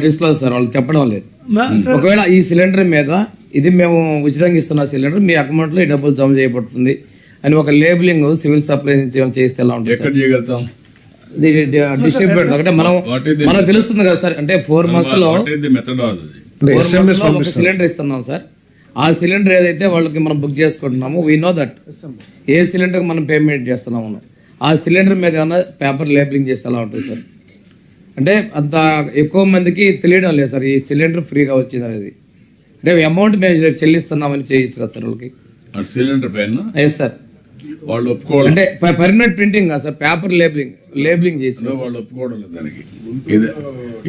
డిస్క్లోజ్ సార్, వాళ్ళు చెప్పడం లేదు. ఒకవేళ ఈ సిలిండర్ మీద ఇది మేము ఉచితంగా ఇస్తున్న సిలిండర్ మీ అకౌంట్లో ఈ డబ్బులు జమ చేయబడుతుంది అని ఒక లేబులింగ్ సివిల్ సప్లై నుంచి చేస్తే ఎలా ఉంటుంది? ఎక్కడ చేయగలుగుతాం? డిస్ట్రిబ్యూటర్ అంటే మనకు తెలుస్తుంది కదా సార్. అంటే 4 months లో ఒక సిలిండర్ ఇస్తున్నాం సార్. ఆ సిలిండర్ ఏదైతే వాళ్ళకి మనం బుక్ చేసుకుంటున్నామో we know that a cylinder మనం పేమెంట్ చేస్తున్నాము, ఆ సిలిండర్ మీద ఏమైనా పేపర్ లేబులింగ్ చేస్తే ఎలా ఉంటుంది సార్? అంటే అంత ఎక్కువ మందికి తెలియడం లేదు సార్ ఈ సిలిండర్ ఫ్రీగా వచ్చింది అనేది. అంటే అమౌంట్ మేము చెల్లిస్తున్నామని చేయొచ్చు కదా సార్ వాళ్ళకి. సిలిండర్ పైన ఎస్ సార్, వాళ్ళు ఒప్పుకోవాలి. అంటే పర్మనెంట్ ప్రింటింగ్ కాదు సార్, పేపర్ లేబులింగ్ చేసి వాళ్ళు ఒప్పుకోవడం లేదు దానికి.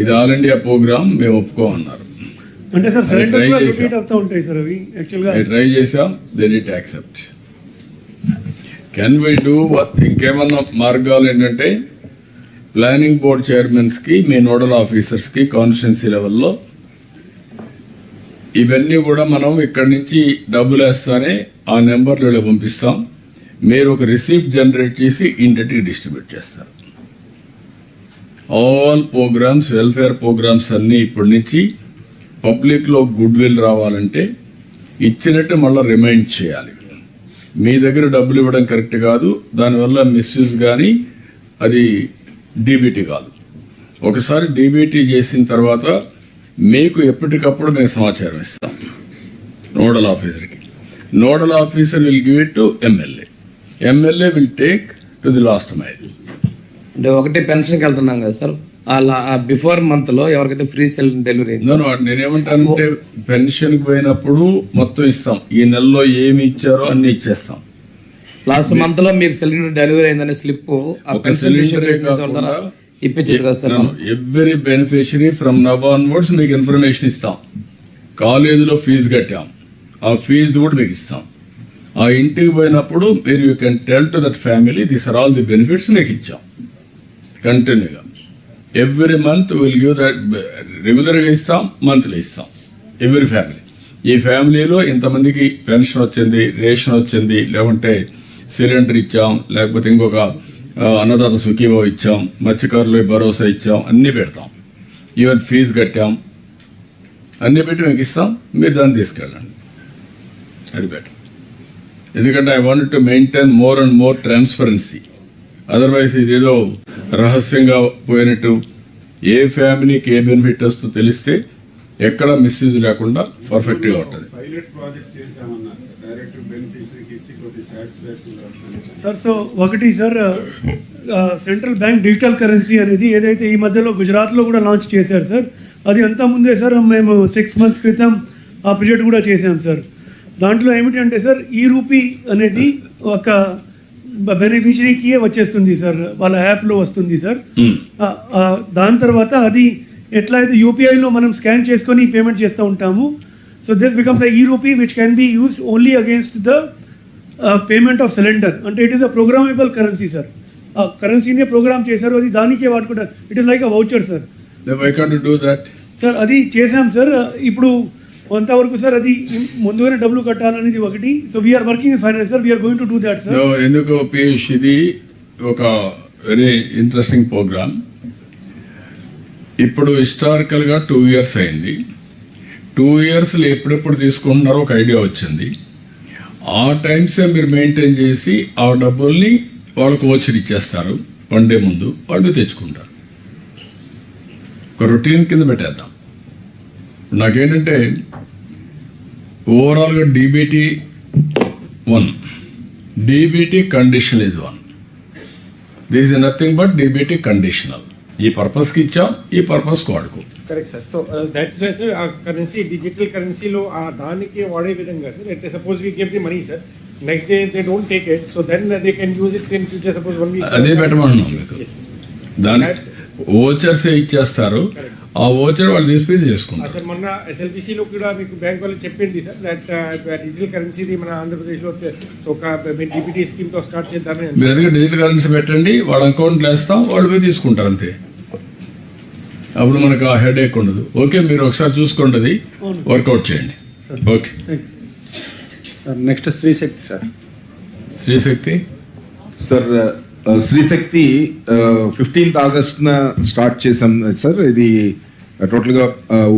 ఇది ఆల్ ఇండియా ప్రోగ్రామ్, మేము ఒప్పుకోమన్నారు. అంటే సార్ సిలిండర్ కూడా రిపీట్ అవుతూ ఉంటాయి సార్ అవి. యాక్చువల్గా ట్రై చేసాం, they need to accept. Can we do ఇంకేమన్నా మార్గాలు ఏంటంటే ప్లానింగ్ బోర్డ్ చైర్మన్స్కి, మీ నోడల్ ఆఫీసర్స్కి కాన్స్టిట్యున్సీ లెవెల్లో ఇవన్నీ కూడా మనం ఇక్కడి నుంచి డబ్బులు వేస్తానే ఆ నెంబర్లో పంపిస్తాం. మీరు ఒక రిసీప్ట్ జనరేట్ చేసి ఇంటికి డిస్ట్రిబ్యూట్ చేస్తారు. ఆల్ ప్రోగ్రామ్స్, వెల్ఫేర్ ప్రోగ్రామ్స్ అన్నీ ఇప్పటి నుంచి పబ్లిక్లో గుడ్ విల్ రావాలంటే ఇచ్చినట్టు మళ్ళీ రిమైండ్ చేయాలి. మీ దగ్గర డబ్బులు ఇవ్వడం కరెక్ట్ కాదు, దానివల్ల మిస్యూజ్ కానీ అది డీబీటీ కాదు. ఒకసారి డీబీటీ చేసిన తర్వాత మీకు ఎప్పటికప్పుడు మేము సమాచారం ఇస్తాం నోడల్ ఆఫీసర్కి. Nodal officer will give it to MLA. MLA will take to the last mile. అంటే ఒకటి పెన్షన్కి వెళ్తున్నాం కదా సార్, అలా బిఫోర్ మంత్ లో ఎవరికైతే ఫ్రీ సెల్ డెలివరీ అయిందో నేనేమంటానంటే పెన్షన్ పోయినప్పుడు మొత్తం ఇస్తాం, ఈ నెలలో ఏమి ఇచ్చారో అన్ని ఇచ్చేస్తాం. లాస్ట్ మంత్ లో మీకు సిలిండర్ డెలివరీ అయిందనే స్లిప్ ఇప్పించచ్చు కదా sir. Every beneficiary from now onwards మీకు ఇన్ఫర్మేషన్ ఇస్తాం. కాలేజీలో ఫీజు కట్టాం, ఆ ఫీజు కూడా మీకు ఇస్తాం. ఆ ఇంటికి పోయినప్పుడు మీరు you can tell to that family this are all the benefits మీకు ఇచ్చాం కంటిన్యూగా. Every month will give that, రెగ్యులర్గా ఇస్తాం, మంత్లీ ఇస్తాం ఎవ్రీ ఫ్యామిలీ. ఈ ఫ్యామిలీలో ఇంతమందికి పెన్షన్ వచ్చింది, రేషన్ వచ్చింది, లేకుంటే సిలిండర్ ఇచ్చాం, లేకపోతే ఇంకొక అన్నదాత సుఖీభావ ఇచ్చాం, మత్స్యకారులు భరోసా ఇచ్చాం, అన్ని పెడతాం. ఈవెన్ ఫీజు కట్టాం, అన్ని పెట్టి మీకు ఇస్తాం. మీరు దాన్ని తీసుకెళ్ళండి, అది బెటర్. ఎందుకంటే I want to maintain more and more transparency. Otherwise ఇదేదో రహస్యంగా పోయినట్టు ఏ ఫ్యామిలీకి ఏ బెనిఫిట్ వస్తుందో తెలిస్తే ఎక్కడ మిస్యూజ్ లేకుండా పర్ఫెక్ట్గా ఉంటుంది. పైలట్ ప్రాజెక్ట్ చేసామన్నారు డైరెక్ట్ బెనిఫిషరీకి ఇచ్చి కొద్ది సాటిస్ఫాక్షన్ సార్. సో ఒకటి sir, central bank digital currency అనేది ఏదైతే ఈ మధ్యలో గుజరాత్లో కూడా లాంచ్ చేశారు సార్, అది అంతా ముందే సార్ మేము 6 months క్రితం ఆ ప్రాజెక్ట్ కూడా చేశాం సార్. దాంట్లో ఏమిటంటే సార్, ఈ రూపీ అనేది ఒక బెనిఫిషరీకి వచ్చేస్తుంది సార్, వాళ్ళ యాప్లో వస్తుంది సార్. దాని తర్వాత అది ఎట్లా అయితే యూపీఐలో మనం స్కాన్ చేసుకొని పేమెంట్ చేస్తూ ఉంటాము. So this becomes e rupee which can be used only against the payment of cylinder. అంటే it is a programmable currency sir. ఆ కరెన్సీనే ప్రోగ్రామ్ చేశారు, అది దానికే వాడుకుంటారు. It is like a voucher sir. Sir అది చేశాం సార్. ఇప్పుడు కొంతవరకు సార్ అది ముందుగానే డబ్బులు కట్టాలనేది ఒకటి. So we are working in finance sir, we are going to do that sir. ఎందుకు పీయూష్, ఇది ఒక వెరీ ఇంట్రెస్టింగ్ ప్రోగ్రామ్. ఇప్పుడు హిస్టారికల్ గా 2 years అయింది. 2 years ఎప్పుడెప్పుడు తీసుకుంటున్నారో ఒక ఐడియా వచ్చింది. ఆ టైమ్సే మీరు మెయింటైన్ చేసి ఆ డబ్బుల్ని వాళ్ళకు ఓచర్ ఇచ్చేస్తారు. 1 day ముందు వాళ్ళు తెచ్చుకుంటారు. ఒక రొటీన్ కింద పెట్టేద్దాం. నాకేంటంటే ఓవరాల్గా DBT 1, DBT condition is 1. This is nothing but DBT conditional. ఈ పర్పస్కి ఇచ్చాం, ఈ పర్పస్కి వాడుకో. Correct sir. So that sir, ఆ కరెన్సీ డిజిటల్ కరెన్సీలో దానికి వాడే విధంగా సార్, అంటే suppose we give the money sir, next day they don't take it, so then they can use it in future. Suppose 1 week అదే పెట్టమన్నాం మీకు. దాని ఓచర్సే ఇచ్చేస్తారు, ఆ ఓచర్ వాళ్ళు తీసుకుని చేసుకుంటారు. సార్ మొన్న ఎస్ఎల్బిసిలో కూడా మీకు బ్యాంక్ వాళ్ళు చెప్పింది సార్ దట్ డిజిటల్ కరెన్సీది మన ఆంధ్రప్రదేశ్లో ఒక డిబిటీ స్కీమ్తో స్టార్ట్ చేద్దామని. మీరు ఎందుకంటే డిజిటల్ కరెన్సీ పెట్టండి, వాళ్ళ అకౌంట్లో వేస్తాం, వాళ్ళు పోయి తీసుకుంటారు అంతే. అప్పుడు మనకు ఆ హెడ్ ఏక్ ఉండదు. ఓకే, మీరు ఒకసారి చూసుకోండి, వర్కౌట్ చేయండి. Okay sir. Next Shrishakti sir. Shrishakti sir, Shrishakti 15th August start చేసాం సార్. ఇది టోటల్గా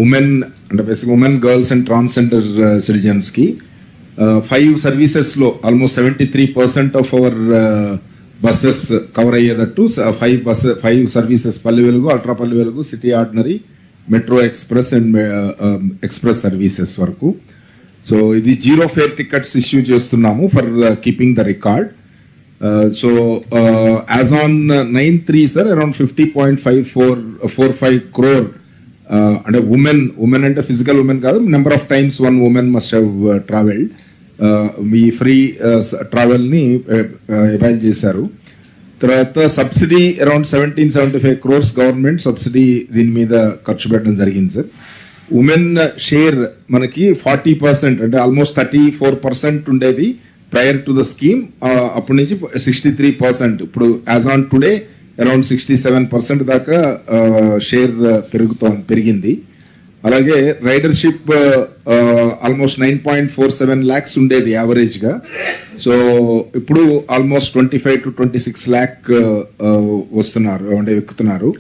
ఉమెన్, అంటే basic women, girls and transgender సిటిజన్స్కి 5 సర్వీసెస్లో almost 73% of our buses cover అయ్యేటట్టు 5 services, Palle Velugu, ultra Palle Velugu, city ordinary, metro express and express services వరకు. సో ఇది 0 fare టికెట్స్ ఇష్యూ చేస్తున్నాము for keeping the record. So as on 9/3 sir, around 50.45 crore and a women and a physical women kaadu, number of times one woman must have traveled. We free travel ni avail chesaru. Tarvata subsidy around 1775 crores government subsidy din meeda kharchu pettadam jarigindi sir. Women share manaki 40%, అంటే almost 34% ఉండేది prior to the scheme. అప్పటి నుంచి 63%. ఇప్పుడు as on today around 67% దాకా share పెరిగింది. అలాగే రైడర్షిప్ almost 9.47 lakhs ఉండేది యావరేజ్గా. సో ఇప్పుడు ఆల్మోస్ట్ 25 to 26 lakh వస్తున్నారు, అంటే ఎక్కుతున్నారు.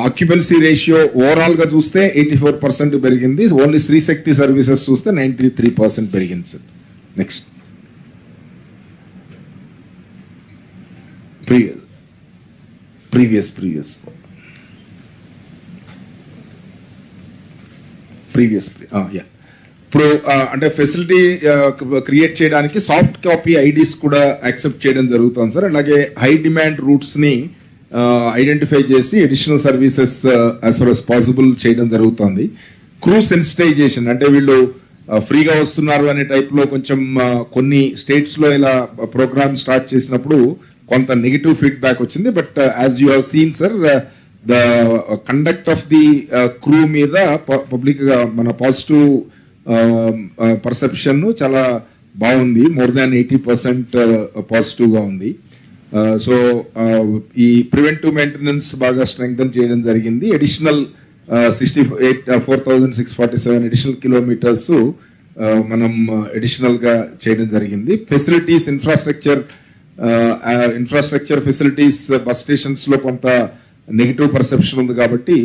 ఆక్యుపెన్సీ రేషియో ఓవరాల్గా చూస్తే 84% పెరిగింది. ఓన్లీ శ్రీశక్తి సర్వీసెస్ చూస్తే 93% పెరిగింది సార్. నెక్స్ట్ previous ఇప్పుడు అంటే ఫెసిలిటీ క్రియేట్ చేయడానికి సాఫ్ట్ కాపీ ఐడీస్ కూడా యాక్సెప్ట్ చేయడం జరుగుతుంది సార్. అలాగే హై డిమాండ్ రూట్స్ని ఐడెంటిఫై చేసి additional services as for as possible చేయడం జరుగుతుంది. క్రూ సెన్సిటైజేషన్ అంటే వీళ్ళు ఫ్రీగా వస్తున్నారు అనే టైప్లో కొంచెం కొన్ని స్టేట్స్లో ఇలా ప్రోగ్రామ్ స్టార్ట్ చేసినప్పుడు కొంత నెగిటివ్ ఫీడ్బ్యాక్ వచ్చింది. But as you have seen sir, the conduct of the crew మీద పబ్లిక్ గా మన పాజిటివ్ పర్సెప్షన్ చాలా బాగుంది. మోర్ దాన్ 80% పాజిటివ్ గా ఉంది. సో ఈ ప్రివెంటివ్ మెయింటెనెన్స్ బాగా స్ట్రెంగ్థన్ చేయడం జరిగింది. అడిషనల్ 4,647 అడిషనల్ కిలోమీటర్స్ మనం అడిషనల్ గా చేయడం జరిగింది. Facilities infrastructure facilities bus stations లో కొంత నెగిటివ్ పర్సెప్షన్ ఉంది కాబట్టి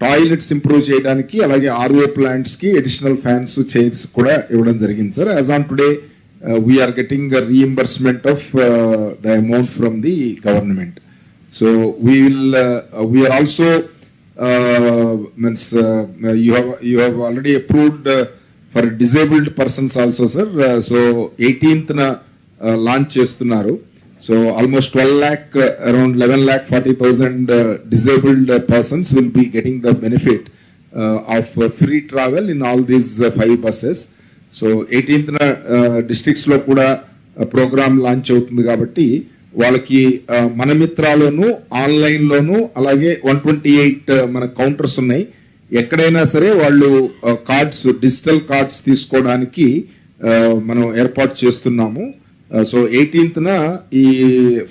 టాయిలెట్స్ ఇంప్రూవ్ చేయడానికి అలాగే ఆర్ఓ ప్లాంట్స్ కి అడిషనల్ ఫ్యాన్స్ చైర్స్ కూడా ఇవ్వడం జరిగింది sir. As on today we are getting reimbursement of the amount from the government. So we are also means you have already approved for disabled persons also sir. So 18th na launch చేస్తున్నారు. So almost 12 lakh around 11,40,000 disabled persons will be getting the benefit of free travel in all these 5 buses. So 18th na districts లో కూడా programme launch అవుతుంది కాబట్టి వాళ్ళకి మన మిత్రాలోను online loan అలాగే 128 మన counters ఉన్నాయి. ఎక్కడైనా సరే వాళ్ళు కార్డ్స్ డిజిటల్ కార్డ్స్ తీసుకోవడానికి మనం ఏర్పాటు చేస్తున్నాము. సో 18th నా ఈ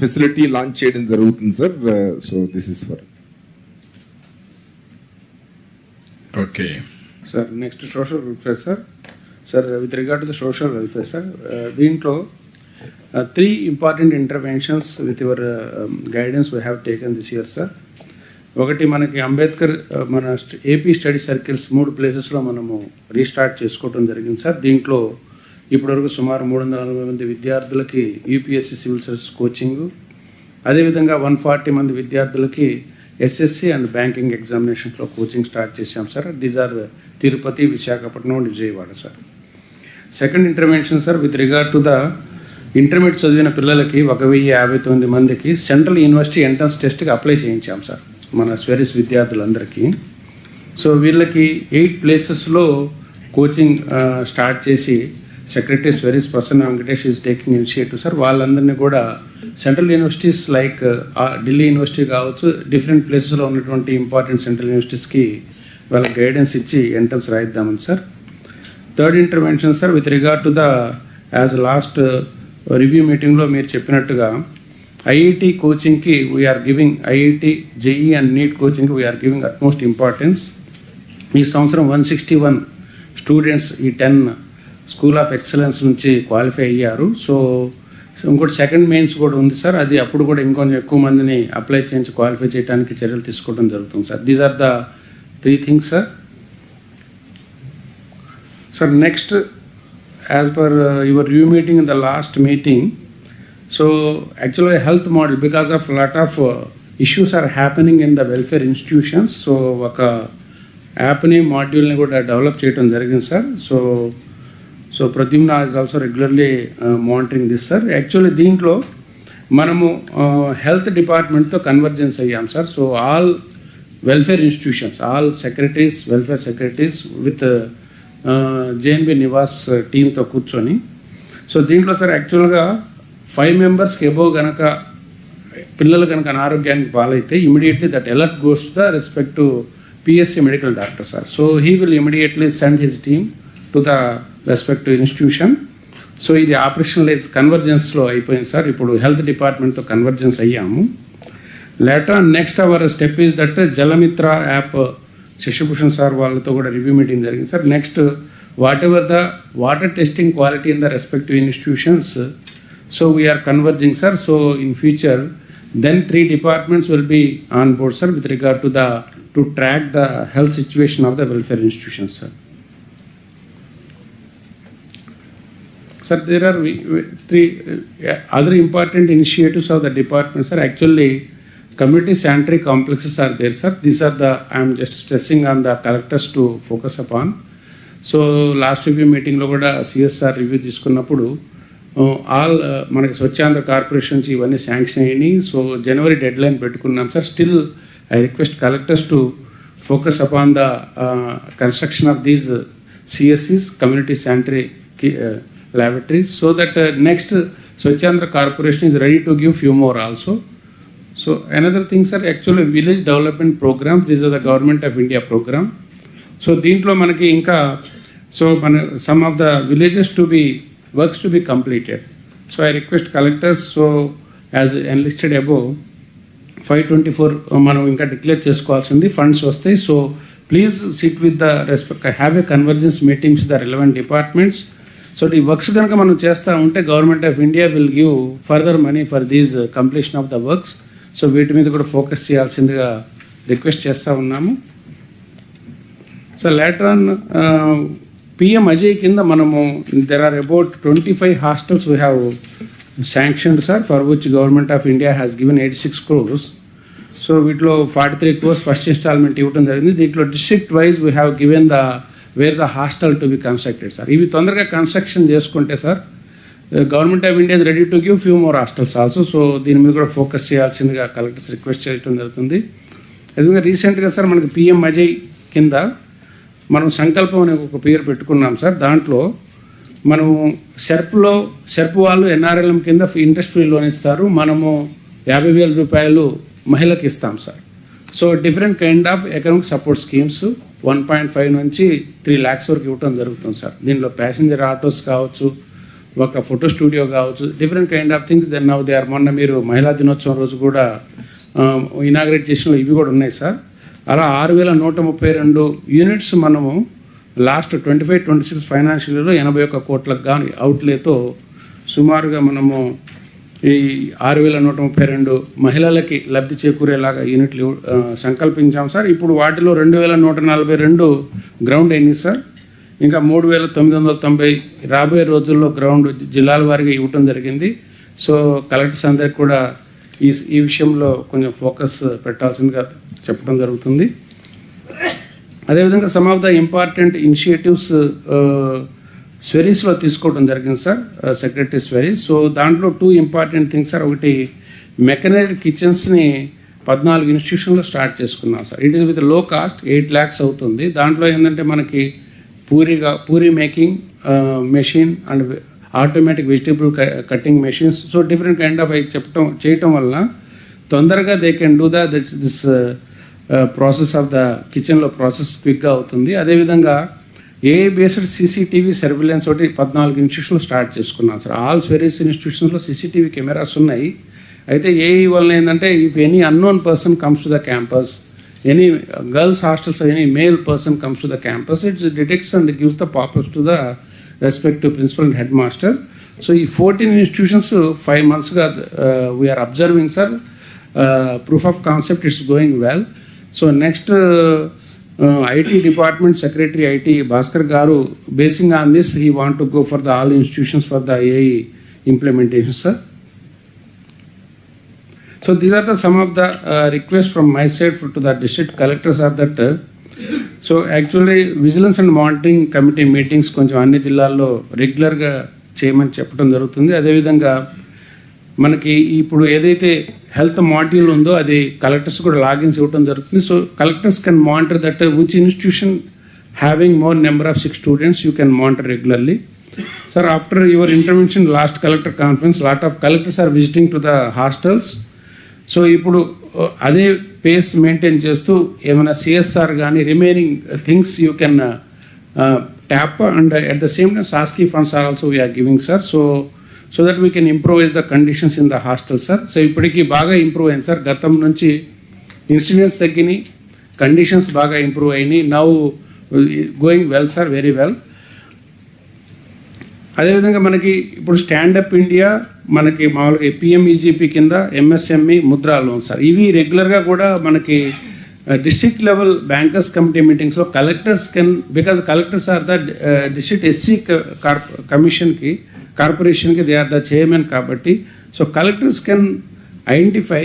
ఫెసిలిటీ లాంచ్ చేయడం జరుగుతుంది sir. So this is for okay sir. Next social welfare sir. Sir with regard to the social welfare sir, దీంట్లో 3 important interventions with your guidance we have taken this year sir. ఒకటి మనకి అంబేద్కర్ మన AP study circles 3 ప్లేసెస్లో మనము restart చేసుకోవడం జరిగింది sir. దీంట్లో ఇప్పటివరకు సుమారు 340 మంది విద్యార్థులకి యూపీఎస్సీ సివిల్ సర్వీస్ కోచింగ్, అదేవిధంగా 140 మంది విద్యార్థులకి ఎస్ఎస్సి అండ్ బ్యాంకింగ్ ఎగ్జామినేషన్స్లో కోచింగ్ స్టార్ట్ చేశాం sir. These are Tirupati, Visakhapatnam and Vijayawada sir. Second intervention sir with regard to the intermediate చదివిన పిల్లలకి 1,059 మందికి సెంట్రల్ యూనివర్సిటీ ఎంట్రన్స్ టెస్ట్కి అప్లై చేయించాం సార్ మన స్వెరిస్ విద్యార్థులందరికీ. సో వీళ్ళకి 8 ప్లేసెస్లో కోచింగ్ స్టార్ట్ చేసి secretary SWREIS Prasanna Venkatesh is taking initiative sir. వాళ్ళందరినీ కూడా central universities like Delhi University కావచ్చు, డిఫరెంట్ ప్లేసెస్లో ఉన్నటువంటి ఇంపార్టెంట్ సెంట్రల్ యూనివర్సిటీస్కి వాళ్ళకి గైడెన్స్ ఇచ్చి ఎంట్రన్స్ రాయిద్దామని sir. Third intervention sir with regard to the as last review మీటింగ్లో మీరు చెప్పినట్టుగా ఐఐటి కోచింగ్కి we are giving, IIT JEE and NEET కోచింగ్కి వీఆర్ గివింగ్ అట్మోస్ట్ ఇంపార్టెన్స్. ఈ సంవత్సరం 161 స్టూడెంట్స్ ఈ 10 స్కూల్ ఆఫ్ ఎక్సలెన్స్ నుంచి క్వాలిఫై అయ్యారు. సో ఇంకోటి సెకండ్ మెయిన్స్ కూడా ఉంది సార్. అది అప్పుడు కూడా ఇంకొంచెం ఎక్కువ మందిని అప్లై చేయించి క్వాలిఫై చేయడానికి చర్యలు తీసుకోవడం జరుగుతుంది sir. These are the 3 things sir. Sir next as per your review meeting in the last meeting, so actually a health model, because of a lot of issues are happening in the welfare institutions, so oka app ni module ni kuda develop cheyadam jarigindi sir. So Pradyumna is also regularly monitoring this sir. Actually deentlo manamu health department tho convergence ayyam sir. So all welfare institutions, all secretaries, welfare secretaries with JNB Nivas టీంతో కూర్చొని, so దీంట్లో sir యాక్చువల్గా 5 మెంబర్స్కి above కనుక పిల్లలు కనుక అనారోగ్యానికి పాలైతే immediately that alert goes to the respect to PSC medical doctor sir. So he will immediately send his team to the respective institution. So ఇది ఆపరేషనలైజ్ కన్వర్జెన్స్లో అయిపోయింది సార్. ఇప్పుడు హెల్త్ డిపార్ట్మెంట్తో కన్వర్జెన్స్ అయ్యాము. Later on next our step is that Jalamitra app Shashibhushan sir వాళ్ళతో కూడా review meeting జరిగింది sir. Next whatever the water testing quality in the respective institutions, so we are converging sir. So in future then 3 departments will be on board sir with regard to to track the health situation of the welfare institutions sir. Sir, there are 3 other important initiatives of the department sir. Actually community sanitary complexes are there sir. These are the, I am just stressing on the collectors to focus upon. So last review meeting lo kuda CSR review తీసుకున్నప్పుడు all మనకి Swachhandhra corporation నుంచి ఇవన్నీ sanction అయినాయి. So జనవరి dead line పెట్టుకున్నాం sir. Still I request collectors to focus upon the construction of these CSCs, community sanitary lavatories, so that next Swachandra Corporation is ready to give few more also. So another thing, sir, actually village development programs, these are the Government of India program. So దీంట్లో మనకి ఇంకా some of the villages to be works to be completed. So I request collectors, so as enlisted above 524 మనం ఇంకా declare చేసుకోవాల్సింది funds వస్తాయి. So please sit with the respect, have a convergence meetings the relevant departments. So ఈ works కనుక మనం చేస్తూ ఉంటే government of India will give further money for these completion of the works. So వీటి మీద కూడా ఫోకస్ చేయాల్సిందిగా రిక్వెస్ట్ చేస్తూ ఉన్నాము. So later on PM Ajay కింద మనము there are about 25 hostels we have sanctioned, sir, for which Government of India has given 86 crores. So వీటిలో 43 crores first instalment ఇవ్వడం జరిగింది. దీంట్లో district wise we have given the wear the hostel to be constructed, sir. ఇవి తొందరగా construction చేసుకుంటే sir government of India is ready to give few more hostels also. So దీని మీద కూడా ఫోకస్ చేయాల్సిందిగా కలెక్టర్స్ రిక్వెస్ట్ చేయడం జరుగుతుంది. అదేవిధంగా రీసెంట్గా సార్ మనకి పిఎం అజయ్ కింద మనం సంకల్పం అనే ఒక పేరు పెట్టుకున్నాం సార్. దాంట్లో మనము సెర్ప్ వాళ్ళు ఎన్ఆర్ఎల్ఎం కింద ఇంట్రెస్ట్ ఫ్రీ లోన్ ఇస్తారు. మనము 50,000 రూపాయలు మహిళకి ఇస్తాం sir. So different kind of economic support schemes 1.5 నుంచి 3 lakhs వరకు ఇవ్వడం జరుగుతుంది సార్. దీనిలో ప్యాసింజర్ ఆటోస్ కావచ్చు, ఒక ఫోటో స్టూడియో కావచ్చు, different kind of things. Then now they are మొన్న మీరు మహిళా దినోత్సవం రోజు కూడా ఇనాగ్రేట్ చేసిన ఇవి కూడా ఉన్నాయి సార్. అలా 6,132 యూనిట్స్ మనము లాస్ట్ 25-26 ఫైనాన్షియల్ ఇయర్లో 81 కోట్లకు కానీ అవుట్లేతో సుమారుగా మనము ఈ 6,132 మహిళలకి లబ్ధి చేకూరేలాగా యూనిట్లు సంకల్పించాం సార్. ఇప్పుడు వాటిలో 2,142 గ్రౌండ్ అయినాయి సార్. ఇంకా 3,990 రాబోయే రోజుల్లో గ్రౌండ్ జిల్లాల వారిగా ఇవ్వటం జరిగింది. సో కలెక్టర్స్ అందరికి కూడా ఈ విషయంలో కొంచెం ఫోకస్ పెట్టాల్సిందిగా చెప్పడం జరుగుతుంది. అదేవిధంగా some of the important initiatives స్వెరీస్లో తీసుకోవడం జరిగింది సార్, సెక్రటరీ స్వెరీస్. సో దాంట్లో 2 ఇంపార్టెంట్ థింగ్స్ సార్. ఒకటి మెకనైజ్డ్ కిచెన్స్ని 14 ఇన్స్టిట్యూషన్లో స్టార్ట్ చేసుకున్నాం sir. It is with low cost 8 lakhs అవుతుంది. దాంట్లో ఏంటంటే మనకి puri making machine and automatic vegetable cutting machines. So different kind of చేయటం వల్ల తొందరగా they can do this process of the కిచెన్లో ప్రాసెస్ క్విక్గా అవుతుంది. అదేవిధంగా ఏఐ బేస్డ్ సీసీటీవీ సర్విలెన్స్ ఒకటి 14 ఇన్స్టిట్యూషన్లో స్టార్ట్ చేసుకున్నాం సార్. ఆల్ స్వెరీస్ ఇన్స్టిట్యూషన్స్లో సీసీటీవీ కెమెరాస్ ఉన్నాయి. అయితే ఏఐ వల్ల ఏంటంటే if any unknown person comes to the campus, any girls hostels any male person comes to the campus, it's detects and gives the popups to the respective principal and head master. So ఈ 14 institutions 5 monthsగా we are observing sir. Proof of concept it's going well. So next IT department secretary IT Bhaskar గారు basing on this he want to go for the all institutions for the AI implementation sir. So these are the some of the request from my side to the district collectors are that. So actually vigilance and monitoring committee meetings కొంచెం అన్ని జిల్లాల్లో రెగ్యులర్గా చేయమని చెప్పడం జరుగుతుంది. అదేవిధంగా మనకి ఇప్పుడు ఏదైతే హెల్త్ మాడ్యూల్ ఉందో అది కలెక్టర్స్ కూడా లాగిన్స్ ఇవ్వడం జరుగుతుంది. So collectors can monitor that which institution having more number of 6 students you can monitor regularly. Sir after your intervention last collector conference lot of collectors are visiting to the hostels. So ఇప్పుడు అదే pace maintain చేస్తూ ఏమైనా CSR కానీ remaining things you can tap and at the same time SASCI funds are also we are giving sir. So that we can improvise the conditions in the hostel sir. So ఇప్పటికీ బాగా improve అయింది sir. గతం నుంచి incidents తగ్గినాయి, conditions బాగా improve అయినాయి. Now going well sir, very well. అదేవిధంగా మనకి ఇప్పుడు స్టాండప్ ఇండియా మనకి మామూలుగా పిఎంఈజీపీ కింద ఎంఎస్ఎంఈ ముద్రా లోన్ సార్. ఇవి రెగ్యులర్గా కూడా మనకి డిస్ట్రిక్ట్ లెవెల్ బ్యాంకర్స్ కమిటీ మీటింగ్స్లో collectors can, because collectors are the district SC కమిషన్కి కార్పొరేషన్కి దే ఆర్ ద చైర్మన్ కాబట్టి. So collectors can identify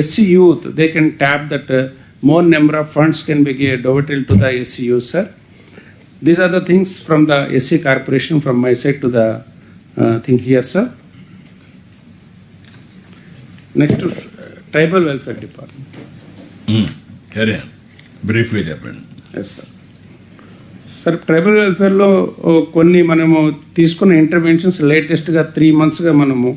SC youth, they can tap that more number of funds can be diverted to the SCU, sir. These are the things from the SC corporation from my side to the thing here, sir. Next to Tribal Welfare Department. Carry on. Briefly చెప్పండి. Yes, sir. Sir tribal వెల్ఫేర్లో కొన్ని మనము తీసుకున్న interventions లేటెస్ట్గా 3 monthsగా మనము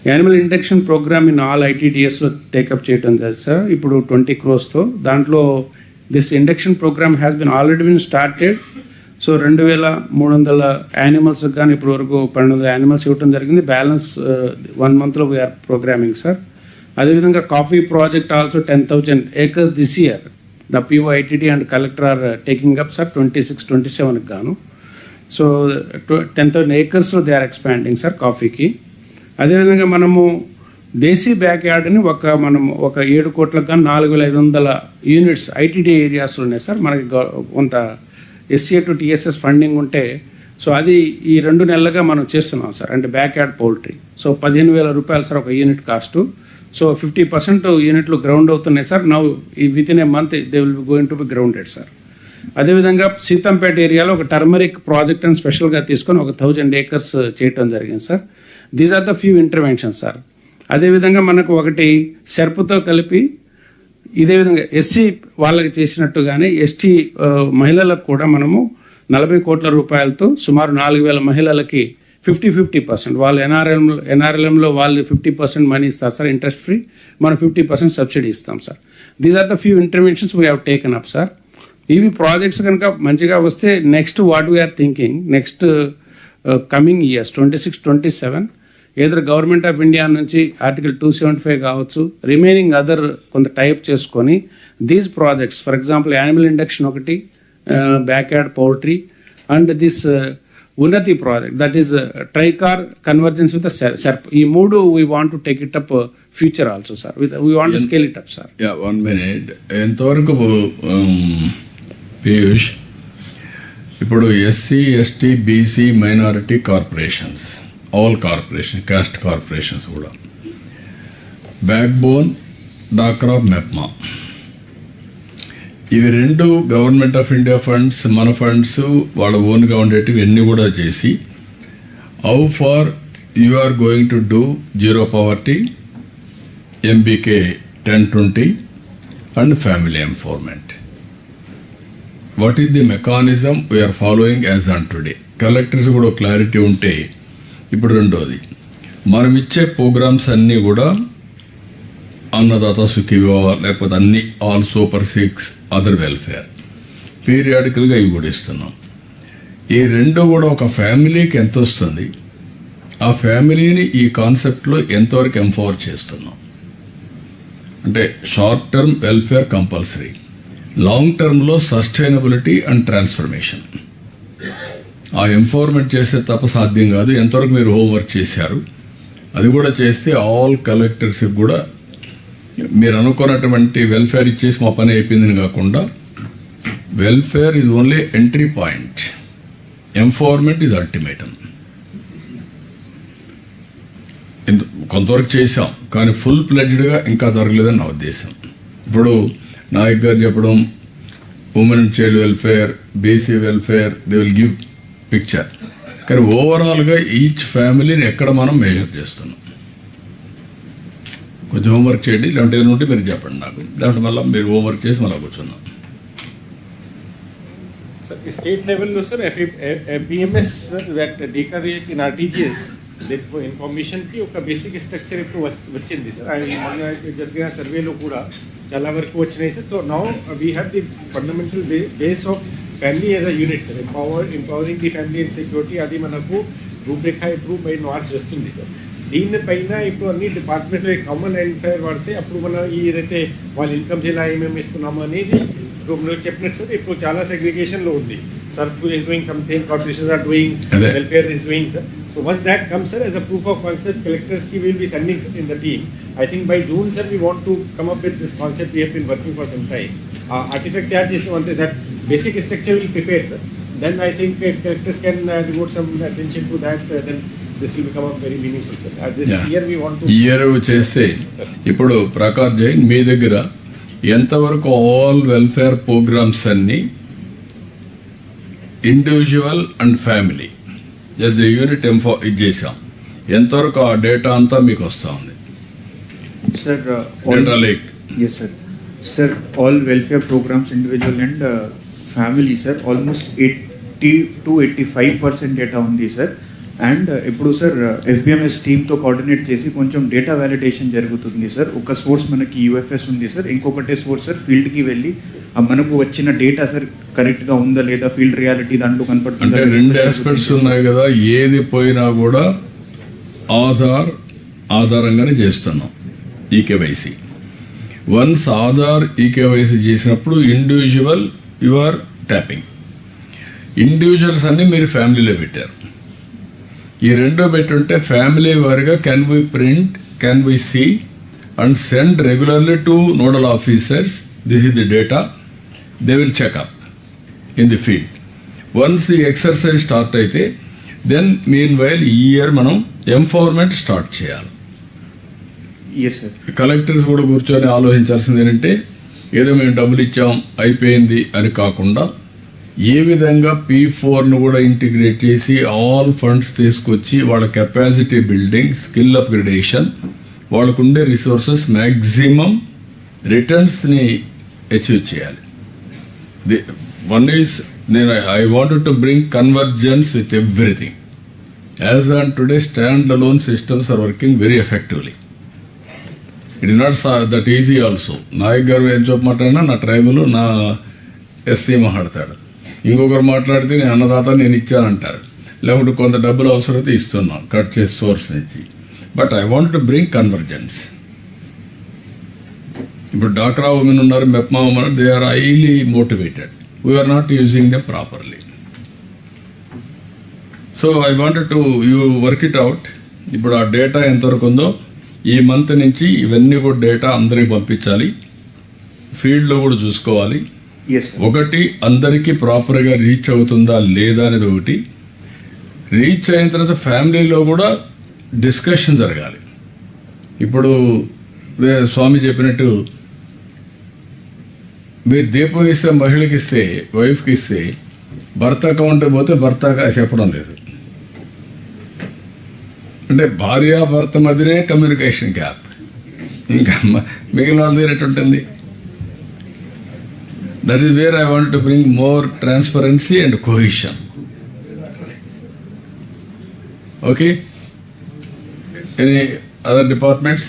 animal induction programme in all ITDSలో take up చేయడం జరిగింది సార్. ఇప్పుడు 20 crores దాంట్లో this induction programme has been already been started. So 2300 animals కానీ ఇప్పుడు వరకు 1200 యానిమల్స్ ఇవ్వడం జరిగింది. బ్యాలెన్స్ 1 monthలో వీఆర్ ప్రోగ్రామింగ్ సార్. అదేవిధంగా coffee project also 10,000 acres this year. The PO ITD and collector are taking up sir 26-27 గాను. So 10,000 acres they are expanding sir కాఫీకి. అదేవిధంగా మనము దేశీ బ్యాక్ యార్డ్ని మనము ఒక 7 కోట్లకు కానీ 4,500 యూనిట్స్ ITD ఏరియాస్లో ఉన్నాయి సార్. మనకి కొంత SCA to TSS ఫండింగ్ ఉంటే సో అది ఈ 2 నెలలుగా మనం చేస్తున్నాం సార్. అంటే బ్యాక్ యార్డ్ పౌల్ట్రీ. సో 15,000 రూపాయలు సార్ ఒక యూనిట్ కాస్ట్. సో 50% యూనిట్లు గ్రౌండ్ అవుతున్నాయి sir. Now with in a month they will be going to B grounded sir. అదేవిధంగా సీతంపేట ఏరియాలో ఒక టర్మరిక్ ప్రాజెక్ట్ అని స్పెషల్గా తీసుకొని ఒక 1,000 acres చేయటం జరిగింది సార్. These are the few interventions sir. అదేవిధంగా మనకు ఒకటి సెర్పుతో కలిపి ఇదే విధంగా SC వాళ్ళకి చేసినట్టుగానే ST మహిళలకు కూడా మనము 40 కోట్ల రూపాయలతో సుమారు 4,000 మహిళలకి 50-50% వాళ్ళు NRLMలో వాళ్ళు 50% మనీ ఇస్తారు సార్ ఇంట్రెస్ట్ ఫ్రీ. మనం 50% సబ్సిడీ ఇస్తాం sir. These are the few interventions we have taken up sir. ఇవి ప్రాజెక్ట్స్ కనుక మంచిగా వస్తే next what we are thinking next coming years 26-27 either government of India నుంచి ఆర్టికల్ 275 కావచ్చు, రిమైనింగ్ అదర్ కొంత టైప్ చేసుకొని these projects for example animal induction ఒకటి, backyard poultry and this Unnati project that is TRICOR convergence with SERP. ఈ 3 we want to take it up future also sir. We want to scale it up sir. 1 minute. ఎంతవరకు పీయూష్ ఇప్పుడు SC, ST, BC minority corporations all corporation caste corporations కూడా backbone డాక్రా MEPMA ఇవి 2 government of India funds మన funds వాళ్ళ ఓన్గా ఉండేటివి అన్నీ కూడా చేసి how far you are going to do zero poverty, MBK 10-20 and family empowerment. What is the mechanism we are following as on today. Collectors కూడా క్లారిటీ ఉంటే. ఇప్పుడు రెండోది మనం ఇచ్చే ప్రోగ్రామ్స్ అన్నీ కూడా అన్నదాత సుఖీభవ లేకపోతే అన్ని ఆల్ సూపర్ 6 అదర్ వెల్ఫేర్ పీరియాడికల్గా ఇవి కూడా ఇస్తున్నాం. ఈ 2 కూడా ఒక ఫ్యామిలీకి ఎంత వస్తుంది, ఆ ఫ్యామిలీని ఈ కాన్సెప్ట్లో ఎంతవరకు ఎంపవర్ చేస్తున్నాం. అంటే short term welfare compulsory, long టర్మ్లో సస్టైనబిలిటీ అండ్ ట్రాన్స్ఫర్మేషన్. ఆ ఎంపవర్మెంట్ చేసే తప్ప సాధ్యం కాదు. ఎంతవరకు మీరు హోంవర్క్ చేశారు అది కూడా చేస్తే ఆల్ కలెక్టర్స్కి కూడా మీరు అనుకున్నటువంటి వెల్ఫేర్ ఇచ్చేసి మా పని అయిపోయిందని కాకుండా welfare is only entry point, empowerment is ultimatum. కొంతవరకు చేశాం కానీ ఫుల్ ప్లెడ్జ్డ్గా ఇంకా జరగలేదని నా ఉద్దేశం. ఇప్పుడు నాయక్ గారు చెప్పడం women and child welfare, BC welfare they will give picture. కానీ ఓవరాల్గా ఈచ్ ఫ్యామిలీని ఎక్కడ మనం మెజర్ చేస్తున్నాం. కొంచెం హోంవర్క్ చేయండి, ఇలాంటి ఏదైనా ఉంటే మీరు చెప్పండి నాకు. దాంట్లో మళ్ళీ మీరు హోంవర్క్ చేసి మళ్ళీ కూర్చున్నాం. స్టేట్ లెవెల్లో సార్ BMS ఇన్ RTGS ఇన్ఫర్మేషన్కి ఒక బేసిక్ స్ట్రక్చర్ ఇప్పుడు వచ్చింది సార్. మొన్న జరిగిన సర్వేలో కూడా చాలా వరకు వచ్చినాయి sir. So now we have the fundamental base of family as a unit sir. Empowering the family and security అది మనకు రూపురేఖ ఇప్పుడు బై నాట్స్ వస్తుంది సార్. దీనిపైన ఇప్పుడు అన్ని డిపార్ట్మెంట్లో కామన్ ఐడెంటిఫైర్ వాడితే అప్పుడు మనం ఏదైతే వాళ్ళ ఇన్కమ్స్ ఎలా ఏమేమి ఇస్తున్నాము అనేది ఇప్పుడు మీరు చెప్పినట్టు సార్ ఇప్పుడు చాలా సెగ్రిగేషన్లో ఉంది. SERP is doing something, corporations are doing, welfare is doing sir. So once that comes, sir, as a proof of concept, collectors will be sending in the team. I think by June, sir, we want to come up with this concept. We have been working for some time. Artifact charge is one that basic structure will prepare, sir. Then I think if collectors can devote some attention to that, then this will become a very meaningful, sir. This year we want to. Year చేస్తే ఇప్పుడు ప్రకాష్ జైన్ మీ దగ్గర ఎంతవరకు all welfare programmes అన్ని individual and family unit ఇది చేసాం. ఎంతవరకు ఆ data అంతా మీకు వస్తూ ఉంది? Sir, Data lake. Yes, sir. Sir, all welfare programs, individual and family, sir, almost 80 to 85% data ఉంది సార్. అండ్ ఇప్పుడు సార్ FBMS టీమ్తో కోఆర్డినేట్ చేసి కొంచెం డేటా వ్యాలిడేషన్ జరుగుతుంది సార్. ఒక సోర్స్ మనకి UFS ఉంది సార్, ఇంకొకటే సోర్స్ సార్ ఫీల్డ్కి వెళ్ళి మనకు వచ్చిన డేటా సార్ కరెక్ట్గా ఉందా లేదా, ఫీల్డ్ రియాలిటీ దాంట్లో కనపడుతుంది. అంటే రెండు ఆస్పెక్ట్స్ ఉన్నాయి కదా, ఏది పోయినా కూడా ఆధారంగానే చేస్తున్నాం ఈకేవైసీ. వన్స్ ఆధార్ ఈకేవైసీ చేసినప్పుడు individual you are tapping. Individuals అన్ని మీరు ఫ్యామిలీలో పెట్టారు. ఈ రెండో పెట్టుంటే ఫ్యామిలీ వారిగా can we print, can we see and send regularly to nodal officers. This is the data, they will check up in the field. Once ఈ ఎక్సర్సైజ్ స్టార్ట్ అయితే దెన్ మీన్ వైల్ ఈ ఇయర్ మనం ఎంపవర్మెంట్ స్టార్ట్ చేయాలి. Collectors కూడా కూర్చొని ఆలోచించాల్సింది ఏంటంటే ఏదో మేము డబ్బులు ఇచ్చాం అయిపోయింది అని కాకుండా ఏ విధంగా P4ను కూడా ఇంటిగ్రేట్ చేసి ఆల్ ఫండ్స్ తీసుకొచ్చి వాళ్ళ కెపాసిటీ బిల్డింగ్, స్కిల్ అప్గ్రేడేషన్, వాళ్ళకుండే రిసోర్సెస్ మ్యాక్సిమం రిటర్న్స్ని అచీవ్ చేయాలి. One is I wanted to bring convergence with everything. As on today, stand-alone systems are working very effectively. It is not that easy also. Nayak గారు ఏం చెప్పమంటాడన్నా నా tribal, నా SC మాట్లాడతాడు, ఇంకొకరు మాట్లాడితే నేను అన్నదాత నేను ఇచ్చానంటారు, లేకుంటే కొంత డబ్బులు అవసరమైతే ఇస్తున్నాం కట్ చేసి సోర్స్ నుంచి. But I want to bring convergence. ఇప్పుడు డాక్రా ఉమెన్ ఉన్నారు, MEPMA women, they are highly motivated. We are not using them properly. So I wanted to you work it out. ఇప్పుడు ఆ డేటా ఎంతవరకు ఉందో ఈ మంత్ నుంచి ఇవన్నీ కూడా డేటా అందరికి పంపించాలి, ఫీల్డ్లో కూడా చూసుకోవాలి. ఒకటి అందరికీ ప్రాపర్గా రీచ్ అవుతుందా లేదా అనేది ఒకటి. రీచ్ అయిన తర్వాత ఫ్యామిలీలో కూడా డిస్కషన్ జరగాలి. ఇప్పుడు స్వామి చెప్పినట్టు మీరు దీపం ఇస్తే మహిళకి ఇస్తే, వైఫ్కి ఇస్తే, భర్త అకౌంట్ పోతే భర్త చెప్పడం లేదు. అంటే భార్యాభర్త మధ్యనే కమ్యూనికేషన్ గ్యాప్, ఇంకా మిగిలిన వాళ్ళ దగ్గర ఉంటుంది. That is where I want to bring more transparency and cohesion. Okay, any other departments?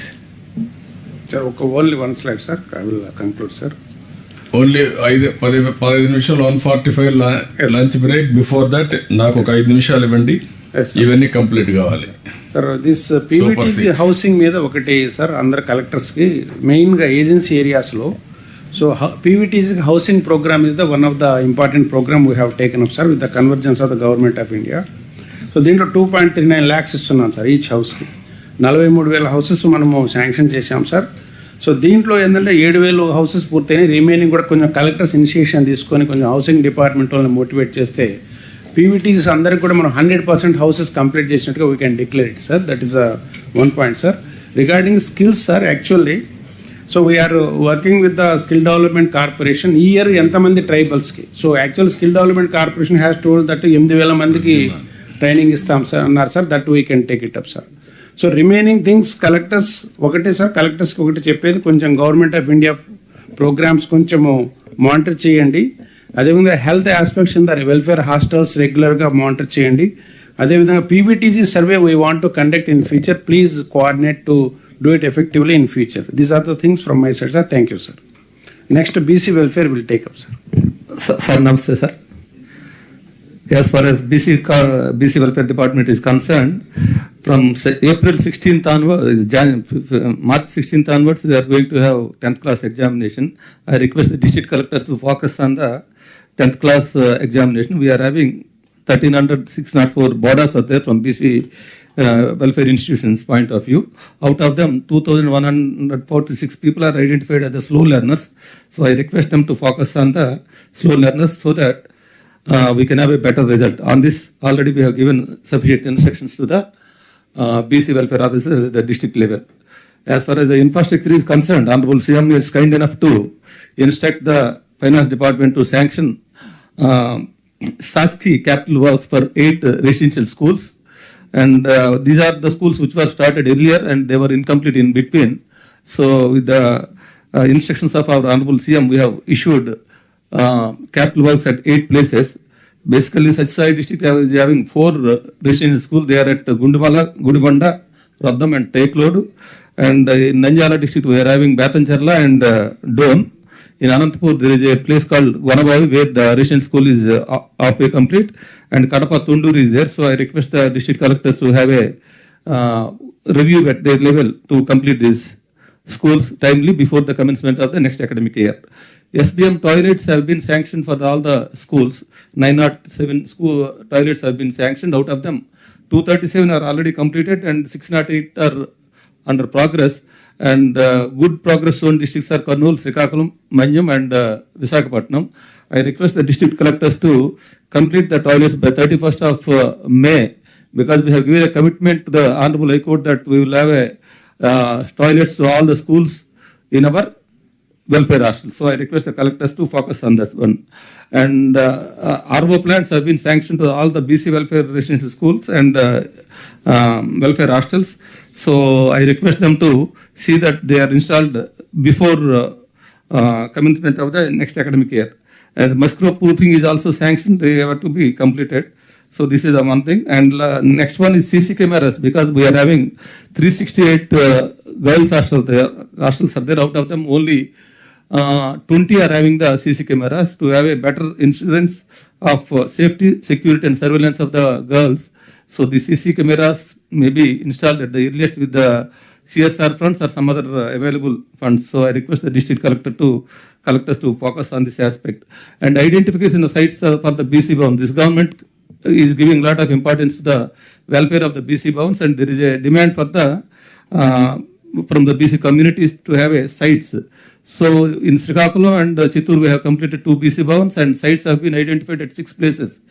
Sir only one slide sir, I will conclude sir. Only 15 నిమిషాలు 1:45 లంచ్ బ్రేక్. బిఫోర్ దట్ నాకు ఒక 5 నిమిషాలు ఇవ్వండి, ఇవన్నీ కంప్లీట్ కావాలి. సార్ దిస్ పీవీటీసీ హౌసింగ్ మీద ఒకటి sir, అందరు కలెక్టర్స్కి మెయిన్గా ఏజెన్సీ ఏరియాస్లో. So PVTC housing programme is the one of the important programme we have taken up sir with the convergence of the government of India. So దీంట్లో 2.39 lakhs ఇస్తున్నాం sir each హౌస్కి. 43,000 houses మనము sanction చేశాం sir. So దీంట్లో ఏంటంటే 7,000 houses పూర్తయినాయి. Remaining కూడా కొంచెం collectors initiation తీసుకొని కొంచెం హౌసింగ్ డిపార్ట్మెంట్ వాళ్ళని మోటివేట్ చేస్తే పీవీటీస్ అందరికి కూడా మనం 100% హౌసెస్ కంప్లీట్ చేసినట్టుగా we can declare it sir. That is one point sir. Regarding skills sir, actually so we are working with the skill development corporation. ఈ ఇయర్ ఎంతమంది ట్రైబల్స్కి, so actual skill development corporation has told that 8,000 మందికి training ఇస్తాం sir అన్నారు sir. That we can take it up sir. So remaining things collectors ఒకటే sir, కలెక్టర్స్కి ఒకటి చెప్పేది, కొంచెం గవర్నమెంట్ ఆఫ్ ఇండియా ప్రోగ్రామ్స్ కొంచెము మానిటర్ చేయండి. అదేవిధంగా health aspects in the welfare hostels రెగ్యులర్గా మానిటర్ చేయండి. అదేవిధంగా PVTG survey we want to conduct in future. Please coordinate to do it effectively in future. These are the things from my side sir. Thank you sir. Next BC welfare will take up sir. Sir నమస్తే sir. As far as BC Welfare Department is concerned, from April 16th onwards, March 16th onwards, we are going to have 10th class examination. I request the district collectors to focus on the 10th class examination. We are having 1,30604 borders are there from BC welfare institutions point of view. Out of them, 2,146 people are identified as the slow learners. So I request them to focus on the slow learners so that we can have a better result. On this, already we have given sufficient instructions to the BC welfare officers at the district level. As far as the infrastructure is concerned, Honorable CM is kind enough to instruct the finance department to sanction SASKI capital works for 8 residential schools. And these are the schools which were started earlier and they were incomplete in between. So with the instructions of our Honorable CM, we have issued capital works at 8 places. Basically, Satyasai district is having 4 residential schools. They are at Gundumala, Gudibanda, Raddam and Teklod. And in Nanjala district, we are having Batancharla and Don. In Anantapur, there is a place called Vanabavi where the residential school is halfway complete. And Kadapa Tundur is there. So I request the district collectors to have a review at their level to complete these schools timely before the commencement of the next academic year. SBM toilets have been sanctioned for all the schools. 907 school toilets have been sanctioned. Out of them, 237 are already completed and 608 are under progress. And good progress zone districts are Kurnool, Srikakulam, Manyam and Visakhapatnam. I request the district collectors to complete the toilets by 31st of May, because we have given a commitment to the Honorable High Court that we will have a toilets to all the schools in our welfare hostels. So I request the collectors to focus on that one. And RO plants have been sanctioned to all the BC welfare residential schools and welfare hostels. So I request them to see that they are installed before commencement of the next academic year. And muscular proofing is also sanctioned. They have to be completed. So this is the one thing. And next one is CC cameras, because we are having 368 girls hostels are there. Out of them, only 20 are having the CC cameras to have a better insurance of safety, security and surveillance of the girls. So the CC cameras may be installed at the earliest with the CSR funds or some other available funds. So I request the district collectors to focus on this aspect. And identification of sites for the BC bound. This government is giving a lot of importance to the welfare of the BC bounds, and there is a demand for the from the BC communities to have a sites. So in Srikakulam and Chittoor we have completed 2 BC bounds, and sites have been identified at 6 places: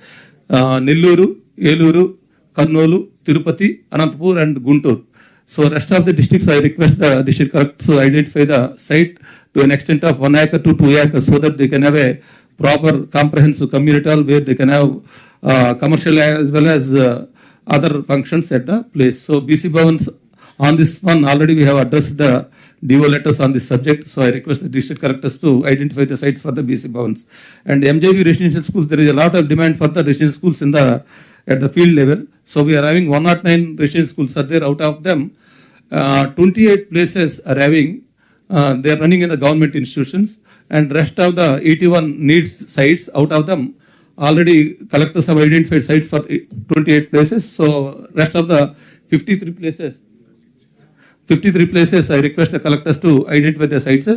Nelluru, Eluru, Kurnool, Tirupati, Anantapur and Guntur. So rest of the districts, I request the district collectors to identify the site to an extent of 1 acre to 2 acres, so that they can have a proper comprehensive community hall where they can have commercial as well as other functions at the place. So BC bounds, on this one already we have addressed the DO letters on this subject. So I request the district collectors to identify the sites for the BC bounds. And MJB residential schools, there is a lot of demand for the residential schools at the field level. So we are having 109 residential schools are there. Out of them, 28 places are having, they are running in the government institutions, and rest of the 81 needs sites. Out of them, already collectors have identified sites for 28 places. So rest of the 53 places, I request the collectors to identify the sites.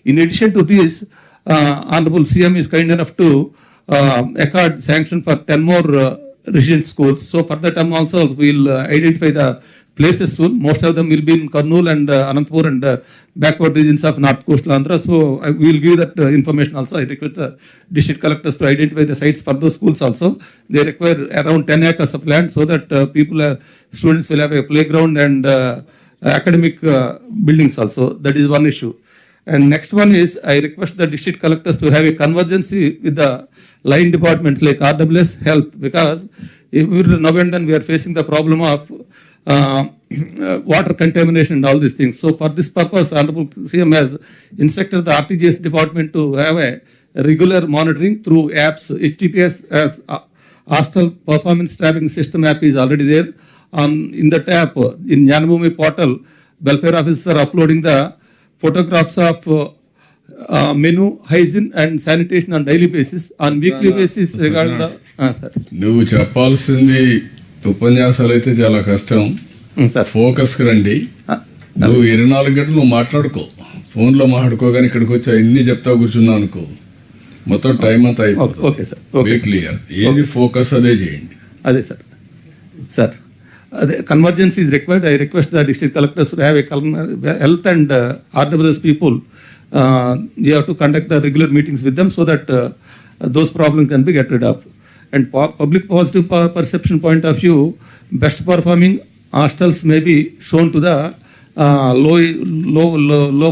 In addition to this, Honorable CM is kind enough to accord sanction for 10 more residential schools. So for that time also we will identify the places soon. Most of them will be in Kurnool and Anantapur and backward regions of North Coastal Andhra. So we will give that information also. I request the district collectors to identify the sites for those schools also. They require around 10 acres of land so that students will have a playground and academic buildings also. That is one issue. And next one is, I request the district collectors to have a convergence with the line departments like RWS, Health, because now and then we are facing the problem of water contamination and all these things. So for this purpose, Honorable CM has instructed the RTGS department to have a regular monitoring through apps. HTTPS Hostel Performance Tracking System app is already there. In that app, in Jnanabhoomi portal, welfare officers are uploading the photographs of menu, hygiene and sanitation on daily basis. On weekly basis regarding the... sir. నువ్వు చెప్పాల్సింది ఉపన్యాసాలు అయితే చాలా కష్టం. Focus కి రండి. నువ్వు 24 గంటలు నువ్వు మాట్లాడుకో, ఫోన్లో మాట్లాడుకోగానే ఇక్కడికి వచ్చి అన్ని చెప్తా కూర్చున్నావు అనుకో, మొత్తం టైం అంతా అయిపోతుంది. Okay sir, clear. ఏది ఫోకస్ అదే చేయండి. అదే sir. Sir, convergence is required. I request the district collectors to have a health and RWS people. You have to conduct the regular meetings with them so that those problems can be get rid of. And public positive perception point of view, best performing hostels may be shown to the low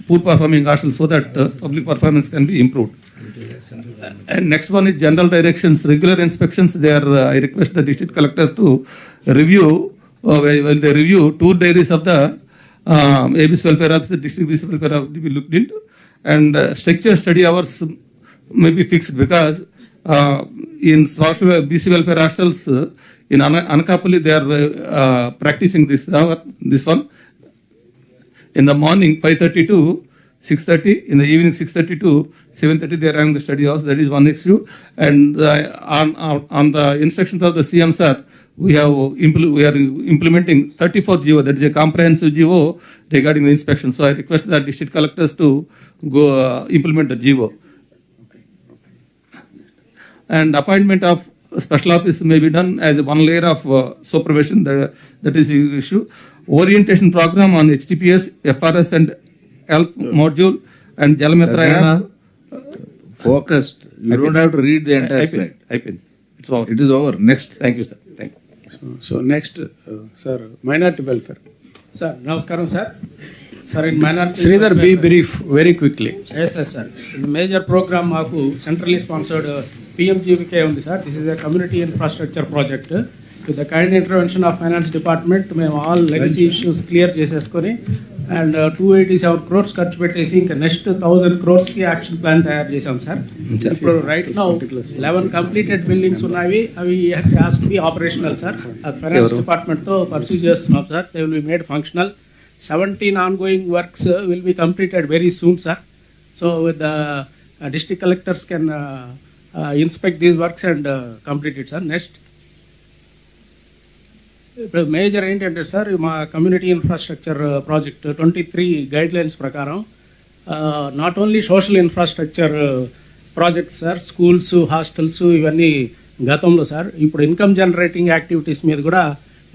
poor performing hostels so that public performance can be improved. central government. And next one is general directions, regular inspections. I request the district collectors to review, when they review, tour diaries of the ABC welfare officer, district BC welfare officer be looked into, and structured study hours may be fixed, because in social BC welfare hostels in Anakapalli they are practicing this one. In the morning 5:30 to 6:30, in the evening 6:30 to 7:30 they are having the study hours. That is one issue. And on the instructions of the CM sir, we are implementing 34 GO, that is a comprehensive GO regarding the inspection. So I request the district collectors to go implement the GO. And appointment of special office may be done as one layer of supervision. That is the issue. Orientation program on HTTPS, FRS and health module and Jalamitra app. Focused. You don't have to read the entire slide. It's over. It is over. Next. Thank you, sir. Thank So, you. so next, sir, minority welfare. Sir, namaskaram, sir. Sir, in minority Sridhar, be brief, very quickly. Yes, sir. The major program maaku centrally sponsored PMGVK undi, sir. This is a community infrastructure project. With the kind intervention of finance department, మేము all legacy issues clear చేసేసుకొని and 287 crores ఖర్చు పెట్టేసి ఇంకా next 1000 crores కి action plan తయారు చేసాం sir. ఇప్పుడు right now 11 completed buildings ఉన్నాయి, అవి has to B operational sir. Finance department తో పర్సూ చేస్తున్నాం sir. They will be made functional. 17 ongoing works will be completed very soon, sir. So with the district collectors can inspect these works and complete it, sir. Next. Major ఏంటంటే sir, మా community infrastructure project 23 guidelines ప్రకారం not only social infrastructure projects sir, schools, hostels ఇవన్నీ గతంలో sir. ఇప్పుడు income generating activities మీద కూడా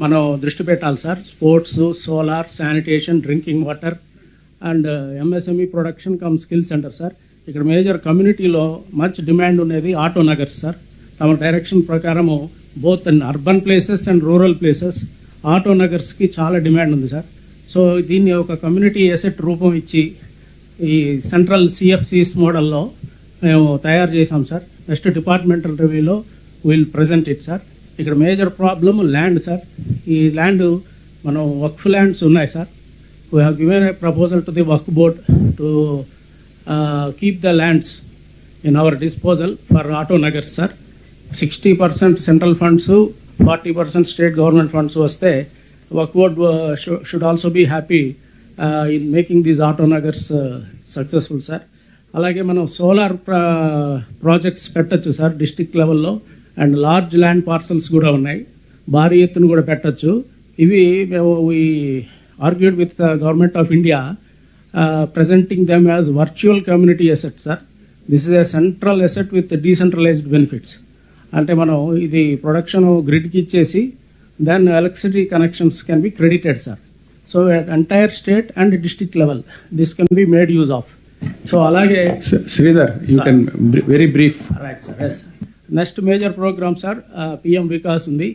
మనం దృష్టి పెట్టాలి sir. Sports, solar, sanitation, drinking water and MSME production cum skill centre sir. ఇక్కడ మేజర్ కమ్యూనిటీలో మంచి డిమాండ్ ఉన్నది ఆటో నగర్స్ సార్. తమ డైరెక్షన్ ప్రకారము both in urban places and rural places auto నగర్స్కి చాలా డిమాండ్ ఉంది సార్. సో దీన్ని ఒక కమ్యూనిటీ ఎసెట్ రూపం ఇచ్చి ఈ సెంట్రల్ సిఎఫ్సిఎస్ మోడల్లో మేము తయారు చేసాం సార్. నెక్స్ట్ డిపార్ట్మెంటల్ రివ్యూలో విల్ ప్రజెంట్ ఇట్ సార్. ఇక్కడ మేజర్ ప్రాబ్లమ్ ల్యాండ్ సార్. ఈ ల్యాండ్ మనం వక్ఫ్ ల్యాండ్స్ ఉన్నాయి sir. We have given a proposal to the Waqf board to keep the lands in our disposal for auto nagars sir. 60% central funds, 40% state government funds వస్తే Waqf board should also be happy in making these auto nagars successful sir. అలాగే మనం solar projects పెట్టచ్చు sir district లెవెల్లో. And large land parcels కూడా ఉన్నాయి, భారీ ఎత్తున కూడా పెట్టచ్చు. ఇవి మేము we argued with government of India presenting them as virtual community assets, sir. This is a central asset with decentralized benefits. అంటే మనం ఇది ప్రొడక్షన్ గ్రిడ్కి ఇచ్చేసి then electricity connections can be credited sir. So at entire state and district level this can be made use of. So అలాగే Sridhar, you can very brief. Right sir. Yes. Next major programme sir PM Vikas ఉంది.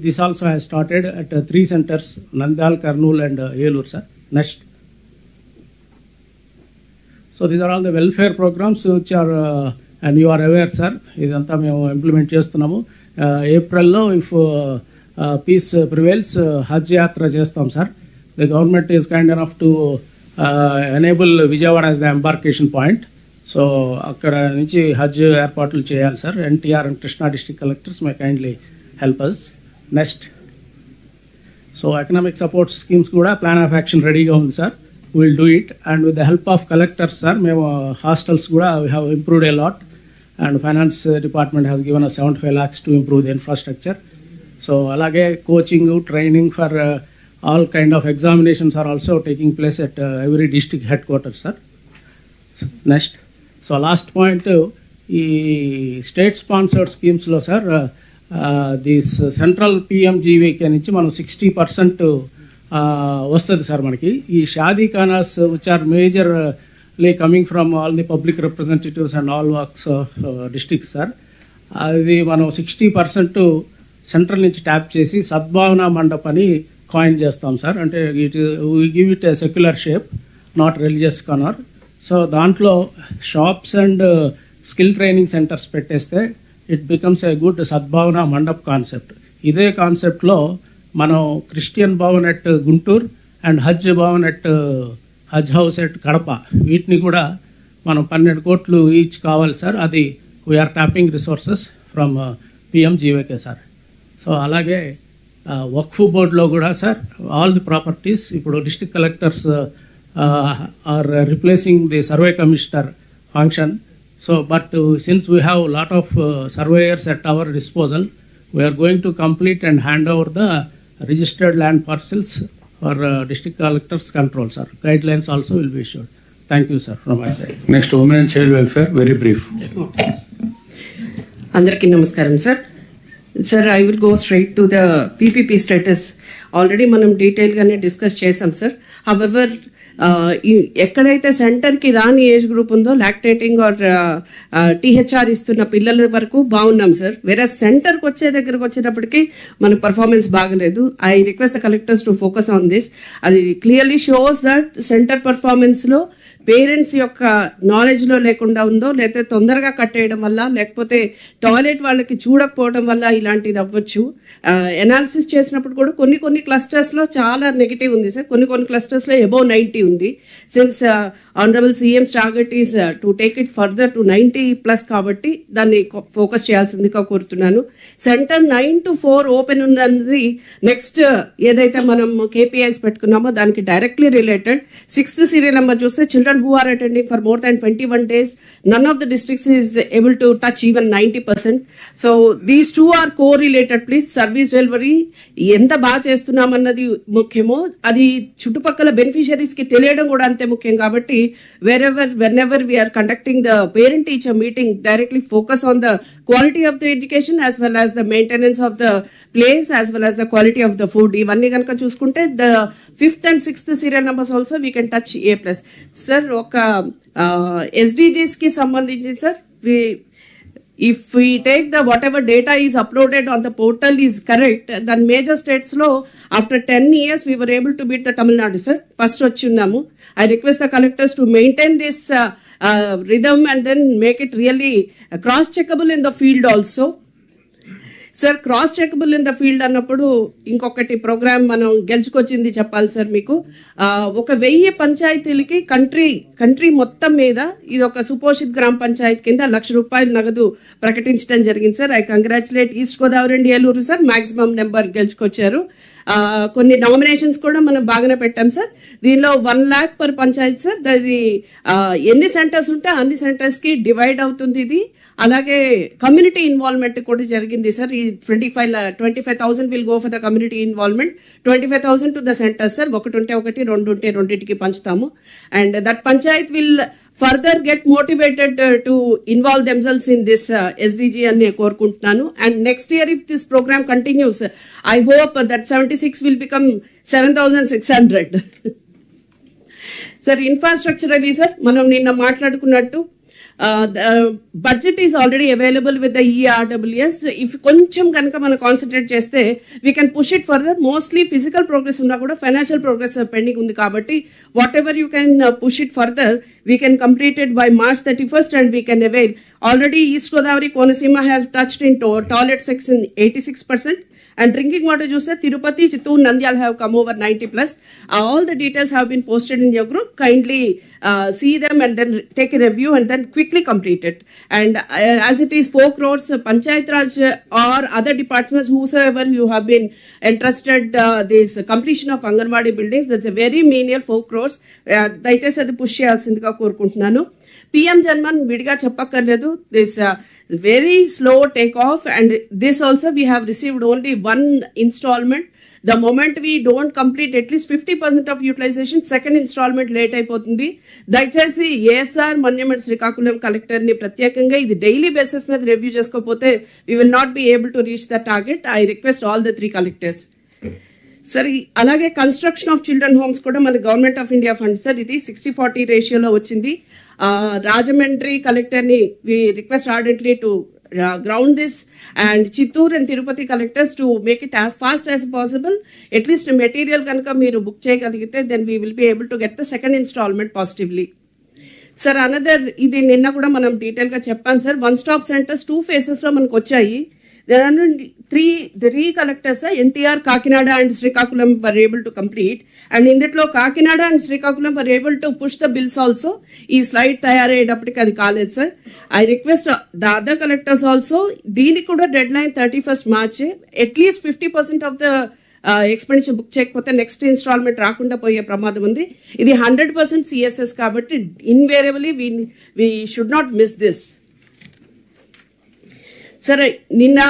This also has started at 3 centers, Nandyal, Kurnool and Eluru sir. Next. So these are all the welfare programs which are and you are aware, sir. ఇదంతా మేము implement చేస్తున్నాము. ఏప్రిల్లో if piece prevails హజ్ యాత్ర చేస్తాం sir. The government is kind enough to enable Vijayawada as the embarkation point. So అక్కడ నుంచి హజ్ ఏర్పాట్లు చేయాలి sir. NTR and Krishna district collectors may kindly help us. Next. So economic support schemes కూడా ప్లాన్ ఆఫ్ యాక్షన్ రెడీగా ఉంది sir. We'll do it, and with the help of collectors, sir, మేము hostels కూడా we have improved a lot, and finance department has given us 75 lakhs to improve the infrastructure. So అలాగే coaching, training for all kind of examinations are also taking place at every district headquarters, sir. Next. So last point, ఈ state sponsored schemes లో sir, this central PMGVK నుంచి మనం 60% వస్తుంది sir మనకి. ఈ Shadi Khanas which are majorly coming from all the public representatives and all works districts sir. అది మనం 60% central నుంచి ట్యాప్ చేసి సద్భావన మండప్ అని కాయిన్ చేస్తాం సార్. అంటే we give it a secular shape, not religious corner. So దాంట్లో shops and skill training centres పెట్టేస్తే it becomes a good Sadbhavana Mandap concept. ఇదే కాన్సెప్ట్లో మనం Christian Bhavan at Guntur and Haj Bhavan at Haj house at Kadapa వీటిని కూడా మనం 12 కోట్లు ఈచ్ కావాలి సార్. అది we are tapping resources from PMGVK sir. So అలాగే వక్ఫ్ బోర్డులో కూడా సార్ ఆల్ ది ప్రాపర్టీస్ ఇప్పుడు district collectors are replacing the survey commissioner function. So but since we have lot of surveyors at our disposal, we are going to complete and hand over the registered land parcels for district collectors control, sir. Guidelines also will be issued. Thank you, sir, from my side. Next, women and child welfare, very brief. Andarki namaskaram, sir. Sir, I will go straight to the PPP status. Already మనం డీటెయిల్గానే discuss చేసాం sir. However ఎక్కడైతే సెంటర్కి రాని age group ఉందో lactating are THR ఇస్తున్న పిల్లల వరకు బాగున్నాం సార్. వేరే సెంటర్కి దగ్గరకు వచ్చేటప్పటికి మన పర్ఫార్మెన్స్ బాగలేదు. I request the collectors to focus on this. అది క్లియర్లీ షోస్ దట్ సెంటర్ పర్ఫార్మెన్స్లో పేరెంట్స్ యొక్క నాలెడ్జ్లో లేకుండా ఉందో, లేకపోతే తొందరగా కట్టేయడం వల్ల, లేకపోతే టాయిలెట్ వాళ్ళకి చూడకపోవడం వల్ల ఇలాంటిది అవ్వచ్చు. ఎనాలిసిస్ చేసినప్పుడు కూడా కొన్ని క్లస్టర్స్లో చాలా నెగిటివ్ ఉంది సార్, కొన్ని క్లస్టర్స్లో అబౌవ్ 90 ఉంది. Since honourable CM's target is to take it further to 90+ కాబట్టి దాన్ని ఫోకస్ చేయాల్సిందిగా కోరుతున్నాను. సెంటర్ 9 to 4 ఓపెన్ ఉన్నది. నెక్స్ట్ ఏదైతే మనం KPIs పెట్టుకున్నామో దానికి directly related 6th serial number చూస్తే children who are attending for more than 21 days, none of the districts is able to touch even 90%. So these two are correlated, please. Service delivery ఎంత బాగా చేస్తున్నామన్నది ముఖ్యమో అది చుట్టుపక్కల beneficiaries కి తెలియడం కూడా అంతే ముఖ్యం. కాబట్టి whenever we are conducting the parent teacher meeting, directly focus on the quality of the education as well as the maintenance of the place as well as the quality of the food. ఇవన్నీ కనుక చూసుకుంటే the 5th and 6th serial numbers also we can touch A+. Sir ఒక SDGs కి సంబంధించి sir, if we take the whatever data is uploaded on the portal is correct, then major states lo after 10 years we were able to beat the Tamil Nadu, sir. First vachunnamu. I request the collectors to maintain this rhythm and then make it really cross checkable in the field also. Sir cross checkable in the field అన్నప్పుడు ఇంకొకటి programme మనం గెలుచుకొచ్చింది చెప్పాలి sir మీకు. 1000 పంచాయతీలకి country మొత్తం మీద ఇది ఒక సుపోషిత్ గ్రామ పంచాయతీ కింద ₹1,00,000 నగదు ప్రకటించడం జరిగింది sir. I congratulate East Godavari and Eluru sir, maximum number గెలుచుకొచ్చారు. కొన్ని నామినేషన్స్ కూడా మనం బాగానే పెట్టాం సార్. దీనిలో 1 lakh per పంచాయతీ సార్. అది ఎన్ని సెంటర్స్ ఉంటే అన్ని సెంటర్స్కి డివైడ్ అవుతుంది ఇది. అలాగే కమ్యూనిటీ ఇన్వాల్వ్మెంట్ కూడా జరిగింది సార్. ఈ 25,000 will go for the community involvement, 25,000 to the centre sir. ఒకటి ఉంటే ఒకటి, రెండు ఉంటే రెండింటికి పంచుతాము. And that panchayat will further get motivated to involve themselves in this SDG అని కోరుకుంటున్నాను. And next year if this programme continues, I hope that 76 will become 7,600. Sir infrastructurally sir మనం నిన్న మాట్లాడుకున్నట్టు budget is already available with the ERWS. If కొంచెం కనుక మనం concentrate చేస్తే we can push it further. Mostly physical progress ఉన్నా కూడా financial progress pending ఉంది కాబట్టి what ever you can push it further, we can complete it by March 31st and we can avail. Already East Godavari, Konaseema has touched in toilet section 86%. And drinking water juice, Tirupati, Chittoor, Nandyal have come over 90+. All the details have been posted in your group. Kindly see them and then take a review and then quickly complete it. And as it is 4 crores, Panchayat Raj or other departments, whosoever you have been entrusted this completion of Anganwadi buildings, that's a very menial 4 crores. Daichesi adi push cheyalsindiga korukuntunnanu. PM Janman vidiga cheppakkarledu. This very slow takeoff, and this also we have received only 1 installment. The moment we don't complete at least 50% of utilization, second installment late అయిపోతుంది. దయచేసి ASR Manyam and Srikakulam collector ని ప్రత్యేకంగా ఇది daily basis మీద review చేసుకోకపోతే we will not be able to reach the target. I request all the 3 collectors. Sir అలాగే construction of children homes కూడా మన government of India fund sir. ఇది 60-40 రేషియోలో వచ్చింది. రాజమండ్రి కలెక్టర్ని we request ardently to ground this, and Chittoor and Tirupati collectors to make it as fast as possible. At least material kanaka meeru book cheyagalite, then we will be able to get the second installment positively. Sir another ఇది నిన్న కూడా మనం డీటెయిల్గా చెప్పాను sir. 1 stop centres 2 phases-లో మనకు వచ్చాయి. There are three collectors, NTR, Kakinada and Srikakulam were able to complete. And in that Kakinada and Srikakulam were able to push the bills also. Ee slide tayarayedappadiki adi kaaled sir. I request the other collectors also, deeniki kuda deadline 31st March. At least 50% of the expenditure book చేయకపోతే next installment రాకుండా పోయే ప్రమాదం ఉంది. ఇది 100% CSS కాబట్టి invariably we should not miss this. సరే, నిన్న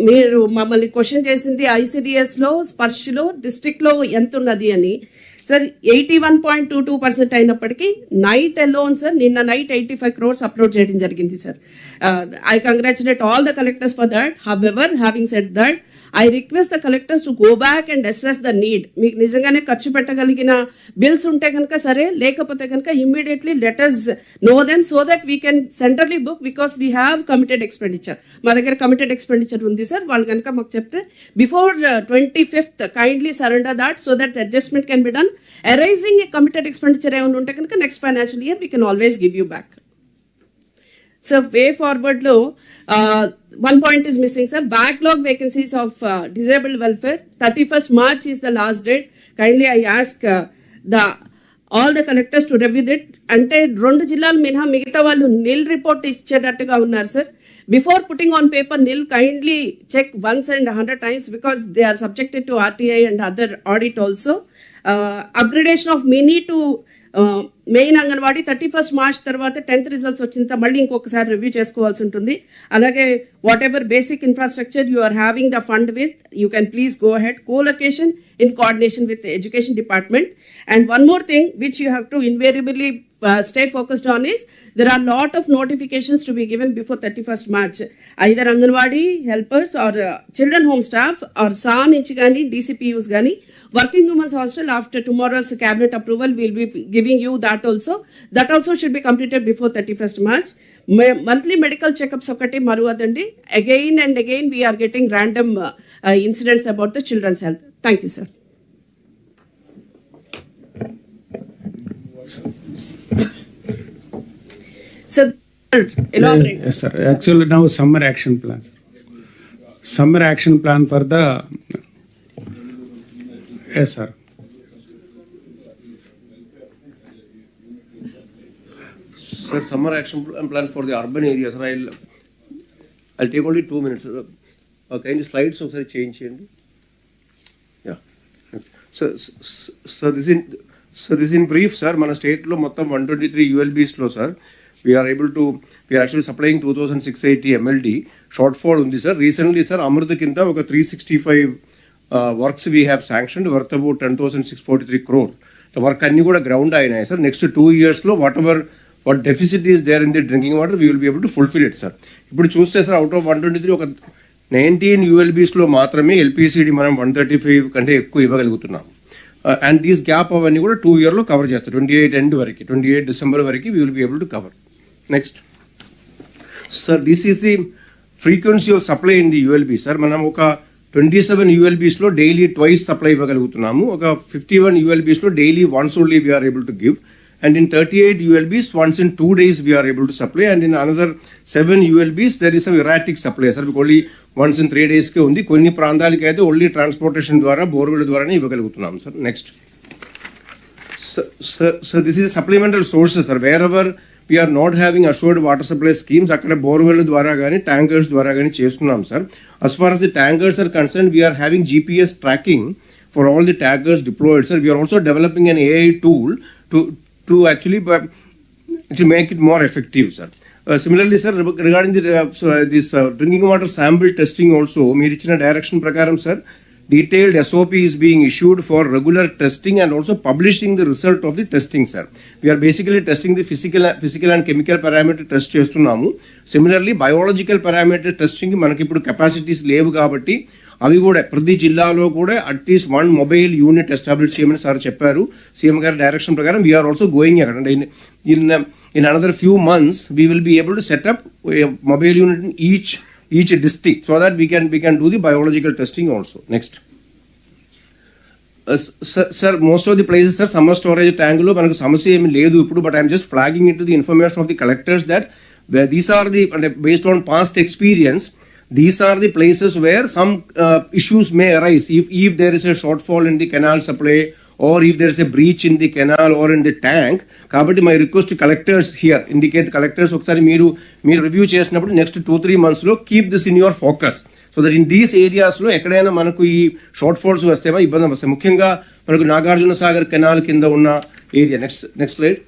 మీరు మమ్మల్ని క్వశ్చన్ చేసింది ICDS-లో స్పర్శలో డిస్ట్రిక్ట్లో ఎంత ఉన్నది అని. సార్ 81.22% అయినప్పటికీ నైట్ అలోన్ సార్ నిన్న నైట్ 85 crores అప్లోడ్ చేయడం జరిగింది sir. I congratulate all the collectors for that. However, having said that, I request the collectors to go back and assess the need. మీకు నిజంగానే ఖర్చు పెట్టగలిగిన బిల్స్ ఉంటే కనుక సరే, లేకపోతే కనుక immediately let us know them so that we can centrally book, because we have committed expenditure. మా దగ్గర committed expenditure ఉంది సార్. వాళ్ళు కనుక మాకు చెప్తే before 25th kindly surrender that so that adjustment can be done. Arising a committed expenditure ఏమైనా ఉంటే కనుక next financial year we can always give you back. So way forward lo one point is missing sir. Backlog vacancies of disabled welfare, 31st March is the last date. Kindly I ask all the collectors to review it. Ante rendu jillalu minha migita vallu nil report ichchetattuga unnaru sir. Before putting on paper nil, kindly check once and 100 times, because they are subjected to RTI and other audit also. Upgradation of mini to main anganwadi 31st March తర్వాత 10th results వచ్చిన మళ్ళీ ఇంకొకసారి review చేసుకోవాల్సి ఉంటుంది. అలాగే whatever basic infrastructure you are having the fund with, you can please go ahead. Colocation in coordination with education department. And one more thing which you have to invariably stay focused on is there are a lot of notifications to be given before 31st March. Either Anganwadi helpers or children home staff or SA నుంచి కానీ DCPUs కానీ working women's hostel, after tomorrow's cabinet approval we will be giving you that also. That also should be completed before 31st March. Monthly medical checkups ఒకటి మరువదండి. Again and again we are getting random incidents about the children's health. Thank you sir. Sir, elaborate. Yes, sir. Actually, now summer action plan. Summer action plan for the. Yes, sir. Sir, summer action plan for the urban areas. Sir, I'll take only 2 minutes. Okay, any slides of change? Yeah. So this in brief, sir. Mana state lo mottam 123 ULBs lo, sir. We are actually supplying 2680 MLD. Shortfall undi sir. Recently sir, Amrita kinda oka 365 works we have sanctioned worth about 10,643 crore. The work anni kuda ground ayinayi sir. Next 2 years lo what deficit is there in the drinking water, we will be able to fulfill it sir. Ippudu chuste sir, out of 123 oka 19 ULBs lo maatrame LPCD manam 135 kante ekku ivvagalugutunnam. And this gap avanni kuda 2 year lo cover chestar. 28 end variki, 28 December variki we will be able to cover. Next. Sir, this is the frequency of supply in the ULB. Sir, manam oka 27 ULBs lo daily twice supply ఇవ్వగలుగుతున్నాము. Oka 51 ULBs lo daily once only we are able to give. And in 38 ULBs, once in 2 days we are able to supply. And in another 7 ULBs, there is some erratic supply. Sir, only once in 3 days ke undi. Konni ప్రాంతాలకి అయితే only transportation ద్వారా borewell ద్వారానే ఇవ్వగలుగుతున్నాం. Sir, next. Sir, this is a supplemental sources, sir. Wherever we are not having assured water supply schemes, akkada borewell dwara gaani tankers dwara gaani chestunnam sir. As far as the tankers are concerned, we are having GPS tracking for all the tankers deployed, sir. We are also developing an AI tool to actually make it more effective, sir. Similarly, sir, regarding this drinking water sample testing also, meer ichina direction prakaram, sir, detailed SOP is being issued for regular testing and also publishing the result of the testing, sir. We are basically testing the physical and chemical parameter test చేస్తున్నాము. Similarly, biological parameter testing మనకి ఇప్పుడు capacities లేవు కాబట్టి అవి కూడా ప్రతి జిల్లాలో కూడా అట్లీస్ట్ 1 మొబైల్ యూనిట్ ఎస్టాబ్లిష్ చేయమని సార్ చెప్పారు. సీఎం గారి డైరెక్షన్ ప్రకారం వీఆర్ ఆల్సో గోయింగ్ అక్కడ. In another few months we will be able to set up mobile unit in each district so that we can do the biological testing also. Next. Sir, most of the places, sir, summer storage tank lo manaku samasya emi ledu ippudu, but I am just flagging into the information of the collectors that where these are the, based on past experience, these are the places where some issues may arise if there is a shortfall in the canal supply, or if there is a breach in the canal or in the tank. Kabatti my request to collectors here, indicate collectors okkari మీరు review చేసినప్పుడు next 2-3 months లో keep this in your focus, so that in these ఏరియాస్లో ఎక్కడైనా మనకు ఈ short falls వస్తేవా ఇబ్బంది వస్తాయి. ముఖ్యంగా మనకు నాగార్జున సాగర్ కెనాల్ కింద ఉన్న ఏరియా, నెక్స్ట్ స్లైడ్,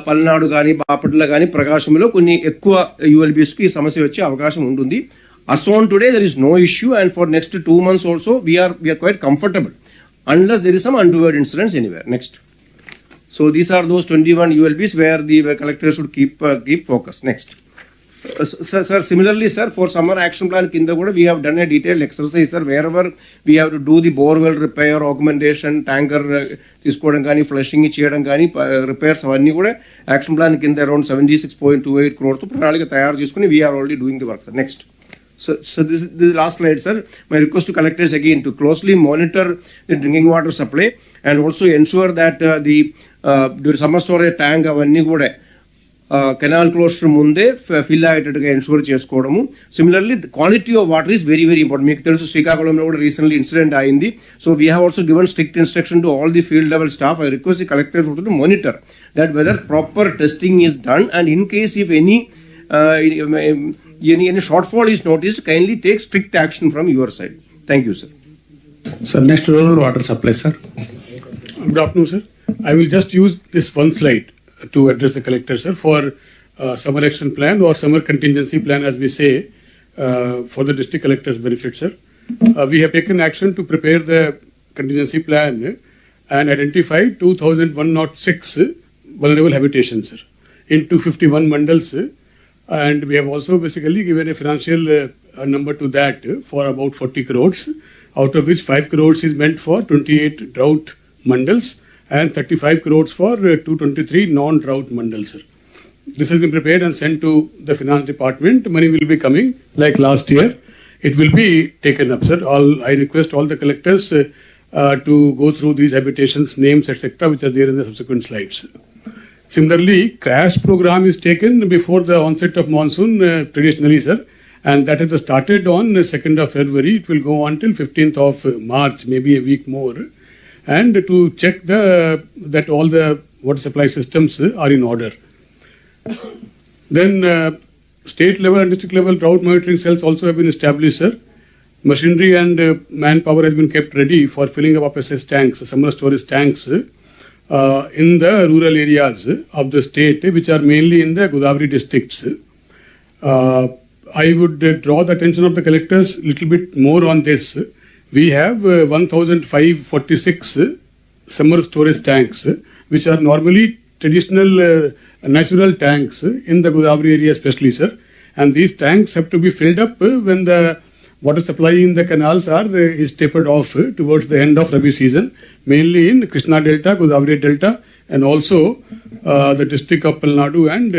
పల్నాడు కానీ బాపట్ల కానీ ప్రకాశంలో కొన్ని ఎక్కువ యూఎల్బీస్కి ఈ సమస్య వచ్చే అవకాశం ఉంటుంది. As on today, there is no issue, and for next 2 months also, we are quite comfortable, unless there is some untoward incidents anywhere. Next. So these are those 21 ULBs where the collector should keep focus. Next. Sir, similarly, sir, for summer action plan kinda kuda we have done a detailed exercise, sir, wherever we have to do the borewell repair, augmentation, tanker తీసుకోవడం కానీ, flushing చేయడం కానీ, repairs అవన్నీ కూడా action plan కింద around 76.28 crores తో ప్రణాళిక తయారు చేసుకుని we are already doing the work, sir. Next. So this is the last slide, sir. My request to collectors again to closely monitor the drinking water supply and also ensure that the summer storage tank అవన్నీ కూడా canal closure ముందే fill అయ్యేటట్టుగా ensure చేసుకోవడము. Similarly quality of water is very very important. మీకు తెలుసు శ్రీకాకుళంలో కూడా recently incident అయింది. So we have also given strict instruction to all the field level staff. I request the collectors to monitor that weather proper testing is done, and in case if any shortfall is noticed, kindly take strict action from your side. Thank you, sir. Sir, next rural water supply, sir. Good afternoon, sir. I will just use this one slide to address the collector, sir, for summer action plan or summer contingency plan, as we say, for the district collector's benefit, sir. We have taken action to prepare the contingency plan and identify 2,106 vulnerable habitations, sir, in 251 mandals. And we have also basically given a financial number to that for about 40 crores, out of which 5 crores is meant for 28 drought mandals and 35 crores for 223 non-drought mandals, sir. This has been prepared and sent to the finance department. Money will be coming like last year. It will be taken up, sir. I request all the collectors to go through these habitations, names, etc., which are there in the subsequent slides. Similarly, crash program is taken before the onset of monsoon traditionally, sir, and that has started on 2nd of February. It will go on till 15th of March, maybe a week more, and to check that all the water supply systems are in order. Then state level and district level drought monitoring cells also have been established, sir. Machinery and manpower has been kept ready for filling up SS tanks, summer storage tanks, in the rural areas of the state, which are mainly in the Godavari districts. I would draw the attention of the collectors a little bit more on this. We have 1,546 summer storage tanks, which are normally traditional natural tanks in the Godavari area especially, sir. And these tanks have to be filled up when the water supply in the canals is tapered off towards the end of Rabi season, mainly in Krishna Delta, Godavari Delta, and also the district of Palnadu and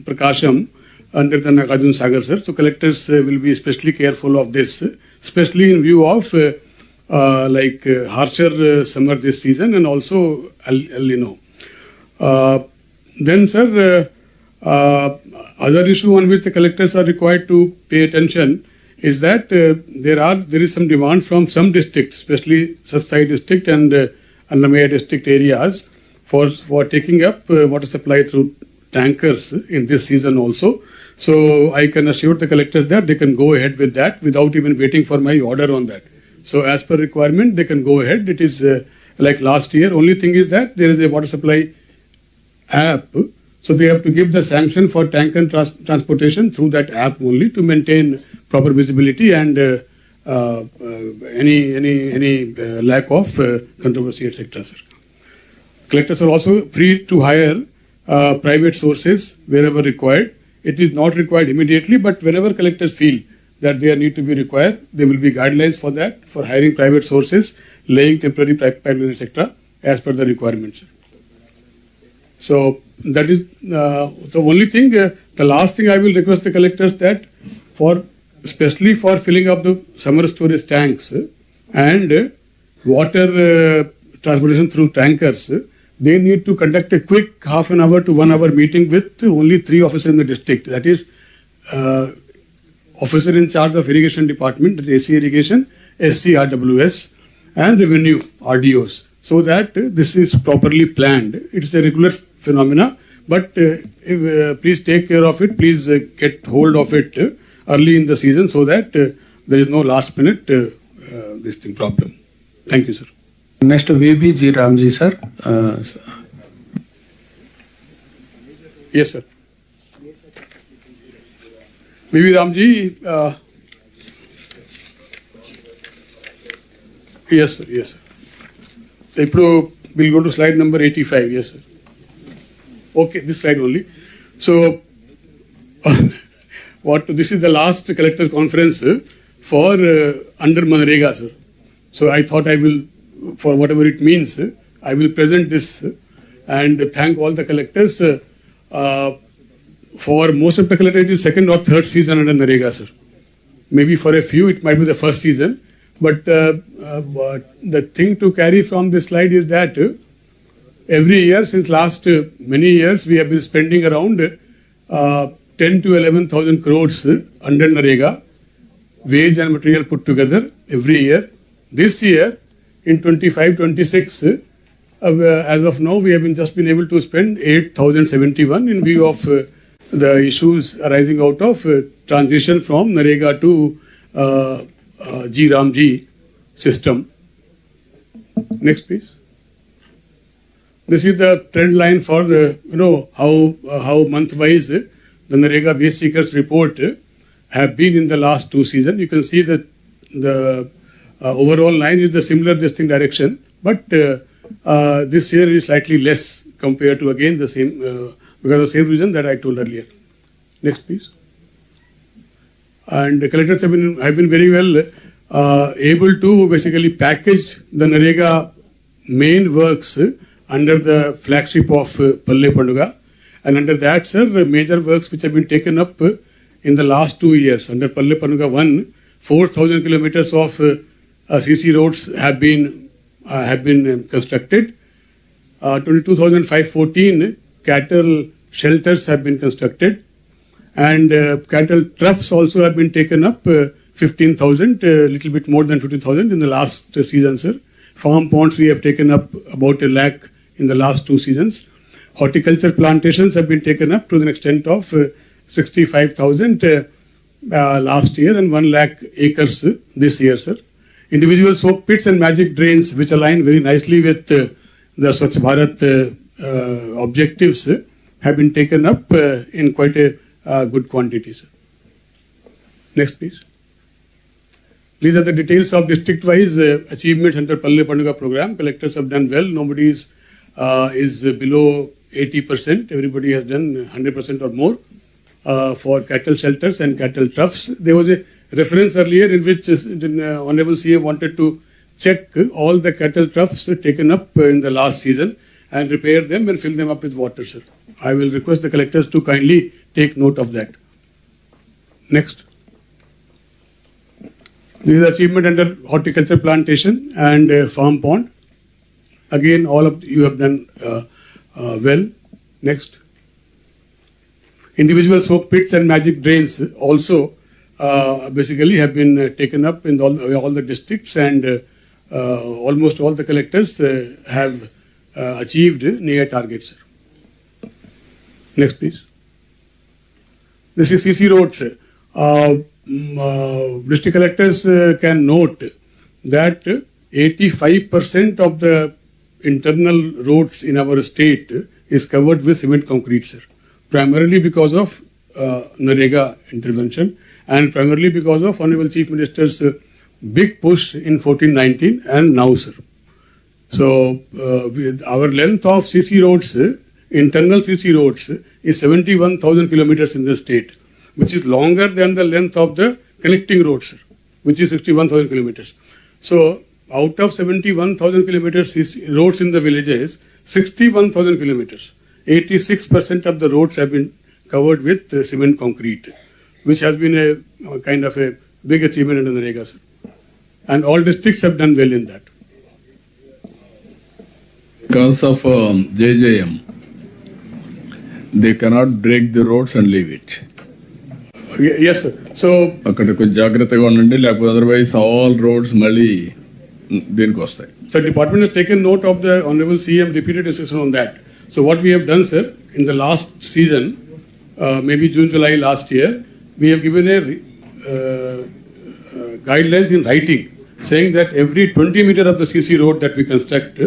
Prakasham under the Nagarjuna Sagar, sir. So collectors will be especially careful of this, especially in view of harsher summer this season and also El Nino. Then, sir, other issue on which the collectors are required to pay attention is that there is some demand from some districts, especially Satsai district and Annamaya district areas, for taking up water supply through tankers in this season also. So I can assure the collectors that they can go ahead with that without even waiting for my order on that. So as per requirement, they can go ahead. It is like last year. Only thing is that there is a water supply app. So they have to give the sanction for tank and transportation through that app only to maintain proper visibility and any lack of controversy, etc., sir. Collectors are also free to hire private sources wherever required. It is not required immediately, but whenever collectors feel that they need to be required, there will be guidelines for that, for hiring private sources, laying temporary pipelines, etc., as per the requirements. So that is the only thing. The last thing I will request the collectors that especially for filling up the summer storage tanks and water transportation through tankers, they need to conduct a quick half an hour to 1 hour meeting with only 3 officers in the district. That is, officer in charge of irrigation department, that is AC irrigation, SCRWS, and revenue RDOs, so that this is properly planned. It's a regular phenomena, but please take care of it. Please get hold of it early in the season, so that there is no last minute this thing problem. Thank you, sir. Next, VB G Ramji, sir. Yes, sir. VB Ramji. Yes, sir. Yes, sir. So, we'll go to slide number 85. Yes, sir. Okay, this slide only. So, this is the last collector conference for under NREGA, sir. So I thought I will, for whatever it means, I will present this and thank all the collectors. For most of the collectors, it is second or third season under NREGA, sir. Maybe for a few, it might be the first season. But the thing to carry from this slide is that every year, since last many years, we have been spending around 10 to 11,000 crores under NREGA, wage and material put together every year. This year, in 25-26, as of now, we have just been able to spend 8,071 in view of the issues arising out of transition from NREGA to G Ramji system. Next, please. This is the trend line for how month-wise the NREGA wage seekers report have been in the last 2 seasons. You can see that the overall line is the similar distinct direction, but this year is slightly less compared to again the same because of the same reason that I told earlier. Next, please. And the collectors have been very well able to basically package the NREGA main works under the flagship of Palle Panduga, and under that, sir, major works which have been taken up in the last 2 years under Palle Panduga 1, 4,000 kilometers of CC roads have been constructed. 22,514 cattle shelters have been constructed, and cattle troughs also have been taken up. 15,000, little bit more than 15,000 in the last season, sir. Farm ponds we have taken up about 1 lakh in the last 2 seasons. Horticulture plantations have been taken up to the extent of 65,000 last year and 1 lakh acres this year, sir. Individual soak pits and magic drains, which align very nicely with the Swachh Bharat objectives, have been taken up in quite a good quantity, sir. Next, please. These are the details of district-wise achievements under Palle Panduga program. Collectors have done well. Nobody is below 80%. Everybody has done 100% or more for cattle shelters and cattle troughs. There was a reference earlier in which the Honorable CA wanted to check all the cattle troughs taken up in the last season and repair them and fill them up with water, sir. I will request the collectors to kindly take note of that. Next. This is achievement under horticulture plantation and farm pond. Again, all of you have done well. Next. Individual soak pits and magic drains also basically have been taken up in all the districts, and almost all the collectors have achieved near targets. Next, please. This is CC roads. District collectors can note that 85% of the internal roads in our state is covered with cement concrete, sir. Primarily because of NREGA intervention and primarily because of Honorable Chief Minister's big push in 14-19 and now, sir. So our length of CC roads, internal CC roads, is 71,000 kilometers in the state, which is longer than the length of the connecting roads, sir, which is 61,000 kilometers. So out of 71,000 kilometers roads in the villages, 61,000 kilometers, 86% of the roads have been covered with cement concrete, which has been a kind of a big achievement under NREGA, sir. And all districts have done well in that. Because of JJM, they cannot break the roads and leave it. Yes, sir. So అక్కడ కొంచెం జాగ్రత్తగా ఉండండి, లేకపోతే otherwise all roads మళ్ళీ దీనికి వస్తాయి. Sir, department has taken note of the Honorable CM repeated discussion on that. So what we have done, sir, in the last season, maybe June, July last year, we have given a guidelines in writing saying that every 20 meter of the CC road that we construct,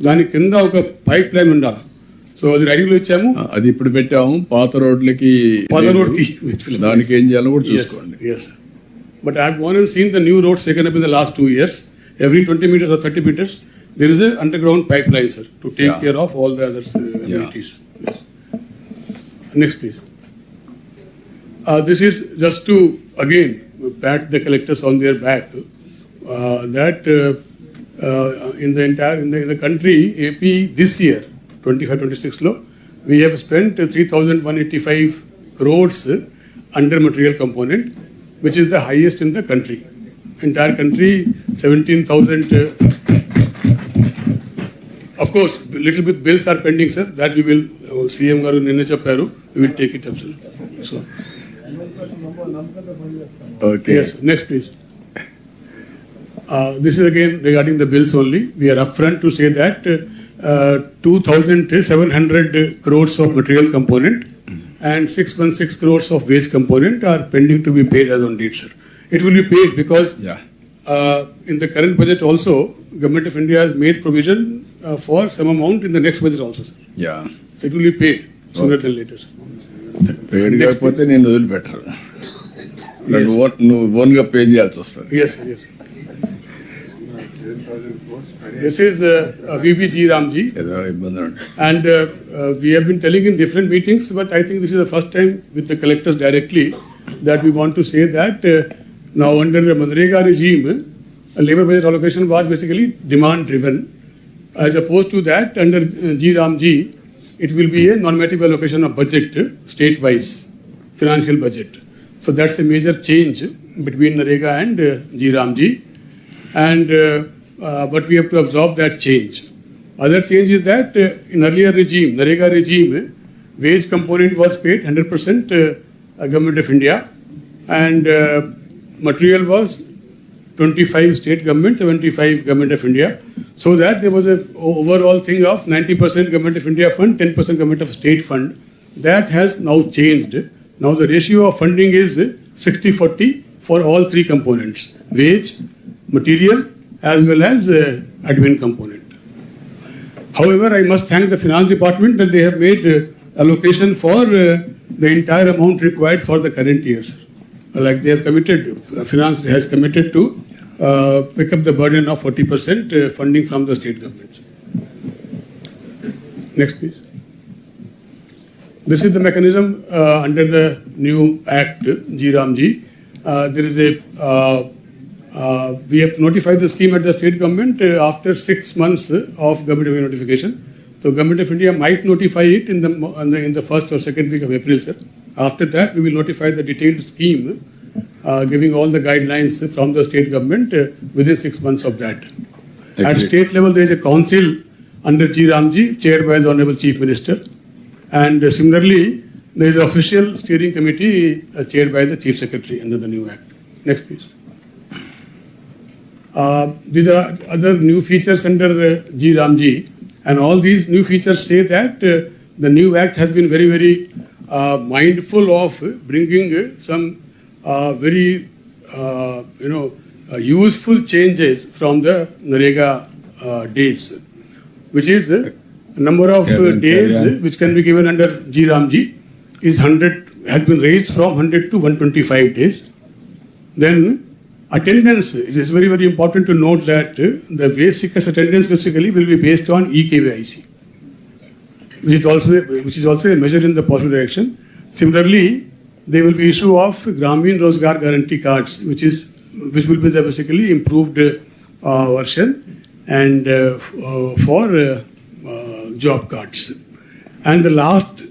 దాని కింద ఒక pipe line ఉండాలి. So అది రైటింగ్లో ఇచ్చాము, అది ఇప్పుడు పెట్టాము. పాత రోడ్లకి దానికి ఏం చేయాలో కూడా చూసుకోండి. Yes. But I have gone and seen the new roads taken up in the last 2 years. Every 20 meters or 30 meters, there is an underground pipeline, sir, to take care of all the other amenities. Yes. Next, please. This is just to, again, pat the collectors on their back that in the country, AP this year, 25-26 law, we have spent 3,185 crores under material component, which is the highest in the country. Entire country, 17,000. Of course, little bit bills are pending, sir. That we will, CM garu ninna chepparu, we will take it up, sir. So. Okay. Yes, next please. This is again regarding the bills only. We are upfront to say that 2,700 crores of material component and 616 crores of wage component are pending to be paid as on date, sir. It will be paid because in the current budget also, Government of India has made provision for some amount in the next budget also, sir. Yeah. So it will be paid sooner than later, sir. పేడ్ కాకపోతే నేను వదిలిపెట్టరు, నువ్వు ఓన్గా pay చేయాల్సి వస్తుంది. Yes, yes. This is VVG Ramji, and we have been telling in different meetings, but I think this is the first time with the collectors directly that we want to say that now under the NREGA regime, labor budget allocation was basically demand driven, as opposed to that under G Ramji, it will be a normative allocation of budget, state-wise financial budget. So that's a major change between NREGA and G Ramji, and but we have to absorb that change. Other change is that in earlier regime, NREGA regime, wage component was paid 100% Government of India, and material was 25 state government, 75 Government of India, so that there was a overall thing of 90% Government of India fund, 10% Government of State fund. That has now changed. Now the ratio of funding is 60-40 for all three components: wage, material, as well as admin component. However, I must thank the finance department that they have made allocation for the entire amount required for the current year, sir. Like they have committed, finance has committed to pick up the burden of 40% funding from the state government. Next, please. This is the mechanism under the new Act, G Ramji. There is a we have notified the scheme at the state government after 6 months of Government of India notification. So Government of India might notify it in the first or second week of April, sir. After that, we will notify the detailed scheme, giving all the guidelines from the state government within 6 months of that. Okay. At state level, there is a council under G Ramji, chaired by the Honorable Chief Minister, and similarly, there is an official steering committee chaired by the Chief Secretary under the new Act. Next, please. These are other new features under G Ramji, and all these new features say that the new Act has been very, very mindful of bringing some very useful changes from the NREGA days, which is number of days which can be given under G Ramji is 100, has been raised from 100 to 125 days. Then attendance, it is very, very important to note that the wage seekers attendance basically will be based on EKYC, which is also a measure in the positive direction. Similarly, there will be issue of Gramin Rozgar Guarantee Cards, which will be the basically improved version, and for job cards. And the last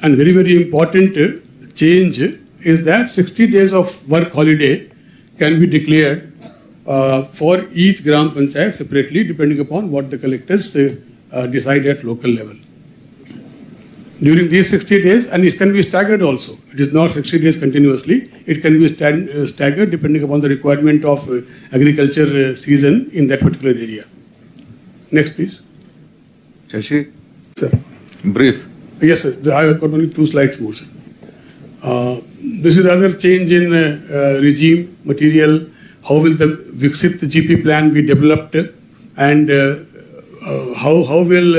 and very, very important change is that 60 days of work holiday can be declared for each Gram Panchayat separately, depending upon what the collectors decide at local level. During these 60 days, and it can be staggered also. It is not 60 days continuously. It can be staggered depending upon the requirement of agriculture season in that particular area. Next, please. Shashi? Sir. Brief. Yes, sir. I have got only 2 slides more, sir. This is another change in regime, material. How will the Viksit GP plan be developed, and how will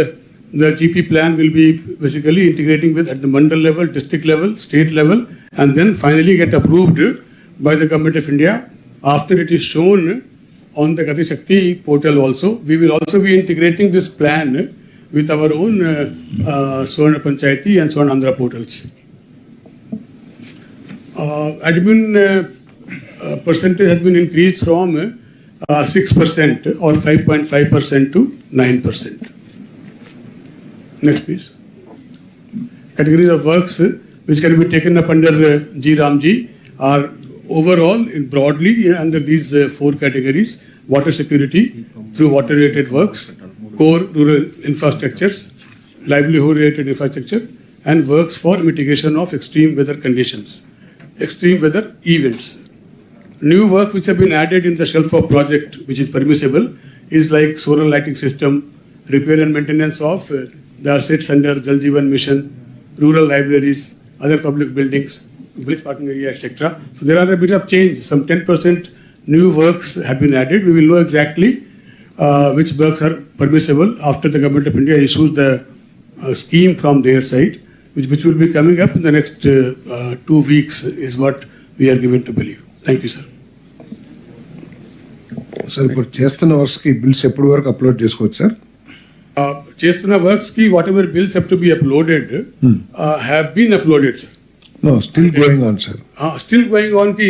the GP plan will be basically integrating with at the mandal level, district level, state level, and then finally get approved by the Government of India. After it is shown on the Gati Shakti portal also, we will also be integrating this plan with our own Swarna Panchayati and Swarna Andhra portals. Admin percentage has been increased from 6% or 5.5% to 9%. Next, please. Categories of works which can be taken up under G Ramji are overall broadly under these 4 categories: water security through water related works, core rural infrastructures, livelihood related infrastructure, and works for mitigation of extreme weather conditions, extreme weather events. New work which have been added in the shelf of project which is permissible is like solar lighting system, repair and maintenance of the assets under Jal Jeevan Mission, rural libraries, other public buildings, village parking area, etc. So there are a bit of change. Some 10% new works have been added. We will know exactly which works are permissible after the Government of India issues the scheme from their side, which will be coming up in the next 2 weeks is what we are given to believe. Thank you, sir. Sir ఇప్పుడు చేస్తున్న వర్క్స్కి bills ఎప్పటి వరకు upload చేసుకోవచ్చు sir? చేస్తున్న works కి whatever bills have to be uploaded have been uploaded, sir. No, still going on, sir. Still going on కి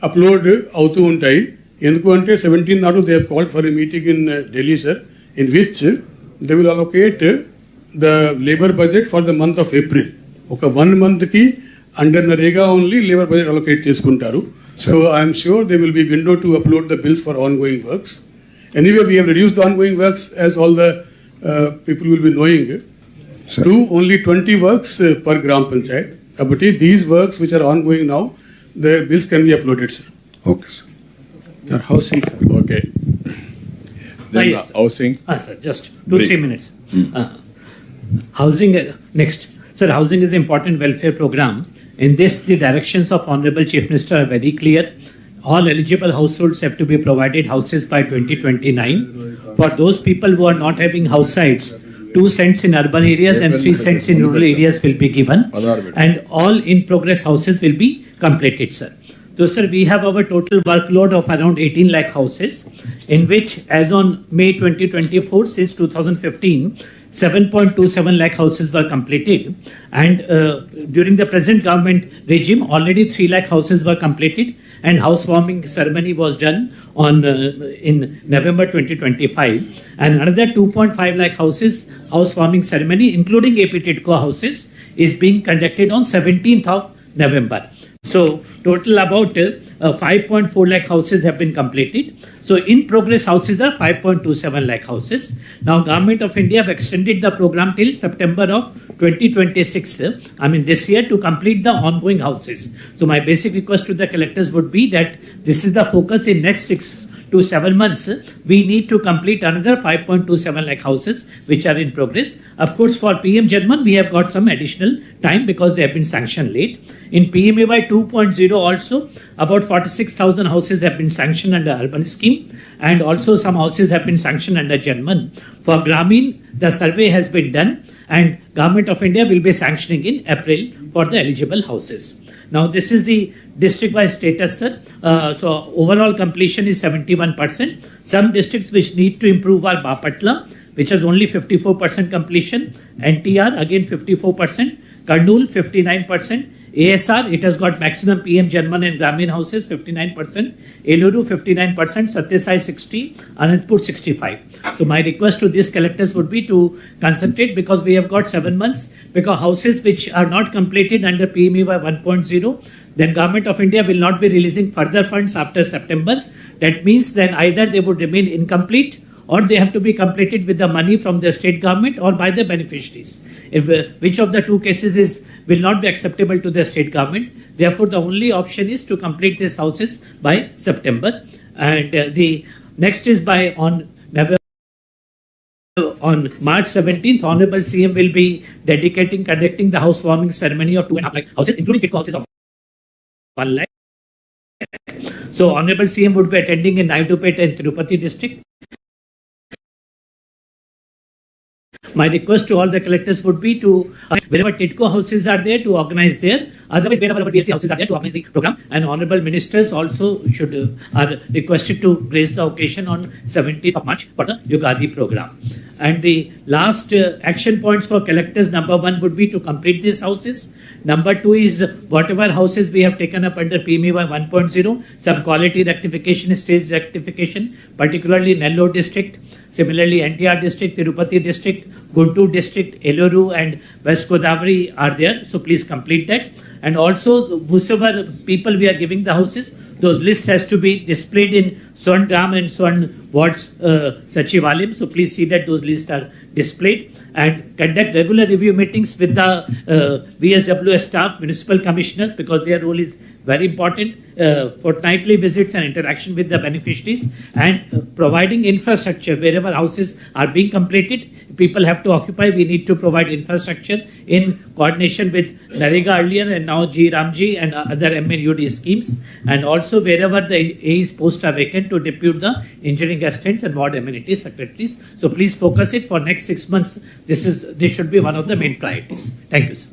upload అవుతూ ఉంటాయి. ఎందుకు అంటే 17 నాడు they have called for a meeting in Delhi, sir, in which they will allocate the labour budget for the month of April. ఒక 1 month కి under NREGA only labour budget allocate చేసుకుంటారు. So I am sure there will be window to upload the bills for ongoing works. Anyway, we have reduced the ongoing works, as all the people will be knowing, to only 20 works per Gram Panchayat. But these works which are ongoing now, the bills can be uploaded, sir. Okay, sir. Sir, housing, sir. Okay. Then Yes. housing. Sir, just 2-3 minutes. Housing, next. Sir, housing is an important welfare program. In this, the directions of Honorable Chief Minister are very clear. All eligible households have to be provided houses by 2029. For those people who are not having house sites, 2 cents in urban areas and 3 cents in rural areas will be given. And all in progress houses will be completed, sir. So, sir, we have our total workload of around 18 lakh houses, in which, as on May 2024, since 2015, 7.27 lakh houses were completed, and during the present government regime, already 3 lakh houses were completed, and housewarming ceremony was done on in November 2025, and another 2.5 lakh houses housewarming ceremony, including AP TIDCO houses, is being conducted on 17th of November. So total about 5.4 lakh houses have been completed. So in progress houses are 5.27 lakh houses. Now Government of India have extended the program till September of 2026, this year, to complete the ongoing houses. So my basic request to the collectors would be that this is the focus in next 6 to 7 months. We need to complete another 5.27 lakh houses which are in progress. Of course, for PM Janman, we have got some additional time because they have been sanctioned late. In PMAY 2.0 also, about 46,000 houses have been sanctioned under urban scheme, and also some houses have been sanctioned under Janman. For Gramin, the survey has been done, and Government of India will be sanctioning in April for the eligible houses. Now, this is the district-wise status, sir. So, overall completion is 71%. Some districts which need to improve are Bapatla, which has only 54% completion. NTR, again 54%. Karnool, 59%. ASR, it has got maximum PM Janman and Gramin houses, 59%. Eluru, 59%. Satyasai, 60%. Anantpur, 65%. So my request to these collectors would be to concentrate, because we have got 7 months, because houses which are not completed under PMAY 1.0, then Government of India will not be releasing further funds after September. That means then either they would remain incomplete, or they have to be completed with the money from the state government or by the beneficiaries. If which of the two cases will not be acceptable to the state government. Therefore, the only option is to complete these houses by September. And the next is on March 17th, Honorable CM will be conducting the housewarming ceremony of 2.5 lakh houses, including kit houses of 1 lakh. So, Honorable CM would be attending in Naidu and Tirupati district. My request to all the collectors would be to, wherever TIDCO houses are there, to organize there. Otherwise, wherever our PLC houses are there, to organize the program. And honorable ministers also are requested to grace the occasion on 17th of March for the Yugadi program. And the last action points for collectors, number 1 would be to complete these houses. Number 2 is whatever houses we have taken up under PMEY 1.0, some quality rectification, stage rectification, particularly Nellore district, similarly NTR district, Tirupati district, Guntur district, Eluru and West Godavari are there. So please complete that. And also, whosoever people we are giving the houses, those lists has to be displayed in Swan Gram and Swan Wards Sachivalayam. So please see that those lists are displayed, and conduct regular review meetings with the VSWS staff, municipal commissioners, because their role is very important, fortnightly visits and interaction with the beneficiaries, and providing infrastructure wherever houses are being completed. People have to occupy. We need to provide infrastructure in coordination with NREGA earlier and now G Ramji and other MNUD schemes. And also wherever the AE's posts are vacant, to depute the engineering assistants and ward amenities secretaries. So please focus it for next 6 months. This should be one of the main priorities. Thank you, sir.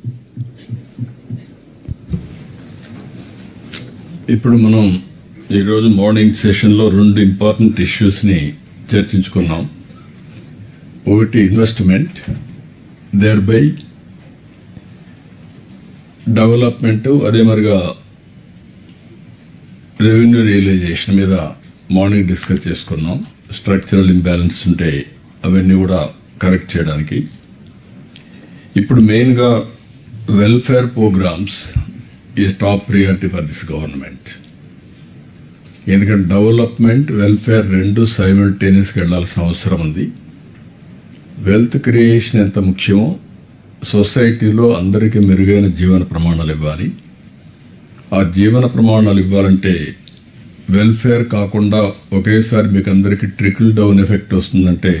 ఇప్పుడు మనం ఈరోజు morning సెషన్లో 2 important ఇష్యూస్ని చర్చించుకున్నాం. ఒకటి investment, there by development, అదే మరిగా revenue realisation మీద morning discuss చేసుకున్నాం. Structural imbalance ఉంటే అవన్నీ కూడా కరెక్ట్ చేయడానికి. ఇప్పుడు మెయిన్గా welfare programmes is top priority for this government. ఎందుకంటే డెవలప్మెంట్, వెల్ఫేర్ రెండు సైమల్టేనియస్గా వెళ్లాల్సిన అవసరం ఉంది. వెల్త్ క్రియేషన్ ఎంత ముఖ్యమో సొసైటీలో అందరికీ మెరుగైన జీవన ప్రమాణాలు ఇవ్వాలి. ఆ జీవన ప్రమాణాలు ఇవ్వాలంటే వెల్ఫేర్ కాకుండా ఒకేసారి మీకు అందరికీ ట్రికిల్ డౌన్ ఎఫెక్ట్ వస్తుందంటే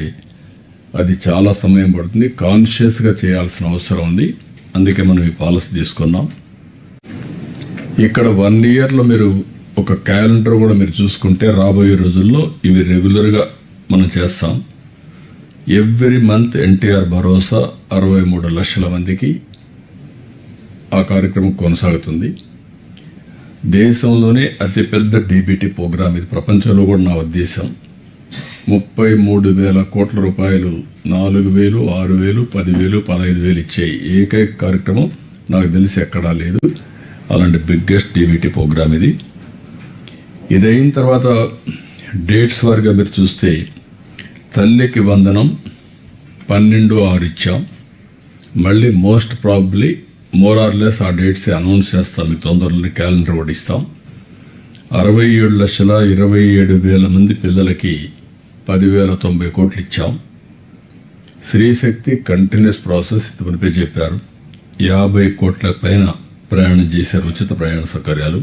అది చాలా సమయం పడుతుంది. కాన్షియస్గా చేయాల్సిన అవసరం ఉంది. అందుకే మనం ఈ పాలసీ తీసుకున్నాం. ఇక్కడ 1 ఇయర్లో మీరు ఒక క్యాలెండర్ కూడా మీరు చూసుకుంటే రాబోయే రోజుల్లో ఇవి రెగ్యులర్గా మనం చేస్తాం. ఎవ్రీ మంత్ ఎన్టీఆర్ భరోసా 63 లక్షల మందికి ఆ కార్యక్రమం కొనసాగుతుంది. దేశంలోనే అతిపెద్ద డీబీటీ ప్రోగ్రాం ఇది, ప్రపంచంలో కూడా నా ఉద్దేశం. 33,000 కోట్ల రూపాయలు 4,000, 6,000, 10,000, 15,000 ఇచ్చే ఏకైక కార్యక్రమం నాకు తెలిసి ఎక్కడా లేదు. అలాంటి బిగ్గెస్ట్ డీబీటీ ప్రోగ్రాం ఇది. ఇదైన తర్వాత డేట్స్ వారిగా మీరు చూస్తే తల్లికి వందనం 12/6 ఇచ్చాం. మళ్ళీ most probably more or less ఆ డేట్స్ అనౌన్స్ చేస్తాం. మీకు తొందరలో క్యాలెండర్ కూడా ఇస్తాం. 67,27,000 మంది పిల్లలకి 10,090 కోట్లు ఇచ్చాం. స్త్రీశక్తి కంటిన్యూస్ ప్రాసెస్ ఇంతవరకే చెప్పారు. 50 కోట్ల పైన ప్రయాణం చేశారు, ఉచిత ప్రయాణ సౌకర్యాలు.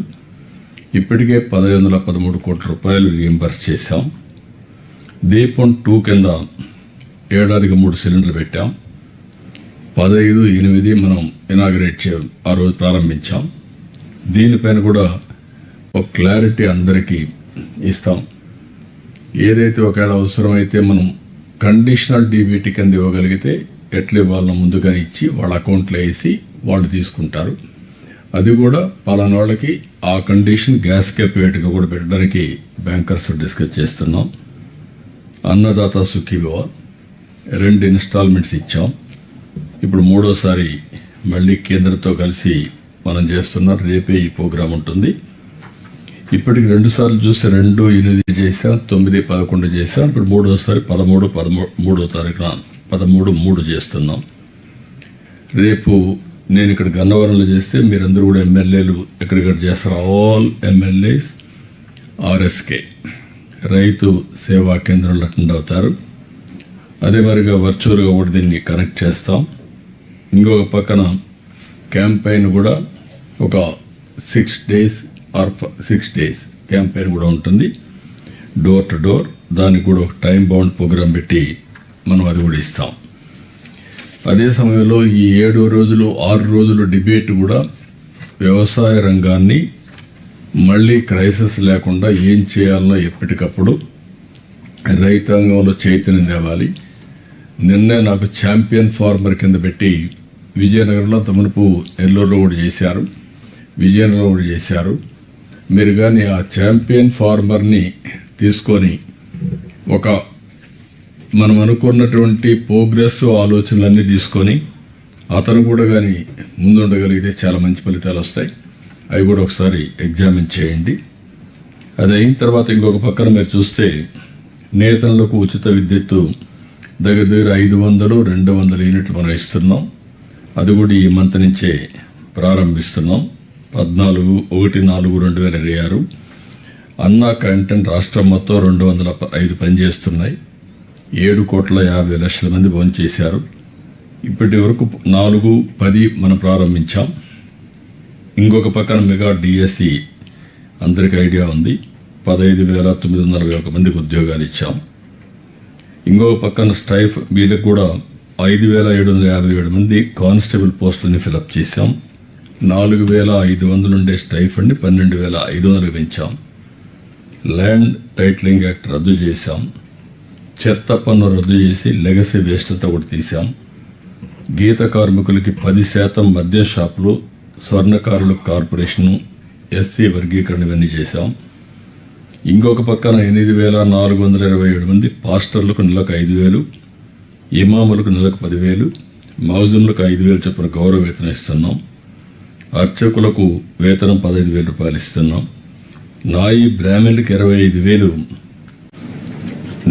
ఇప్పటికే 1,513 కోట్ల రూపాయలు రీయింబర్స్ చేశాం. దీపం 2 కింద ఏడాదికి 3 సిలిండర్లు పెట్టాం. 15/8 మనం ఇనాగ్రేట్ ఆ రోజు ప్రారంభించాం. దీనిపైన కూడా ఒక క్లారిటీ అందరికీ ఇస్తాం. ఏదైతే ఒకవేళ అవసరమైతే మనం కండిషనల్ డీబీటీ కింద ఇవ్వగలిగితే ఎట్లా ఇవ్వాలన్నా ముందుగానే ఇచ్చి వాళ్ళ అకౌంట్లో వేసి వాళ్ళు తీసుకుంటారు. అది కూడా పలానా వాళ్ళకి ఆ కండిషన్ గ్యాస్ క్యాపేట్గా కూడా పెట్టడానికి బ్యాంకర్స్ డిస్కస్ చేస్తున్నాం. అన్నదాత సుఖీభవ 2 ఇన్స్టాల్మెంట్స్ ఇచ్చాం. ఇప్పుడు 3వసారి మళ్ళీ కేంద్రంతో కలిసి మనం చేస్తున్నాం. రేపే ఈ ప్రోగ్రాం ఉంటుంది. ఇప్పటికి 2 సార్లు చూస్తే 2, 8 చేసాం, 9, 11 చేసాం. ఇప్పుడు 3వసారి 13, 13వ తారీఖున 13/3 చేస్తున్నాం. రేపు నేను ఇక్కడ గన్నవరంలో చేస్తే మీరందరూ కూడా ఎమ్మెల్యేలు ఎక్కడిక్కడ చేస్తారు. ఆల్ ఎమ్మెల్యేస్ RSK రైతు సేవా కేంద్రంలో అటెండ్ అవుతారు. అదే మరిగా వర్చువల్గా కూడా దీన్ని కనెక్ట్ చేస్తాం. ఇంకొక పక్కన క్యాంపెయిన్ కూడా ఒక 6 days ఆర్ 6 days క్యాంపెయిన్ కూడా ఉంటుంది, డోర్ టు డోర్. దానికి కూడా ఒక టైం బౌండ్ ప్రోగ్రామ్ పెట్టి మనం అది కూడా ఇస్తాం. అదే సమయంలో ఈ 7 రోజులు 6 రోజులు డిబేట్ కూడా వ్యవసాయ రంగాన్ని మళ్ళీ క్రైసిస్ లేకుండా ఏం చేయాలనో ఎప్పటికప్పుడు రైతాంగంలో చైతన్యం తేవాలి. నిన్నే నాకు ఛాంపియన్ ఫార్మర్ కింద పెట్టి విజయనగరంలో తమనుపు నెల్లూరులో కూడా చేశారు, విజయనగరంలో కూడా చేశారు. మీరు కానీ ఆ ఛాంపియన్ ఫార్మర్ని తీసుకొని ఒక మనం అనుకున్నటువంటి ప్రోగ్రెస్ ఆలోచనలన్నీ తీసుకొని అతను కూడా కానీ ముందుండగలిగితే చాలా మంచి ఫలితాలు వస్తాయి. అవి కూడా ఒకసారి ఎగ్జామిన్ చేయండి. అది అయిన తర్వాత ఇంకొక పక్కన మీరు చూస్తే నేతలకు ఉచిత విద్యుత్తు దగ్గర 500-200 యూనిట్లు మనం ఇస్తున్నాం. అది కూడా ఈ మంత్ నుంచే ప్రారంభిస్తున్నాం. 14/1/2026 అన్నా కంటెంట్ రాష్ట్రం మొత్తం 205 పనిచేస్తున్నాయి. 7,50,00,000 మంది భోంచేశారు. ఇప్పటి వరకు 4-10 మనం ప్రారంభించాం. ఇంకొక పక్కన మెగా డిఎస్సి అందరికి ఐడియా ఉంది, 15,941 మందికి ఉద్యోగాలు ఇచ్చాం. ఇంకొక పక్కన స్టైఫ్ వీళ్ళకి కూడా 5,757 మంది కానిస్టేబుల్ పోస్టులని ఫిలప్ చేశాం. 4,500 ఉండే స్టైఫండ్ని 12,500 పెంచాం. ల్యాండ్ టైటిలింగ్ యాక్ట్ రద్దు చేశాం. చెత్త పన్ను రద్దు చేసి లెగసీ వేస్ట్ అంతా కూడా తీశాం. గీత కార్మికులకి 10% మద్యం షాపులు, స్వర్ణకారుల కార్పొరేషను, ఎస్సీ వర్గీకరణ ఇవన్నీ చేశాం. ఇంకొక పక్కన 8,427 మంది పాస్టర్లకు నెలకు 5,000, ఇమాములకు నెలకు 10,000, మౌజుములకు 5,000 చొప్పున గౌరవ వేతనం ఇస్తున్నాం. అర్చకులకు వేతనం 15,000 రూపాయలు ఇస్తున్నాం. నాయి బ్రాహ్మణులకు 25,000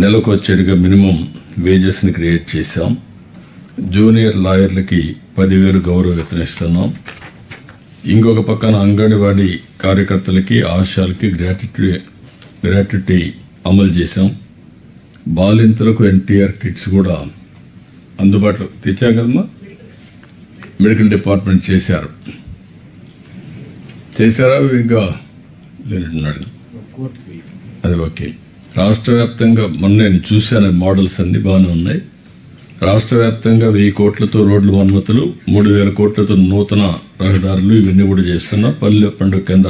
నెలకు వచ్చేట్టుగా మినిమం వేజెస్ని క్రియేట్ చేశాం. జూనియర్ లాయర్లకి 10,000 గౌరవ వేతనం ఇస్తున్నాం. ఇంకొక పక్కన అంగన్వాడీ కార్యకర్తలకి, ఆశాలకి గ్రాట్యుటీ అమలు చేశాం. బాలింతలకు ఎన్టీఆర్ కిట్స్ కూడా అందుబాటులో తెచ్చాం కదమ్మా. మెడికల్ డిపార్ట్మెంట్ చేశారా ఇంకా లేనట్టున్నాడు. అది ఓకే. రాష్ట్ర వ్యాప్తంగా మొన్న నేను చూశాను, మోడల్స్ అన్ని బాగానే ఉన్నాయి. రాష్ట్ర వ్యాప్తంగా 1,000 కోట్లతో రోడ్లు మరమ్మతులు, 3,000 కోట్లతో నూతన రహదారులు ఇవన్నీ కూడా చేస్తున్నాం. పల్లె పండుగ కింద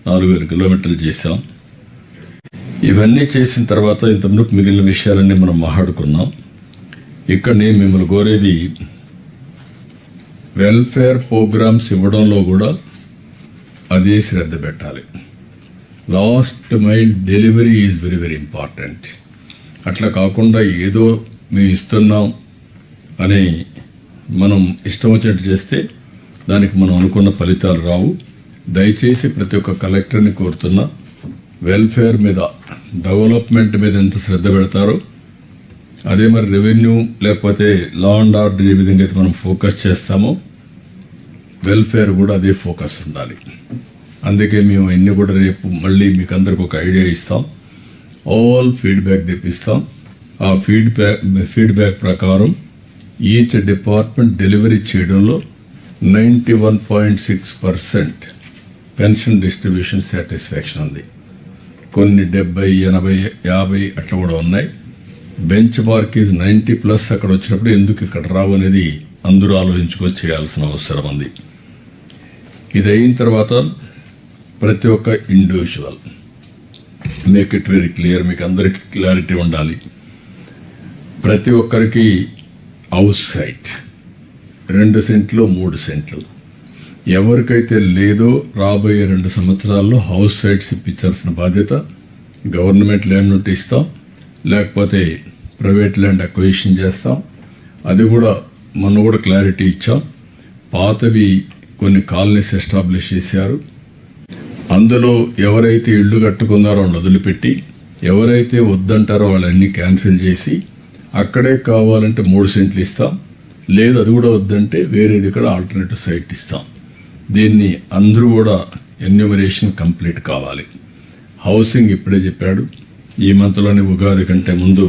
4,000 కిలోమీటర్లు చేశాం. ఇవన్నీ చేసిన తర్వాత ఇంతకుముందు మిగిలిన విషయాలన్నీ మనం మాట్లాడుకున్నాం. ఇక్కడ నేను మిమ్మల్ని కోరేది వెల్ఫేర్ ప్రోగ్రామ్స్ ఇవ్వడంలో కూడా అదే శ్రద్ధ పెట్టాలి. Last mile delivery is very very important. అట్లా కాకుండా ఏదో మేము ఇస్తున్నాం అని మనం ఇష్టం వచ్చినట్టు చేస్తే దానికి మనం అనుకున్న ఫలితాలు రావు. దయచేసి ప్రతి ఒక్క కలెక్టర్ని కోరుతున్నా, వెల్ఫేర్ మీద, డెవలప్మెంట్ మీద ఎంత శ్రద్ధ పెడతారో అదే మరి రెవెన్యూ లేకపోతే లా అండ్ ఆర్డర్ ఏ విధంగా అయితే మనం ఫోకస్ చేస్తామో వెల్ఫేర్ కూడా అదే ఫోకస్ ఉండాలి. అందుకే మేము అన్ని కూడా రేపు మళ్ళీ మీకు అందరికి ఒక ఐడియా ఇస్తాం. ఆల్ ఫీడ్బ్యాక్ తెప్పిస్తాం. ఆ ఫీడ్బ్యాక్ ప్రకారం ఈచ్ డిపార్ట్మెంట్ డెలివరీ చేయడంలో 91.6% పెన్షన్ డిస్ట్రిబ్యూషన్ సాటిస్ఫాక్షన్ ఉంది. కొన్ని 70, 80, 50 అట్లా కూడా ఉన్నాయి. బెంచ్ మార్క్ ఈజ్ 90+ అక్కడ వచ్చినప్పుడు ఎందుకు ఇక్కడ రావు అనేది అందరూ ఆలోచించుకొని చేయాల్సిన అవసరం ఉంది. ఇది అయిన తర్వాత ప్రతి ఒక్క individual make it very clear, మీకు అందరికీ క్లారిటీ ఉండాలి. ప్రతి ఒక్కరికి హౌస్ సైట్ 2 సెంట్లు 3 సెంట్లు ఎవరికైతే లేదో రాబోయే 2 సంవత్సరాల్లో హౌస్ సైట్స్ ఇప్పించాల్సిన బాధ్యత గవర్నమెంట్ ల్యాండ్ నుండి ఇస్తాం, లేకపోతే ప్రైవేట్ ల్యాండ్ అక్విజిషన్ చేస్తాం. అది కూడా మొన్న కూడా క్లారిటీ ఇచ్చాం. పాతవి కొన్ని కాలనీస్ ఎస్టాబ్లిష్ చేశారు. అందులో ఎవరైతే ఇళ్ళు కట్టుకున్నారో వాళ్ళు వదిలిపెట్టి, ఎవరైతే వద్దంటారో వాళ్ళన్నీ క్యాన్సిల్ చేసి అక్కడే కావాలంటే 3 సెంట్లు ఇస్తాం, లేదు అది కూడా వద్దంటే వేరేది కూడా ఆల్టర్నేటివ్ సైట్ ఇస్తాం. దీన్ని అందరూ కూడా ఎన్యూమరేషన్ కంప్లీట్ కావాలి. హౌసింగ్ ఇప్పుడే చెప్పాడు, ఈ మంత్లోని ఉగాది కంటే ముందు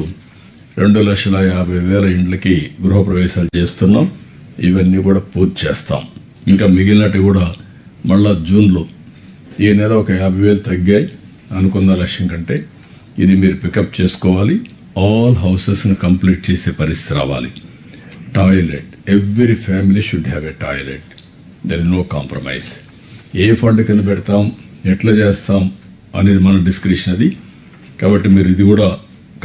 2,50,000 ఇండ్లకి గృహప్రవేశాలు చేస్తున్నాం. ఇవన్నీ కూడా పూర్తి చేస్తాం. ఇంకా మిగిలినట్టు కూడా మళ్ళా జూన్లో ఈ నెల ఒక 50,000 తగ్గాయి అనుకున్న లక్ష్యం కంటే. ఇది మీరు పికప్ చేసుకోవాలి. ఆల్ హౌసెస్ని కంప్లీట్ చేసే పరిస్థితి రావాలి. Toilet, every family should have a toilet. There is no compromise. ఏ ఫండ్ కింద పెడతాం, ఎట్లా చేస్తాం అనేది మన డిస్క్రిప్షన్ అది. కాబట్టి మీరు ఇది కూడా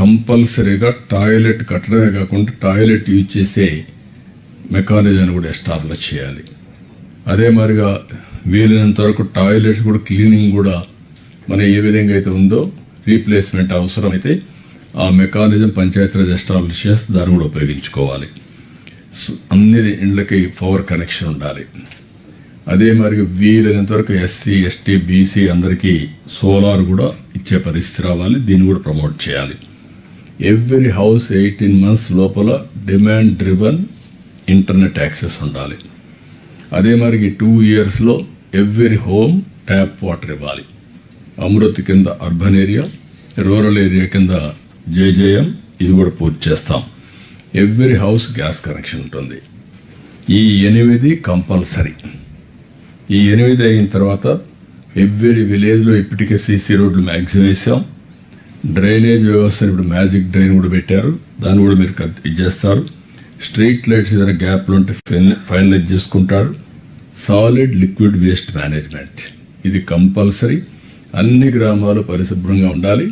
కంపల్సరీగా టాయిలెట్ కట్టడమే కాకుండా టాయిలెట్ యూజ్ చేసే మెకానిజాన్ని కూడా ఎస్టాబ్లిష్ చేయాలి. అదే మాదిరిగా వీలైనంత వరకు టాయిలెట్స్ కూడా క్లీనింగ్ కూడా మనం ఏ విధంగా అయితే ఉందో రీప్లేస్మెంట్ అవసరమైతే ఆ మెకానిజం పంచాయతీరాజ్ ఎస్టాబ్లిష్ చేస్తే దాన్ని కూడా ఉపయోగించుకోవాలి. అన్ని ఇండ్లకి పవర్ కనెక్షన్ ఉండాలి. అదే మరి వీలైనంత వరకు ఎస్సీ, ఎస్టీ, బీసీ అందరికీ సోలార్ కూడా ఇచ్చే పరిస్థితి రావాలి. దీన్ని కూడా ప్రమోట్ చేయాలి. ఎవ్రీ హౌస్ 18 months లోపల డిమాండ్ డ్రివన్ ఇంటర్నెట్ యాక్సెస్ ఉండాలి. అదే మరి 2 yearsలో ఎవ్రీ హోమ్ ట్యాప్ వాటర్ ఇవ్వాలి. అమృత్ కింద అర్బన్ ఏరియా, రూరల్ ఏరియా కింద జేజేఎం ఇది కూడా పూర్తి చేస్తాం. ఎవ్రీ హౌస్ గ్యాస్ కనెక్షన్ ఉంటుంది. ఈ 8 కంపల్సరీ. ఈ 8 అయిన తర్వాత ఎవ్రీ విలేజ్లో ఇప్పటికే సీసీ రోడ్లు మ్యాక్సిమం వేసాం. డ్రైనేజ్ వ్యవస్థను ఇప్పుడు మ్యాజిక్ డ్రైన్ కూడా పెట్టారు, దాన్ని కూడా మీరు ఇచ్చేస్తారు. స్ట్రీట్ లైట్స్ ఏదైనా గ్యాప్లు ఉంటే ఫైనలైజ్ చేసుకుంటారు. సాలిడ్ లిక్విడ్ వేస్ట్ మేనేజ్మెంట్ ఇది కంపల్సరీ. అన్ని గ్రామాలు పరిశుభ్రంగా ఉండాలి.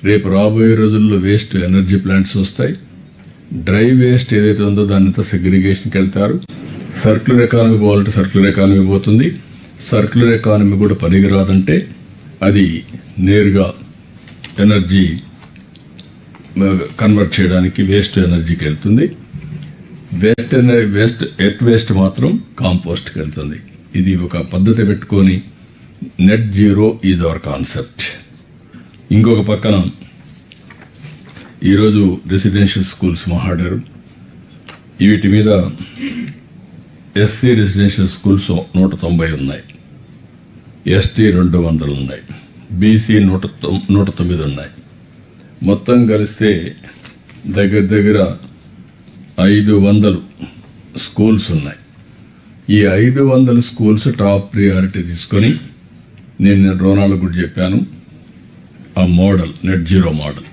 రేపు రాబోయే రోజుల్లో వేస్ట్ ఎనర్జీ ప్లాంట్స్ వస్తాయి. డ్రై వేస్ట్ ఏదైతే ఉందో దానితో సెగ్రిగేషన్కి వెళ్తారు. సర్క్యులర్ ఎకానమీ పోవాలంటే సర్క్యులర్ ఎకానమీ పోతుంది. సర్క్యులర్ ఎకానమీ కూడా పనికిరాదంటే అది నేరుగా ఎనర్జీ కన్వర్ట్ చేయడానికి వేస్ట్ ఎనర్జీకి వెళ్తుంది. ఎట్ వేస్ట్ మాత్రం కాంపోస్ట్కి వెళ్తుంది. ఇది ఒక పద్ధతి పెట్టుకొని net zero is our concept. ఇంకొక పక్కన ఈరోజు రెసిడెన్షియల్ స్కూల్స్ మాట్లాడారు. వీటి మీద ఎస్సీ రెసిడెన్షియల్ స్కూల్స్ 190 ఉన్నాయి, ఎస్టీ 200 ఉన్నాయి, బీసీ 109 ఉన్నాయి. మొత్తం కలిస్తే దగ్గర 500 స్కూల్స్ ఉన్నాయి. ఈ 500 స్కూల్స్ టాప్ ప్రియారిటీ తీసుకొని నేను రోనాలు కూడా చెప్పాను. ఆ మోడల్ నెట్ జీరో మోడల్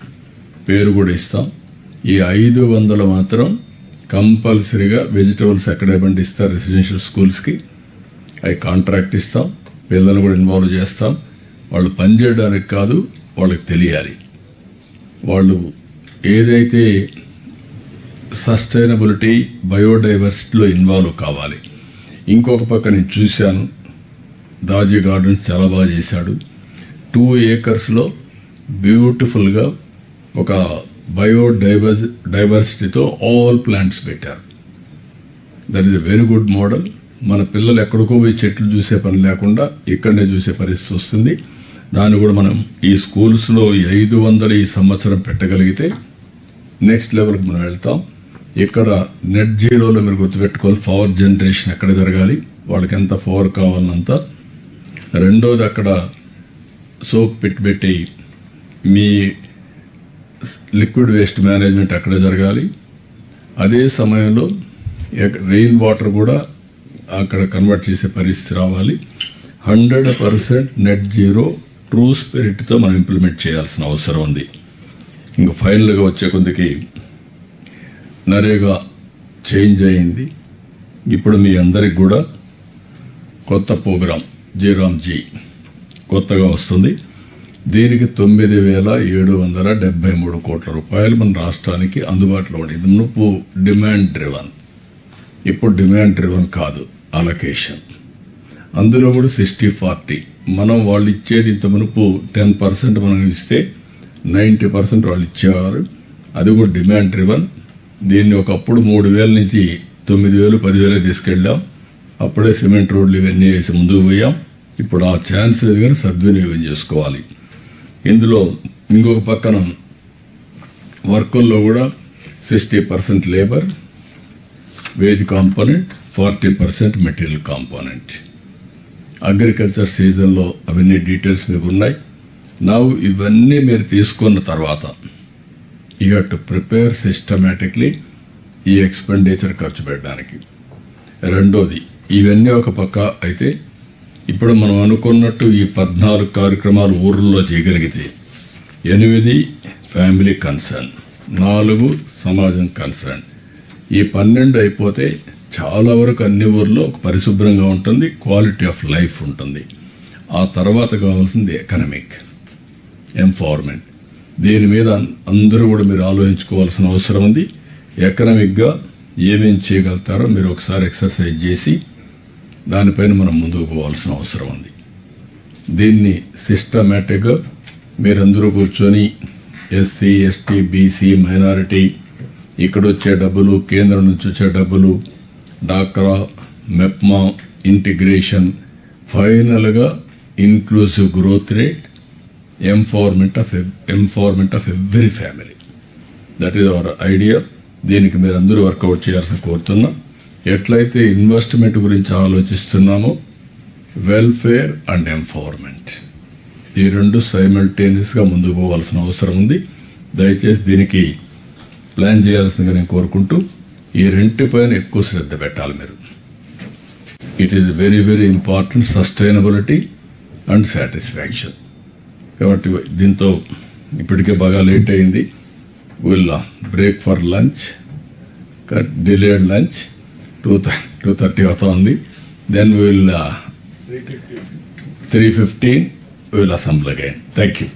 పేరు కూడా ఇస్తాం. ఈ 500 మాత్రం కంపల్సరీగా వెజిటబుల్స్ ఎక్కడే పండిస్తారు రెసిడెన్షియల్ స్కూల్స్కి. అవి కాంట్రాక్ట్ ఇస్తాం. పిల్లలను కూడా ఇన్వాల్వ్ చేస్తాం. వాళ్ళు పనిచేయడానికి కాదు, వాళ్ళకి తెలియాలి. వాళ్ళు ఏదైతే సస్టైనబిలిటీ బయోడైవర్సిటీలో ఇన్వాల్వ్ కావాలి. ఇంకొక పక్క నేను చూశాను, దాజీ గార్డెన్స్ చాలా బాగా చేశాడు. 2 acres బ్యూటిఫుల్గా ఒక బయోడైవర్సిటీతో ఆల్ ప్లాంట్స్ పెట్టారు. That is a very good model. మన పిల్లలు ఎక్కడికో పోయి చెట్లు చూసే పని లేకుండా ఇక్కడనే చూసే పరిస్థితి వస్తుంది. దాన్ని కూడా మనం ఈ స్కూల్స్లో 500 ఈ సంవత్సరం పెట్టగలిగితే నెక్స్ట్ లెవెల్కి మనం వెళ్తాం. ఇక్కడ నెట్ జీరోలో మీరు గుర్తుపెట్టుకోవాలి, పవర్ జనరేషన్ ఎక్కడ జరగాలి, వాళ్ళకి ఎంత పవర్ కావాలన్నంత. రెండోది అక్కడ సోప్ పెట్టి మీ లిక్విడ్ వేస్ట్ మేనేజ్మెంట్ అక్కడే జరగాలి. అదే సమయంలో రెయిన్ వాటర్ కూడా అక్కడ కన్వర్ట్ చేసే పరిస్థితి రావాలి. 100% నెట్ జీరో ట్రూ స్పిరిట్తో మనం ఇంప్లిమెంట్ చేయాల్సిన అవసరం ఉంది. ఇంకా ఫైనల్గా వచ్చే కొద్దికి నరేగా చేంజ్ అయింది. ఇప్పుడు మీ అందరికి కూడా కొత్త ప్రోగ్రాం జయరామ్జీ కొత్తగా వస్తుంది. దీనికి 9,773 కోట్ల రూపాయలు మన రాష్ట్రానికి అందుబాటులో ఉండేది. మునుపు డిమాండ్ డ్రివన్, ఇప్పుడు డిమాండ్ డ్రివన్ కాదు, అలొకేషన్. అందులో కూడా 60-40 మనం వాళ్ళు ఇచ్చేది. ఇంత మునుపు 10% మనం ఇస్తే 90% వాళ్ళు ఇచ్చేవారు. అది కూడా డిమాండ్ డ్రివన్. దీన్ని ఒకప్పుడు 3,000 నుంచి 9,000, 10,000 తీసుకెళ్ళాం. అప్పుడే సిమెంట్ రోడ్లు ఇవన్నీ వేసి ముందుకు పోయాం. ఇప్పుడు ఆ ఛాన్స్ లేదు కానీ సద్వినియోగం చేసుకోవాలి. ఇందులో ఇంకొక పక్కన వర్కుల్లో కూడా 60% labour wage component, 40% material component. Agriculture సీజన్లో అవన్నీ డీటెయిల్స్ మీకు ఉన్నాయి. నవ్వు ఇవన్నీ మీరు తీసుకున్న తర్వాత you have to prepare systematically ఈ ఎక్స్పెండిచర్ ఖర్చు పెట్టడానికి. రెండోది, ఇవన్నీ ఒక పక్క అయితే ఇప్పుడు మనం అనుకున్నట్టు ఈ 14 కార్యక్రమాలు ఊర్లలో చేయగలిగితే 8 ఫ్యామిలీ కన్సర్న్, 4 సమాజం కన్సర్న్, ఈ 12 అయిపోతే చాలా వరకు అన్ని ఊర్లో ఒక పరిశుభ్రంగా ఉంటుంది, క్వాలిటీ ఆఫ్ లైఫ్ ఉంటుంది. ఆ తర్వాత కావాల్సింది ఎకనమిక్ ఎంపవర్మెంట్. దీని మీద అందరూ కూడా మీరు ఆలోచించుకోవాల్సిన అవసరం ఉంది. ఎకనమిక్గా ఏమేం చేయగలుగుతారో మీరు ఒకసారి ఎక్సర్సైజ్ చేసి దానిపైన మనం ముందుకు పోవాల్సిన అవసరం ఉంది. దీన్ని సిస్టమేటిక్గా మీరందరూ కూర్చొని ఎస్సీ, ఎస్టీ, బీసీ, మైనారిటీ, ఇక్కడ వచ్చే డబ్బులు, కేంద్రం నుంచి వచ్చే డబ్బులు, డాక్రా, మెప్మా, ఇంటిగ్రేషన్, ఫైనల్గా inclusive growth rate, empowerment of every family. That is our idea. దీనికి మీరు అందరూ వర్కౌట్ చేయాల్సిన కోరుతున్నాం. ఎట్లయితే ఇన్వెస్ట్మెంట్ గురించి ఆలోచిస్తున్నామో వెల్ఫేర్ అండ్ ఎంపవర్మెంట్ ఈ రెండు సైమల్టేనియస్గా ముందుకు పోవాల్సిన అవసరం ఉంది. దయచేసి దీనికి ప్లాన్ చేయాల్సిందిగా నేను కోరుకుంటూ ఈ రెంటిపైన ఎక్కువ శ్రద్ధ పెట్టాలి మీరు. It is very very important, sustainability and satisfaction. కాబట్టి దీంతో ఇప్పటికే బాగా లేట్ అయింది. Will break for lunch, delayed lunch 2:30 అవుతోంది. Then will 3:15 will assemble again. Thank you.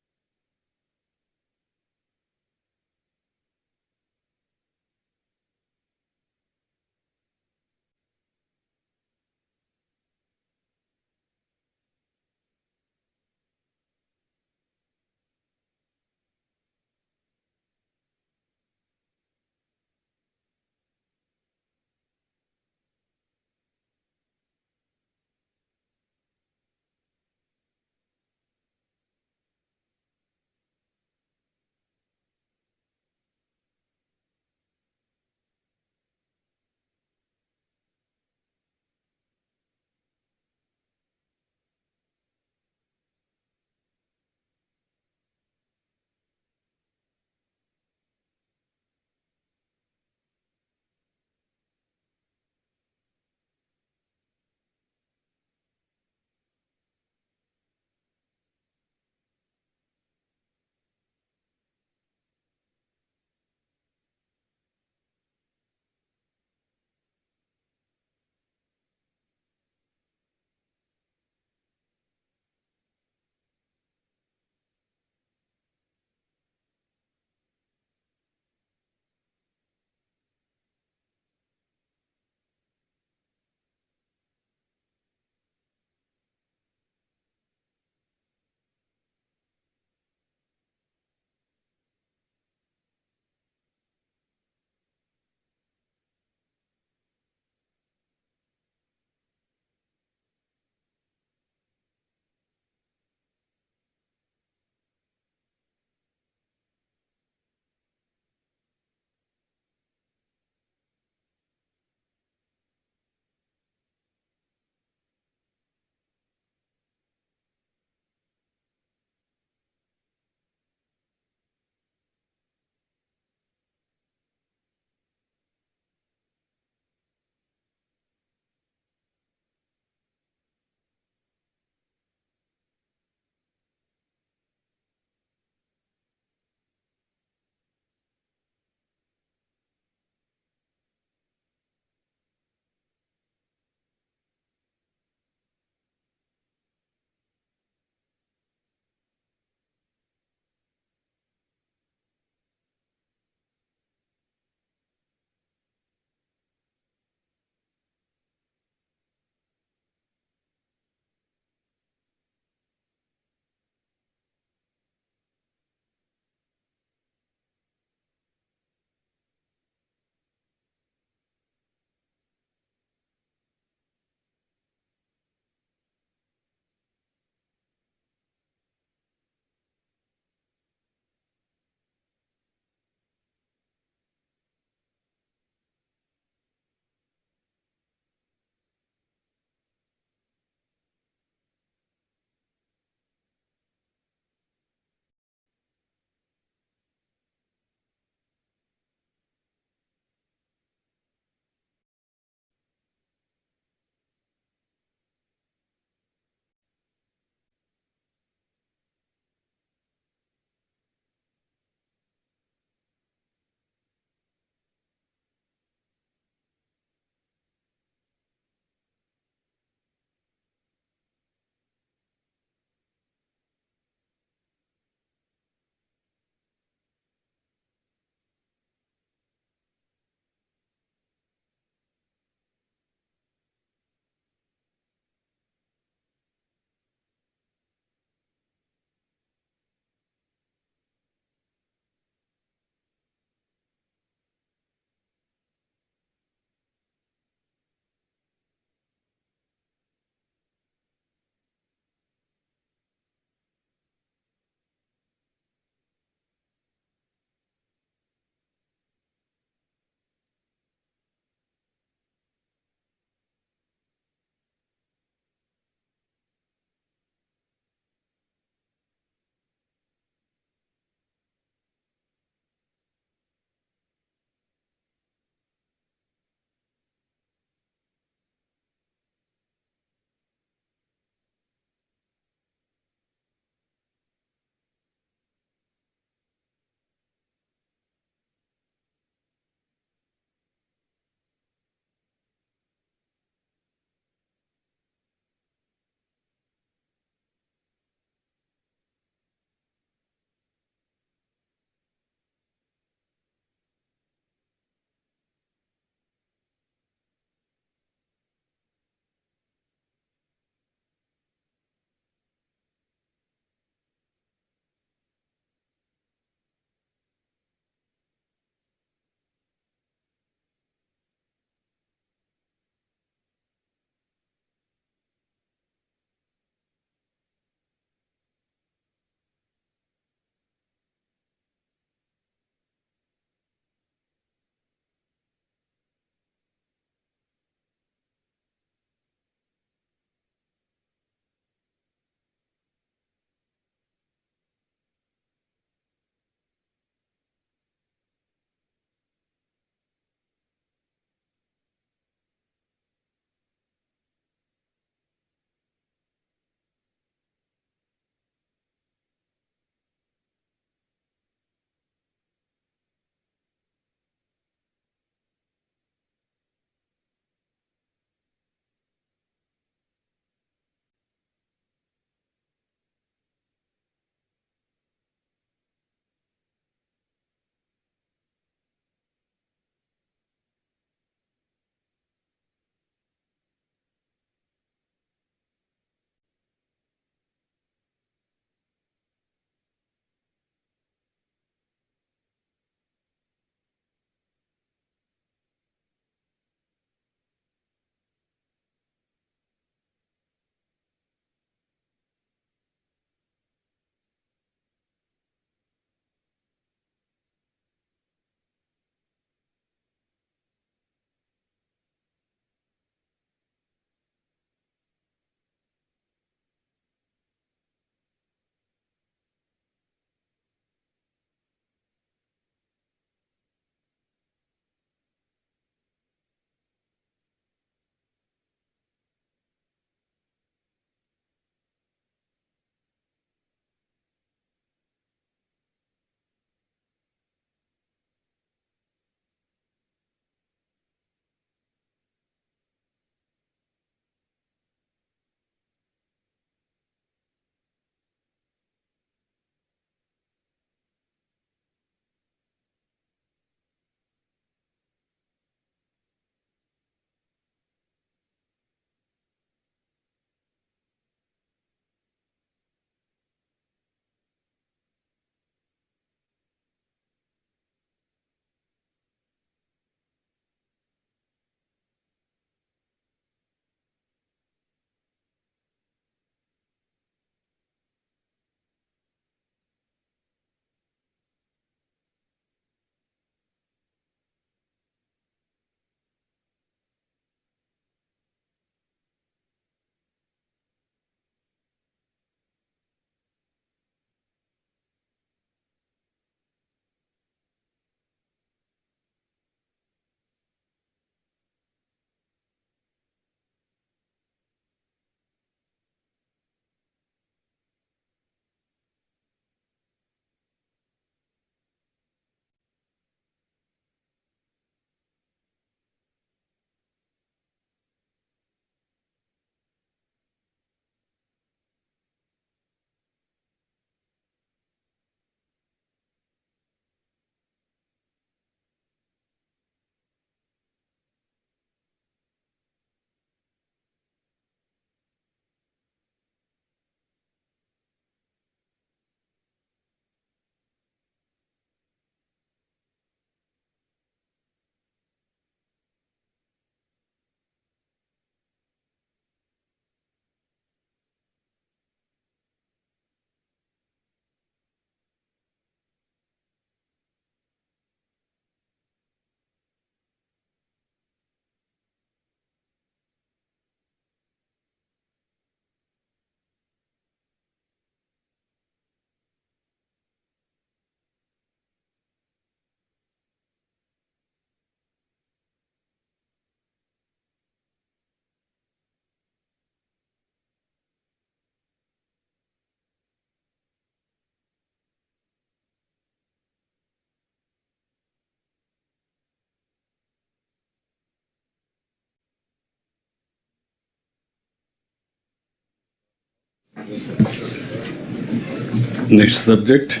Next subject.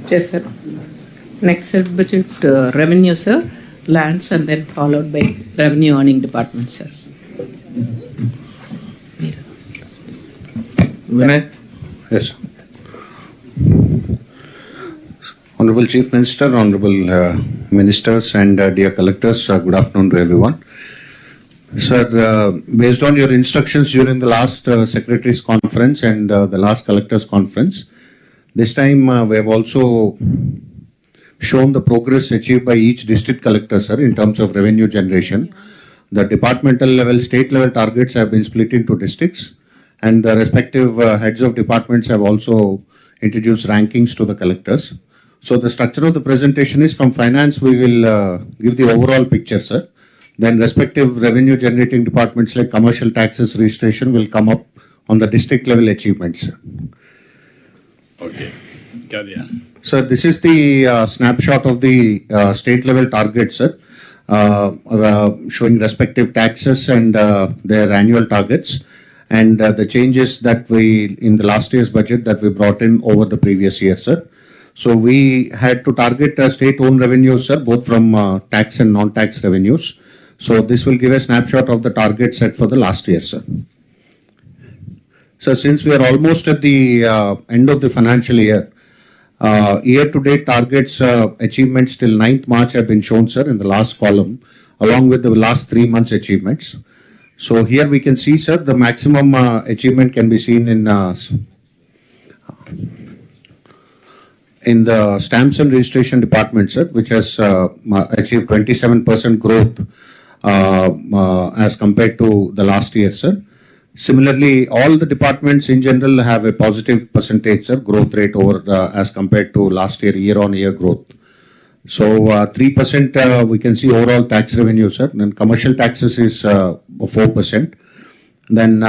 Yes, sir. Next budget, revenue, sir, lands, and then followed by revenue earning department, sir. Vinay? Yes. Honorable Chief Minister, Honorable Ministers, and dear collectors, good afternoon to everyone. Sir, based on your instructions during the last Secretaries' Conference and the last Collectors' Conference, this time we have also shown the progress achieved by each district collector, sir, in terms of revenue generation. The departmental level, state level targets have been split into districts, and the respective heads of departments have also introduced rankings to the collectors. So the structure of the presentation is from finance, we will give the overall picture, sir. Then respective revenue generating departments like commercial taxes, registration will come up on the district level achievements. Okay. Carry on. Sir, this is the snapshot of the state level targets, sir, showing respective taxes and their annual targets, and the changes that we, in the last year's budget, that we brought in over the previous year, sir. So we had to target state-owned revenues, sir, both from tax and non-tax revenues. So this will give a snapshot of the target set for the last year, sir. So since we are almost at the end of the financial year, year-to-date targets achievements till 9th March have been shown, sir, in the last column, along with the last 3 months achievements. So here we can see, sir, the maximum achievement can be seen in the stamps and registration department, sir, which has achieved 27% growth as compared to the last year, sir. Similarly, all the departments in general have a positive percentage, sir, growth rate over as compared to last year, year-on-year growth. So 3% we can see overall tax revenue, sir. Then commercial taxes is 4%. Then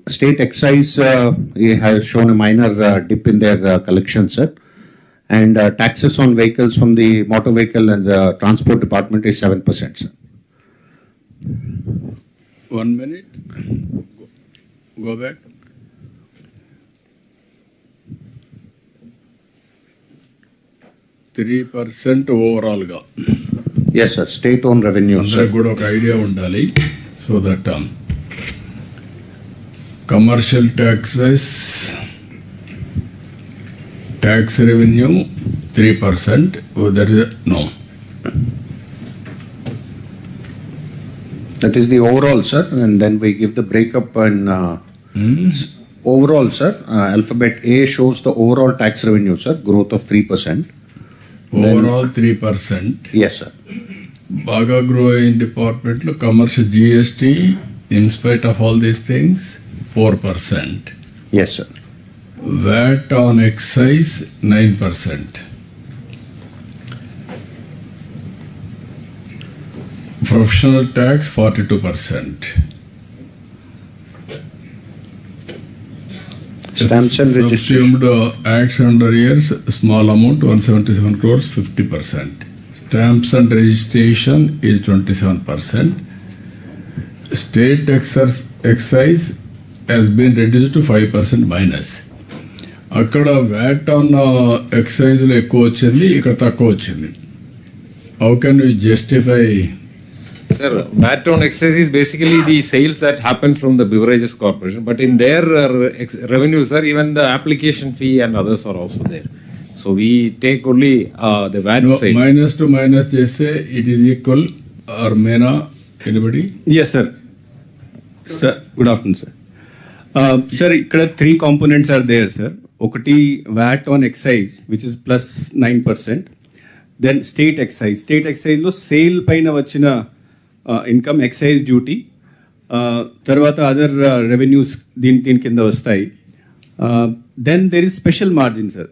state excise has shown a minor dip in their collection, sir. And taxes on vehicles from the motor vehicle and the transport department is 7%, sir. 1 minute. Go back. %3 overall ga. Yes, sir. State-owned revenue, sir. Good idea undali, so that commercial taxes, tax revenue 3%. Oh, there is no. That is the overall, sir, and then we give the breakup and overall, sir. Alphabet A shows the overall tax revenue, sir, growth of 3%. Overall 3%. Yes, sir. Baga growing department, commercial GST, in spite of all these things, 4%. Yes, sir. VAT on excise 9%. Professional tax 42%. Stamps and registration. Subsumed acts under years, small amount 177 crores, 50%. Stamps and registration is 27%. State excise has been reduced to 5% minus. అక్కడ VAT on excise లో ఎక్కువ వచ్చింది, ఇక్కడ తక్కువ వచ్చింది. How can we justify? Sir, VAT on excise is basically the sales that happen from the beverages corporation, but in their revenues, sir, even the application fee and others are also there. So we take only the VAT side. Minus to minus just say it is equal or mena, anybody? Yes, sir. Sir, good afternoon, sir. Sir, ఇక్కడ 3 components are there, sir. ఒకటి VAT on excise, which is plus 9%. Then state excise. State excise లో sale పైన వచ్చిన income excise duty, తర్వాత other revenues దీని కింద వస్తాయి. Then there is special margin, sir.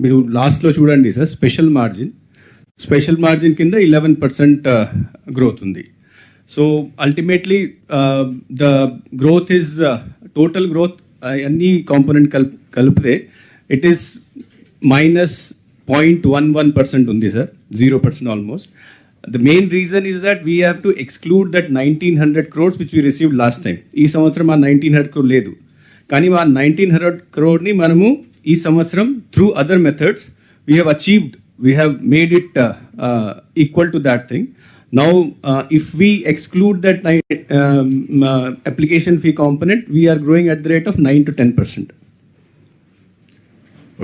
మీరు లాస్ట్లో చూడండి, సార్. స్పెషల్ మార్జిన్ కింద 11% గ్రోత్ ఉంది. So ultimately the growth is total growth అన్ని కాంపోనెంట్ కలిపితే ఇట్ ఈస్ -0.11% ఉంది, sir. 0% almost. The main reason is that we have to exclude that 1900 crores which we received last time. ఈ సంవత్సరం ఆ 1900 crore లేదు. కానీ ఆ 1900 crore మనము ఈ సంవత్సరం through other methods we have achieved, we have made it equal to that thing. Now, if we exclude that application fee component, we are growing at the rate of 9 to 10%.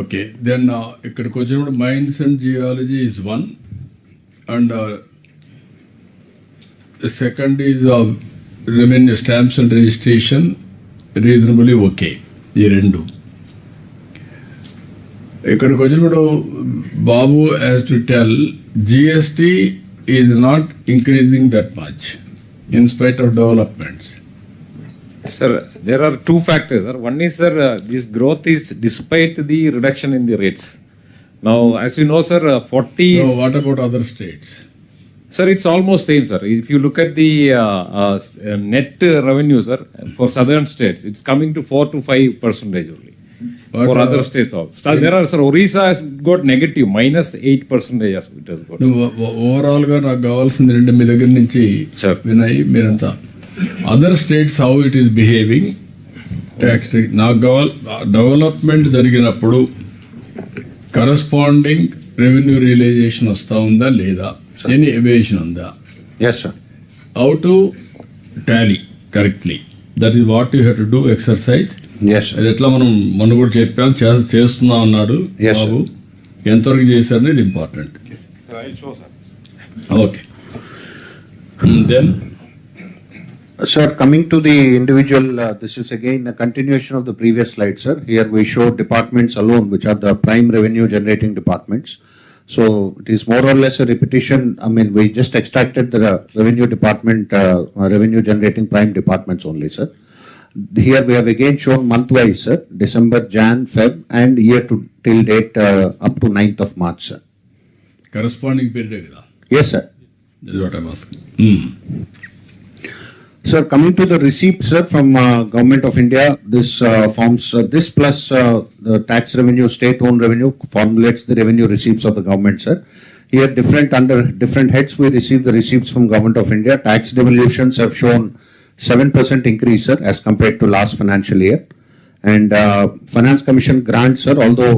Okay, then ikkadiki vachinappudu mines and geology is one, and the second is revenue stamps and registration reasonably okay. ఈ రెండు ఇక్కడికి వచ్చినప్పుడు బాబు has to tell GST is not increasing that much in spite of developments. Sir, there are two factors, sir. One is, sir, this growth is despite the reduction in the rates. Now, as you know, sir, 40... So what about other states? Sir, it's almost same, sir. If you look at the net revenue, sir, for southern states, it's coming to 4 to 5% only. But, for other states also. So there are, sir, Orissa has got negative, minus 8% as it has got. Overall గా నాకు కావాల్సింది రెండు మీ దగ్గర నుంచి వినయ్ మీరంతా other states how it is behaving tax. నాకు కావాలి development జరిగినప్పుడు కరస్పాండింగ్ రెవెన్యూ రియలైజేషన్ వస్తా ఉందా లేదా, ఎనీ ఎవేషన్ ఉందా? Yes, sir. How to Tally correctly, that is what you have to do exercise. అది ఎట్లా మనం మొన్న కూడా చెప్పాం, చేస్తున్నాం అన్నాడు బాబు, ఎంతవరకు చేశారని ఇది important. Okay, then Sir, coming to the individual, this is again a continuation of the previous slide, sir. Here we show departments alone, which are the prime revenue generating departments. So it is more or less a repetition. I mean, we just extracted the revenue department, revenue generating prime departments only, sir. Here we have again shown month-wise, sir, December, Jan, Feb, and year to till date up to 9th of March, sir. Corresponding period? Yes, sir. This is what I'm asking. Sir, coming to the receipt, sir, from Government of India, this forms, this plus the tax revenue, state-owned revenue formulates the revenue receipts of the government, sir. Here, under different heads, we receive the receipts from Government of India. Tax devolutions have shown 7% increase, sir, as compared to last financial year. And Finance Commission grants, sir, although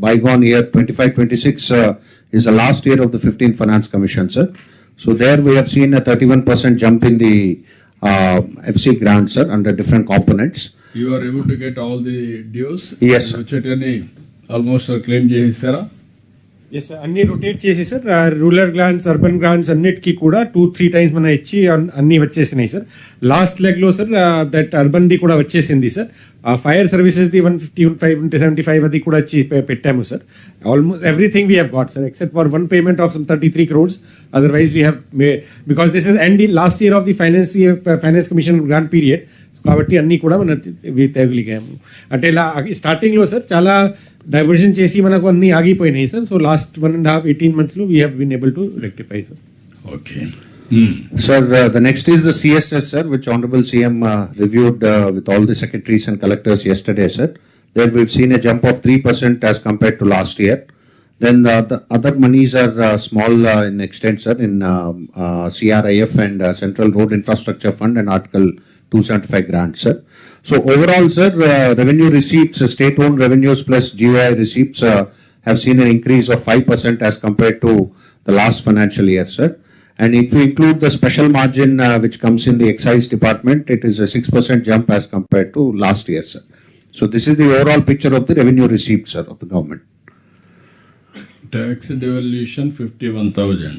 bygone year 25-26 is the last year of the 15th Finance Commission, sir. So there we have seen a 31% jump in the FC grants, sir, under different components. You are able to get all the dues? Yes, sir. Almost claim చేశారా? Yes sir, అన్ని rotate చేసి sir rural grants, urban grants అన్నిటికీ కూడా 2-3 times మనం ఇచ్చి అన్ని వచ్చేసినాయి sir. Last లెగ్లో sir that అర్బన్ది కూడా వచ్చేసింది సార్. ఫైర్ సర్వీసెస్ది 155-75 అది కూడా వచ్చి పెట్టాము sir. Almost everything we have got sir except for one payment of some 33 crores. Otherwise we have because this is end last year of the finance commission grant period కాబట్టి అన్నీ కూడా మనం తేగలిగాము. అంటే ఇలా స్టార్టింగ్లో సార్ చాలా డైవర్షన్ చేసి మనకు అన్ని ఆగిపోయినాయి సార్. సో లాస్ట్ 1.5-18 months లో we have been able to rectify sir. Okay sir, the next is the CSS, sir, which Honorable CM reviewed with all the secretaries and collectors yesterday, sir. There we've seen a jump of 3% as compared to last year. Then the other monies are small in extent, sir, in CRIF and Central Road Infrastructure Fund and Article 275 grants, sir. So overall, sir, revenue receipts, state-owned revenues plus GOI receipts have seen an increase of 5% as compared to the last financial year, sir. And if we include the special margin which comes in the excise department, it is a 6% jump as compared to last year, sir. So this is the overall picture of the revenue receipts, sir, of the government. Tax devolution 51,000.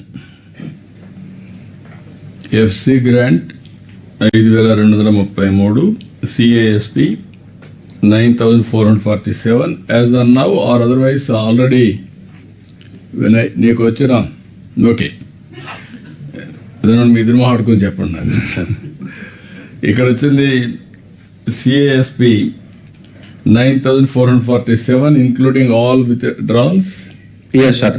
FC grant 5,233, CASP 9,447 as of now, or otherwise already when I నీకు వచ్చినా okay మీ ఇద్దరు మాట్లాడుకొని చెప్పండి నాకు sir. ఇక్కడ వచ్చింది CASP 9,447 including all withdrawals. Yes, sir.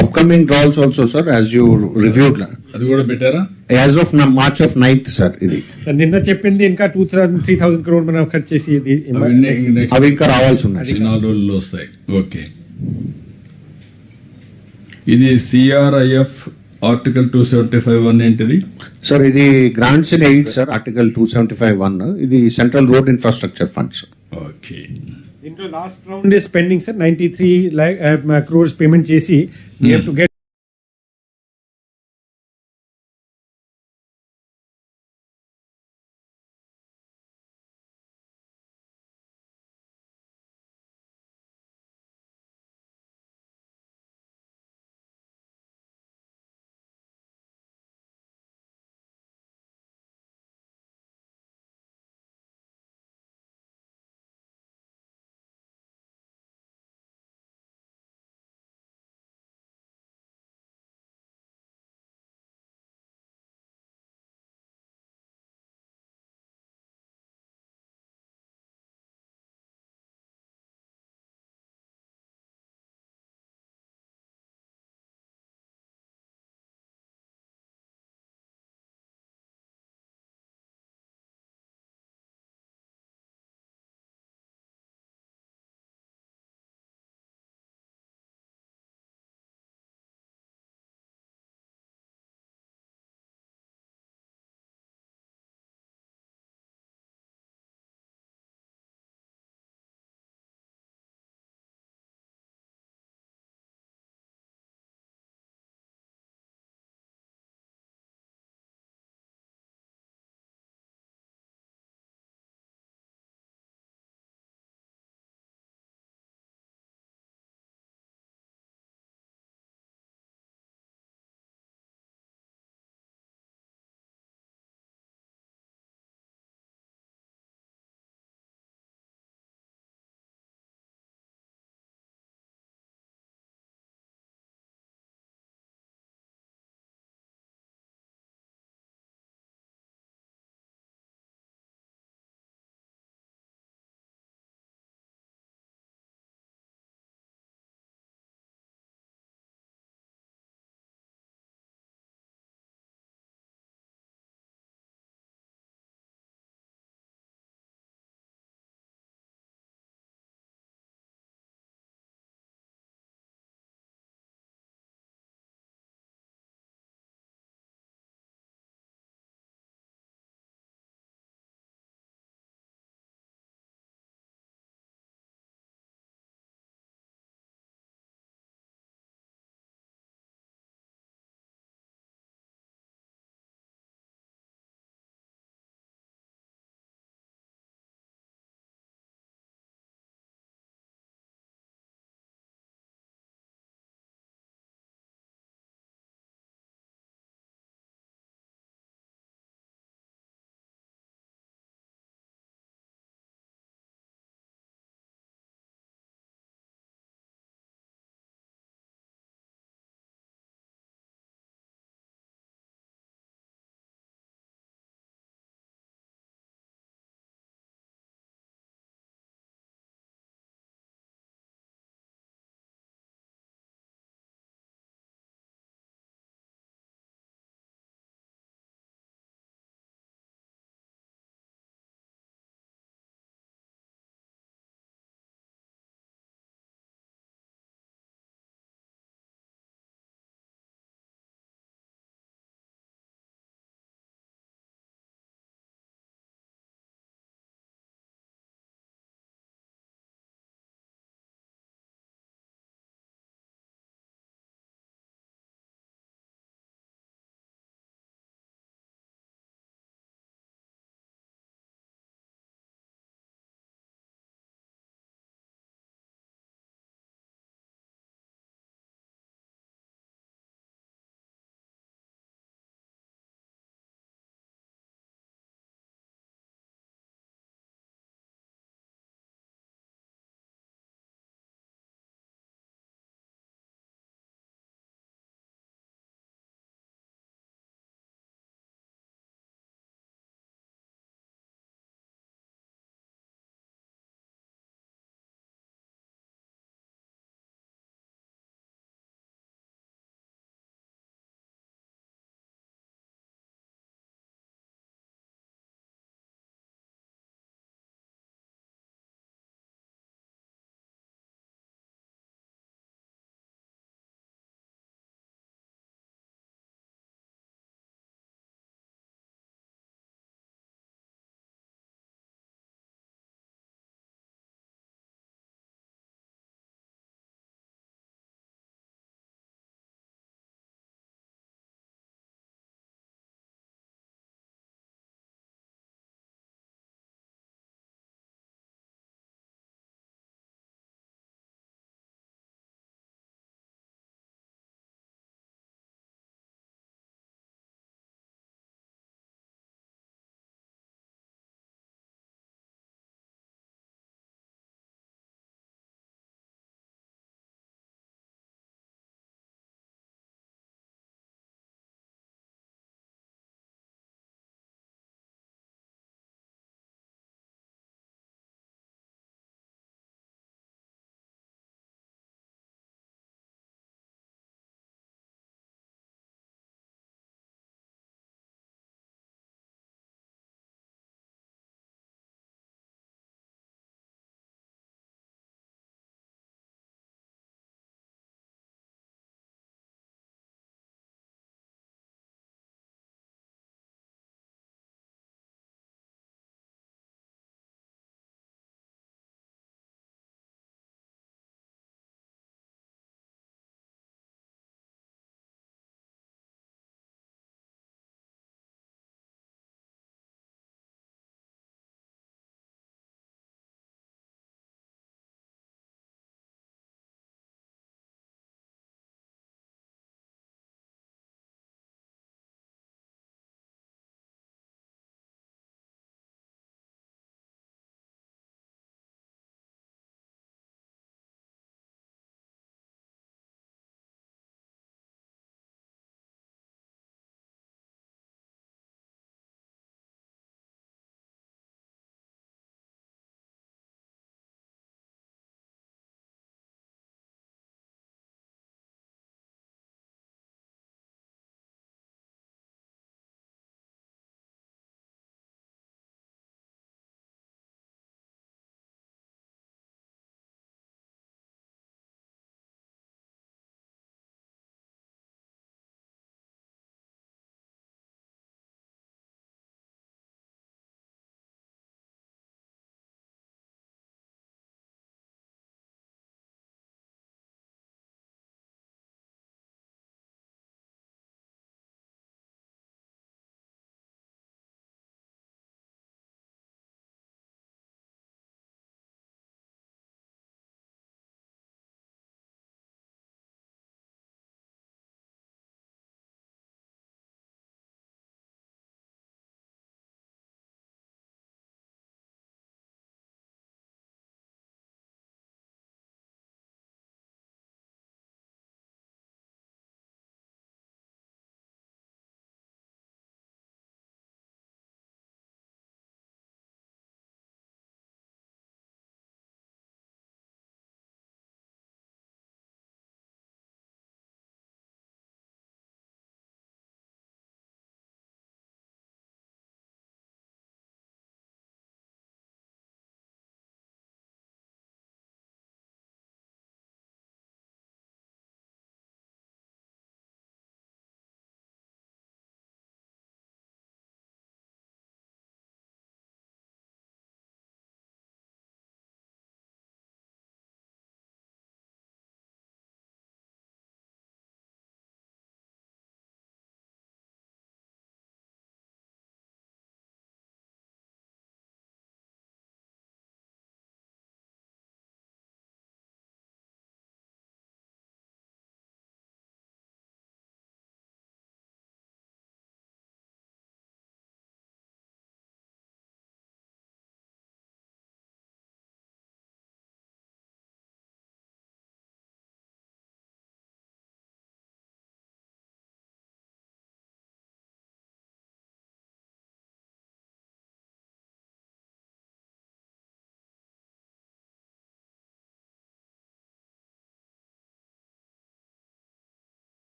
Upcoming draws also, sir, as you reviewed. అది కూడా పెట్టారా? As of March of 9th, sir. ఇది నిన్న చెప్పింది ఇంకా 2,000-3,000 crore మనం ఖర్చు చేసి అవి ఇంకా రావాల్సి ఉన్నాయి. 4 రోజుల్లో వస్తాయి. ఓకే, ఇది CRIF ఆర్టికల్ 275(1) ఏంటిది సార్? ఇది grants in aid sir, article 275(1). ఇది central road infrastructure funds. Okay. దీంట్లో last round is pending sir 93 crores payment చేసి we have to get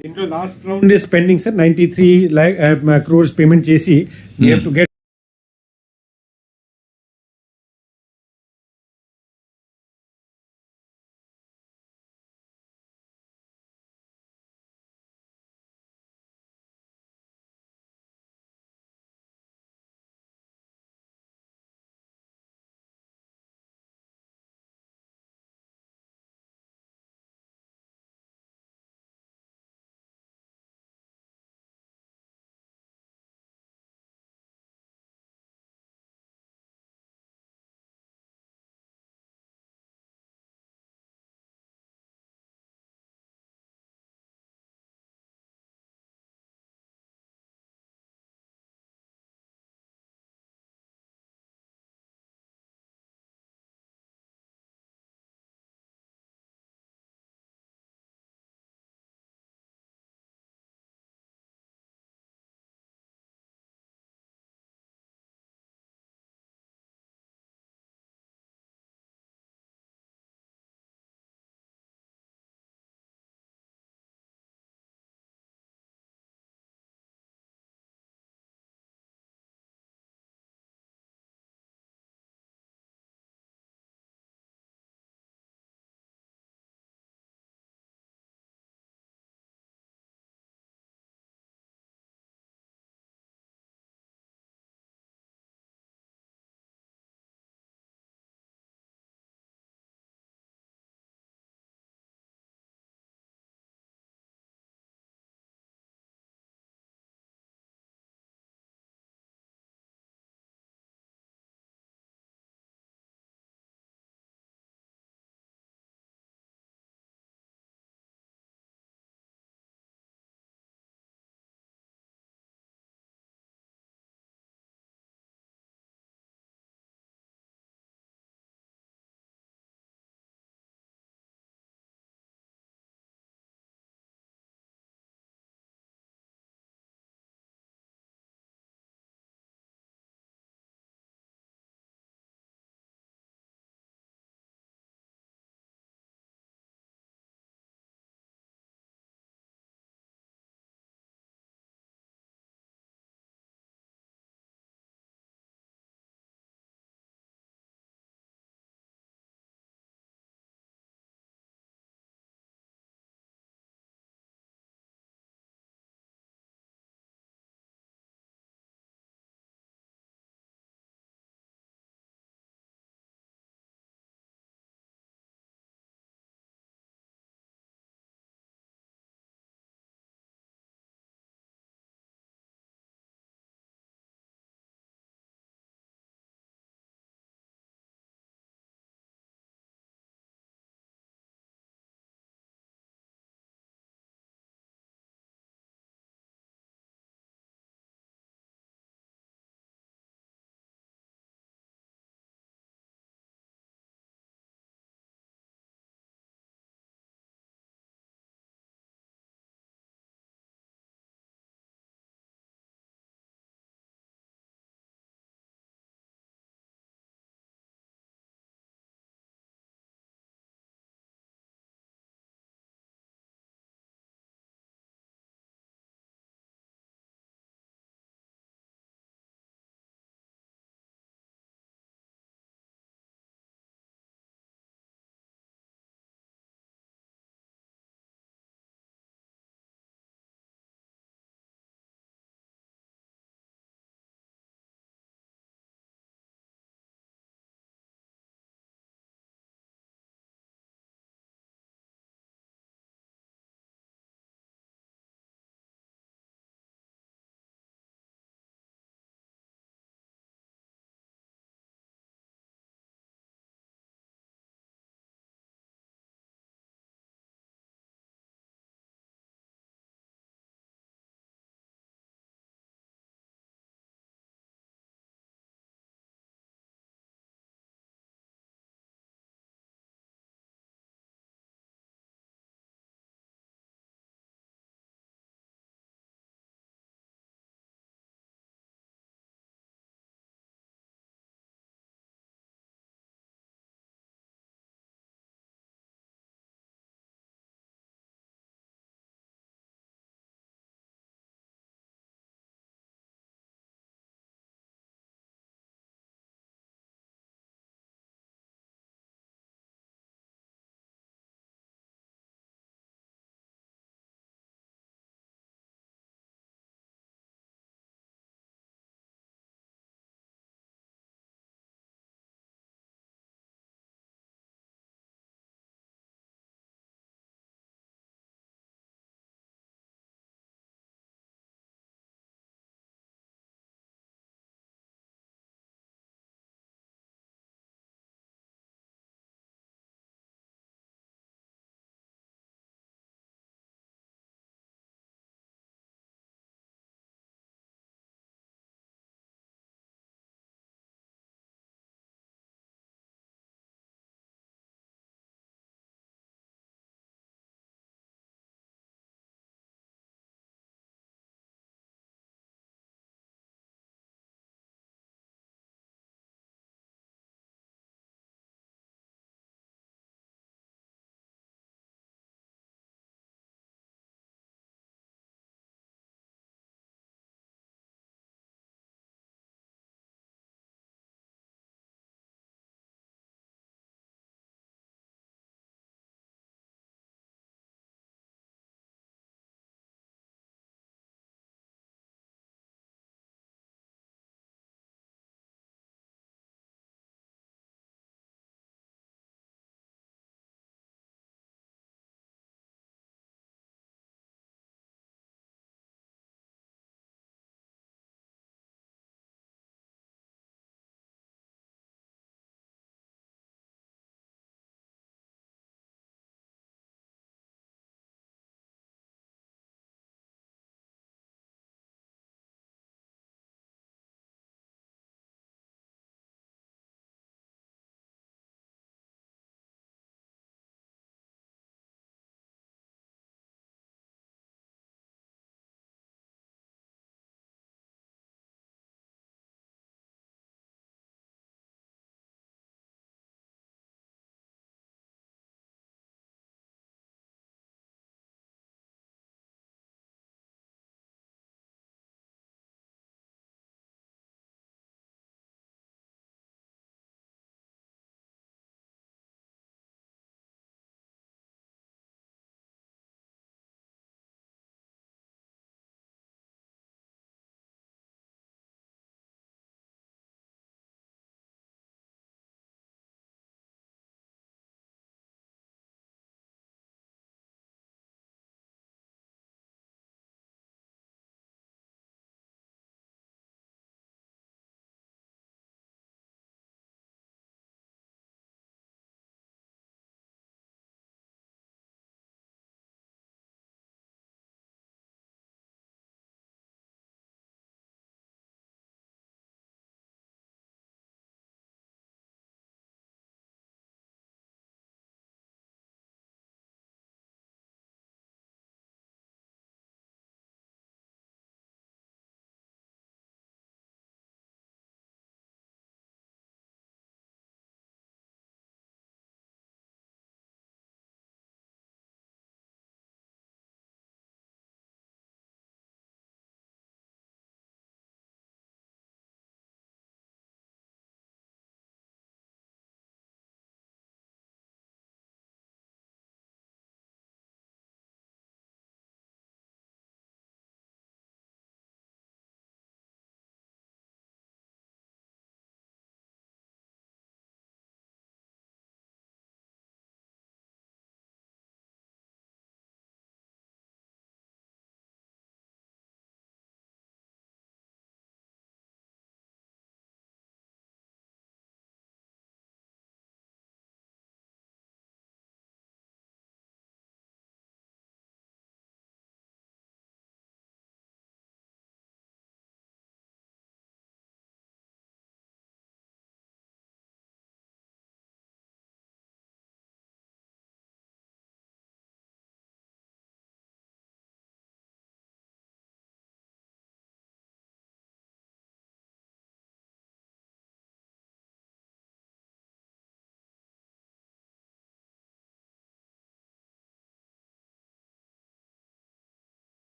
దీంట్లో last round is pending sir 93 crores payment చేసి we have to get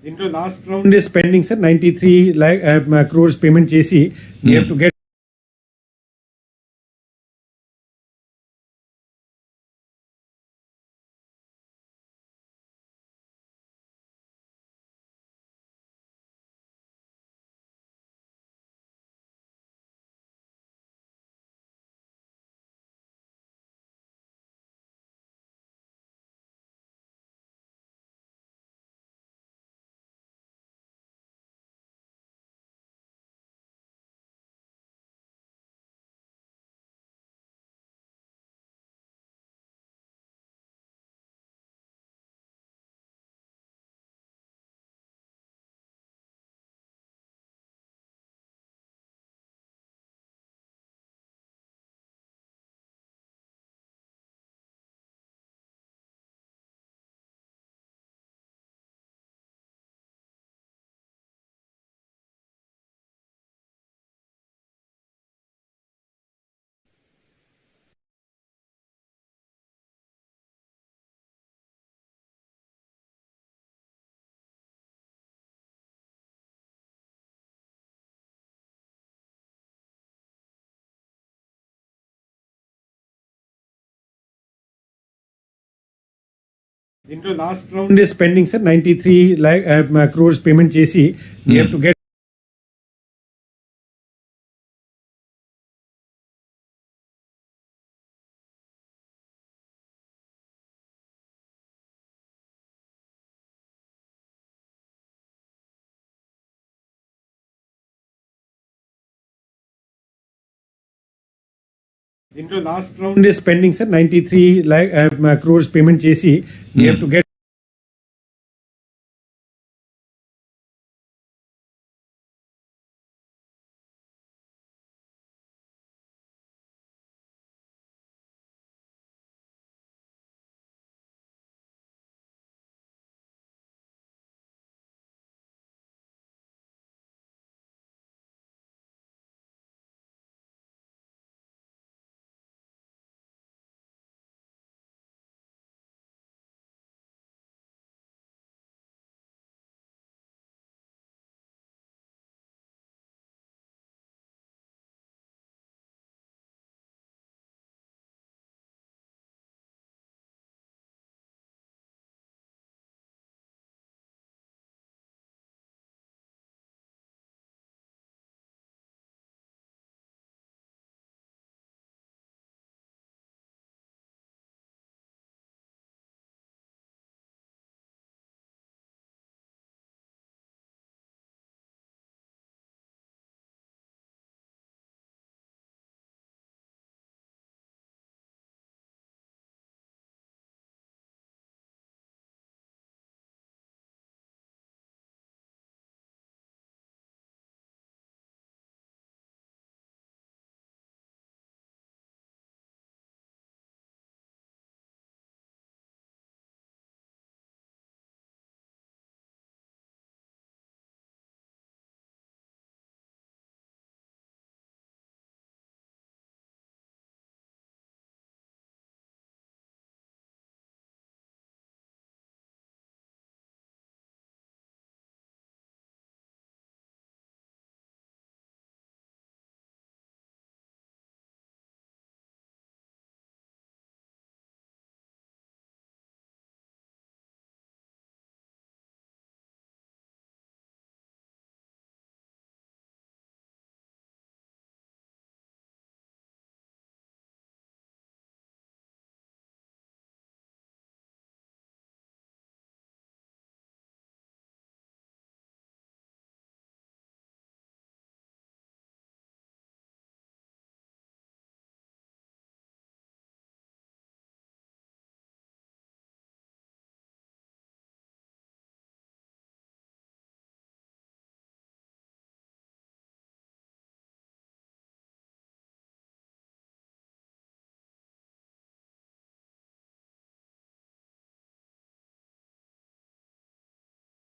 దీంట్లో last round is pending sir 93 crores payment చేసి we have to get దీంట్లో last round is pending sir 93 crores payment చేసి we have to get దీంట్లో last round is pending sir 93 crores payment చేసి we have to get